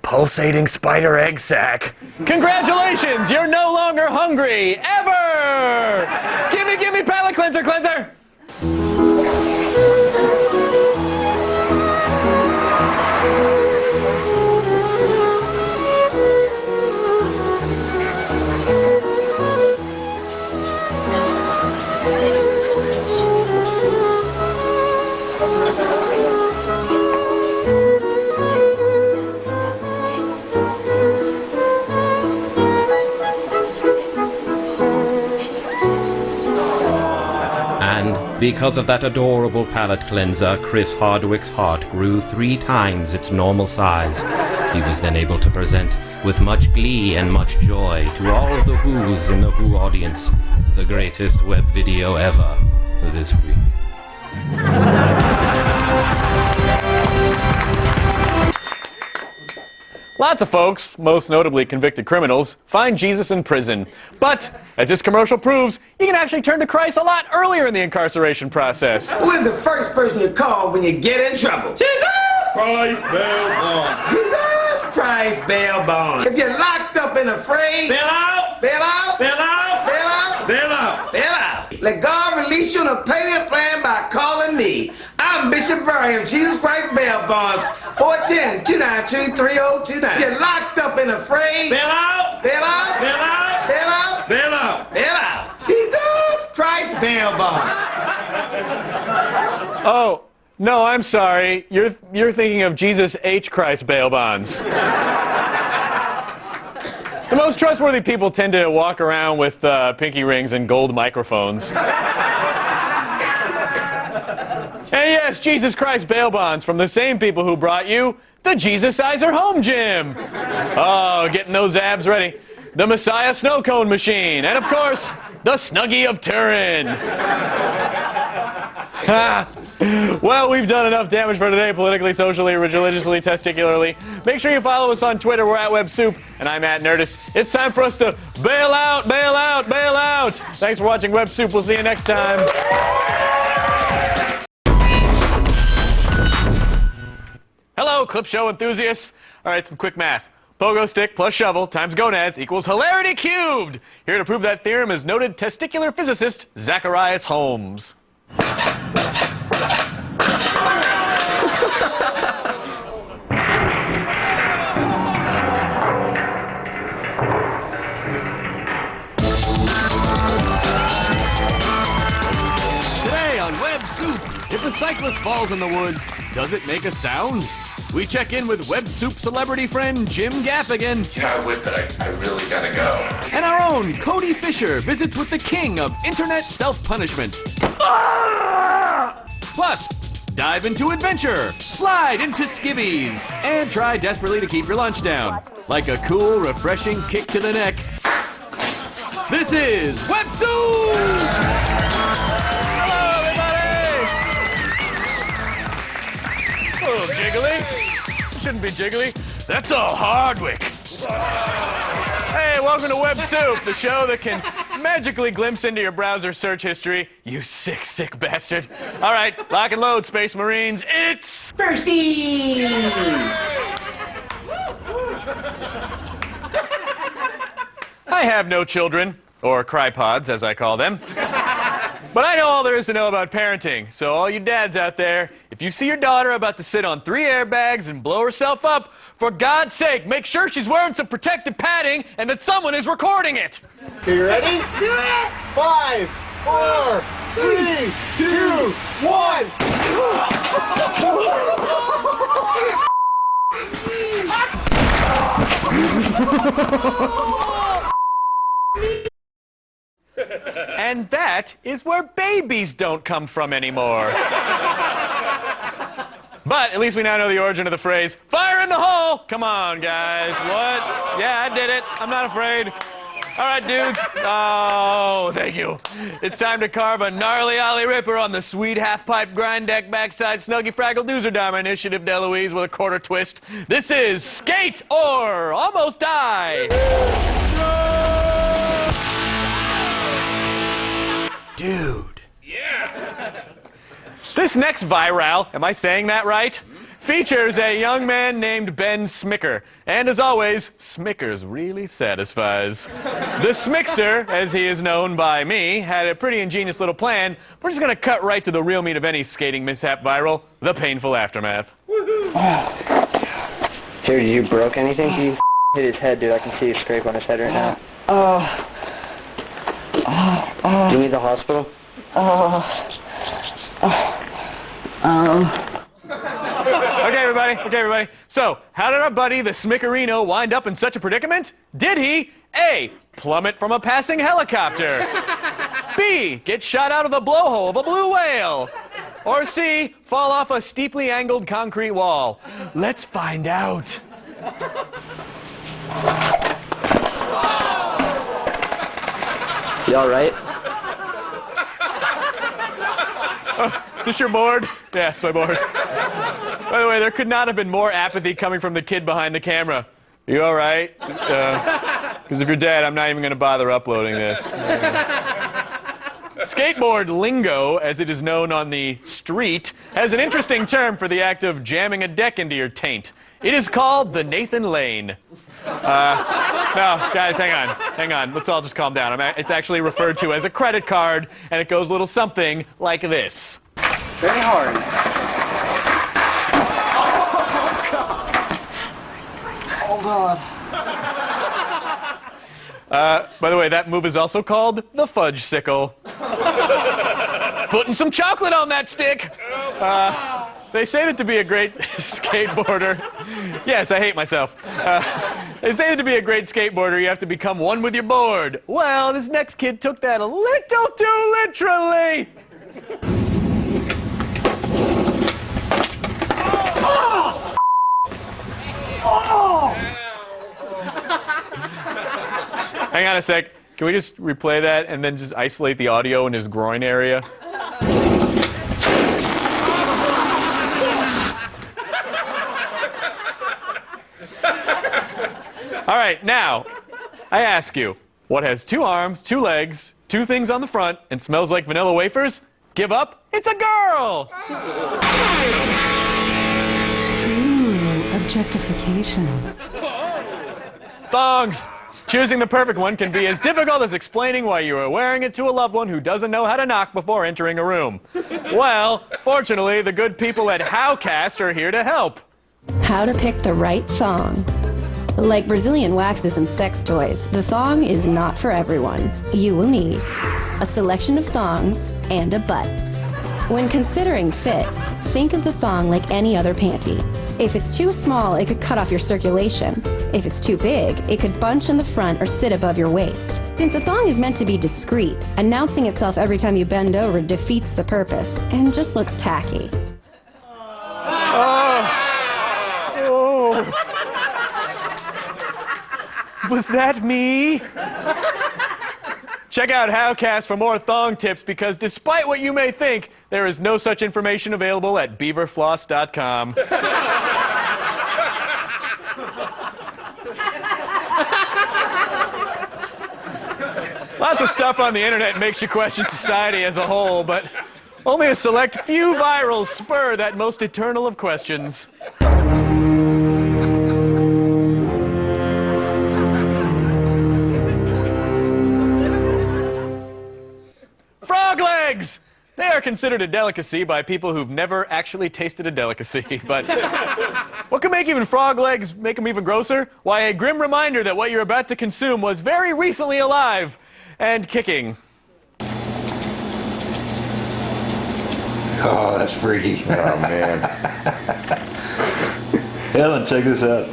Pulsating spider egg sack. Congratulations, you're no longer hungry, ever! Give me palate cleanser!
Because of that adorable palate cleanser, Chris Hardwick's heart grew 3 times its normal size. He was then able to present, with much glee and much joy, to all of the Who's in the Who audience, the greatest web video ever this week.
Lots of folks, most notably convicted criminals, find Jesus in prison. But, as this commercial proves, you can actually turn to Christ a lot earlier in the incarceration process.
Who is the first person you call when you get in trouble? Jesus Christ, bail bonds. Jesus Christ, bail bonds. If you're locked up in a fray, bail out, bail out, bail out, bail out, bail out, bail out. Let God release you on a payment plan by calling me. I'm Bishop Murray of Jesus Christ Bail Bonds, 410-292-3029. You're locked up in a fray. Bail out, bail out, bail out, bail out, bail out, bail out. Jesus Christ Bail Bonds.
Oh, no, I'm sorry. You're thinking of Jesus H. Christ bail bonds. The most trustworthy people tend to walk around with pinky rings and gold microphones. And yes, Jesus Christ bail bonds from the same people who brought you the Jesus-izer home gym. Oh, getting those abs ready. The Messiah snow cone machine. And of course, the Snuggie of Turin. Well, we've done enough damage for today, politically, socially, religiously, testicularly. Make sure you follow us on Twitter. We're at WebSoup, and I'm at Nerdist. It's time for us to bail out, bail out, bail out. Thanks for watching WebSoup. We'll see you next time. Hello, clip show enthusiasts. All right, some quick math. Pogo stick plus shovel times gonads equals hilarity cubed. Here to prove that theorem is noted testicular physicist Zacharias Holmes. Today on Web Soup, if a cyclist falls in the woods, does it make a sound? We check in with Web Soup celebrity friend Jim Gaffigan.
You know, I would, but I really gotta go.
And our own Cody Fisher visits with the king of internet self-punishment. Plus, dive into adventure, slide into skivvies, and try desperately to keep your lunch down. Like a cool, refreshing kick to the neck. This is Web Soup! Hello, everybody! A little jiggly. Shouldn't be jiggly. That's all Hardwick. Hey, welcome to Web Soup, the show that can magically glimpse into your browser search history. You sick, sick bastard. All right, lock and load, Space Marines. It's Firsties! I have no children, or crypods, as I call them. But I know all there is to know about parenting. So all you dads out there, if you see your daughter about to sit on 3 airbags and blow herself up, for God's sake, make sure she's wearing some protective padding and that someone is recording it.
You ready?
Do it!
5, 4,
3, 2, 1.
And that is where babies don't come from anymore. But at least we now know the origin of the phrase, fire in the hole! Come on, guys. What? Yeah, I did it. I'm not afraid. All right, dudes. Oh, thank you. It's time to carve a gnarly Ollie Ripper on the sweet half-pipe grind deck backside Snuggy Fraggle Doozer Dharma Initiative Deloise with a quarter twist. This is Skate or Almost Die. Dude. Yeah. This next viral, am I saying that right? Features a young man named Ben Smicker. And as always, Smickers really satisfies. The Smickster, as he is known by me, had a pretty ingenious little plan. We're just gonna cut right to the real meat of any skating mishap viral, the painful aftermath.
Dude, you broke anything? He hit his head, dude. I can see a scrape on his head right now. Do you need the hospital?
Okay, everybody. So, how did our buddy, the Smickerino, wind up in such a predicament? Did he, A, plummet from a passing helicopter? B, get shot out of the blowhole of a blue whale? Or C, fall off a steeply angled concrete wall? Let's find out.
You all right?
Is this your board? Yeah, it's my board. By the way, there could not have been more apathy coming from the kid behind the camera. You all right? Because if you're dead, I'm not even going to bother uploading this. Skateboard lingo, as it is known on the street, has an interesting term for the act of jamming a deck into your taint. It is called the Nathan Lane. No, guys, hang on. Let's all just calm down. It's actually referred to as a credit card, and it goes a little something like this.
Very hard. Hold on.
By the way, that move is also called the fudge sickle. Putting some chocolate on that stick. They say that to be a great skateboarder. Yes, I hate myself. They say that to be a great skateboarder, you have to become one with your board. Well, this next kid took that a little too literally. Oh! Oh! Hang on a sec. Can we just replay that and then just isolate the audio in his groin area? All right, now, I ask you, what has 2 arms, 2 legs, 2 things on the front, and smells like vanilla wafers? Give up? It's a girl!
Ooh, objectification.
Thongs! Choosing the perfect one can be as difficult as explaining why you are wearing it to a loved one who doesn't know how to knock before entering a room. Well, fortunately, the good people at Howcast are here to help.
How to pick the right thong. Like Brazilian waxes and sex toys, the thong is not for everyone. You will need a selection of thongs and a butt. When considering fit, think of the thong like any other panty. If it's too small, it could cut off your circulation. If it's too big, it could bunch in the front or sit above your waist. Since a thong is meant to be discreet, announcing itself every time you bend over defeats the purpose and just looks tacky.
Was that me? Check out Howcast for more thong tips because despite what you may think, there is no such information available at beaverfloss.com. Lots of stuff on the internet makes you question society as a whole, but only a select few virals spur that most eternal of questions. Frog legs! They are considered a delicacy by people who've never actually tasted a delicacy, but what can make even frog legs make them even grosser? Why, a grim reminder that what you're about to consume was very recently alive and kicking.
Oh, that's freaky.
Oh, man.
Ellen, check this out.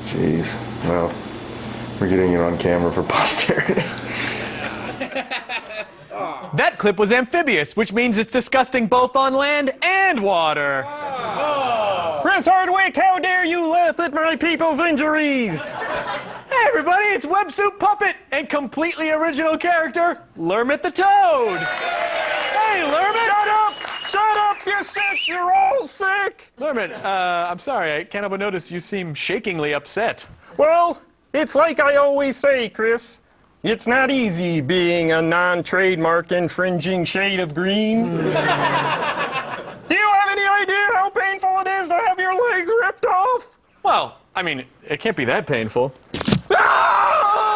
Jeez. Well, we're getting it on camera for posterity.
That clip was amphibious, which means it's disgusting both on land and water.
Chris Hardwick, how dare you laugh at my people's injuries?
Hey everybody, it's Web Soup Puppet and completely original character, Lermit the Toad. Hey Lermit!
Shut up! Shut up! You're sick! You're all sick!
Lermit, I'm sorry, I can't help but notice you seem shakingly upset.
Well, it's like I always say, Chris. It's not easy being a non-trademark infringing shade of green. Do you have any idea how painful it is to have your legs ripped off?
Well, I mean, it can't be that painful.
Ah!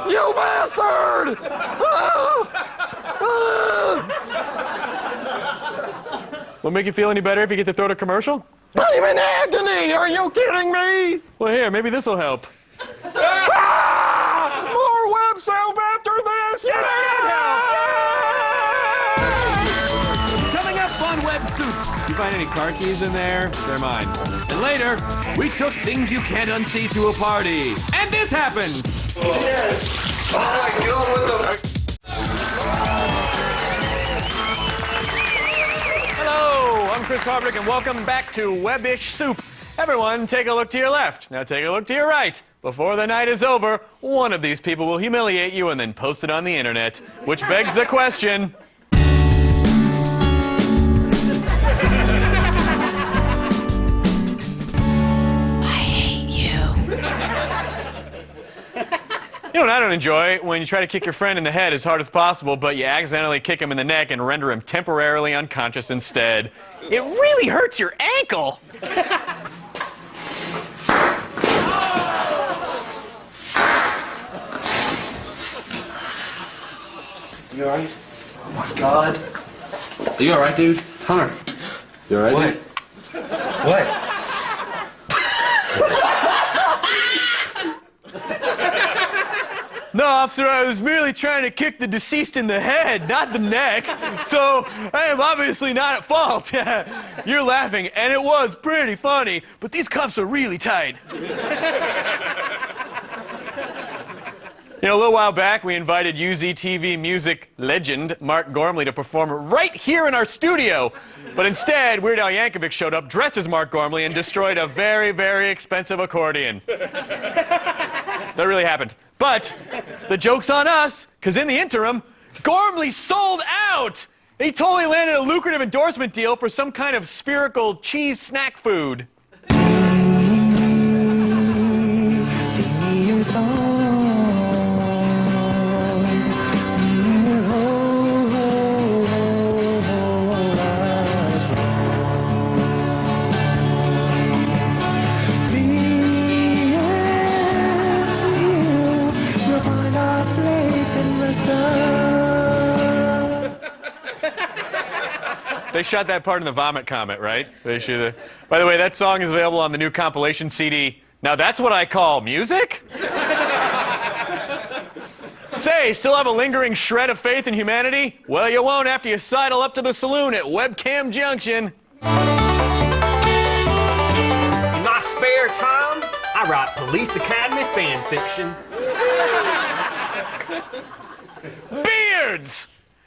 You bastard! Ah!
Will it make you feel any better if you get to throw to commercial?
I'm in agony! Are you kidding me?
Well, here, maybe this will help.
Ah! More Web Soup after this! Yeah!
Coming up on Web Soup, you find any car keys in there? They're mine. And later, we took things you can't unsee to a party. And this happened!
Yes! Oh my God, what the...
Hello, I'm Chris Hardwick, and welcome back to Web-ish Soup. Everyone, take a look to your left. Now take a look to your right. Before the night is over, one of these people will humiliate you and then post it on the internet. Which begs the question... You know what I don't enjoy? When you try to kick your friend in the head as hard as possible, but you accidentally kick him in the neck and render him temporarily unconscious instead. It really hurts your ankle!
You alright? Oh my God.
Are you alright, dude?
Hunter.
You alright?
What? What?
No, officer, I was merely trying to kick the deceased in the head, not the neck. So, I am obviously not at fault. You're laughing, and it was pretty funny, but these cuffs are really tight. You know, a little while back, we invited UZTV music legend Mark Gormley to perform right here in our studio. But instead, Weird Al Yankovic showed up dressed as Mark Gormley and destroyed a very, very expensive accordion. That really happened. But the joke's on us, because in the interim, Gormley sold out! He totally landed a lucrative endorsement deal for some kind of spherical cheese snack food. They shot that part in the Vomit Comet, right? By the way, that song is available on the new compilation CD. Now that's what I call music? Say, still have a lingering shred of faith in humanity? Well, you won't after you sidle up to the saloon at Webcam Junction.
In my spare time, I write Police Academy fan fiction.
Beards!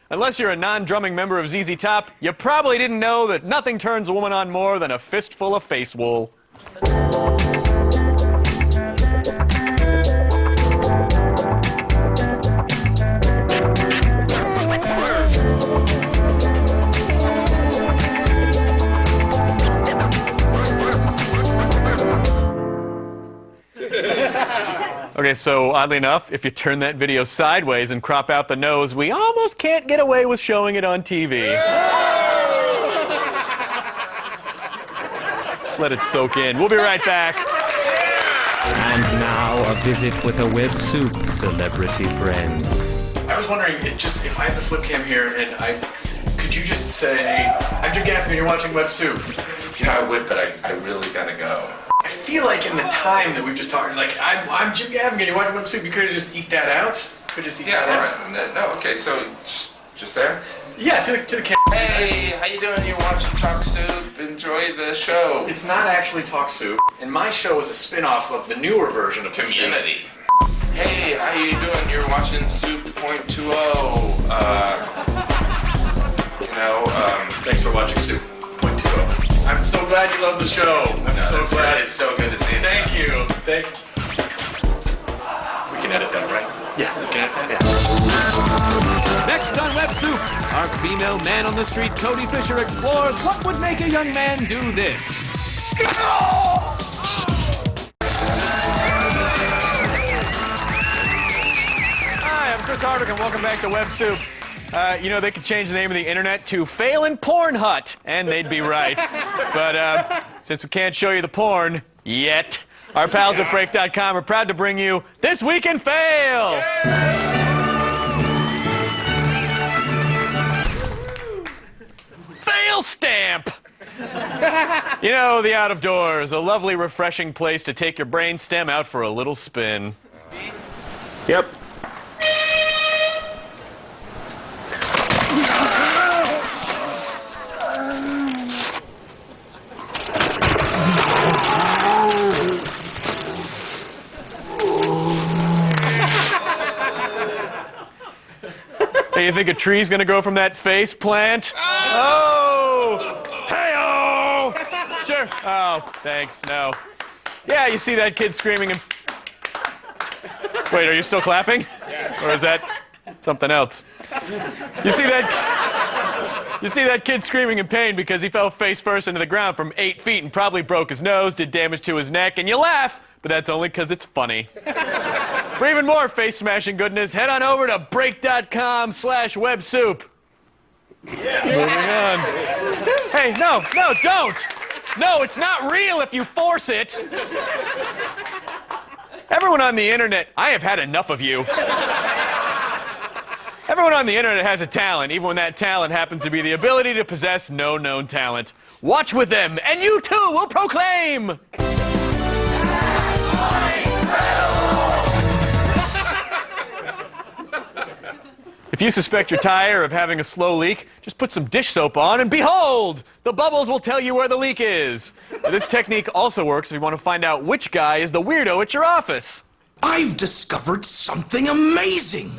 Unless you're a non-drumming member of ZZ Top, you probably didn't know that nothing turns a woman on more than a fistful of face wool. Okay, so oddly enough, if you turn that video sideways and crop out the nose, we almost can't get away with showing it on TV. Just let it soak in. We'll be right back.
And now a visit with a Web Soup celebrity friend.
I was wondering, if I had the flip cam here, and could you just say, I'm Jim Gaffigan, you're watching Web Soup?
You know, I would, but I really gotta go.
I feel like in the time that we've just talked, like, I'm Jim Gaffigan, you're watching Web Soup, you could have just eked that out? Could just eke that out?
All right. No, okay, so just Just there?
Yeah, to the camera.
Hey, how you doing? You're watching Talk Soup. Enjoy the show.
It's not actually Talk Soup, and my show is a spin-off of the newer version of
Community. Hey, how you doing? You're watching Soup.20.
Thanks for watching Soup.20. I'm so glad you love the show. I'm so glad.
It's so good to see you.
Thank you. We can edit that, right?
Yeah.
We can edit that?
Yeah. Next on Web Soup, our female man on the street, Cody Fisher, explores what would make a young man do this.
Hi, I'm Chris Hardwick, and welcome back to Web Soup. They could change the name of the internet to Phelan Porn Hut, and they'd be right. But since we can't show you the porn yet, our pals at Break.com are proud to bring you This Week in Fail! Fail Stamp! The out of doors, a lovely, refreshing place to take your brain stem out for a little spin. Yep. Hey, you think a tree's gonna grow from that face plant? Oh! Hey-oh! Sure. Oh, thanks. No. Yeah, you see that kid screaming and... Wait, are you still clapping? Or is that something else? You see that kid screaming in pain because he fell face first into the ground from 8 feet and probably broke his nose, did damage to his neck, and you laugh, but that's only because it's funny. For even more face-smashing goodness, head on over to break.com/websoup. Yeah. Moving on. Hey, no, don't! No, it's not real if you force it! Everyone on the internet, I have had enough of you. Everyone on the internet has a talent, even when that talent happens to be the ability to possess no known talent. Watch with them, and you too will proclaim! If you suspect your tire of having a slow leak, just put some dish soap on and behold! The bubbles will tell you where the leak is. Now, this technique also works if you want to find out which guy is the weirdo at your office.
I've discovered something amazing!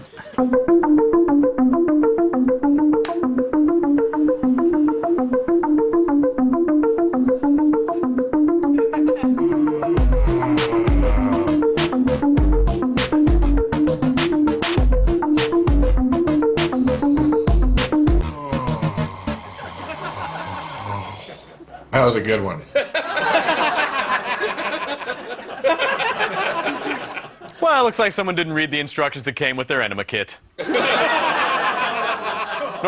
That was a good one.
Well, it looks like someone didn't read the instructions that came with their enema kit. Nor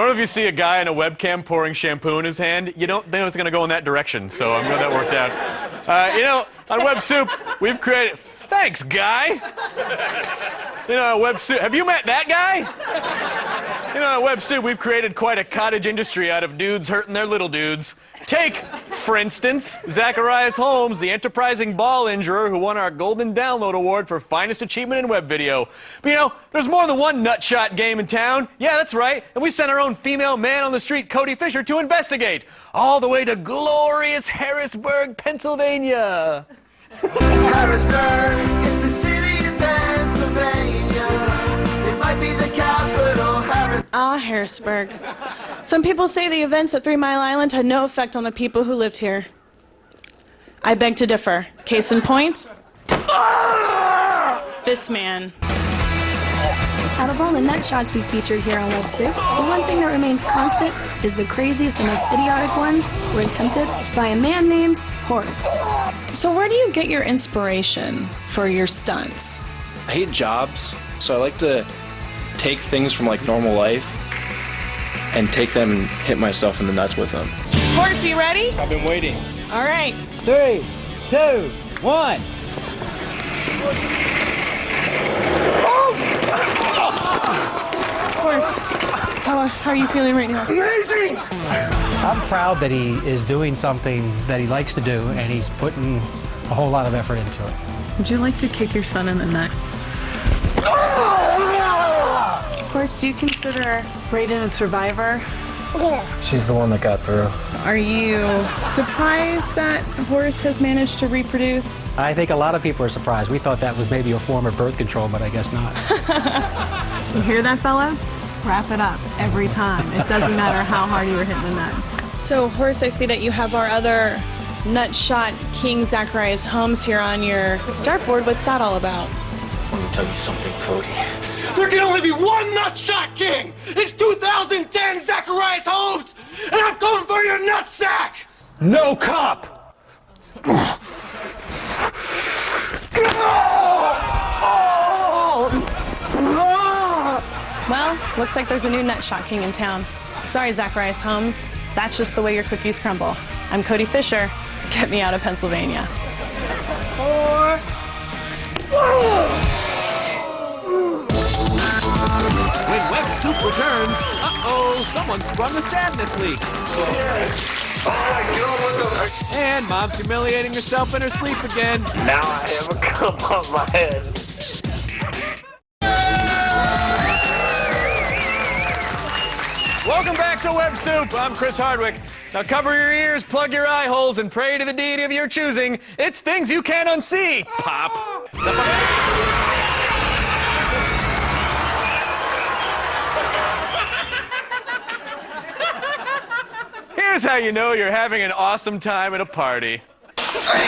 if you see a guy on a webcam pouring shampoo in his hand, you don't think it's going to go in that direction, so I'm glad that worked out. On Web Soup, we've created... Thanks, guy! Web Soup... Have you met that guy? On Web Soup, we've created quite a cottage industry out of dudes hurting their little dudes. Take, for instance, Zacharias Holmes, the enterprising ball injurer who won our Golden Download Award for Finest Achievement in Web Video. But there's more than one nutshot game in town. Yeah, that's right. And we sent our own female man on the street, Cody Fisher, to investigate. All the way to glorious Harrisburg, Pennsylvania.
Harrisburg, it's a city in Pennsylvania. It might be the capital,
Harrisburg. Some people say the events at 3 Mile Island had no effect on the people who lived here. I beg to differ. Case in point, this man.
Out of all the nut shots we featured here on Web Soup, the one thing that remains constant is the craziest and most idiotic ones were attempted by a man named Horace.
So where do you get your inspiration for your stunts?
I hate jobs, so I like to take things from normal life and take them and hit myself in the nuts with them.
Horace, are you ready?
I've been waiting.
All right.
3, 2, 1.
Horace, how are you feeling right now?
Amazing! I'm proud that he is doing something that he likes to do, and he's putting a whole lot of effort into it.
Would you like to kick your son in the nuts?
For
Horse, do you consider Brayden a survivor?
She's the one that got through.
Are you surprised that Horace has managed to reproduce?
I think a lot of people are surprised. We thought that was maybe a form of birth control, but I guess not.
You hear that, fellas? Wrap it up every time. It doesn't matter how hard you were hitting the nuts. So, Horace, I see that you have our other nutshot King Zacharias Holmes here on your dartboard. What's that all about?
Let me tell you something, Cody. There can only be one nutshot king! It's 2010 Zacharias Holmes! And I'm coming for your nutsack! No cop!
Well, looks like there's a new nutshot king in town. Sorry, Zacharias Holmes. That's just the way your cookies crumble. I'm Cody Fisher. Get me out of Pennsylvania.
When Web Soup returns, someone sprung a sadness leak.
Yes. Oh my God, what the...
And Mom's humiliating herself in her sleep again.
Now I have a cup on my head.
Welcome back to Web Soup. I'm Chris Hardwick. Now cover your ears, plug your eye holes, and pray to the deity of your choosing. It's things you can't unsee. Pop. Here's how you know you're having an awesome time at a party.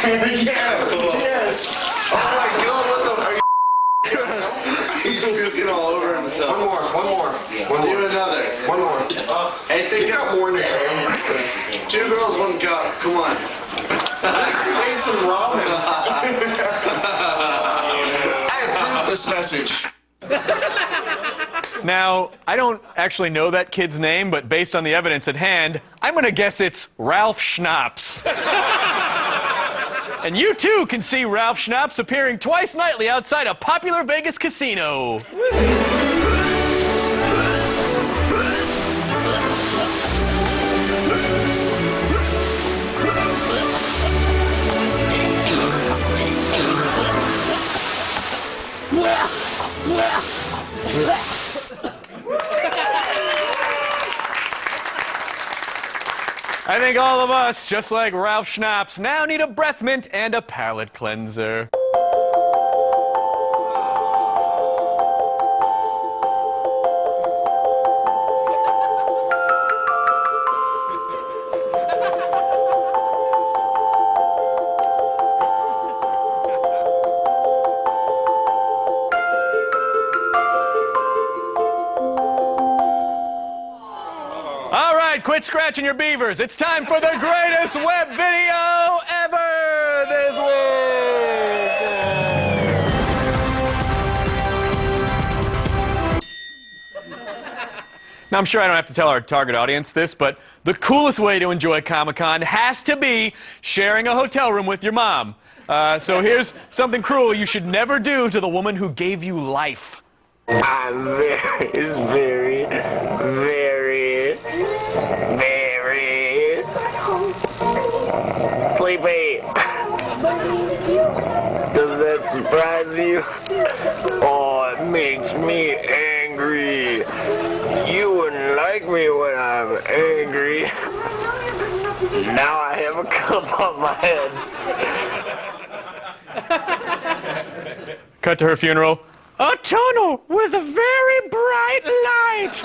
Yes. Oh my God, what the... Yes. He's puking all over himself. One more. Do another. One more. Hey, think got more in the 2 girls, 1 cup. Come on. I made some ramen. I approve this message.
Now, I don't actually know that kid's name, but based on the evidence at hand, I'm gonna guess it's Ralph Schnapps. And you too can see Ralph Schnapps appearing twice nightly outside a popular Vegas casino. I think all of us, just like Ralph Schnapps, now need a breath mint and a palate cleanser. Quit scratching your beavers. It's time for the greatest web video ever this week. Now, I'm sure I don't have to tell our target audience this, but the coolest way to enjoy Comic-Con has to be sharing a hotel room with your mom. So here's something cruel you should never do to the woman who gave you life.
I'm very sleepy. Does that surprise you? Oh, it makes me angry. You wouldn't like me when I'm angry. Now I have a cup on my head.
Cut to her funeral. A tunnel with a very bright light.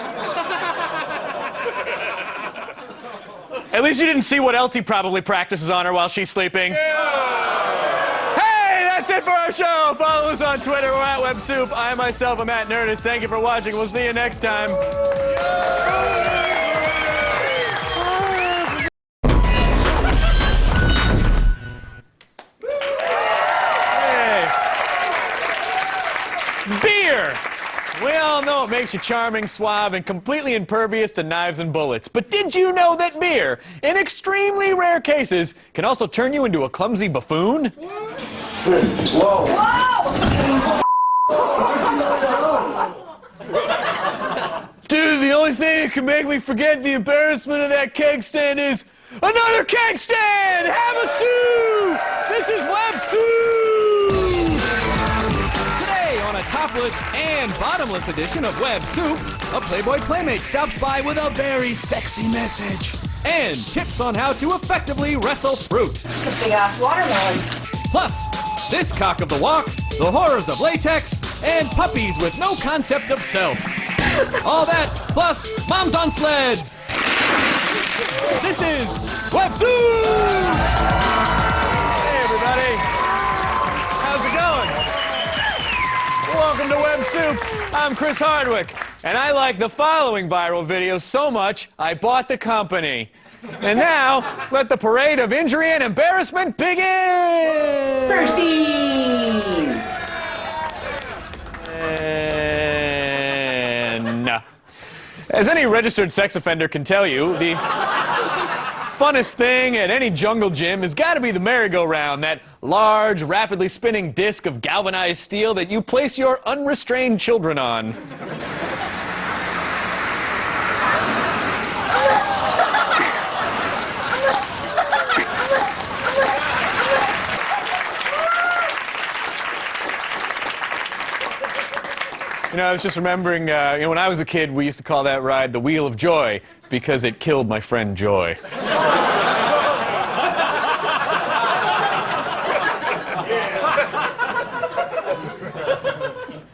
At least you didn't see what else he probably practices on her while she's sleeping. Yeah. Hey, that's it for our show. Follow us on Twitter. We're at WebSoup. I myself am at Nerdist. Thank you for watching. We'll see you next time. Beer! We all know it makes you charming, suave, and completely impervious to knives and bullets. But did you know that beer, in extremely rare cases, can also turn you into a clumsy buffoon?
Whoa!
Dude, the only thing that can make me forget the embarrassment of that keg stand is another keg stand! Have a soup! This is Web Soup! Today on a
topless and bottomless edition of Web Soup, a Playboy Playmate stops by with a very sexy message and tips on how to effectively wrestle fruit.
It's a big-ass watermelon.
Plus, this cock of the walk, the horrors of latex, and puppies with no concept of self. All that, plus moms on sleds. This is Web Soup!
Hey, everybody. How's it going? Welcome to Web Soup. I'm Chris Hardwick, and I like the following viral video so much, I bought the company. And now, let the parade of injury and embarrassment begin!
Firsties!
And as any registered sex offender can tell you, the funnest thing at any jungle gym has got to be the merry-go-round, that large, rapidly spinning disc of galvanized steel that you place your unrestrained children on. You know, I was just remembering, when I was a kid, we used to call that ride the Wheel of Joy because it killed my friend Joy.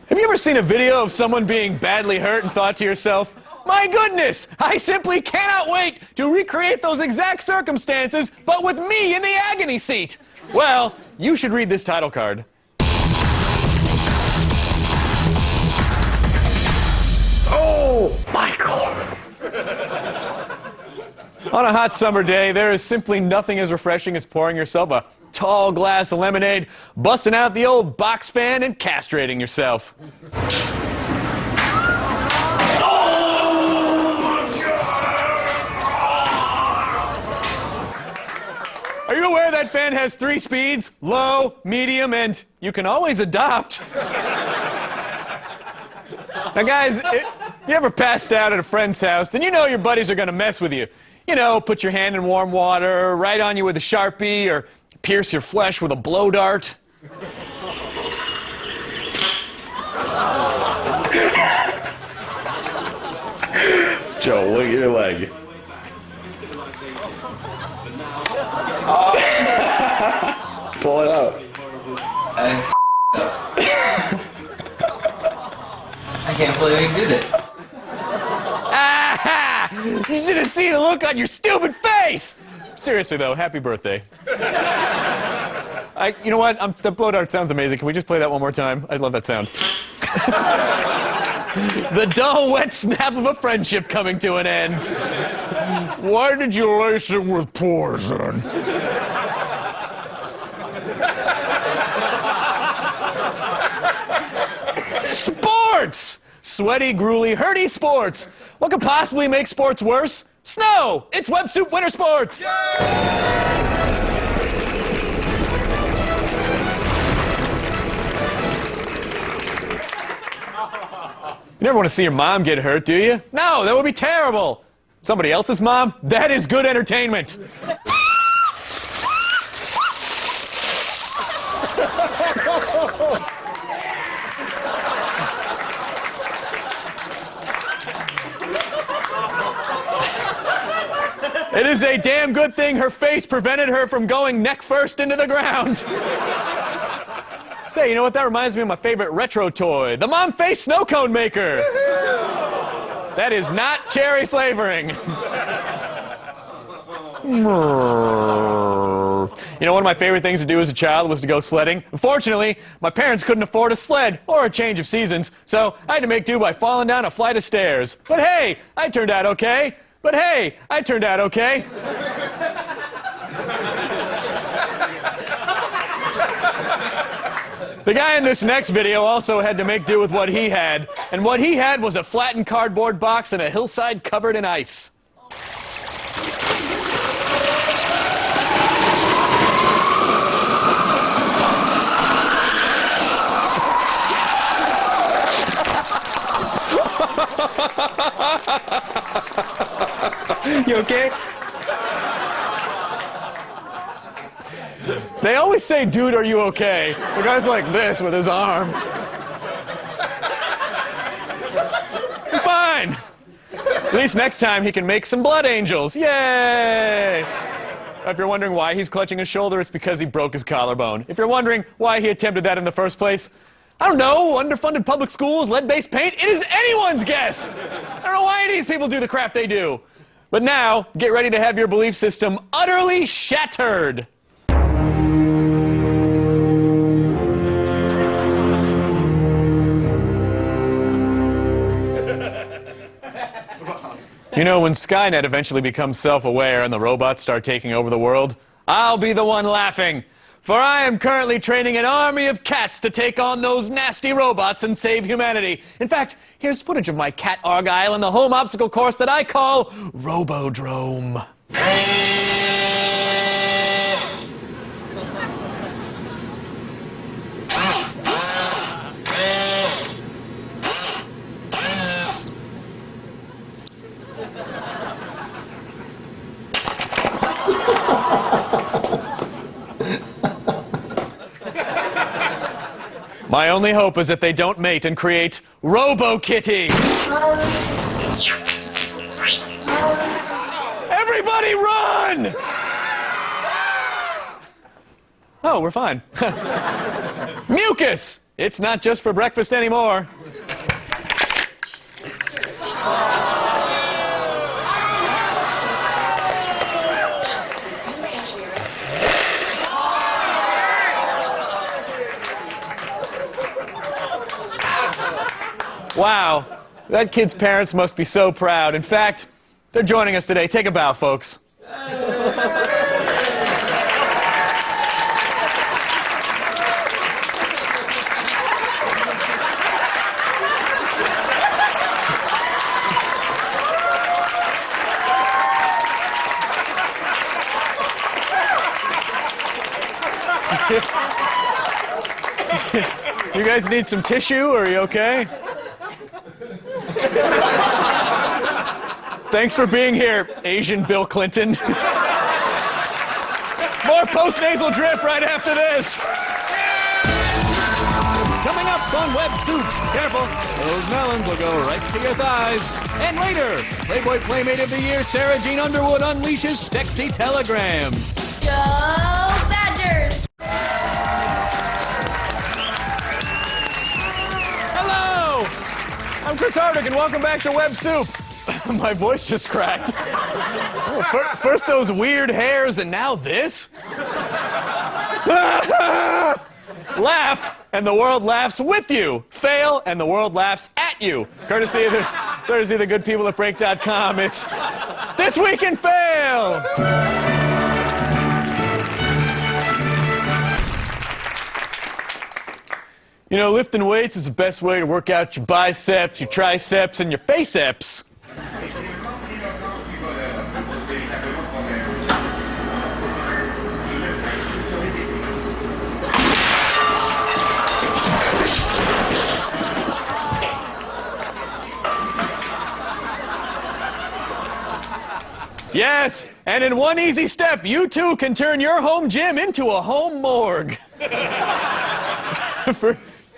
Have you ever seen a video of someone being badly hurt and thought to yourself, my goodness, I simply cannot wait to recreate those exact circumstances, but with me in the agony seat? Well, you should read this title card.
Oh, Michael!
On a hot summer day, there is simply nothing as refreshing as pouring yourself a tall glass of lemonade, busting out the old box fan, and castrating yourself. Are you aware that fan has 3 speeds? Low, medium, and you can always adopt. Now, guys, if you ever passed out at a friend's house, then you know your buddies are going to mess with you. You know, put your hand in warm water, write on you with a Sharpie, or pierce your flesh with a blow dart.
Joe, look at your leg. Pull it out.
I can't believe he did it.
Ah-ha! You should have seen the look on your stupid face! Seriously, though, happy birthday. You know what? That blow dart sounds amazing. Can we just play that one more time? I love that sound. The dull, wet snap of a friendship coming to an end. Why did you lace it with poison? Sports! Sweaty, gruely, hurty sports. What could possibly make sports worse? Snow! It's Web Soup Winter Sports! You never want to see your mom get hurt, do you? No, that would be terrible. Somebody else's mom? That is good entertainment. It is a damn good thing her face prevented her from going neck first into the ground. Say, you know what? That reminds me of my favorite retro toy, the Mom Face Snow Cone Maker. That is not cherry flavoring. You know, one of my favorite things to do as a child was to go sledding. Unfortunately, my parents couldn't afford a sled or a change of seasons, so I had to make do by falling down a flight of stairs. But hey, I turned out okay. But hey, I turned out okay. The guy in this next video also had to make do with what he had, and what he had was a flattened cardboard box and a hillside covered in ice. You okay? They always say, dude, are you okay? The guy's like this with his arm. least next time he can make some blood angels. Yay! If you're wondering why he's clutching his shoulder, it's because he broke his collarbone. If you're wondering why he attempted that in the first place, I don't know, underfunded public schools, lead-based paint, it is anyone's guess! I don't know why these people do the crap they do. But now, get ready to have your belief system utterly shattered. You know, when Skynet eventually becomes self-aware and the robots start taking over the world, I'll be the one laughing. For I am currently training an army of cats to take on those nasty robots and save humanity. In fact, here's footage of my cat Argyle in the home obstacle course that I call Robodrome. My only hope is that they don't mate and create Robo-Kitty. Everybody run! Oh, we're fine. Mucus! It's not just for breakfast anymore. Wow, that kid's parents must be so proud. In fact, they're joining us today. Take a bow, folks. You guys need some tissue? Are you okay? Thanks for being here, Asian Bill Clinton. More post-nasal drip right after this.
Coming up on Web Soup. Careful, those melons will go right to your thighs. And later, Playboy Playmate of the Year Sarah Jean Underwood unleashes sexy telegrams.
Go Badgers!
Hello! I'm Chris Hardwick, and welcome back to Web Soup. My voice just cracked. First those weird hairs, and now this? Laugh, and the world laughs with you. Fail, and the world laughs at you. Courtesy of the good people at Break.com, it's This Week in Fail! You know, lifting weights is the best way to work out your biceps, your triceps, and your faceps. Yes, and in one easy step, you too can turn your home gym into a home morgue.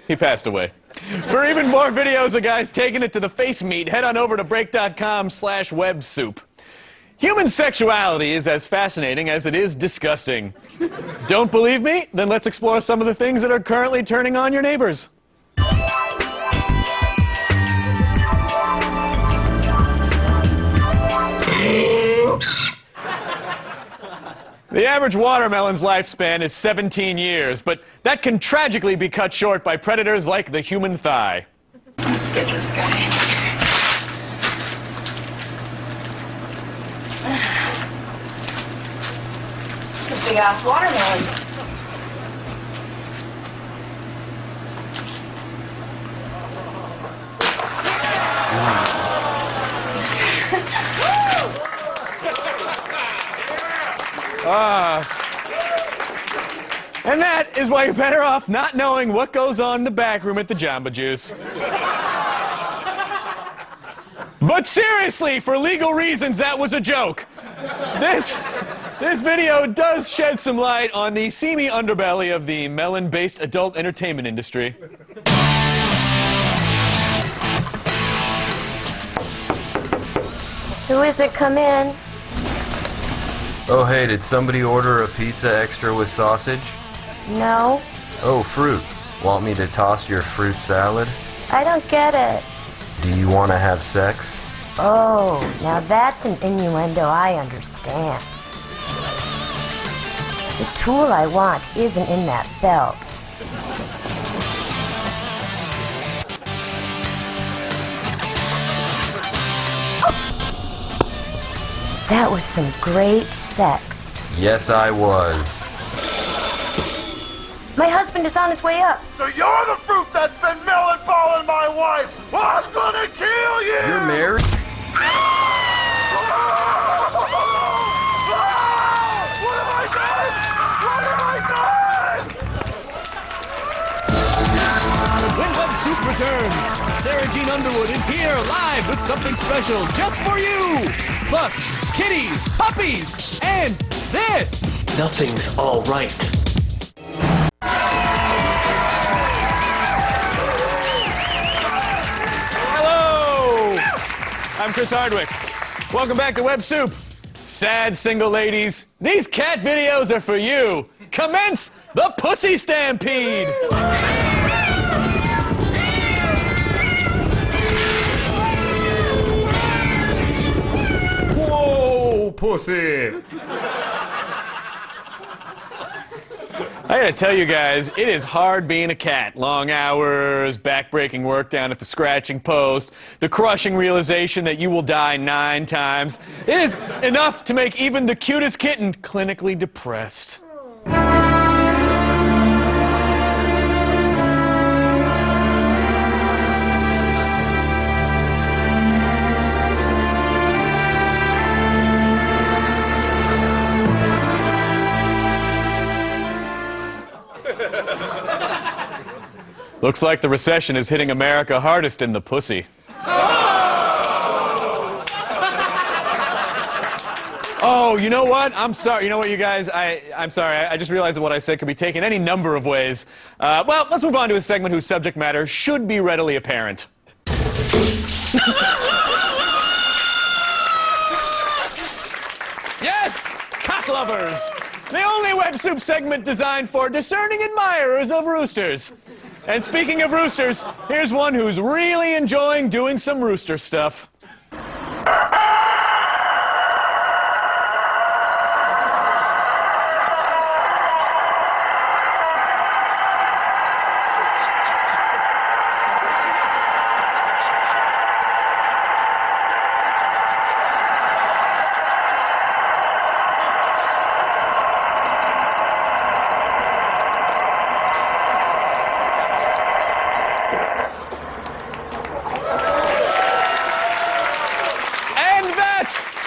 He passed away. For even more videos of guys taking it to the face meat, head on over to break.com/websoup. Human sexuality is as fascinating as it is disgusting. Don't believe me? Then let's explore some of the things that are currently turning on your neighbors. The average watermelon's lifespan is 17 years, but that can tragically be cut short by predators like the human thigh.
Let's get this guy. It's a big-ass watermelon.
And that is why you're better off not knowing what goes on in the back room at the Jamba Juice. But seriously, for legal reasons, that was a joke. This video does shed some light on the seamy underbelly of the melon-based adult entertainment industry.
Who is it? Come in.
Oh, hey, did somebody order a pizza extra with sausage?
No,
Oh, fruit. Want me to toss your fruit salad?
I don't get it.
Do you want to have sex?
Oh, now that's an innuendo I understand. The tool I want isn't in that belt. That was some great sex.
Yes, I was.
My husband is on his way up.
So you're the fruit that's been melon balling my wife! I'm gonna kill you!
You're married?
What have I done? What have I done?
When Web Soup returns, Sarah Jean Underwood is here live with something special just for you. Plus, kitties, puppies, and this.
Nothing's all right.
Hello! I'm Chris Hardwick. Welcome back to Web Soup. Sad single ladies, these cat videos are for you. Commence the Pussy Stampede! Whoa, pussy! I gotta tell you guys, it is hard being a cat. Long hours, back-breaking work down at the scratching post, the crushing realization that you will die 9 times. It is enough to make even the cutest kitten clinically depressed. Looks like the recession is hitting America hardest in the pussy. Oh, you know what? I'm sorry. You know what, you guys? I'm sorry. I just realized that what I said could be taken any number of ways. Well, let's move on to a segment whose subject matter should be readily apparent. Yes! Cock lovers! The only Web Soup segment designed for discerning admirers of roosters. And speaking of roosters, here's one who's really enjoying doing some rooster stuff.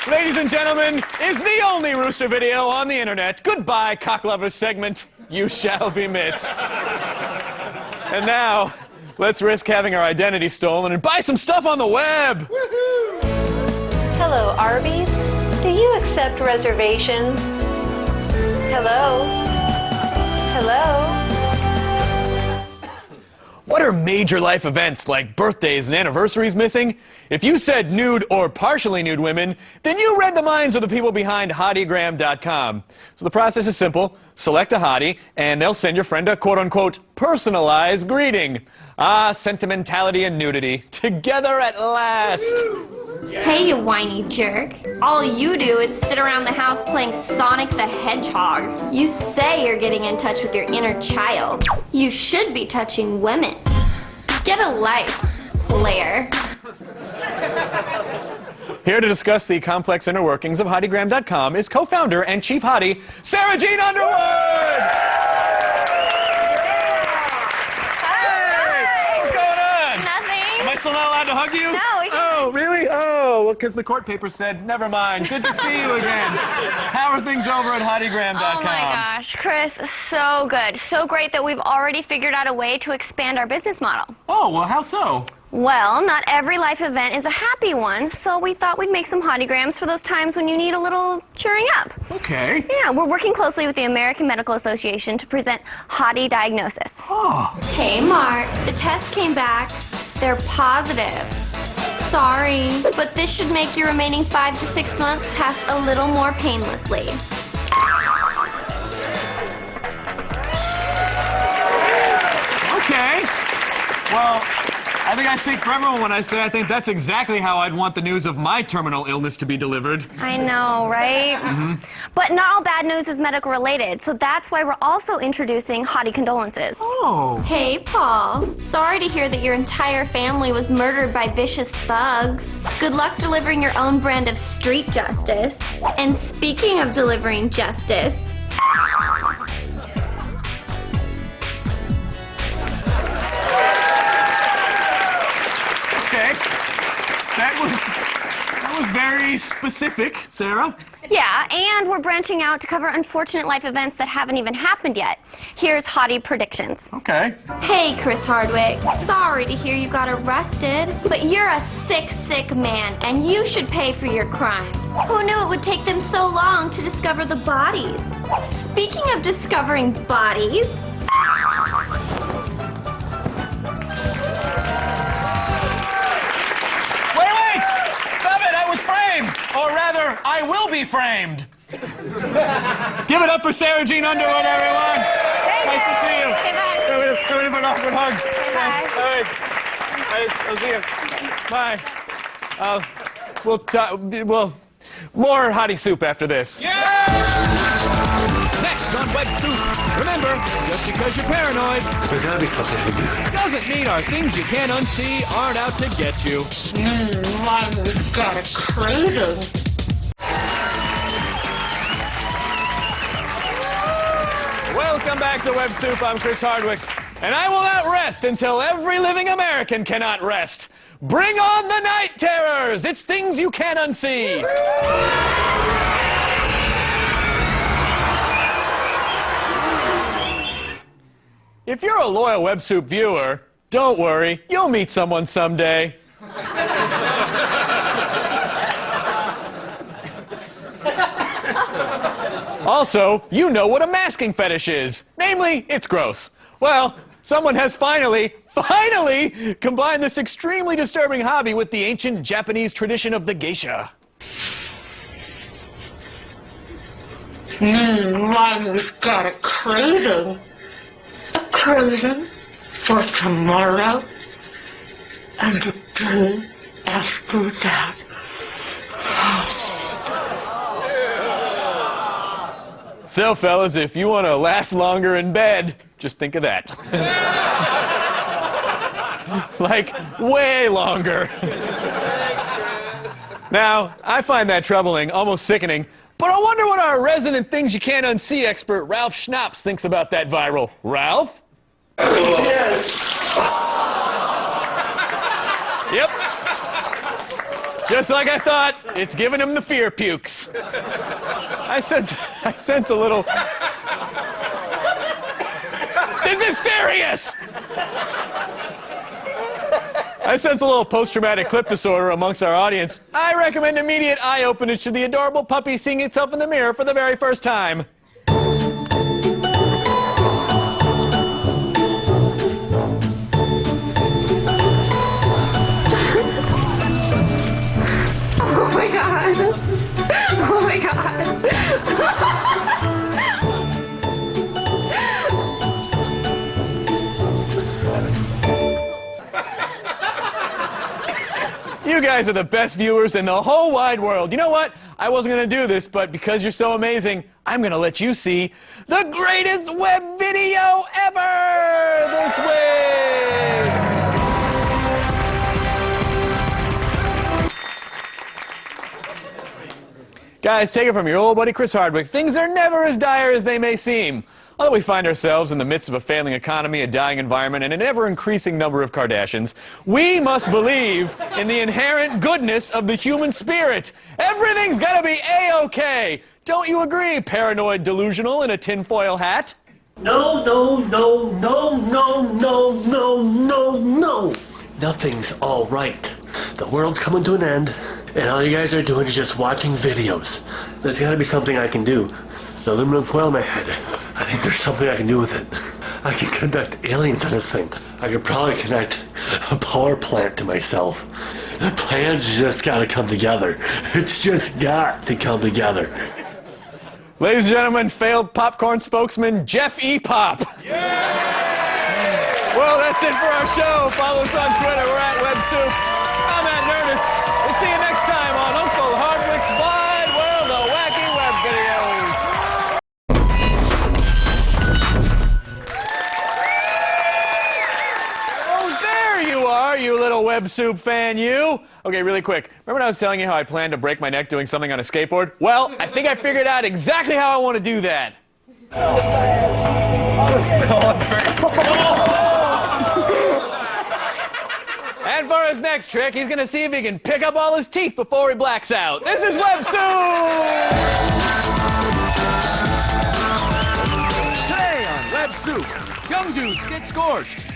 Ladies and gentlemen, is the only rooster video on the internet. Goodbye, cock lovers segment. You shall be missed. And now, let's risk having our identity stolen and buy some stuff on the web.
Hello, Arby's. Do you accept reservations? Hello? Hello?
What are major life events like birthdays and anniversaries missing? If you said nude or partially nude women, then you read the minds of the people behind hottiegram.com. So the process is simple. Select a hottie, and they'll send your friend a quote-unquote personalized greeting. Ah, sentimentality and nudity. Together at last.
Hey, you whiny jerk. All you do is sit around the house playing Sonic the Hedgehog. You say you're getting in touch with your inner child. You should be touching women. Get a life, player.
Here to discuss the complex inner workings of hottiegram.com is co-founder and chief hottie, Sarah Jean Underwood! Am I still not allowed to hug you?
No, we can't.
Oh, really? Oh, well, because the court paper said, never mind. Good to see you again. How are things over at hottiegram.com?
Oh my gosh, Chris, so good. So great that we've already figured out a way to expand our business model.
Oh, well, how so?
Well, not every life event is a happy one, so we thought we'd make some hottiegrams for those times when you need a little cheering up.
Okay.
Yeah, we're working closely with the American Medical Association to present Hottie Diagnosis.
Oh.
Hey, Mark, the test came back. They're positive.
sorry, but this should make your remaining 5 to 6 months pass a little more painlessly.
Okay. Well, I think I speak for everyone when I say I think that's exactly how I'd want the news of my terminal illness to be delivered.
I know, right?
Mm-hmm.
But not all bad news is medical related, so that's why we're also introducing Hottie Condolences.
Oh.
Hey, Paul. Sorry to hear that your entire family was murdered by vicious thugs. Good luck delivering your own brand of street justice. And speaking of delivering justice,
That was very specific, Sarah.
Yeah, and we're branching out to cover unfortunate life events that haven't even happened yet. Here's Hottie Predictions.
Okay.
hey, Chris Hardwick. Sorry to hear you got arrested, but you're a sick, sick man, and you should pay for your crimes. Who knew it would take them so long to discover the bodies? Speaking of discovering bodies,
Wait! Stop it! I was framed! Or rather, I will be framed! Give it up for Sarah Jean Underwood, everyone! Nice to see you!
Hey, bye!
Come in for an awkward hug.
Hey, bye!
All right. I'll see you. Bye. We'll more Hottie Soup after this.
Next on Web Soup. Remember, just because you're paranoid,
There's gotta be something to do.
doesn't mean our things you can't unsee aren't out to get you.
Mama's got a cradle.
Welcome back to Web Soup. I'm Chris Hardwick, and I will not rest until every living American cannot rest. Bring on the night terrors! It's things you can't unsee. If you're a loyal Web Soup viewer, don't worry, you'll meet someone someday. Also, you know what a masking fetish is. Namely, it's gross. Well, someone has finally combined this extremely disturbing hobby with the ancient Japanese tradition of the geisha.
Mama's got a cradle. A cradle for tomorrow and the day after that.
So, fellas, if you want to last longer in bed, just think of that. Like, way longer. Now, I find that troubling, almost sickening, but I wonder what our resident Things You Can't Unsee expert, Ralph Schnapps, thinks about that viral. Ralph?
Yes.
Yep. Just like I thought, it's giving him the fear pukes. I sense a little... This is serious! I sense a little post-traumatic clip disorder amongst our audience. I recommend immediate eye openers to the adorable puppy seeing itself in the mirror for the very first time.
Oh my god. Oh my god.
You guys are the best viewers in the whole wide world. You know what? I wasn't going to do this, but because you're so amazing, I'm going to let you see the greatest web video ever this week. Guys, take it from your old buddy Chris Hardwick. Things are never as dire as they may seem. Although we find ourselves in the midst of a failing economy, a dying environment, and an ever-increasing number of Kardashians, we must believe in the inherent goodness of the human spirit. Everything's gotta be A-OK. Don't you agree, paranoid delusional in a tinfoil hat?
No. Nothing's all right. The world's coming to an end, and all you guys are doing is just watching videos. There's gotta be something I can do. The aluminum foil in my head. I think there's something I can do with it. I can conduct aliens on this thing. I could probably connect a power plant to myself. Plans just gotta come together. It's just got to come together.
Ladies and gentlemen, failed popcorn spokesman Jeff E. Pop. Well, that's it for our show. Follow us on Twitter. We're at WebSoup. I'm at Nerdist. We'll see you next time on Uncle Hardwick's Wide World of Wacky Web Videos. Oh, there you are, you little WebSoup fan, you. Okay, really quick. Remember when I was telling you how I planned to break my neck doing something on a skateboard? Well, I think I figured out exactly how I want to do that. And for his next trick, he's gonna see if he can pick up all his teeth before he blacks out. This is WebSoup!
Today on WebSoup, young dudes get scorched.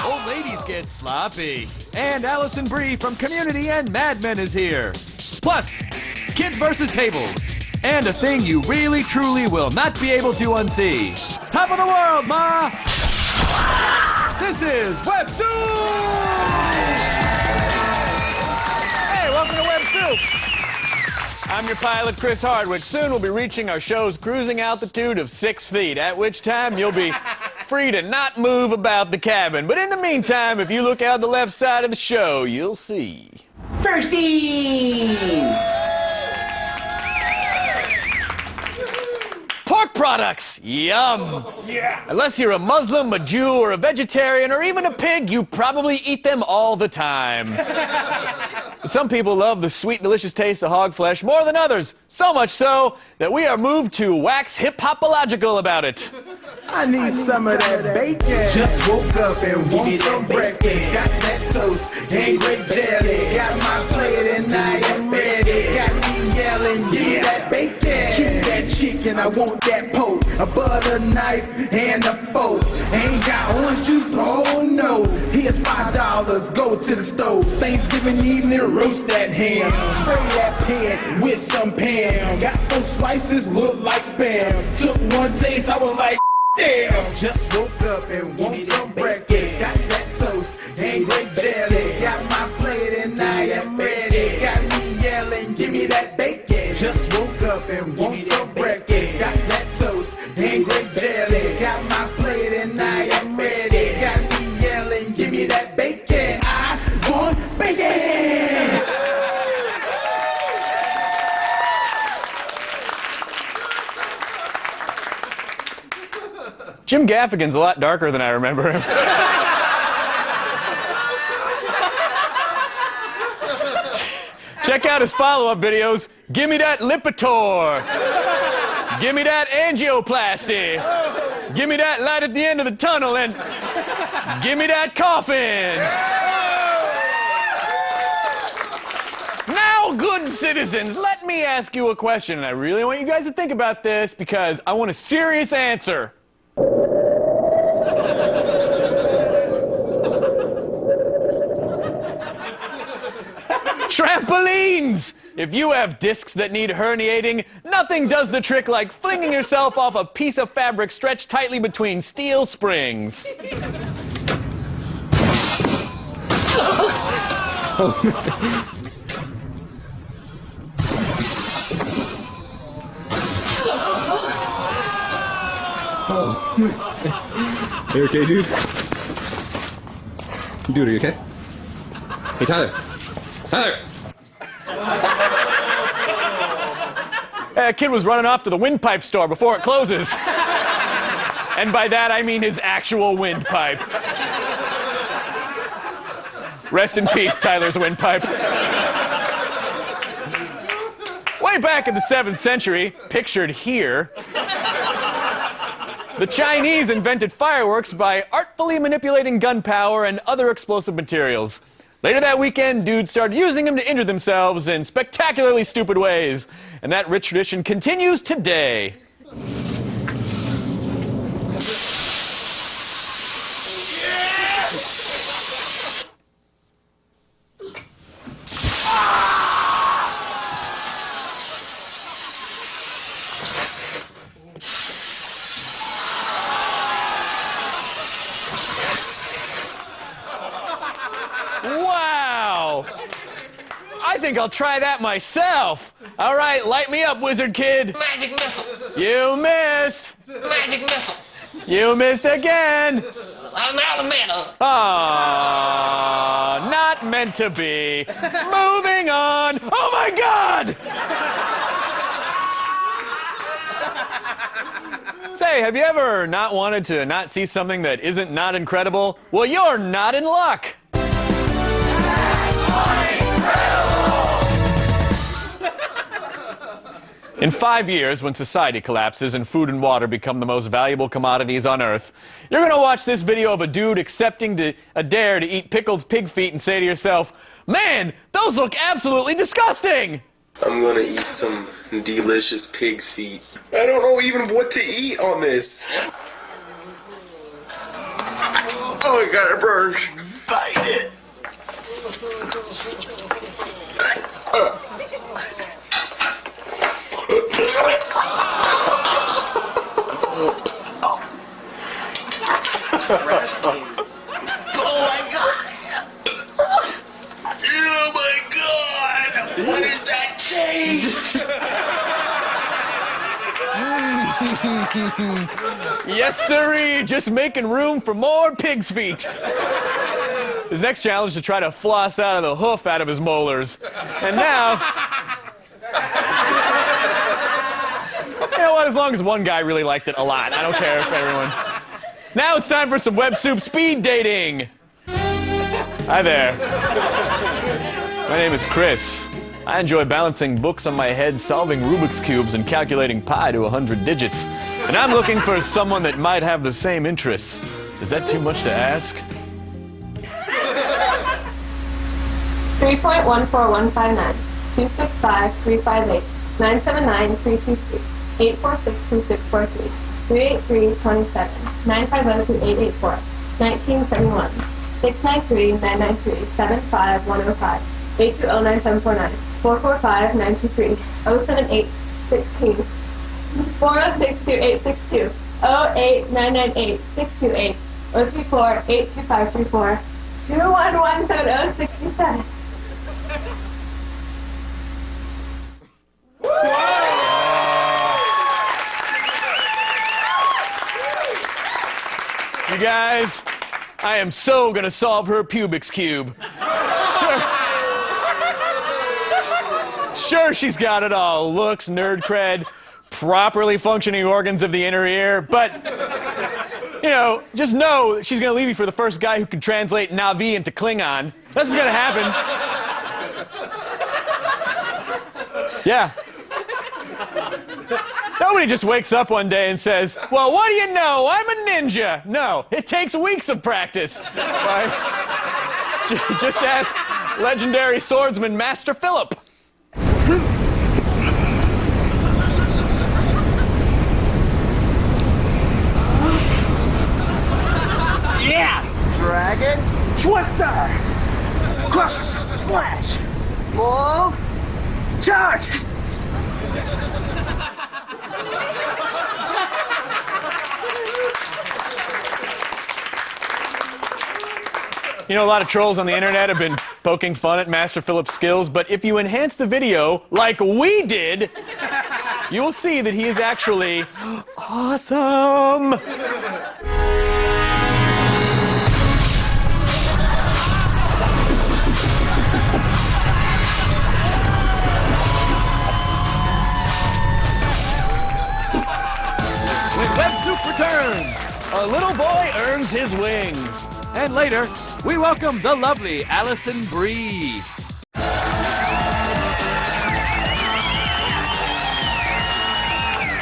Old ladies get sloppy. And Allison Brie from Community and Mad Men is here. Plus, kids versus tables. And a thing you really, truly will not be able to unsee. Top of the world, Ma! This is WebSoup!
Hey, welcome to WebSoup! I'm your pilot, Chris Hardwick. Soon we'll be reaching our show's cruising altitude of 6 feet, at which time you'll be free to not move about the cabin. But in the meantime, if you look out the left side of the show, you'll see...
Firsties!
Pork products! Yum! Yeah! Unless you're a Muslim, a Jew, or a vegetarian, or even a pig, you probably eat them all the time. Some people love the sweet, delicious taste of hog flesh more than others. So much so that we are moved to wax hip-hopological about it.
I need some of that bacon. Just woke up and want some breakfast. Got that toast and grape jelly. Got my plate and I am ready. Got me yelling, give me that bacon. Keep that chicken, I want that pork. A butter knife and a fork. Ain't got orange juice, oh no. Here's $5, go to the stove. Thanksgiving evening, roast that ham. Spray that pan with some Pam. Got 4 slices, look like Spam. Took one taste, I was like, damn. Just woke up and want some breakfast. Got that toast and grape jelly. Got my plate and I am ready. Got me yelling, give me that bacon. Just woke up and want some breakfast. Got that toast and grape jelly. Got my plate and I am ready. Got me yelling, give me that bacon. I want bacon.
Jim Gaffigan's a lot darker than I remember him. Check out his follow-up videos. Give me that Lipitor. Give me that angioplasty. Give me that light at the end of the tunnel, and give me that coffin. Now, good citizens, let me ask you a question, and I really want you guys to think about this because I want a serious answer. Trampolines! If you have discs that need herniating, nothing does the trick like flinging yourself off a piece of fabric stretched tightly between steel springs.
You okay, dude? Dude, are you okay? Hey, Tyler. Tyler!
A kid was running off to the windpipe store before it closes. And by that, I mean his actual windpipe. Rest in peace, Tyler's windpipe. Way back in the 7th century, pictured here, the Chinese invented fireworks by artfully manipulating gunpowder and other explosive materials. Later that weekend, dudes started using them to injure themselves in spectacularly stupid ways. And that rich tradition continues today. Wow! I think I'll try that myself. All right, light me up, wizard kid.
Magic missile.
You missed.
Magic missile.
You missed again.
I'm out of mana.
Aww, not meant to be. Moving on. Oh my God! Say, have you ever not wanted to not see something that isn't not incredible? Well, you're not in luck. In 5 years, when society collapses and food and water become the most valuable commodities on Earth, you're gonna watch this video of a dude accepting a dare to eat pickled pig feet and say to yourself, man, those look absolutely disgusting!
I'm gonna eat some delicious pig's feet. I don't know even what to eat on this. Oh, I got it burned. Bite it. Oh my God! What is that taste?
Yes, sirree, just making room for more pig's feet. His next challenge is to try to floss out of the hoof out of his molars. And now, you know what, as long as one guy really liked it a lot, I don't care if everyone. Now it's time for some Web Soup speed dating. Hi there. My name is Chris. I enjoy balancing books on my head, solving Rubik's Cubes, and calculating pi to 100 digits. And I'm looking for someone that might have the same interests. Is that too much to ask?
3.14159, 265-358, 979-323, 846-2643, 383-27, 950-2884, 1971, 693-993-75105, 820-9749, 445-923, 078-16, 406-2862, 08998-628, 034-82534, 2117067.
You guys, I am so gonna solve her Pubix Cube. Sure, she's got it all. Looks, nerd cred, properly functioning organs of the inner ear, but, you know, just know she's gonna leave you for the first guy who can translate Na'vi into Klingon. This is gonna happen. Yeah. Nobody just wakes up one day and says, well, what do you know? I'm a ninja. No, it takes weeks of practice. Right? Just ask legendary swordsman Master Philip.
Yeah! Dragon, Twister, Cross Slash, Full Charge!
You know, a lot of trolls on the internet have been poking fun at Master Philip's skills, but if you enhance the video like we did, you will see that he is actually awesome.
When Web Soup returns,
a little boy earns his wings.
And later, we welcome the lovely Allison Brie.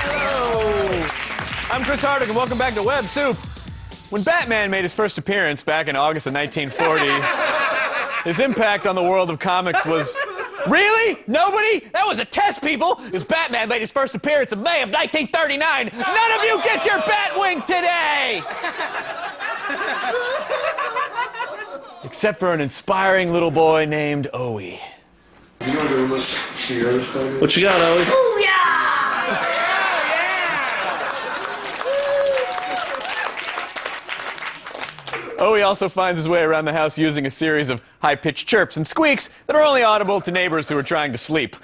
Hello. I'm Chris Hardwick, and welcome back to Web Soup. When Batman made his first appearance back in August of 1940, his impact on the world of comics was... Really? Nobody? That was a test, people! Because Batman made his first appearance in May of 1939. None of you get your bat wings today! Except for an inspiring little boy named Owie.
What you got, Owie?
Owie also finds his way around the house using a series of high-pitched chirps and squeaks that are only audible to neighbors who are trying to sleep.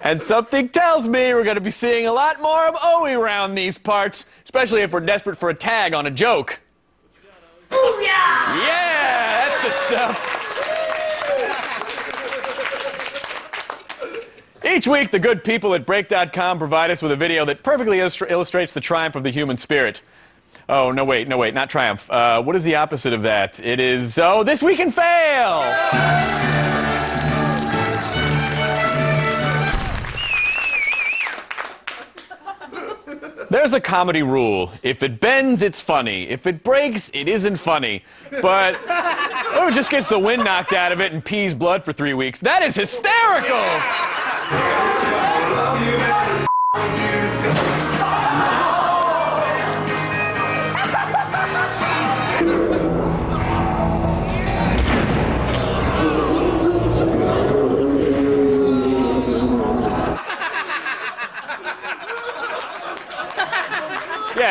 And something tells me we're going to be seeing a lot more of Owie around these parts, especially if we're desperate for a tag on a joke.
Booyah!
Yeah, that's the stuff. Each week, the good people at Break.com provide us with a video that perfectly illustrates the triumph of the human spirit. Oh, no, wait, not triumph. What is the opposite of that? It is, This Week in Fail! There's a comedy rule. If it bends, it's funny. If it breaks, it isn't funny. But who just gets the wind knocked out of it and pees blood for 3 weeks? That is hysterical!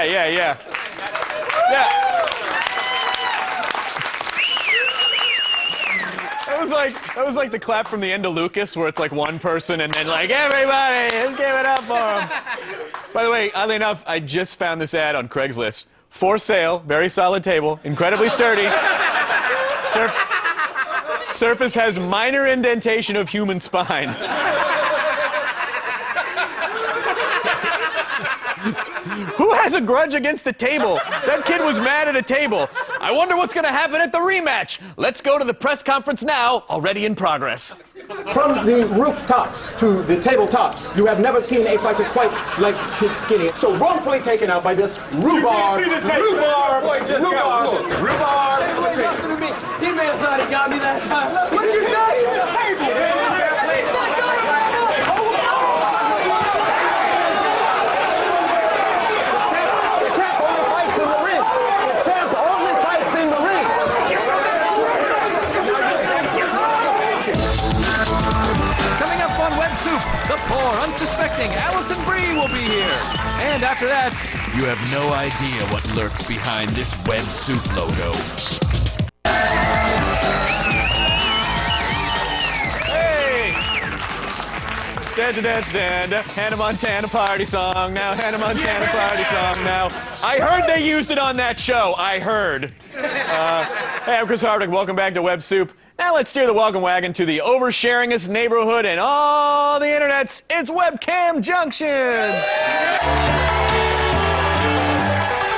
Yeah. That was like the clap from the end of Lucas, where it's like one person and then like, everybody, let's give it up for him. By the way, oddly enough, I just found this ad on Craigslist. For sale, very solid table, incredibly sturdy. Surface has minor indentation of human spine. Who has a grudge against a table? That kid was mad at a table. I wonder what's going to happen at the rematch. Let's go to the press conference now, already in progress.
From the rooftops to the tabletops, you have never seen a fighter quite like Kid Skinny. So wrongfully taken out by this rhubarb.
He may have thought he got me last time. What'd you say?
The poor, unsuspecting Allison Brie will be here. And after that, you have no idea what lurks behind this Web Soup logo.
Hey! Hannah Montana party song now. Hannah Montana party song now. I heard they used it on that show. I heard. Hey, I'm Chris Hardwick. Welcome back to Web Soup. Now let's steer the welcome wagon to the oversharingest neighborhood in all the internets. It's Webcam Junction!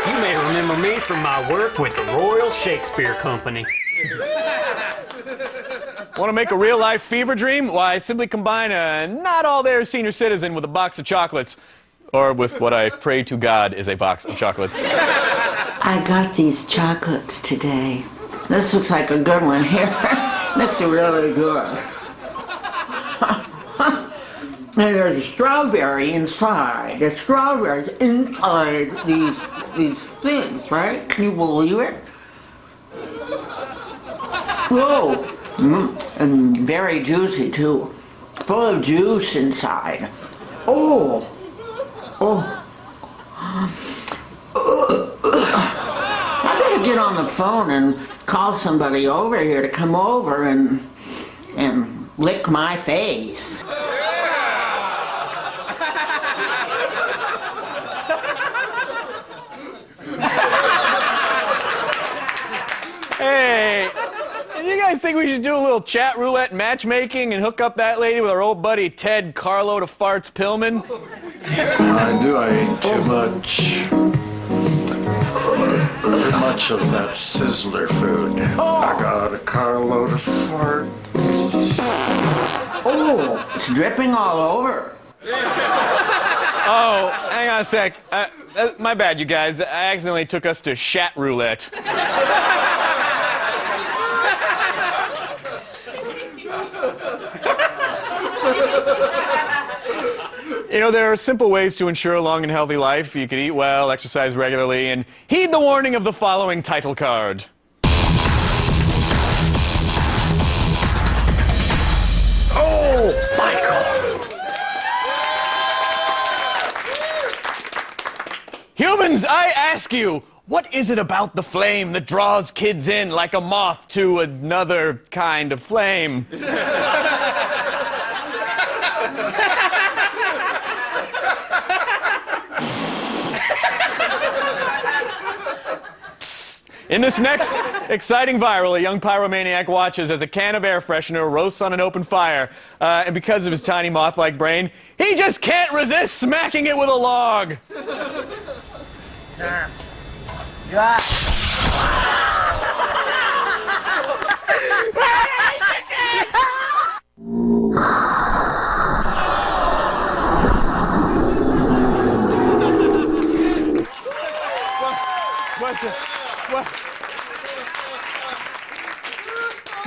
You may remember me from my work with the Royal Shakespeare Company.
Want to make a real-life fever dream? Why, simply combine a not-all-there senior citizen with a box of chocolates. Or with what I pray to God is a box of chocolates.
I got these chocolates today. This looks like a good one here. That's really good. And there's a strawberry inside. The strawberries inside these things, right? Can you believe it? Whoa. And very juicy too. Full of juice inside. Oh. I better get on the phone and call somebody over here to come over and lick my face.
Hey, you guys think we should do a little chat roulette matchmaking and hook up that lady with our old buddy Ted Carlo to Farts Pillman?
I do. I ate too much. Too much of that Sizzler food. I got a carload of fart.
Oh, it's dripping all over.
Oh, hang on a sec. My bad, you guys. I accidentally took us to Shat Roulette. You know, there are simple ways to ensure a long and healthy life. You could eat well, exercise regularly, and heed the warning of the following title card.
Oh, my God.
Humans, I ask you, What is it about the flame that draws kids in like a moth to another kind of flame? In this next exciting viral, a young pyromaniac watches as a can of air freshener roasts on an open fire. And because of his tiny moth-like brain, he just can't resist smacking it with a log.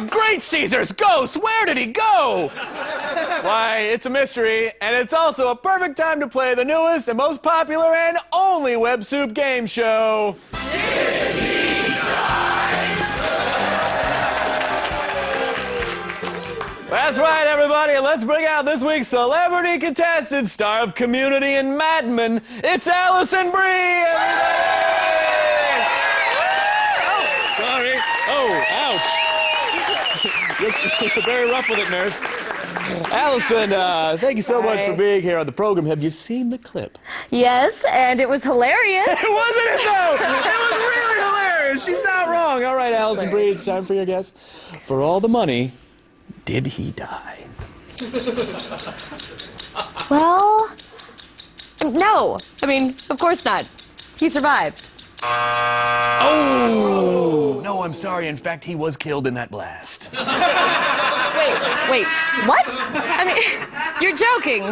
Great Caesar's ghost! Where did he go? Why, it's a mystery, and it's also a perfect time to play the newest and most popular and only WebSoup game show. Did he die? That's right, everybody. Let's bring out this week's celebrity contestant, star of Community and Mad Men. It's Alison Brie, everybody! Oh, sorry. Oh, ouch. You're very rough with it, nurse. Alison, thank you so much for being here on the program. Have you seen the clip?
Yes, and it was hilarious.
Wasn't it, though? It was really hilarious. She's not wrong. All right, Alison Brie, it's time for your guess. For all the money, did he die?
Well, no. I mean, of course not. He survived.
Oh! No, I'm sorry. In fact, he was killed in that blast.
Wait, what? I mean, you're joking.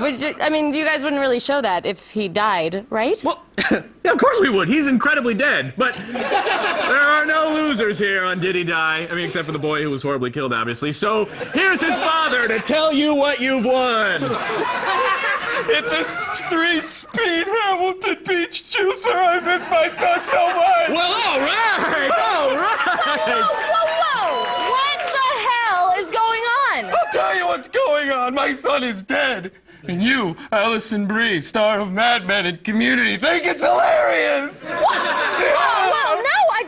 I mean, you guys wouldn't really show that if he died, right?
Well, yeah, of course we would. He's incredibly dead. But there are no losers here on Did He Die? I mean, except for the boy who was horribly killed, obviously. So here's his father to tell you what you've won. It's a 3-speed Hamilton Beach juicer. I miss my son so much. Well, all right.
Whoa! What the hell is going on?
I'll tell you what's going on. My son is dead. And you, Alison Brie, star of Mad Men and Community, think it's hilarious.
What? Whoa, no, I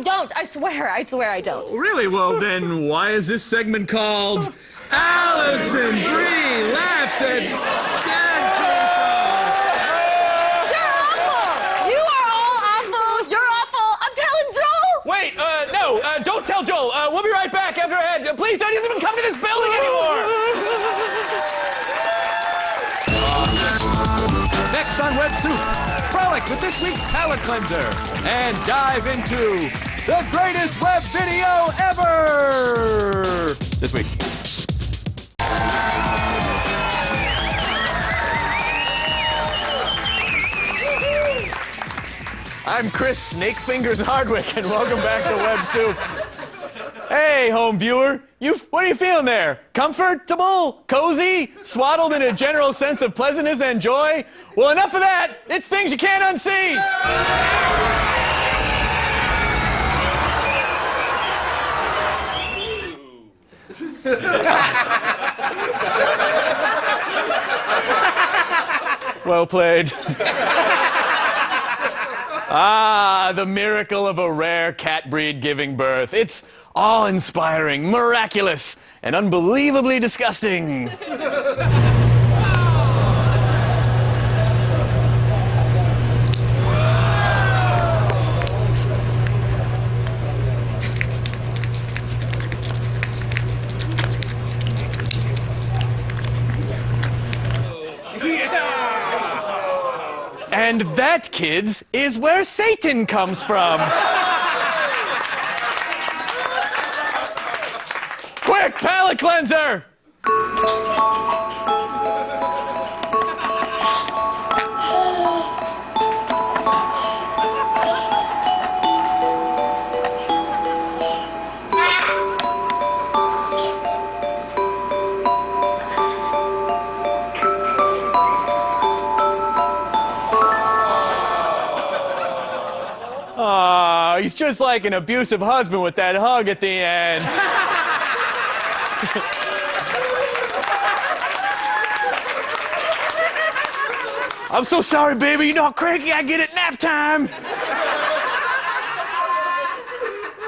don't. I swear I don't.
Really? Well, then why is this segment called Alison Brie Laughs at Dead
People? You're awful. You are all awful. You're awful. I'm telling Joel.
Wait, no, don't tell Joel. We'll be right back after I had. Please don't even come to this building anymore.
Next on WebSoup, frolic with this week's palate cleanser and dive into the greatest web video ever this week.
I'm Chris Snakefingers Hardwick, and welcome back to WebSoup. Hey, home viewer, what are you feeling there? Comfortable? Cozy? Swaddled in a general sense of pleasantness and joy? Well, enough of that. It's things you can't unsee. Well played. Ah, the miracle of a rare cat breed giving birth. It's awe-inspiring, miraculous, and unbelievably disgusting. And that, kids, is where Satan comes from. Quick, palate cleanser! He's just like an abusive husband with that hug at the end. I'm so sorry, baby. You know how cranky I get at nap time.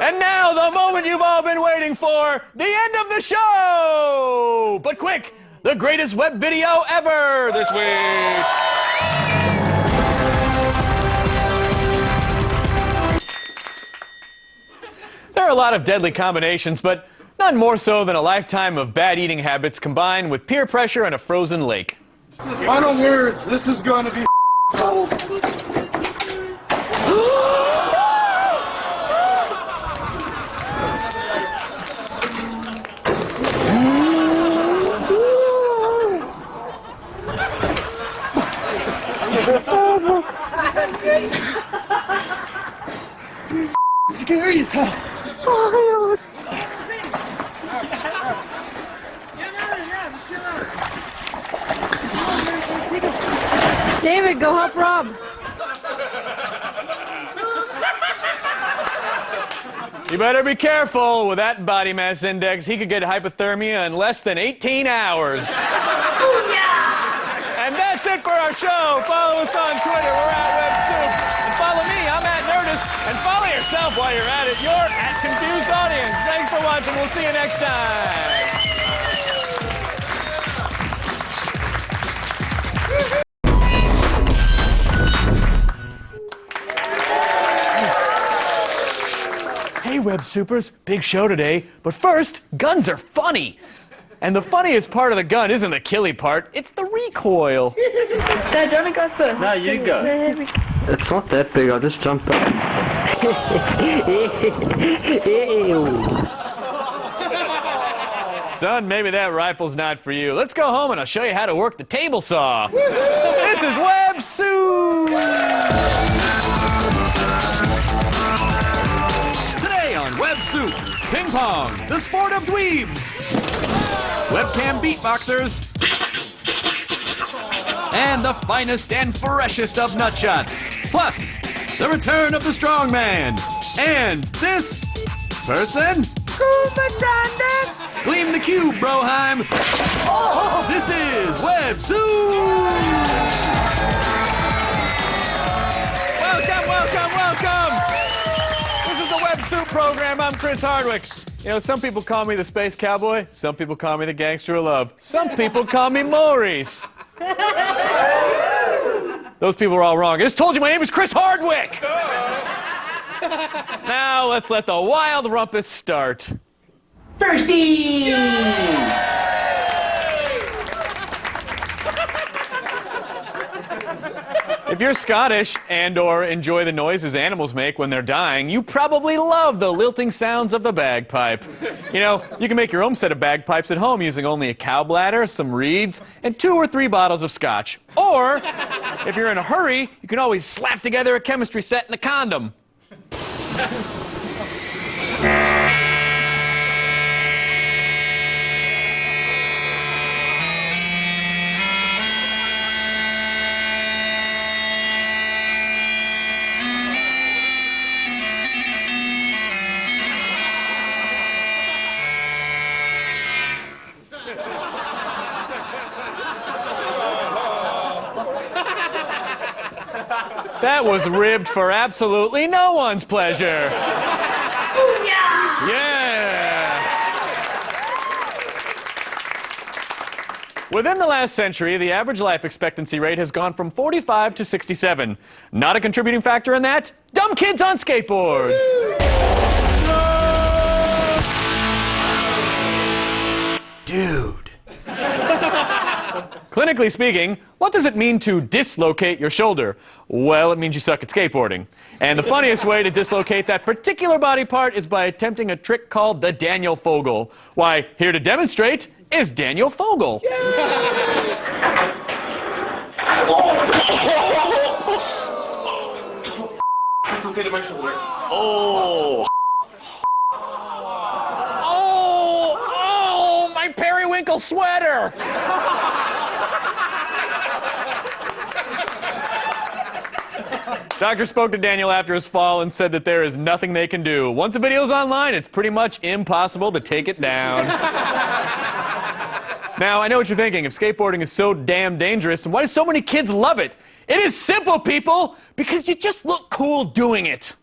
And now, the moment you've all been waiting for, the end of the show! But quick, the greatest web video ever this week! There are a lot of deadly combinations, but none more so than a lifetime of bad eating habits combined with peer pressure and a frozen lake.
Final words, this is going to be cold.
It's scary as hell.
David, go help Rob.
You better be careful with that body mass index. He could get hypothermia in less than 18 hours. And that's it for our show. Follow us on Twitter. We're at WebSoup. And follow me. I'm at Nerdist. And follow yourself while you're at it. You're at Confused Audience. Thanks for watching. We'll see you next time. Hey, Web Supers, big show today. But first, guns are funny. And the funniest part of the gun isn't the killy part, it's the recoil.
Dad, Johnny goes first.
No, you go. It's not that big, I just jumped up.
Son, maybe that rifle's not for you. Let's go home and I'll show you how to work the table saw. This is Web Soup! Today on Web Soup, ping pong, the sport of dweebs. Webcam beatboxers. And the finest and freshest of nutshots. Plus, the return of the strongman. And this person. Gleam the cube, Broheim. This is Web Soup. Welcome, welcome, welcome. This is the Web Soup program. I'm Chris Hardwick. You know, some people call me the Space Cowboy. Some people call me the Gangster of Love. Some people call me Maurice. Those people are all wrong. I just told you my name is Chris Hardwick. Now let's let the wild rumpus start.
Firsties!
If you're Scottish and or enjoy the noises animals make when they're dying, you probably love the lilting sounds of the bagpipe. You know, you can make your own set of bagpipes at home using only a cow bladder, some reeds, and 2 or 3 bottles of scotch. Or, if you're in a hurry, you can always slap together a chemistry set and a condom. That was ribbed for absolutely no one's pleasure. Yeah! Within the last century, the average life expectancy rate has gone from 45 to 67. Not a contributing factor in that? Dumb kids on skateboards! Dude. Clinically speaking, what does it mean to dislocate your shoulder? Well, it means you suck at skateboarding. And the funniest way to dislocate that particular body part is by attempting a trick called the Daniel Fogel. Why, here to demonstrate is Daniel Fogel. Oh. Oh, my periwinkle sweater. Doctor spoke to Daniel after his fall and said that there is nothing they can do. Once the video's online, it's pretty much impossible to take it down. Now, I know what you're thinking. If skateboarding is so damn dangerous, why do so many kids love it? It is simple, people, because you just look cool doing it.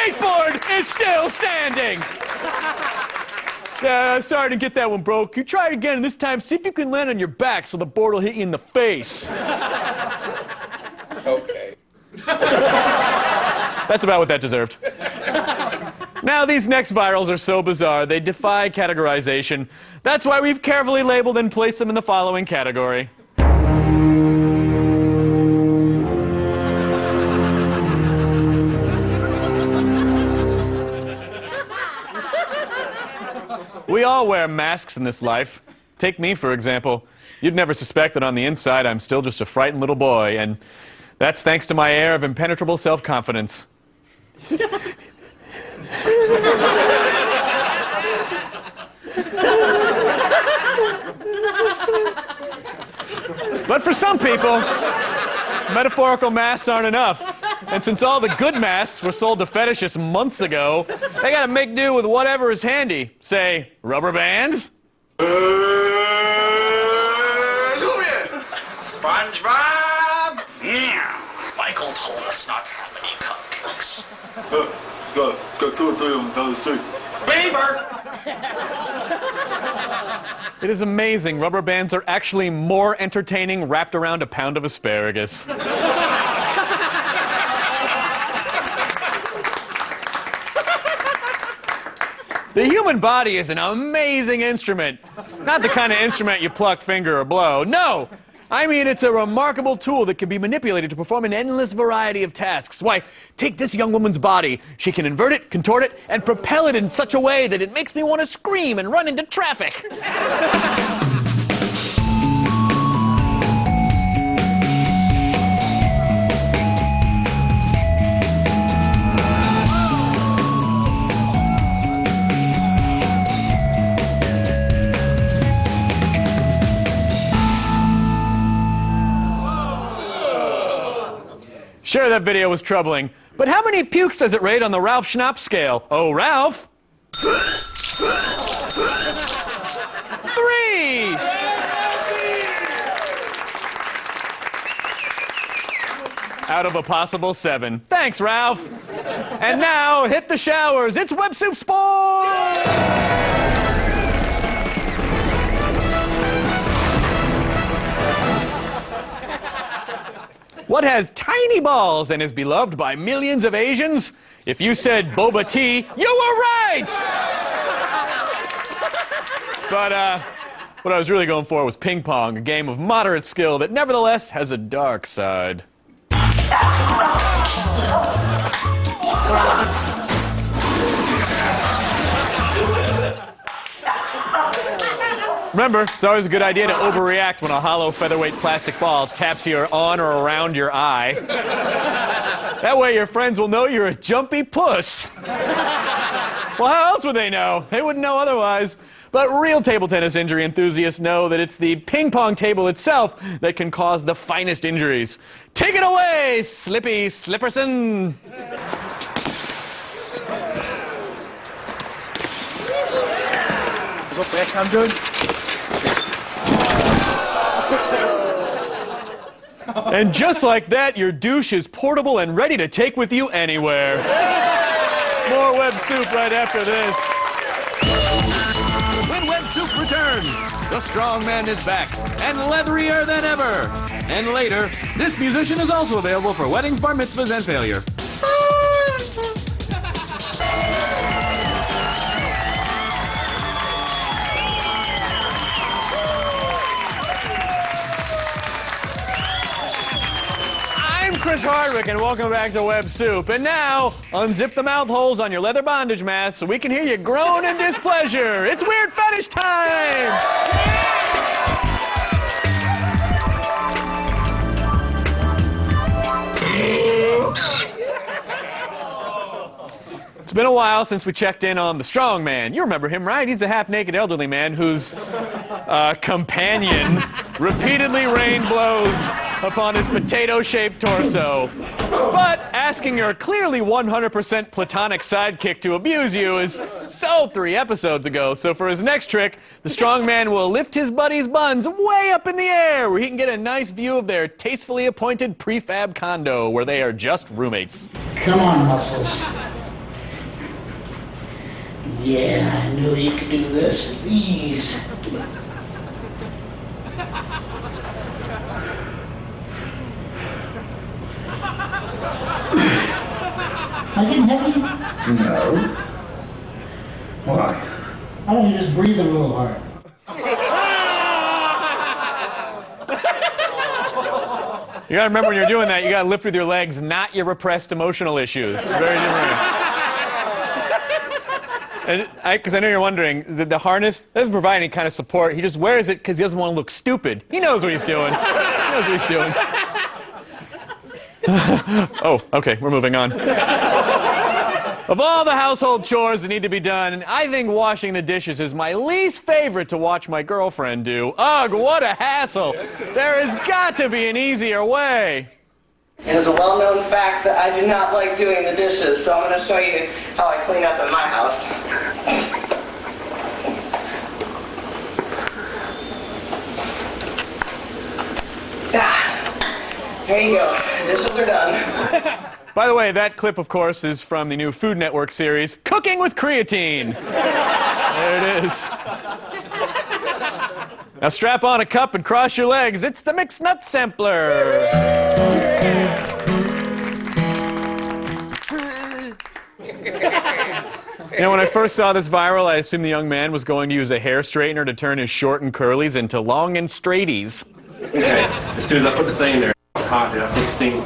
skateboard is still standing. Yeah, sorry to get that one broke. You try it again, and this time see if you can land on your back so the board will hit you in the face.
Okay.
That's about what that deserved. Now, these next virals are so bizarre, they defy categorization. That's why we've carefully labeled and placed them in the following category. We all wear masks in this life. Take me, for example. You'd never suspect that on the inside I'm still just a frightened little boy, and that's thanks to my air of impenetrable self-confidence. But for some people, metaphorical masks aren't enough. And since all the good masks were sold to fetishists months ago, they gotta make do with whatever is handy. Say, rubber bands?
SpongeBob?
Yeah. Michael told us not to have any cupcakes.
It's got 2 or 3 of them down the street.
Beaver!
It is amazing. Rubber bands are actually more entertaining wrapped around a pound of asparagus. The human body is an amazing instrument. Not the kind of instrument you pluck, finger, or blow. No! I mean, it's a remarkable tool that can be manipulated to perform an endless variety of tasks. Why, take this young woman's body. She can invert it, contort it, and propel it in such a way that it makes me want to scream and run into traffic. Sure, that video was troubling, but how many pukes does it rate on the Ralph Schnapp scale? Oh, Ralph? 3! Out of a possible 7. Thanks, Ralph. And now, hit the showers. It's Web Soup Sports! What has tiny balls and is beloved by millions of Asians? If you said boba tea, you were right! But what I was really going for was ping pong, a game of moderate skill that nevertheless has a dark side. Remember, it's always a good idea to overreact when a hollow featherweight plastic ball taps you on or around your eye. That way your friends will know you're a jumpy puss. Well, how else would they know? They wouldn't know otherwise. But real table tennis injury enthusiasts know that it's the ping pong table itself that can cause the finest injuries. Take it away, Slippy Slipperson!
What's that I'm doing?
And just like that, your douche is portable and ready to take with you anywhere. More Web Soup right after this.
When Web Soup returns, the strong man is back and leatherier than ever. And later, this musician is also available for weddings, bar mitzvahs, and failure.
Chris Hardwick, and welcome back to Web Soup. And now, unzip the mouth holes on your leather bondage mask so we can hear you groan in displeasure. It's Weird Fetish time! It's been a while since we checked in on the strong man. You remember him, right? He's a half-naked elderly man whose companion repeatedly rained blows upon his potato-shaped torso. But asking your clearly 100% platonic sidekick to abuse you is sold 3 episodes ago. So for his next trick, the strong man will lift his buddy's buns way up in the air where he can get a nice view of their tastefully appointed prefab condo where they are just roommates.
Come on, muscles.
Yeah, I knew you could do this with these. I didn't have you? No. Why? Why don't you just breathe a little hard?
You gotta remember when you're doing that, you gotta lift with your legs, not your repressed emotional issues. It's very different. Because I know you're wondering, the harness doesn't provide any kind of support. He just wears it because he doesn't want to look stupid. He knows what he's doing. He knows what he's doing. Oh, okay, we're moving on. Of all the household chores that need to be done, I think washing the dishes is my least favorite to watch my girlfriend do. Ugh, what a hassle. There has got to be an easier way.
It is a well-known fact that I do not like doing the dishes, so I'm going to show you how I clean up in my house. There you go. Dishes are done.
By the way, that clip, of course, is from the new Food Network series, Cooking with Creatine. There it is. Now strap on a cup and cross your legs. It's the Mixed Nut Sampler. You know, when I first saw this viral, I assumed the young man was going to use a hair straightener to turn his short and curlies into long and straighties.
Okay, as soon as I put this thing in there, it's hot, dude. I feel steam.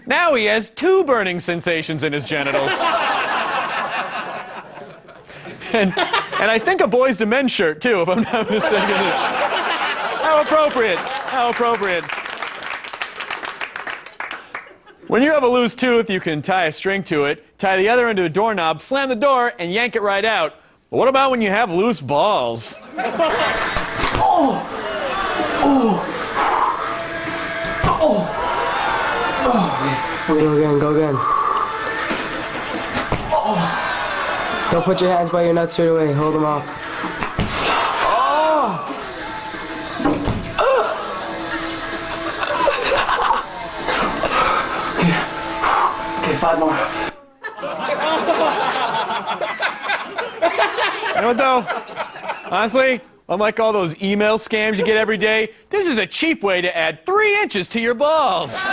Now he has two burning sensations in his genitals. And I think a boys to men shirt, too, if I'm not mistaken. How appropriate. How appropriate. When you have a loose tooth, you can tie a string to it, tie the other end to a doorknob, slam the door, and yank it right out. But what about when you have loose balls?
Oh! Oh! Oh!
Go again, go again.
Oh!
Don't put your hands by your nuts straight away. Hold them off.
Oh! Okay, 5 more.
You know what, though? Honestly, unlike all those email scams you get every day, this is a cheap way to add 3 inches to your balls.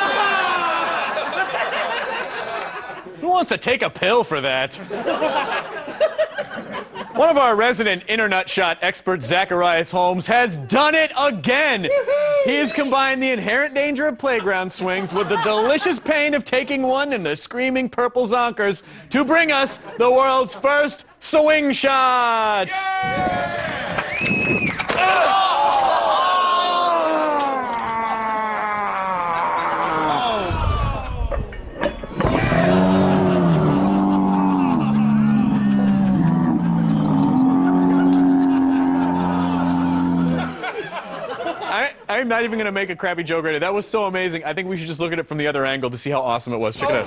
Who wants to take a pill for that? One of our resident internet shot experts, Zacharias Holmes, has done it again. He has combined the inherent danger of playground swings with the delicious pain of taking one in the screaming purple zonkers to bring us the world's first swing shot. I'm not even going to make a crappy joke right now. That was so amazing. I think we should just look at it from the other angle to see how awesome it was. Check it out.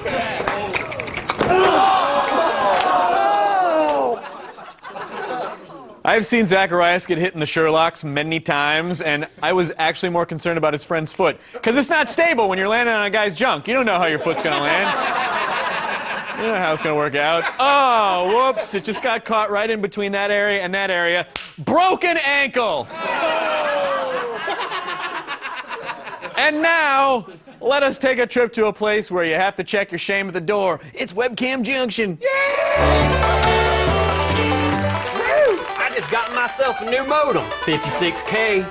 I've seen Zacharias get hit in the Sherlocks many times, and I was actually more concerned about his friend's foot. Because it's not stable when you're landing on a guy's junk. You don't know how your foot's going to land. You don't know how it's going to work out. Oh, whoops. It just got caught right in between that area and that area. Broken ankle. And now, let us take a trip to a place where you have to check your shame at the door. It's Webcam Junction.
I just got myself a new modem, 56K.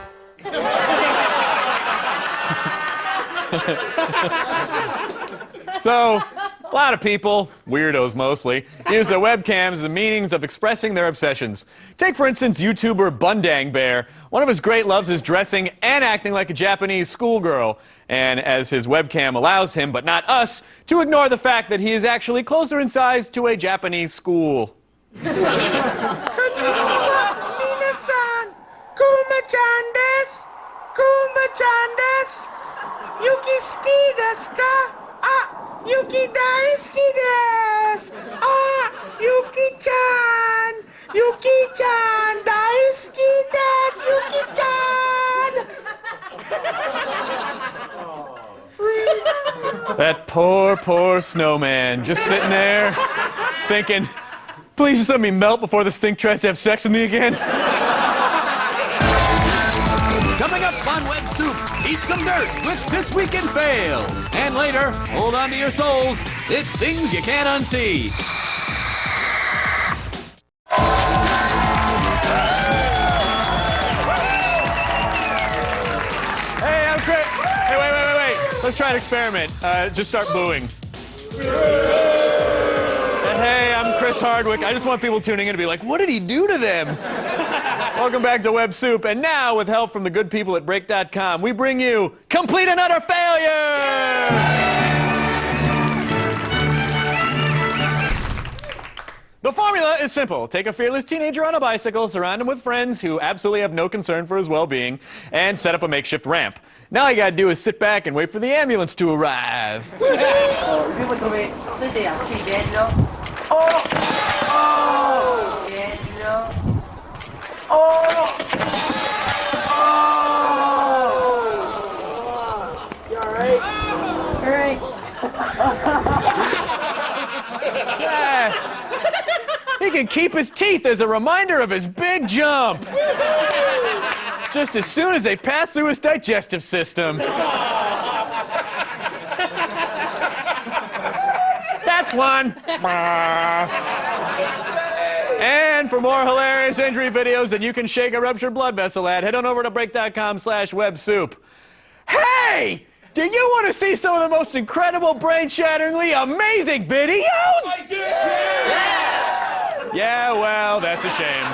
So, a lot of people, weirdos mostly, use their webcams as a means of expressing their obsessions. Take, for instance, YouTuber Bundang Bear. One of his great loves is dressing and acting like a Japanese schoolgirl. And as his webcam allows him, but not us, to ignore the fact that he is actually closer in size to a Japanese school.
Konnichiwa, minasan. Kuma-chan desu. Kuma-chan desu. Yuki ski desu ka? Ah, Yuki daisuki desu. Ah, Yuki-chan. Yuki-chan! Daisuki desu, Yuki-chan!
That poor snowman just sitting there thinking, please just let me melt before this thing tries to have sex with me again.
Coming up on Web Soup, eat some dirt with This Week in Fail. And later, hold on to your souls, it's Things You Can't Unsee.
Hey, I'm Chris. Hey, wait. Let's try an experiment. Just start booing. Hey, I'm Chris Hardwick. I just want people tuning in to be like, what did he do to them? Welcome back to Web Soup. And now, with help from the good people at Break.com, we bring you Complete and Utter Failure! The formula is simple. Take a fearless teenager on a bicycle, surround him with friends who absolutely have no concern for his well-being, and set up a makeshift ramp. Now all you gotta do is sit back and wait for the ambulance to arrive. He can keep his teeth as a reminder of his big jump. Just as soon as they pass through his digestive system. That's one. And for more hilarious injury videos that you can shake a ruptured blood vessel at, head on over to break.com/websoup. Hey! Do you want to see some of the most incredible, brain-shatteringly amazing videos? I do! Yes! Yeah, well, that's a shame.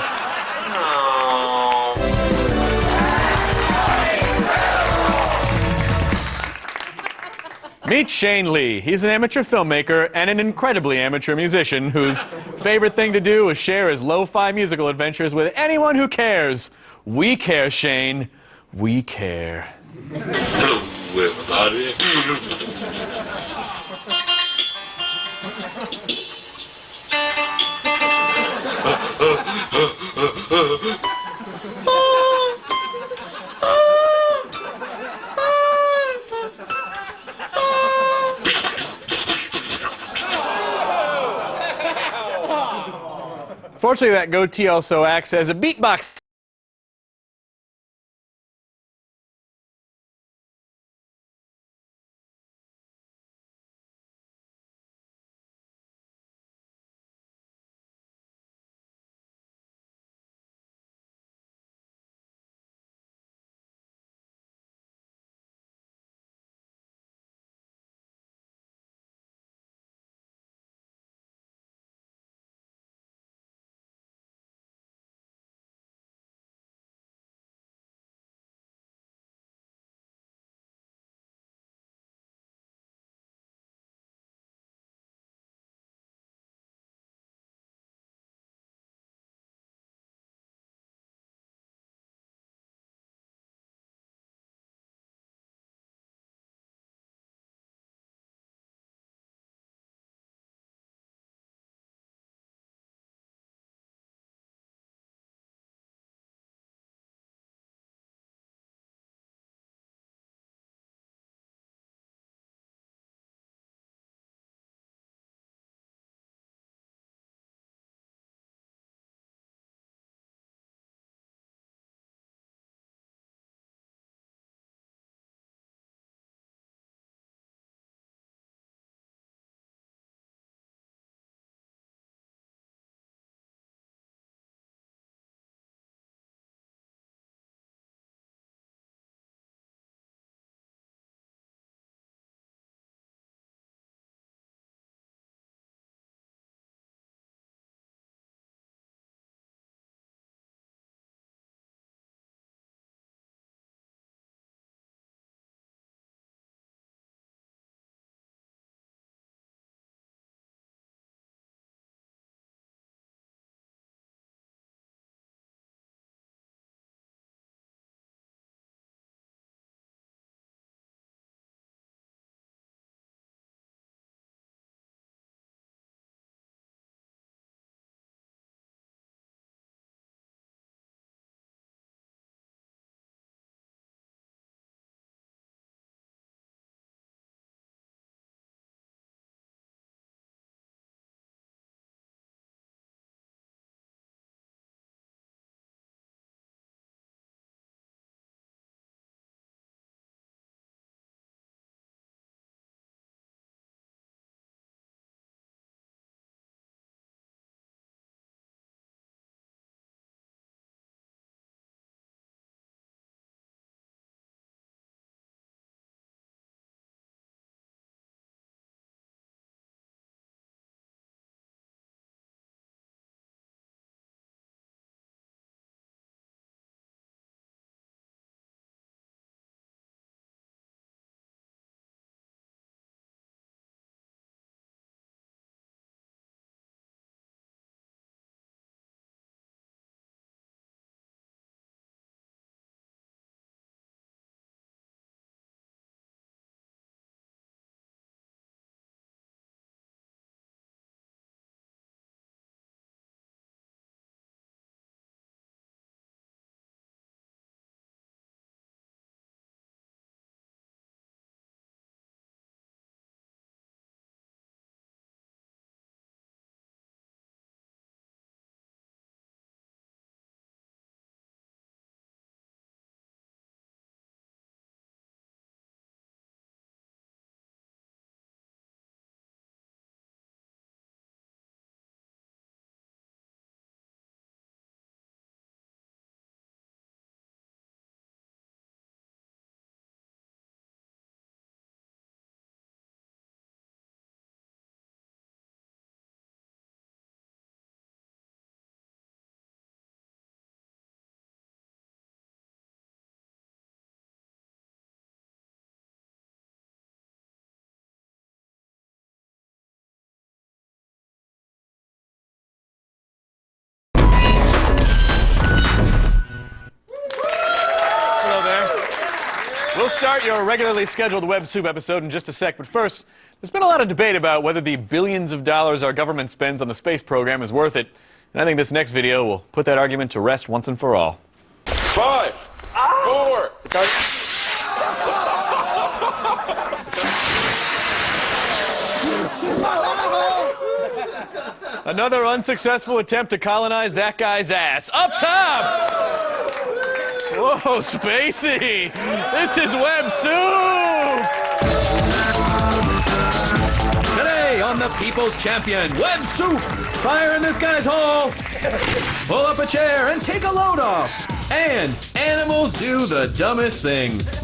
Meet Shane Lee. He's an amateur filmmaker and an incredibly amateur musician whose favorite thing to do is share his lo-fi musical adventures with anyone who cares. We care, Shane. We care.
Hello, everybody.
Fortunately, that goatee also acts as a beatbox start your regularly scheduled Web Soup episode in just a sec, but first, there's been a lot of debate about whether the billions of dollars our government spends on the space program is worth it, and I think this next video will put that argument to rest once and for all.
5, 4.
Another unsuccessful attempt to colonize that guy's ass. Up top! Whoa, Spacey! This is Web Soup!
Today on the People's Champion, Web Soup! Fire in this guy's hole! Pull up a chair and take a load off! And animals do the dumbest things.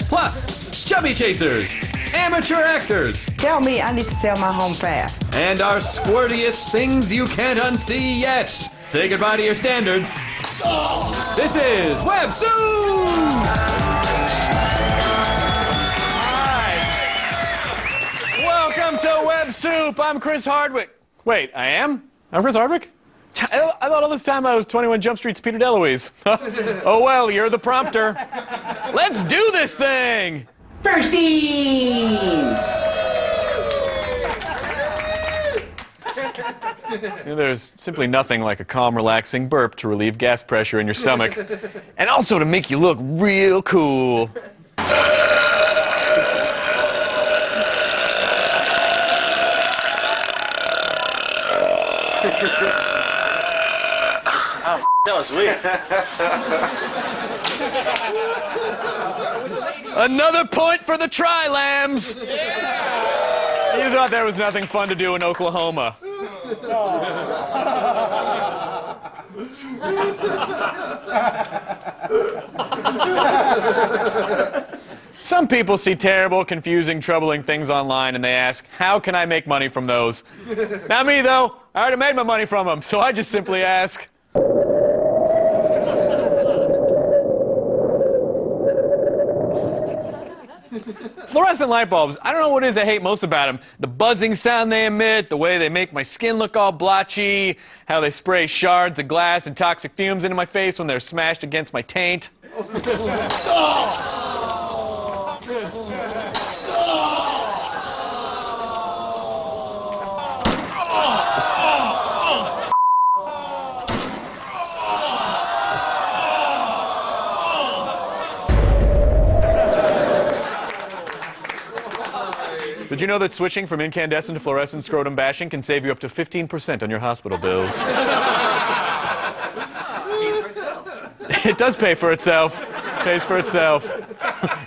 Plus, chubby chasers, amateur actors,
Tell me I need to sell my home fast.
and our squirtiest things you can't unsee yet. Say goodbye to your standards. This is Web Soup!
Welcome to Web Soup. I'm Chris Hardwick. Wait, I am? I'm Chris Hardwick? I thought all this time I was 21 Jump Street's Peter DeLuise. Oh well, you're the prompter. Let's do this thing!
Firsties!
There's simply nothing like a calm, relaxing burp to relieve gas pressure in your stomach. And also to make you look real cool.
That was weird.
Another point for the Tri-Lambs! You thought there was nothing fun to do in Oklahoma. Some people see terrible, confusing, troubling things online and they ask, how can I make money from those? Not me, though. I already made my money from them, so I just simply ask. Fluorescent light bulbs, I don't know what it is I hate most about them. The buzzing sound they emit, the way they make my skin look all blotchy, how they spray shards of glass and toxic fumes into my face when they're smashed against my taint. Did you know that switching from incandescent to fluorescent scrotum bashing can save you up to 15% on your hospital bills? It does pay for itself. Pays for itself.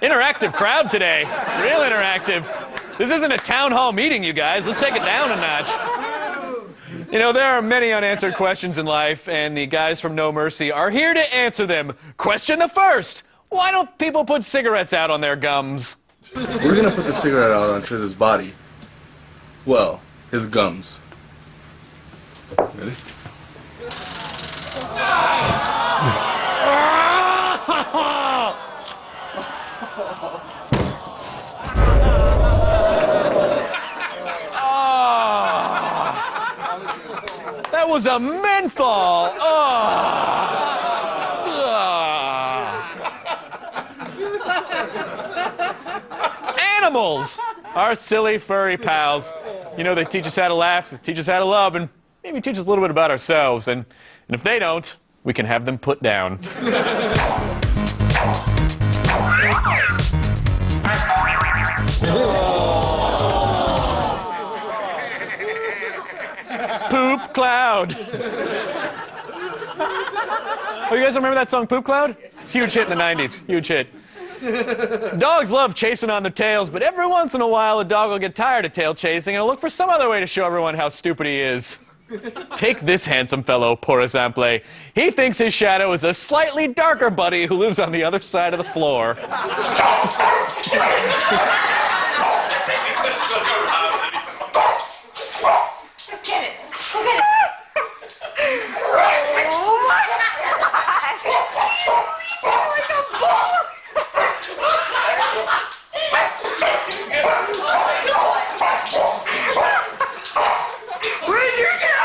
Interactive crowd today. Real interactive. This isn't a town hall meeting, you guys. Let's take it down a notch. You know, there are many unanswered questions in life, and the guys from No Mercy are here to answer them. Question the first. Why don't people put cigarettes out on their gums?
We're gonna put the cigarette out on Triz's body. Well, his gums. Ready?
That was a menthol! Animals! Our silly, furry pals. You know, they teach us how to laugh, teach us how to love, and maybe teach us a little bit about ourselves. And if they don't, we can have them put down. Poop Cloud. Oh, you guys remember that song, Poop Cloud? It's a huge hit in the 90s. Huge hit. Dogs love chasing on their tails, but every once in a while a dog will get tired of tail chasing and will look for some other way to show everyone how stupid he is. Take this handsome fellow, por exemple. He thinks his shadow is a slightly darker buddy who lives on the other side of the floor.
Get it. Go get it. Oh my God. Like a ball. Where's your cat?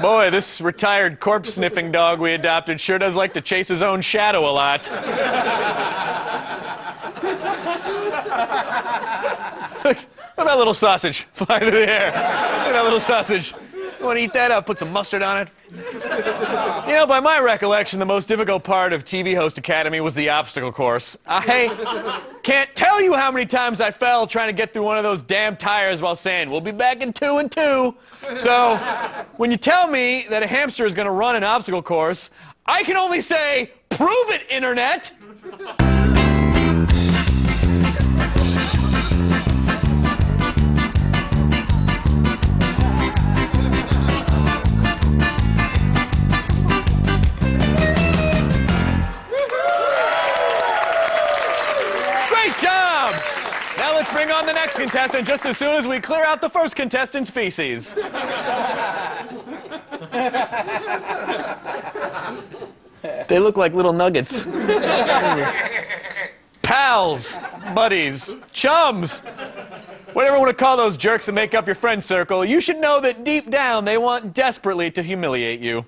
Boy, this retired corpse-sniffing dog we adopted sure does like to chase his own shadow a lot. Look at that little sausage fly through the air. Look at that little sausage. You want to eat that? I'll put some mustard on it. You know, by my recollection, the most difficult part of TV Host Academy was the obstacle course. I can't tell you how many times I fell trying to get through one of those damn tires while saying, we'll be back in 2 and 2. So, when you tell me that a hamster is going to run an obstacle course, I can only say, prove it, Internet! Let's bring on the next contestant just as soon as we clear out the first contestant's feces. They look like little nuggets. Pals, buddies, chums, whatever you want to call those jerks that make up your friend circle, you should know that deep down they want desperately to humiliate you.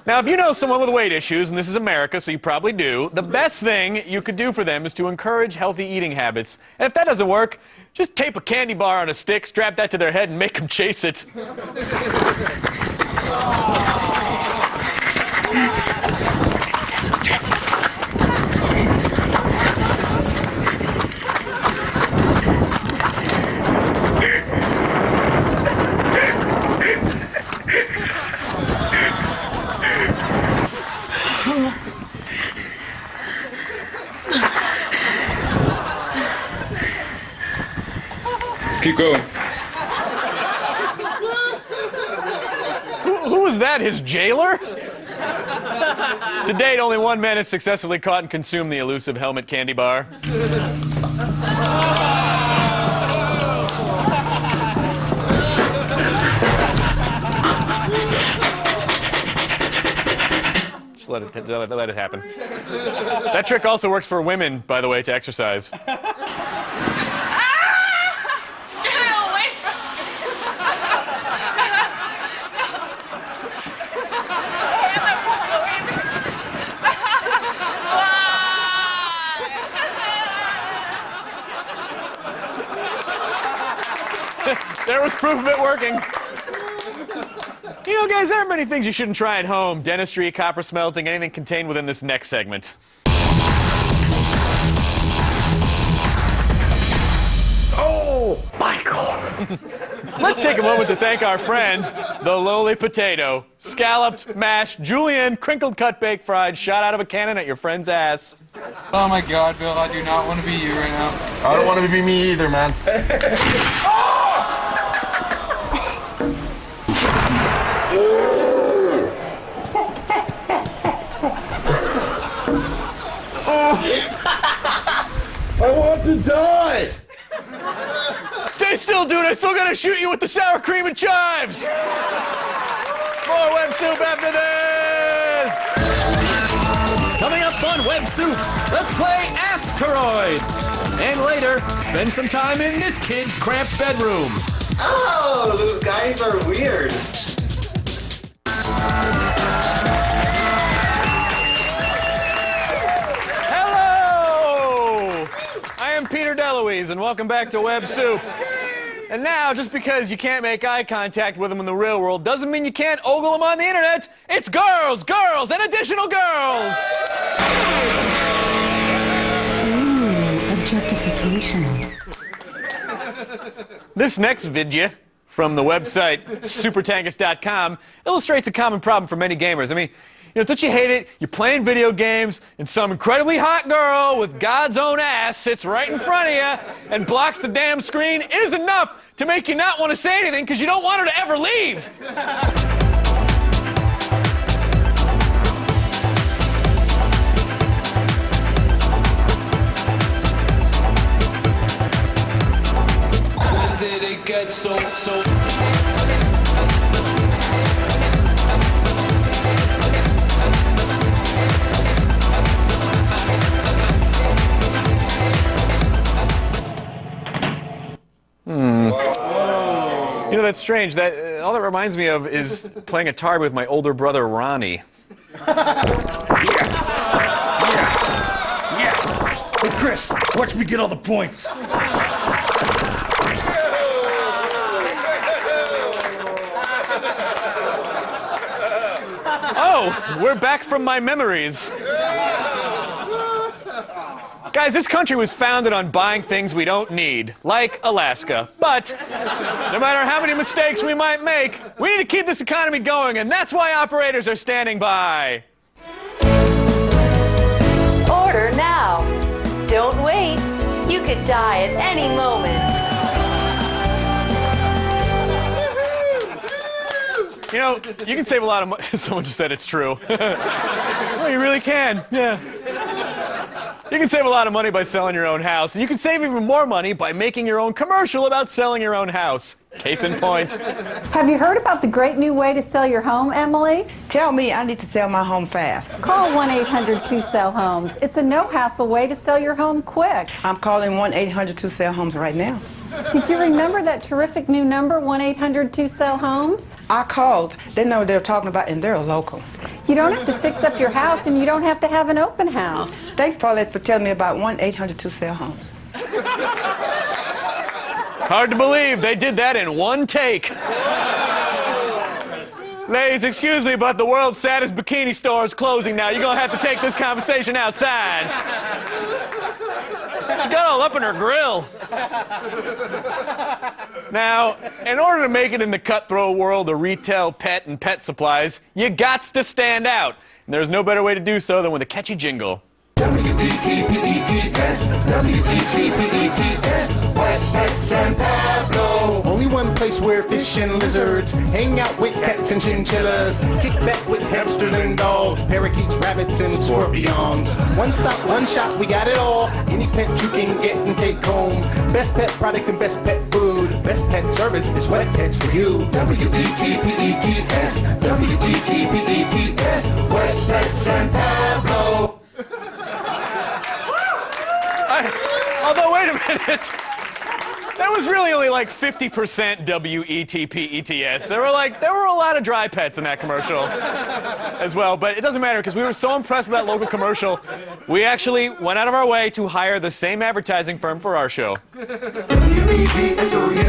Now, if you know someone with weight issues, and this is America, so you probably do, the best thing you could do for them is to encourage healthy eating habits. And if that doesn't work, just tape a candy bar on a stick, strap that to their head, and make them chase it.
Keep going.
Who was that? His jailer? To date, only one man has successfully caught and consumed the elusive helmet candy bar. Just let it happen. That trick also works for women, by the way, to exercise. There was proof of it working. You know, guys, there are many things you shouldn't try at home. Dentistry, copper smelting, anything contained within this next segment.
Oh, Michael.
Let's take a moment to thank our friend, the lowly potato. Scalloped, mashed, julienne, crinkled cut, baked, fried, shot out of a cannon at your friend's ass.
Oh my God, Bill, I do not want to be you right now.
I don't want to be me either, man. I want to die!
Stay still, dude. I still gotta shoot you with the sour cream and chives. More Web Soup after this.
Coming up on Web Soup, let's play Asteroids. And later, spend some time in this kid's cramped bedroom.
Oh, those guys are weird.
I'm Peter DeLuise, and welcome back to Web Soup. And now, just because you can't make eye contact with them in the real world doesn't mean you can't ogle them on the internet. It's girls, girls, and additional girls!
Ooh, objectification.
This next vidya from the website supertangus.com illustrates a common problem for many gamers. I mean, you know, don't you hate it? You're playing video games, and some incredibly hot girl with God's own ass sits right in front of you and blocks the damn screen. It is enough to make you not want to say anything because you don't want her to ever leave.
When did it get so?
You know, that's strange. That all that reminds me of is playing Atari with my older brother, Ronnie.
Hey, Chris, watch me get all the points.
Oh, we're back from my memories. Guys, this country was founded on buying things we don't need, like Alaska. But no matter how many mistakes we might make, we need to keep this economy going, and that's why operators are standing by.
Order now. Don't wait. You could die at any moment.
You know, you can save a lot of money. Someone just said it's true. Well, you really can, yeah. You can save a lot of money by selling your own house, and you can save even more money by making your own commercial about selling your own house. Case in point.
Have you heard about the great new way to sell your home, Emily?
Tell me, I need to sell my home fast.
Call 1-800-2-SELL-HOMES. It's a no-hassle way to sell your home quick.
I'm calling 1-800-2-SELL-HOMES right now.
Did you remember that terrific new number, 1-800-2-SELL-HOMES?
I called. They know what they're talking about, and they're local.
You don't have to fix up your house, and you don't have to have an open house.
Thanks, Paulette, for telling me about 1-800-2-SELL-HOMES.
Hard to believe they did that in one take. Ladies, excuse me, but the world's saddest bikini store is closing now. You're gonna have to take this conversation outside. She got all up in her grill. Now, in order to make it in the cutthroat world of retail pet and pet supplies, you gots to stand out. And there's no better way to do so than with a catchy jingle.
W-E-T-P-E-T-S, W-E-T-P-E-T-S, Wet Pets and Pablo. Only one place where fish and lizards hang out with cats and chinchillas, kick back with hamsters and dogs, parakeets, rabbits, and scorpions. One stop, one shop, we got it all. Any pet you can get and take home. Best pet products and best pet food. Best pet service is Wet Pets for you. W-E-T-P-E-T-S, W-E-T-P-E-T-S, Wet Pets and Pablo.
Although, wait a minute. That was really only like 50% W-E-T-P-E-T-S. There were a lot of dry pets in that commercial as well. But it doesn't matter because we were so impressed with that local commercial, we actually went out of our way to hire the same advertising firm for our show.
W-E-B-S-O-U-P,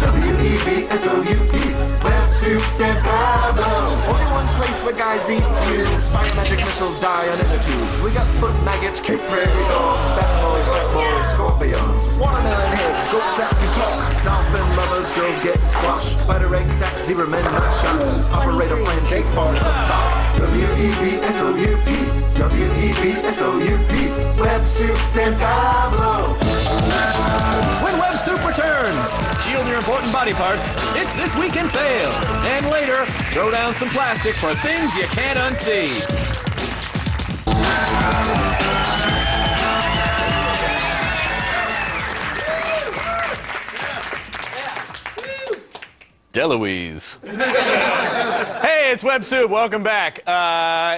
W-E-B-S-O-U-P, Web Soups and Pablo. Only one place where guys eat cubes, fire magic missiles die on inner tubes. We got foot maggots, cute prairie dogs, fat boys, scorpions, watermelon heads, goats that can talk, dolphin lovers, girls getting squashed, spider egg sacks, zebra men, nut shots, operator friend, cake bars up top. W-E-B-S-O-U-P, W-E-B-S-O-U-P, Web Soups and Pablo.
When Web Soup returns, shield your important body parts. It's This Week in Fail. And later, throw down some plastic for things you can't unsee. Deloise. Hey, it's Web Soup. Welcome back.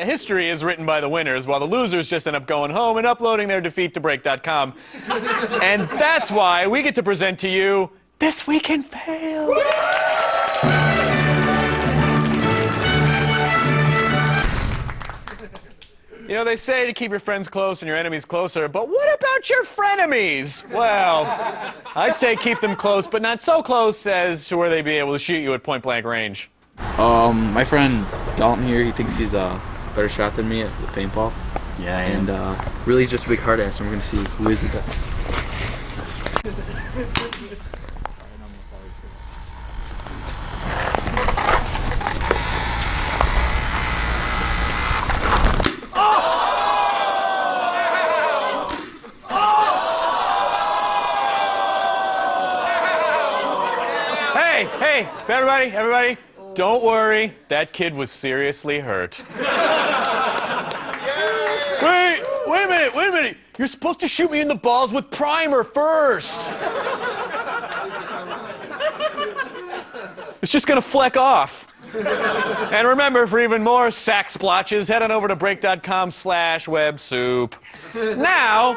History is written by the winners, while the losers just end up going home and uploading their defeat to Break.com. And that's why we get to present to you This Week in Fail. You know, they say to keep your friends close and your enemies closer, but what about your frenemies? Well, I'd say keep them close, but not so close as to where they'd be able to shoot you at point-blank range.
My friend Dalton here, he thinks he's a better shot than me at the paintball.
Yeah, I am.
And really he's just a big hard ass, and we're gonna see who is the best.
Hey, everybody, don't worry. That kid was seriously hurt. Wait a minute. You're supposed to shoot me in the balls with primer first. It's just gonna fleck off. And remember, for even more sack splotches, head on over to break.com/websoup. Now...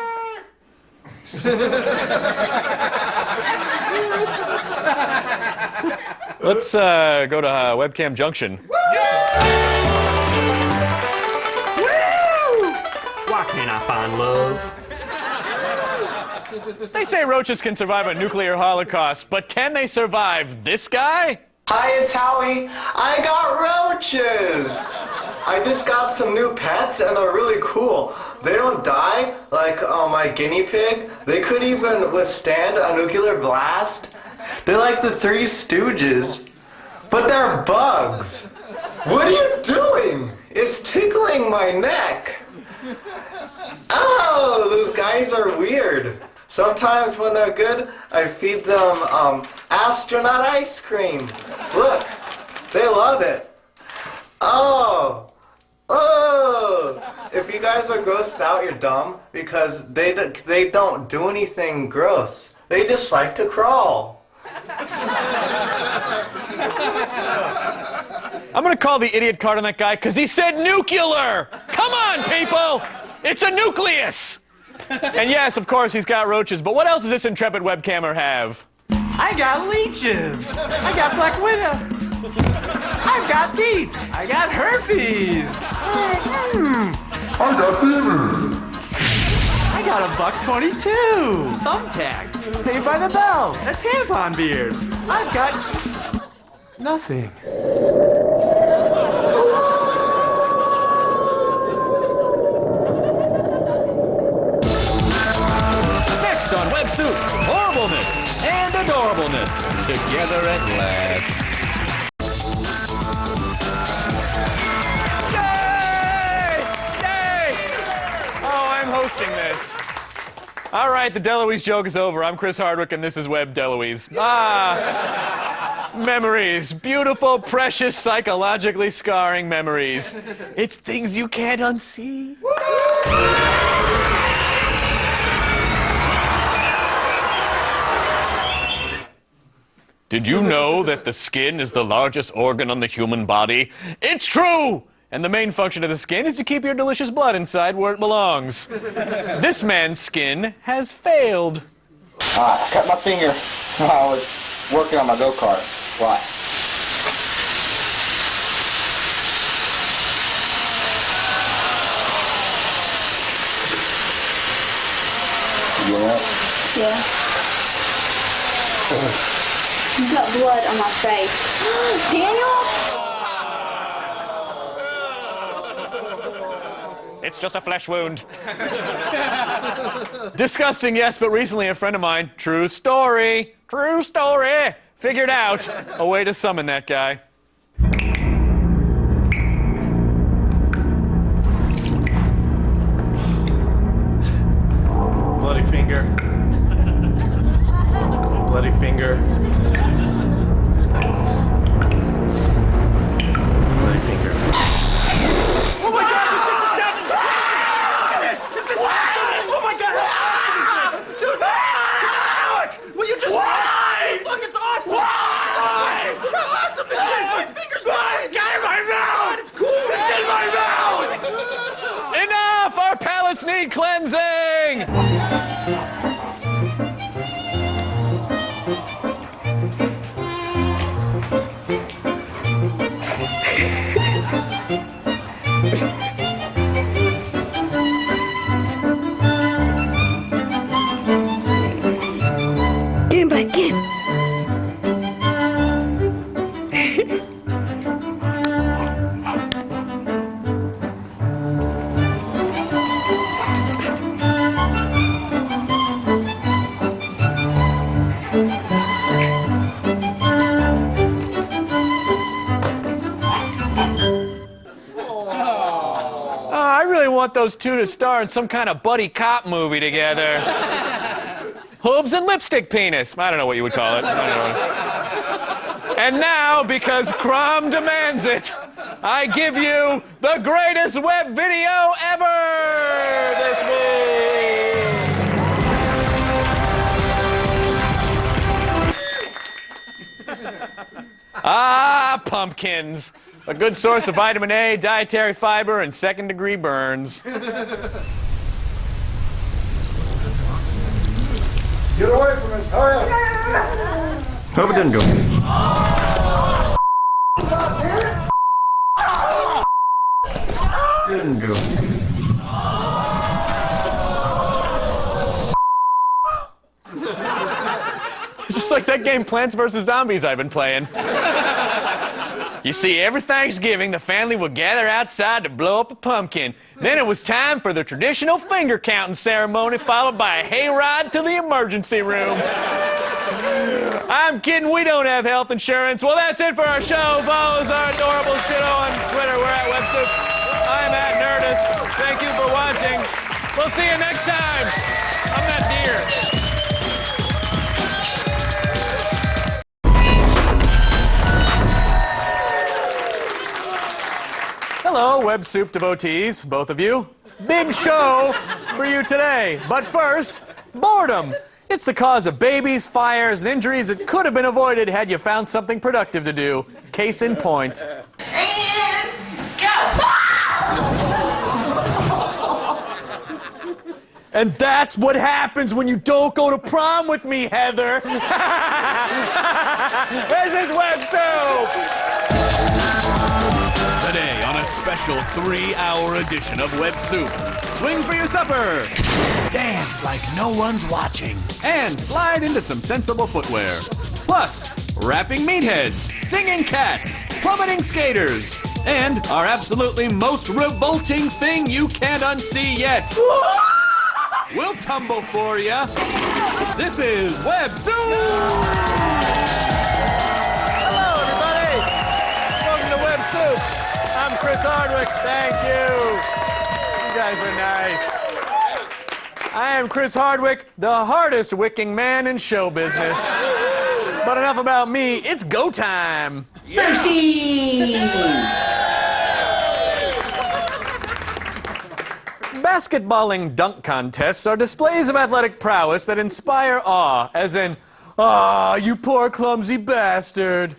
Let's go to Webcam Junction.
Why can't I find love?
They say roaches can survive a nuclear holocaust, but can they survive this guy?
Hi, it's Howie. I got roaches. I just got some new pets and they're really cool. They don't die like my guinea pig. They could even withstand a nuclear blast. They're like the Three Stooges, but they're bugs. What are you doing? It's tickling my neck. Oh, those guys are weird. Sometimes when they're good, I feed them astronaut ice cream. Look, they love it. Oh, if you guys are grossed out, you're dumb because they don't do anything gross. They just like to crawl.
I'm gonna call the idiot card on that guy because he said nuclear! Come on, people! It's a nucleus! And yes, of course, he's got roaches, but what else does this intrepid webcammer have?
I got leeches. I got Black Widow. I've got beets. I got herpes.
I got demons.
I got a $1.22. Thumbtacks. Saved by the Bell. A tampon beard. I've got nothing.
Next on Web Soup, horribleness and adorableness together at last.
Hosting this. All right, the DeLuise joke is over. I'm Chris Hardwick, and this is Web DeLuise. Memories. Beautiful, precious, psychologically scarring memories. It's things you can't unsee. Did you know that the skin is the largest organ on the human body? It's true! And the main function of the skin is to keep your delicious blood inside where it belongs. This man's skin has failed.
I cut my finger while I was working on my go-kart. Why? You get that?
Yeah. You got blood on my face. Daniel?
It's just a flesh wound. Disgusting, yes, but recently a friend of mine, true story, figured out a way to summon that guy. Bloody finger. Bloody finger. Bloody finger. Oh my God!
Will you just why? Look, it's awesome! Why? Look how awesome this is! My finger's bleeding!
Got it in my mouth!
It's cool!
It's in my mouth! Enough! Our palates need cleansing!
Get him, bud, get him.
I really want those two to star in some kind of buddy cop movie together. Hooves and lipstick penis. I don't know what you would call it. And now, because Crom demands it, I give you the greatest web video ever this week. Pumpkins. A good source of vitamin A, dietary fiber, and second-degree burns.
Get away from it! Hurry up!
Hope it didn't go.
shouldn't do.
It's just like that game Plants vs. Zombies I've been playing. You see, every Thanksgiving, the family would gather outside to blow up a pumpkin. Then it was time for the traditional finger counting ceremony, followed by a hayride to the emergency room. I'm kidding, we don't have health insurance. Well, that's it for our show. Follow us, our adorable show on Twitter. We're at WebSoup. I'm at Nerdist. Thank you for watching. We'll see you next time. I'm that deer. Hello, WebSoup devotees, both of you. Big show for you today. But first, boredom. It's the cause of babies, fires, and injuries that could have been avoided had you found something productive to do. Case in point.
And go!
And that's what happens when you don't go to prom with me, Heather. This is WebSoup!
Today on a special 3-hour edition of WebSoup. Swing for your supper. Dance like no one's watching. And slide into some sensible footwear. Plus, rapping meatheads, singing cats, plummeting skaters, and our absolutely most revolting thing you can't unsee yet. We'll tumble for ya. This is WebSoup!
Hello, everybody. Welcome to WebSoup. I'm Chris Hardwick. Thank you. You guys are nice. I am Chris Hardwick, the hardest wicking man in show business. But enough about me. It's go time. Basketballing dunk contests are displays of athletic prowess that inspire awe, as in, "Ah, you poor clumsy bastard."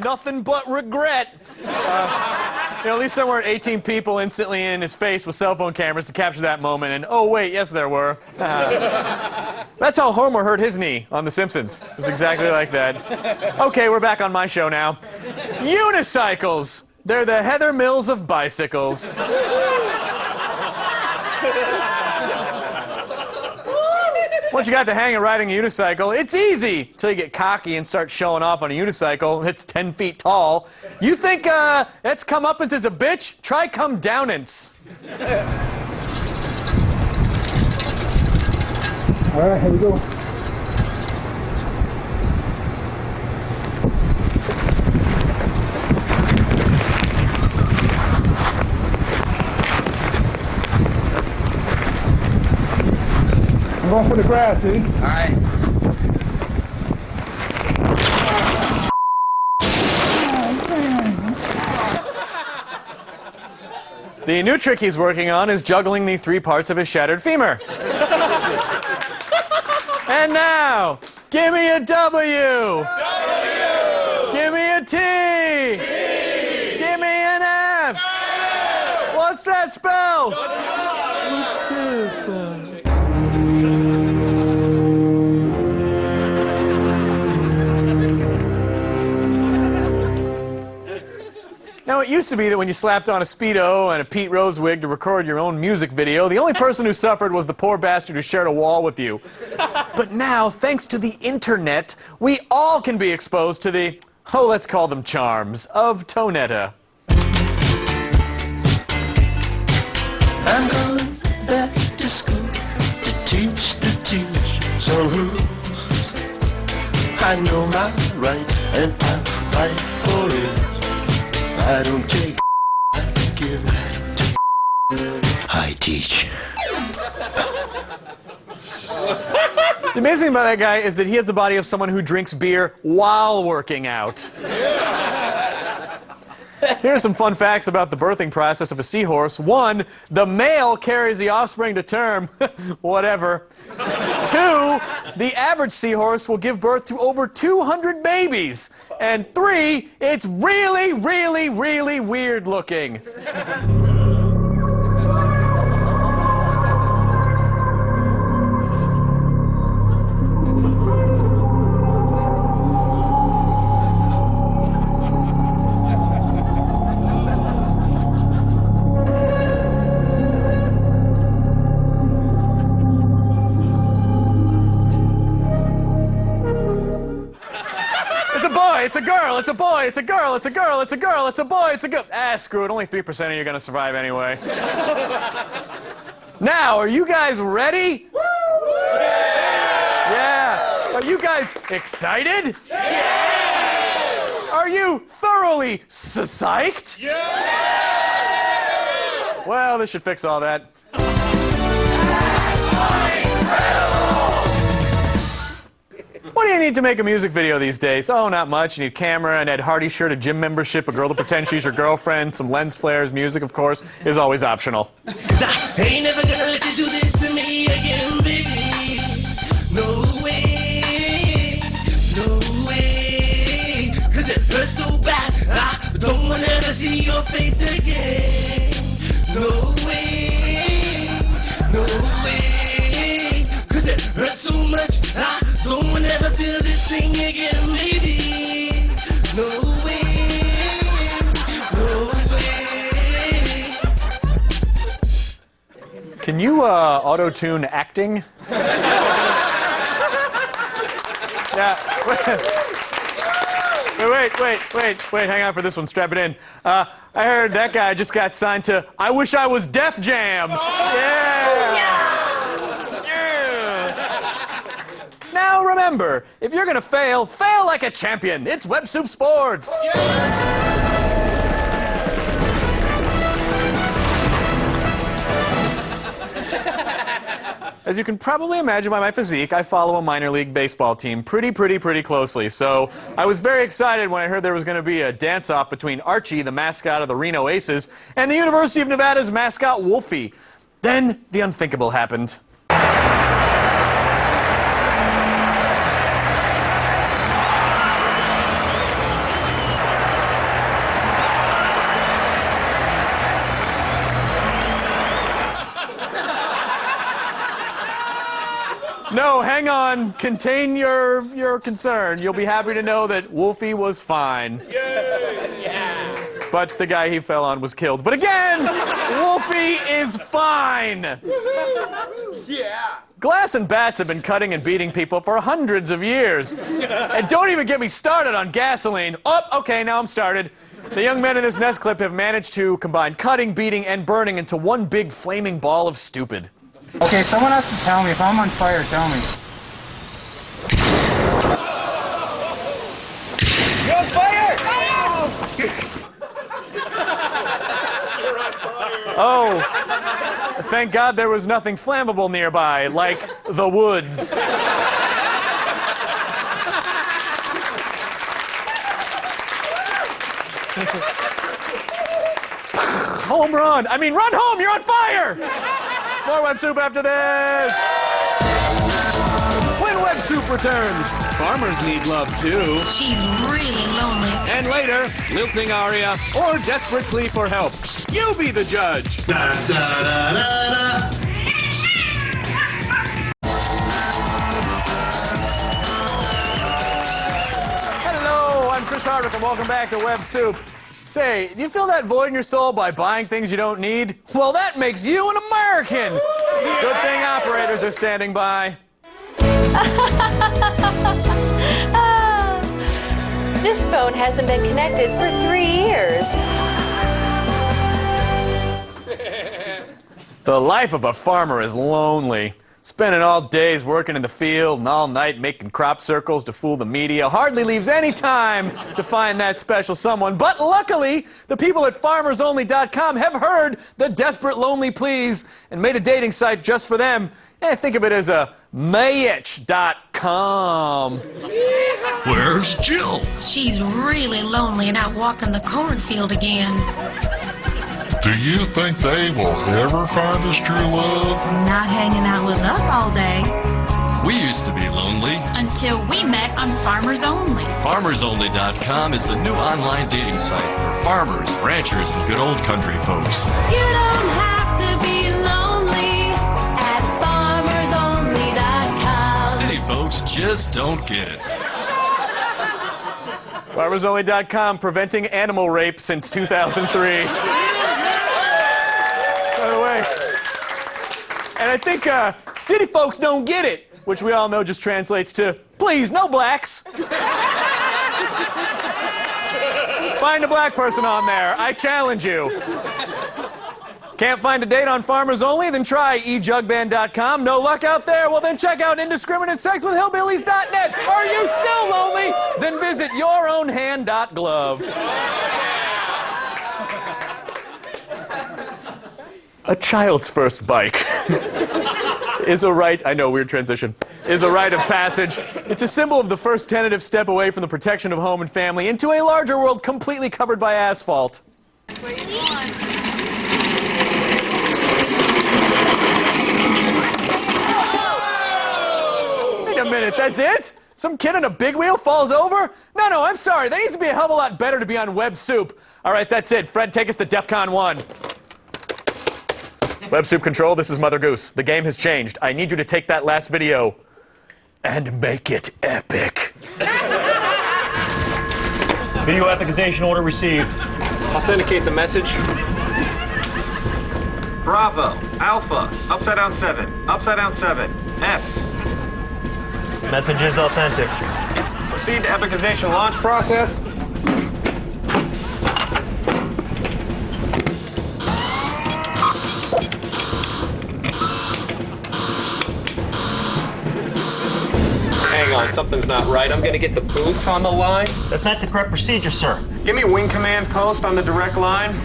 Nothing but regret. At least there weren't 18 people instantly in his face with cell phone cameras to capture that moment. And oh wait, yes there were. That's how Homer hurt his knee on The Simpsons. It was exactly like that. Okay, we're back on my show now. Unicycles. They're the Heather Mills of bicycles. Once you got the hang of riding a unicycle, it's easy till you get cocky and start showing off on a unicycle that's 10 feet tall. You think that's comeuppance is a bitch? Try come downance.
All right, here we go. I'm going for the grass, see? All right.
The new trick he's working on is juggling the 3 parts of his shattered femur. And now, give me a W. W. Give me a T. T. Give me an F. F. What's that spell? Now, it used to be that when you slapped on a Speedo and a Pete Rose wig to record your own music video, the only person who suffered was the poor bastard who shared a wall with you. But now, thanks to the internet, we all can be exposed to the, oh, let's call them charms, of Tonetta.
I'm going back to school to teach the teachers some rules. I know my rights and I'll fight for it. I don't take I give it to I teach.
The amazing thing about that guy is that he has the body of someone who drinks beer while working out. Here are some fun facts about the birthing process of a seahorse. 1, the male carries the offspring to term. Whatever. 2, the average seahorse will give birth to over 200 babies. And 3, it's really, really, really weird looking. It's a girl, it's a boy, it's a girl, it's a girl, it's a girl, it's a boy, it's a girl. Ah, screw it, only 3% of you are gonna survive anyway. Now, are you guys ready? Yeah. Are you guys excited? Yeah. Are you thoroughly psyched? Yeah. Well, this should fix all that. What do you need to make a music video these days? Oh, not much. You need a camera, an Ed Hardy shirt, a gym membership, a girl to pretend she's your girlfriend, some lens flares. Music, of course, is always optional.
'Cause I ain't never gonna let you do this to me again, baby. No way, no way. 'Cause it hurts so bad, I don't wanna ever see your face again. No way, no way. 'Cause it hurts so much, I don't wanna ever feel this thing again, baby. No way, no way.
Can you auto-tune acting? Yeah. Wait, hang on for this one, strap it in. I heard that guy just got signed to I Wish I Was Def Jam. Yeah. Now remember, if you're gonna fail, fail like a champion. It's Web Soup Sports. As you can probably imagine by my physique, I follow a minor league baseball team pretty closely. So I was very excited when I heard there was going to be a dance-off between Archie, the mascot of the Reno Aces, and the University of Nevada's mascot, Wolfie. Then the unthinkable happened. No, hang on. Contain your concern. You'll be happy to know that Wolfie was fine. Yeah. But the guy he fell on was killed. But again, Wolfie is fine. Yeah. Glass and bats have been cutting and beating people for hundreds of years. And don't even get me started on gasoline. Oh, okay, now I'm started. The young men in this Nest clip have managed to combine cutting, beating, and burning into one big flaming ball of stupid.
Okay, someone has to tell me. If I'm on fire, tell me.
You're on fire!
Oh, thank God there was nothing flammable nearby, like the woods. Home run. I mean, run home, you're on fire! More Web Soup after this! When Web Soup returns, farmers need love too.
She's really lonely.
And later, lilting aria or desperate plea for help. You be the judge.
Da, da, da, da, da.
Hello, I'm Chris Hardwick and welcome back to Web Soup. Say, do you feel that void in your soul by buying things you don't need? Well, that makes you an American! Good thing operators are standing by.
This phone hasn't been connected for 3 years.
The life of a farmer is lonely. Spending all days working in the field and all night making crop circles to fool the media hardly leaves any time to find that special someone. But luckily, the people at FarmersOnly.com have heard the desperate lonely pleas and made a dating site just for them. Think of it as a Mayitch.com.
Where's Jill? She's really lonely and out walking the cornfield again.
Do you think Dave will ever find his true love?
Not hanging out with us all day.
We used to be lonely.
Until we met on Farmers Only.
FarmersOnly.com is the new online dating site for farmers, ranchers, and good old country folks.
You don't have to be lonely at FarmersOnly.com.
City folks just don't get it.
FarmersOnly.com, preventing animal rape since 2003. By the way, and I think city folks don't get it, which we all know just translates to, please, no blacks. Find a black person on there. I challenge you. Can't find a date on Farmers Only? Then try ejugband.com. No luck out there? Well, then check out indiscriminatesexwithhillbillies.net. Are you still lonely? Then visit yourownhand.glove. A child's first bike is a rite, I know, weird transition, is a rite of passage. It's a symbol of the first tentative step away from the protection of home and family into a larger world completely covered by asphalt. Wait a minute, that's it? Some kid on a big wheel falls over? No, I'm sorry. That needs to be a hell of a lot better to be on Web Soup. All right, that's it. Fred, take us to DEFCON 1. Web Soup Control, this is Mother Goose. The game has changed. I need you to take that last video and make it epic.
Video epicization order received.
Authenticate the message. Bravo, Alpha, upside down 7, upside down 7, S.
Message is authentic.
Proceed to epicization launch process. Hang on, something's not right. I'm gonna get the booth on the line.
That's not the correct procedure, sir.
Give me wing command post on the direct line.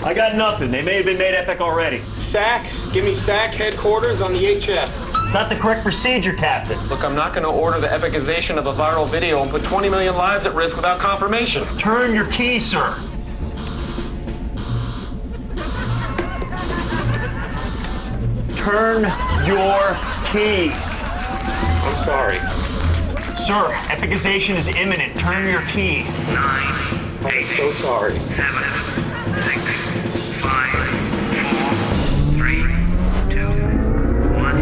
I got nothing. They may have been made epic already.
SAC, give me SAC headquarters on the HF.
Not the correct procedure, Captain.
Look, I'm not gonna order the epicization of a viral video and put 20 million lives at risk without confirmation.
Turn your key, sir. Turn your key.
I'm sorry.
Sir, epicization is imminent. Turn your key.
9, 8, I'm so sorry.
7, 6, 5, 4, 3, 2, 1.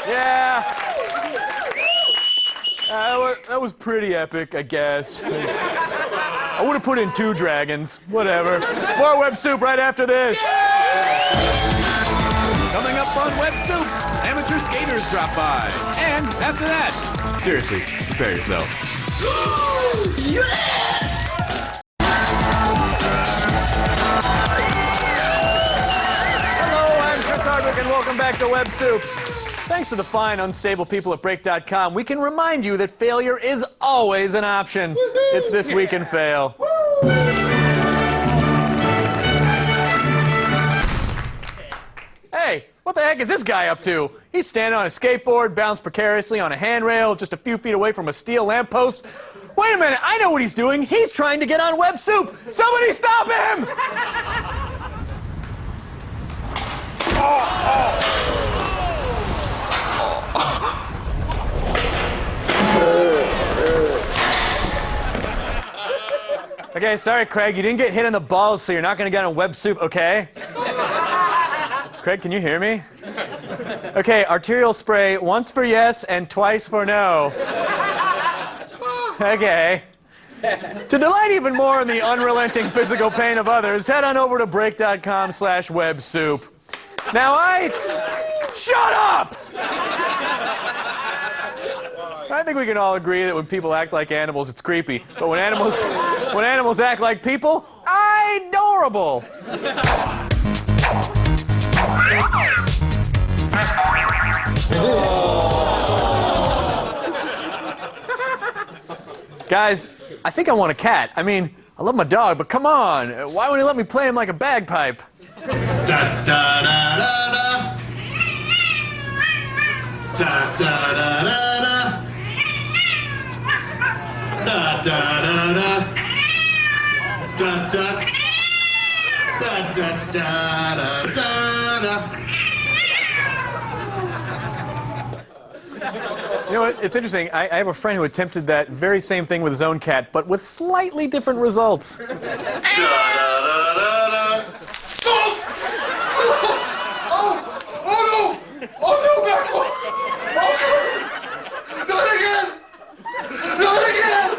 Yeah. That was pretty epic, I guess. I would have put in 2 dragons. Whatever. More Web Soup right after this.
Coming up on Web Soup, amateur skaters drop by. And after that, seriously, prepare yourself.
Hello, I'm Chris Hardwick, and welcome back to Web Soup. Thanks to the fine, unstable people at Break.com, we can remind you that failure is always an option. It's This Week in Fail. Hey, what the heck is this guy up to? He's standing on a skateboard, balanced precariously on a handrail, just a few feet away from a steel lamppost. Wait a minute, I know what he's doing. He's trying to get on Web Soup. Somebody stop him! Okay, sorry, Craig. You didn't get hit in the balls, so you're not going to get on Web Soup, okay? Craig, can you hear me? Okay, arterial spray, once for yes and twice for no. Okay. To delight even more in the unrelenting physical pain of others, head on over to break.com/websoup. Now shut up! I think we can all agree that when people act like animals, it's creepy. But when animals act like people, adorable. Guys, I think I want a cat. I mean, I love my dog, but come on. Why won't he let me play him like a bagpipe?
Da da da da da. Da da da da da. Da da da da. Da da. Da da da da da.
You know what? It's interesting. I have a friend who attempted that very same thing with his own cat, but with slightly different results.
Da da da da da.
Oh! Oh no! Oh no, Maxwell! Oh no! Not again! Not again!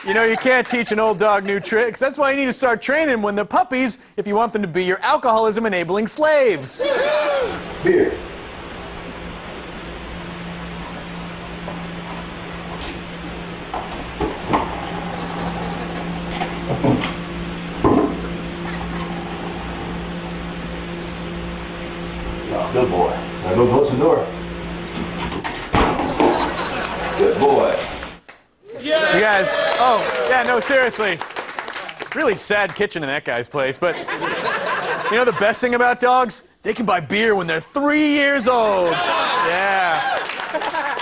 You know, you can't teach an old dog new tricks. That's why you need to start training them when they're puppies if you want them to be your alcoholism-enabling slaves.
Beer. Oh, good boy. Now go close the door. Good boy.
You guys, oh, yeah, no, seriously. Really sad kitchen in that guy's place, but you know the best thing about dogs? They can buy beer when they're 3 years old. Yeah.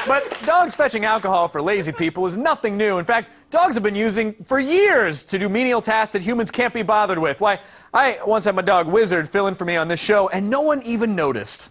But dogs fetching alcohol for lazy people is nothing new. In fact, dogs have been using for years to do menial tasks that humans can't be bothered with. Why, I once had my dog Wizard fill in for me on this show, and no one even noticed.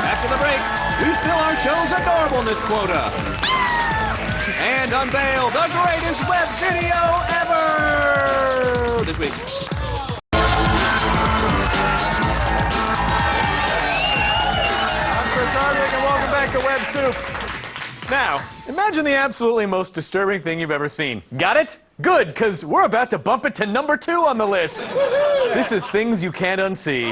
After the break, we fill our show's adorableness quota and unveil the greatest web video ever this week.
I'm Chris Hardwick, and welcome back to Web Soup. Now, imagine the absolutely most disturbing thing you've ever seen. Got it? Good, because we're about to bump it to number 2 on the list. This is things you can't unsee.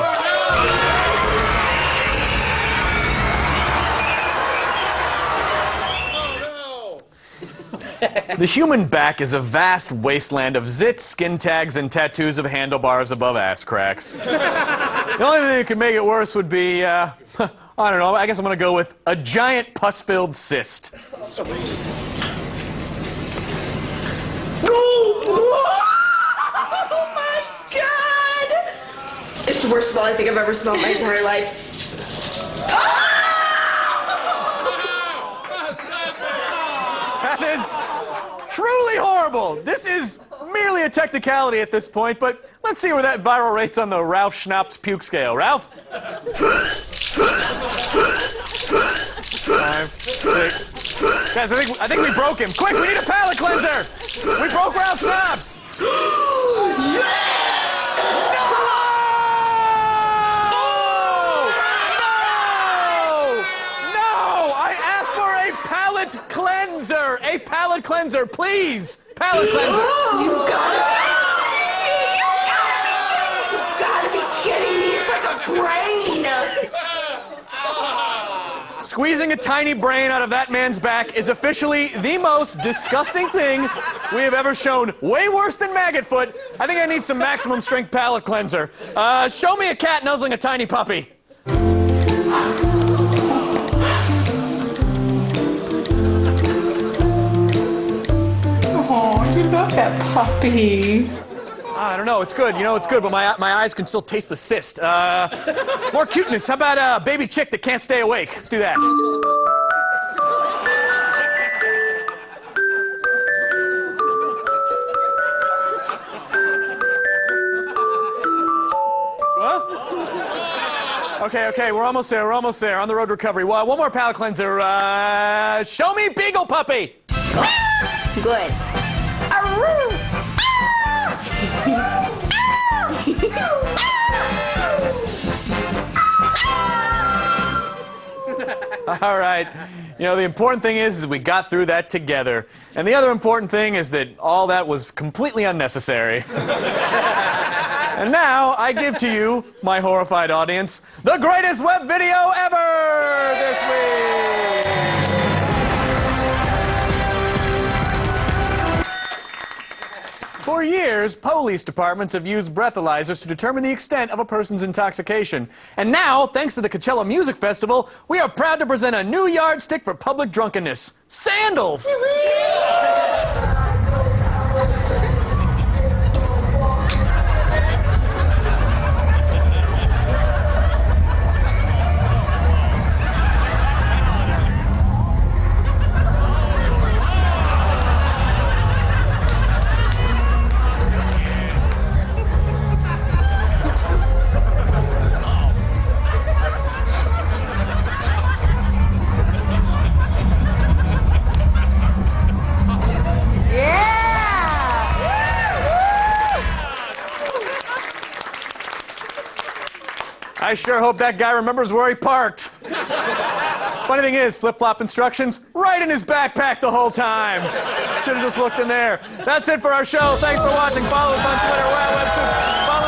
The human back is a vast wasteland of zits, skin tags, and tattoos of handlebars above ass cracks. The only thing that could make it worse would be, I don't know, I guess I'm gonna go with a giant pus-filled cyst.
Oh my God! It's the worst smell I think I've ever smelled in my entire life.
That is truly horrible. This is merely a technicality at this point, but let's see where that viral rate's on the Ralph Schnapp's puke scale. Ralph? 5, 6. Guys, I think we broke him. Quick, we need a palate cleanser. We broke Ralph Schnapp's. A palate cleanser, please! Palate cleanser!
You gotta be kidding me! It's like a brain!
Squeezing a tiny brain out of that man's back is officially the most disgusting thing we have ever shown. Way worse than maggot foot. I think I need some maximum strength palate cleanser. Show me a cat nuzzling a tiny puppy.
Oh, you love that puppy.
I don't know, it's good. You know, it's good, but my eyes can still taste the cyst. More cuteness. How about a baby chick that can't stay awake? Let's do that. What? Okay, we're almost there, on the road to recovery. Well, one more palate cleanser. Show me Beagle Puppy!
Good.
All right. You know, the important thing is we got through that together. And the other important thing is that all that was completely unnecessary. And now I give to you, my horrified audience, the greatest web video ever this week! For years, police departments have used breathalyzers to determine the extent of a person's intoxication. And now, thanks to the Coachella Music Festival, we are proud to present a new yardstick for public drunkenness. Sandals! I sure hope that guy remembers where he parked. Funny thing is, flip-flop instructions right in his backpack the whole time. Should have just looked in there. That's it for our show. Thanks for watching. Follow us on Twitter. We're at WebSoup.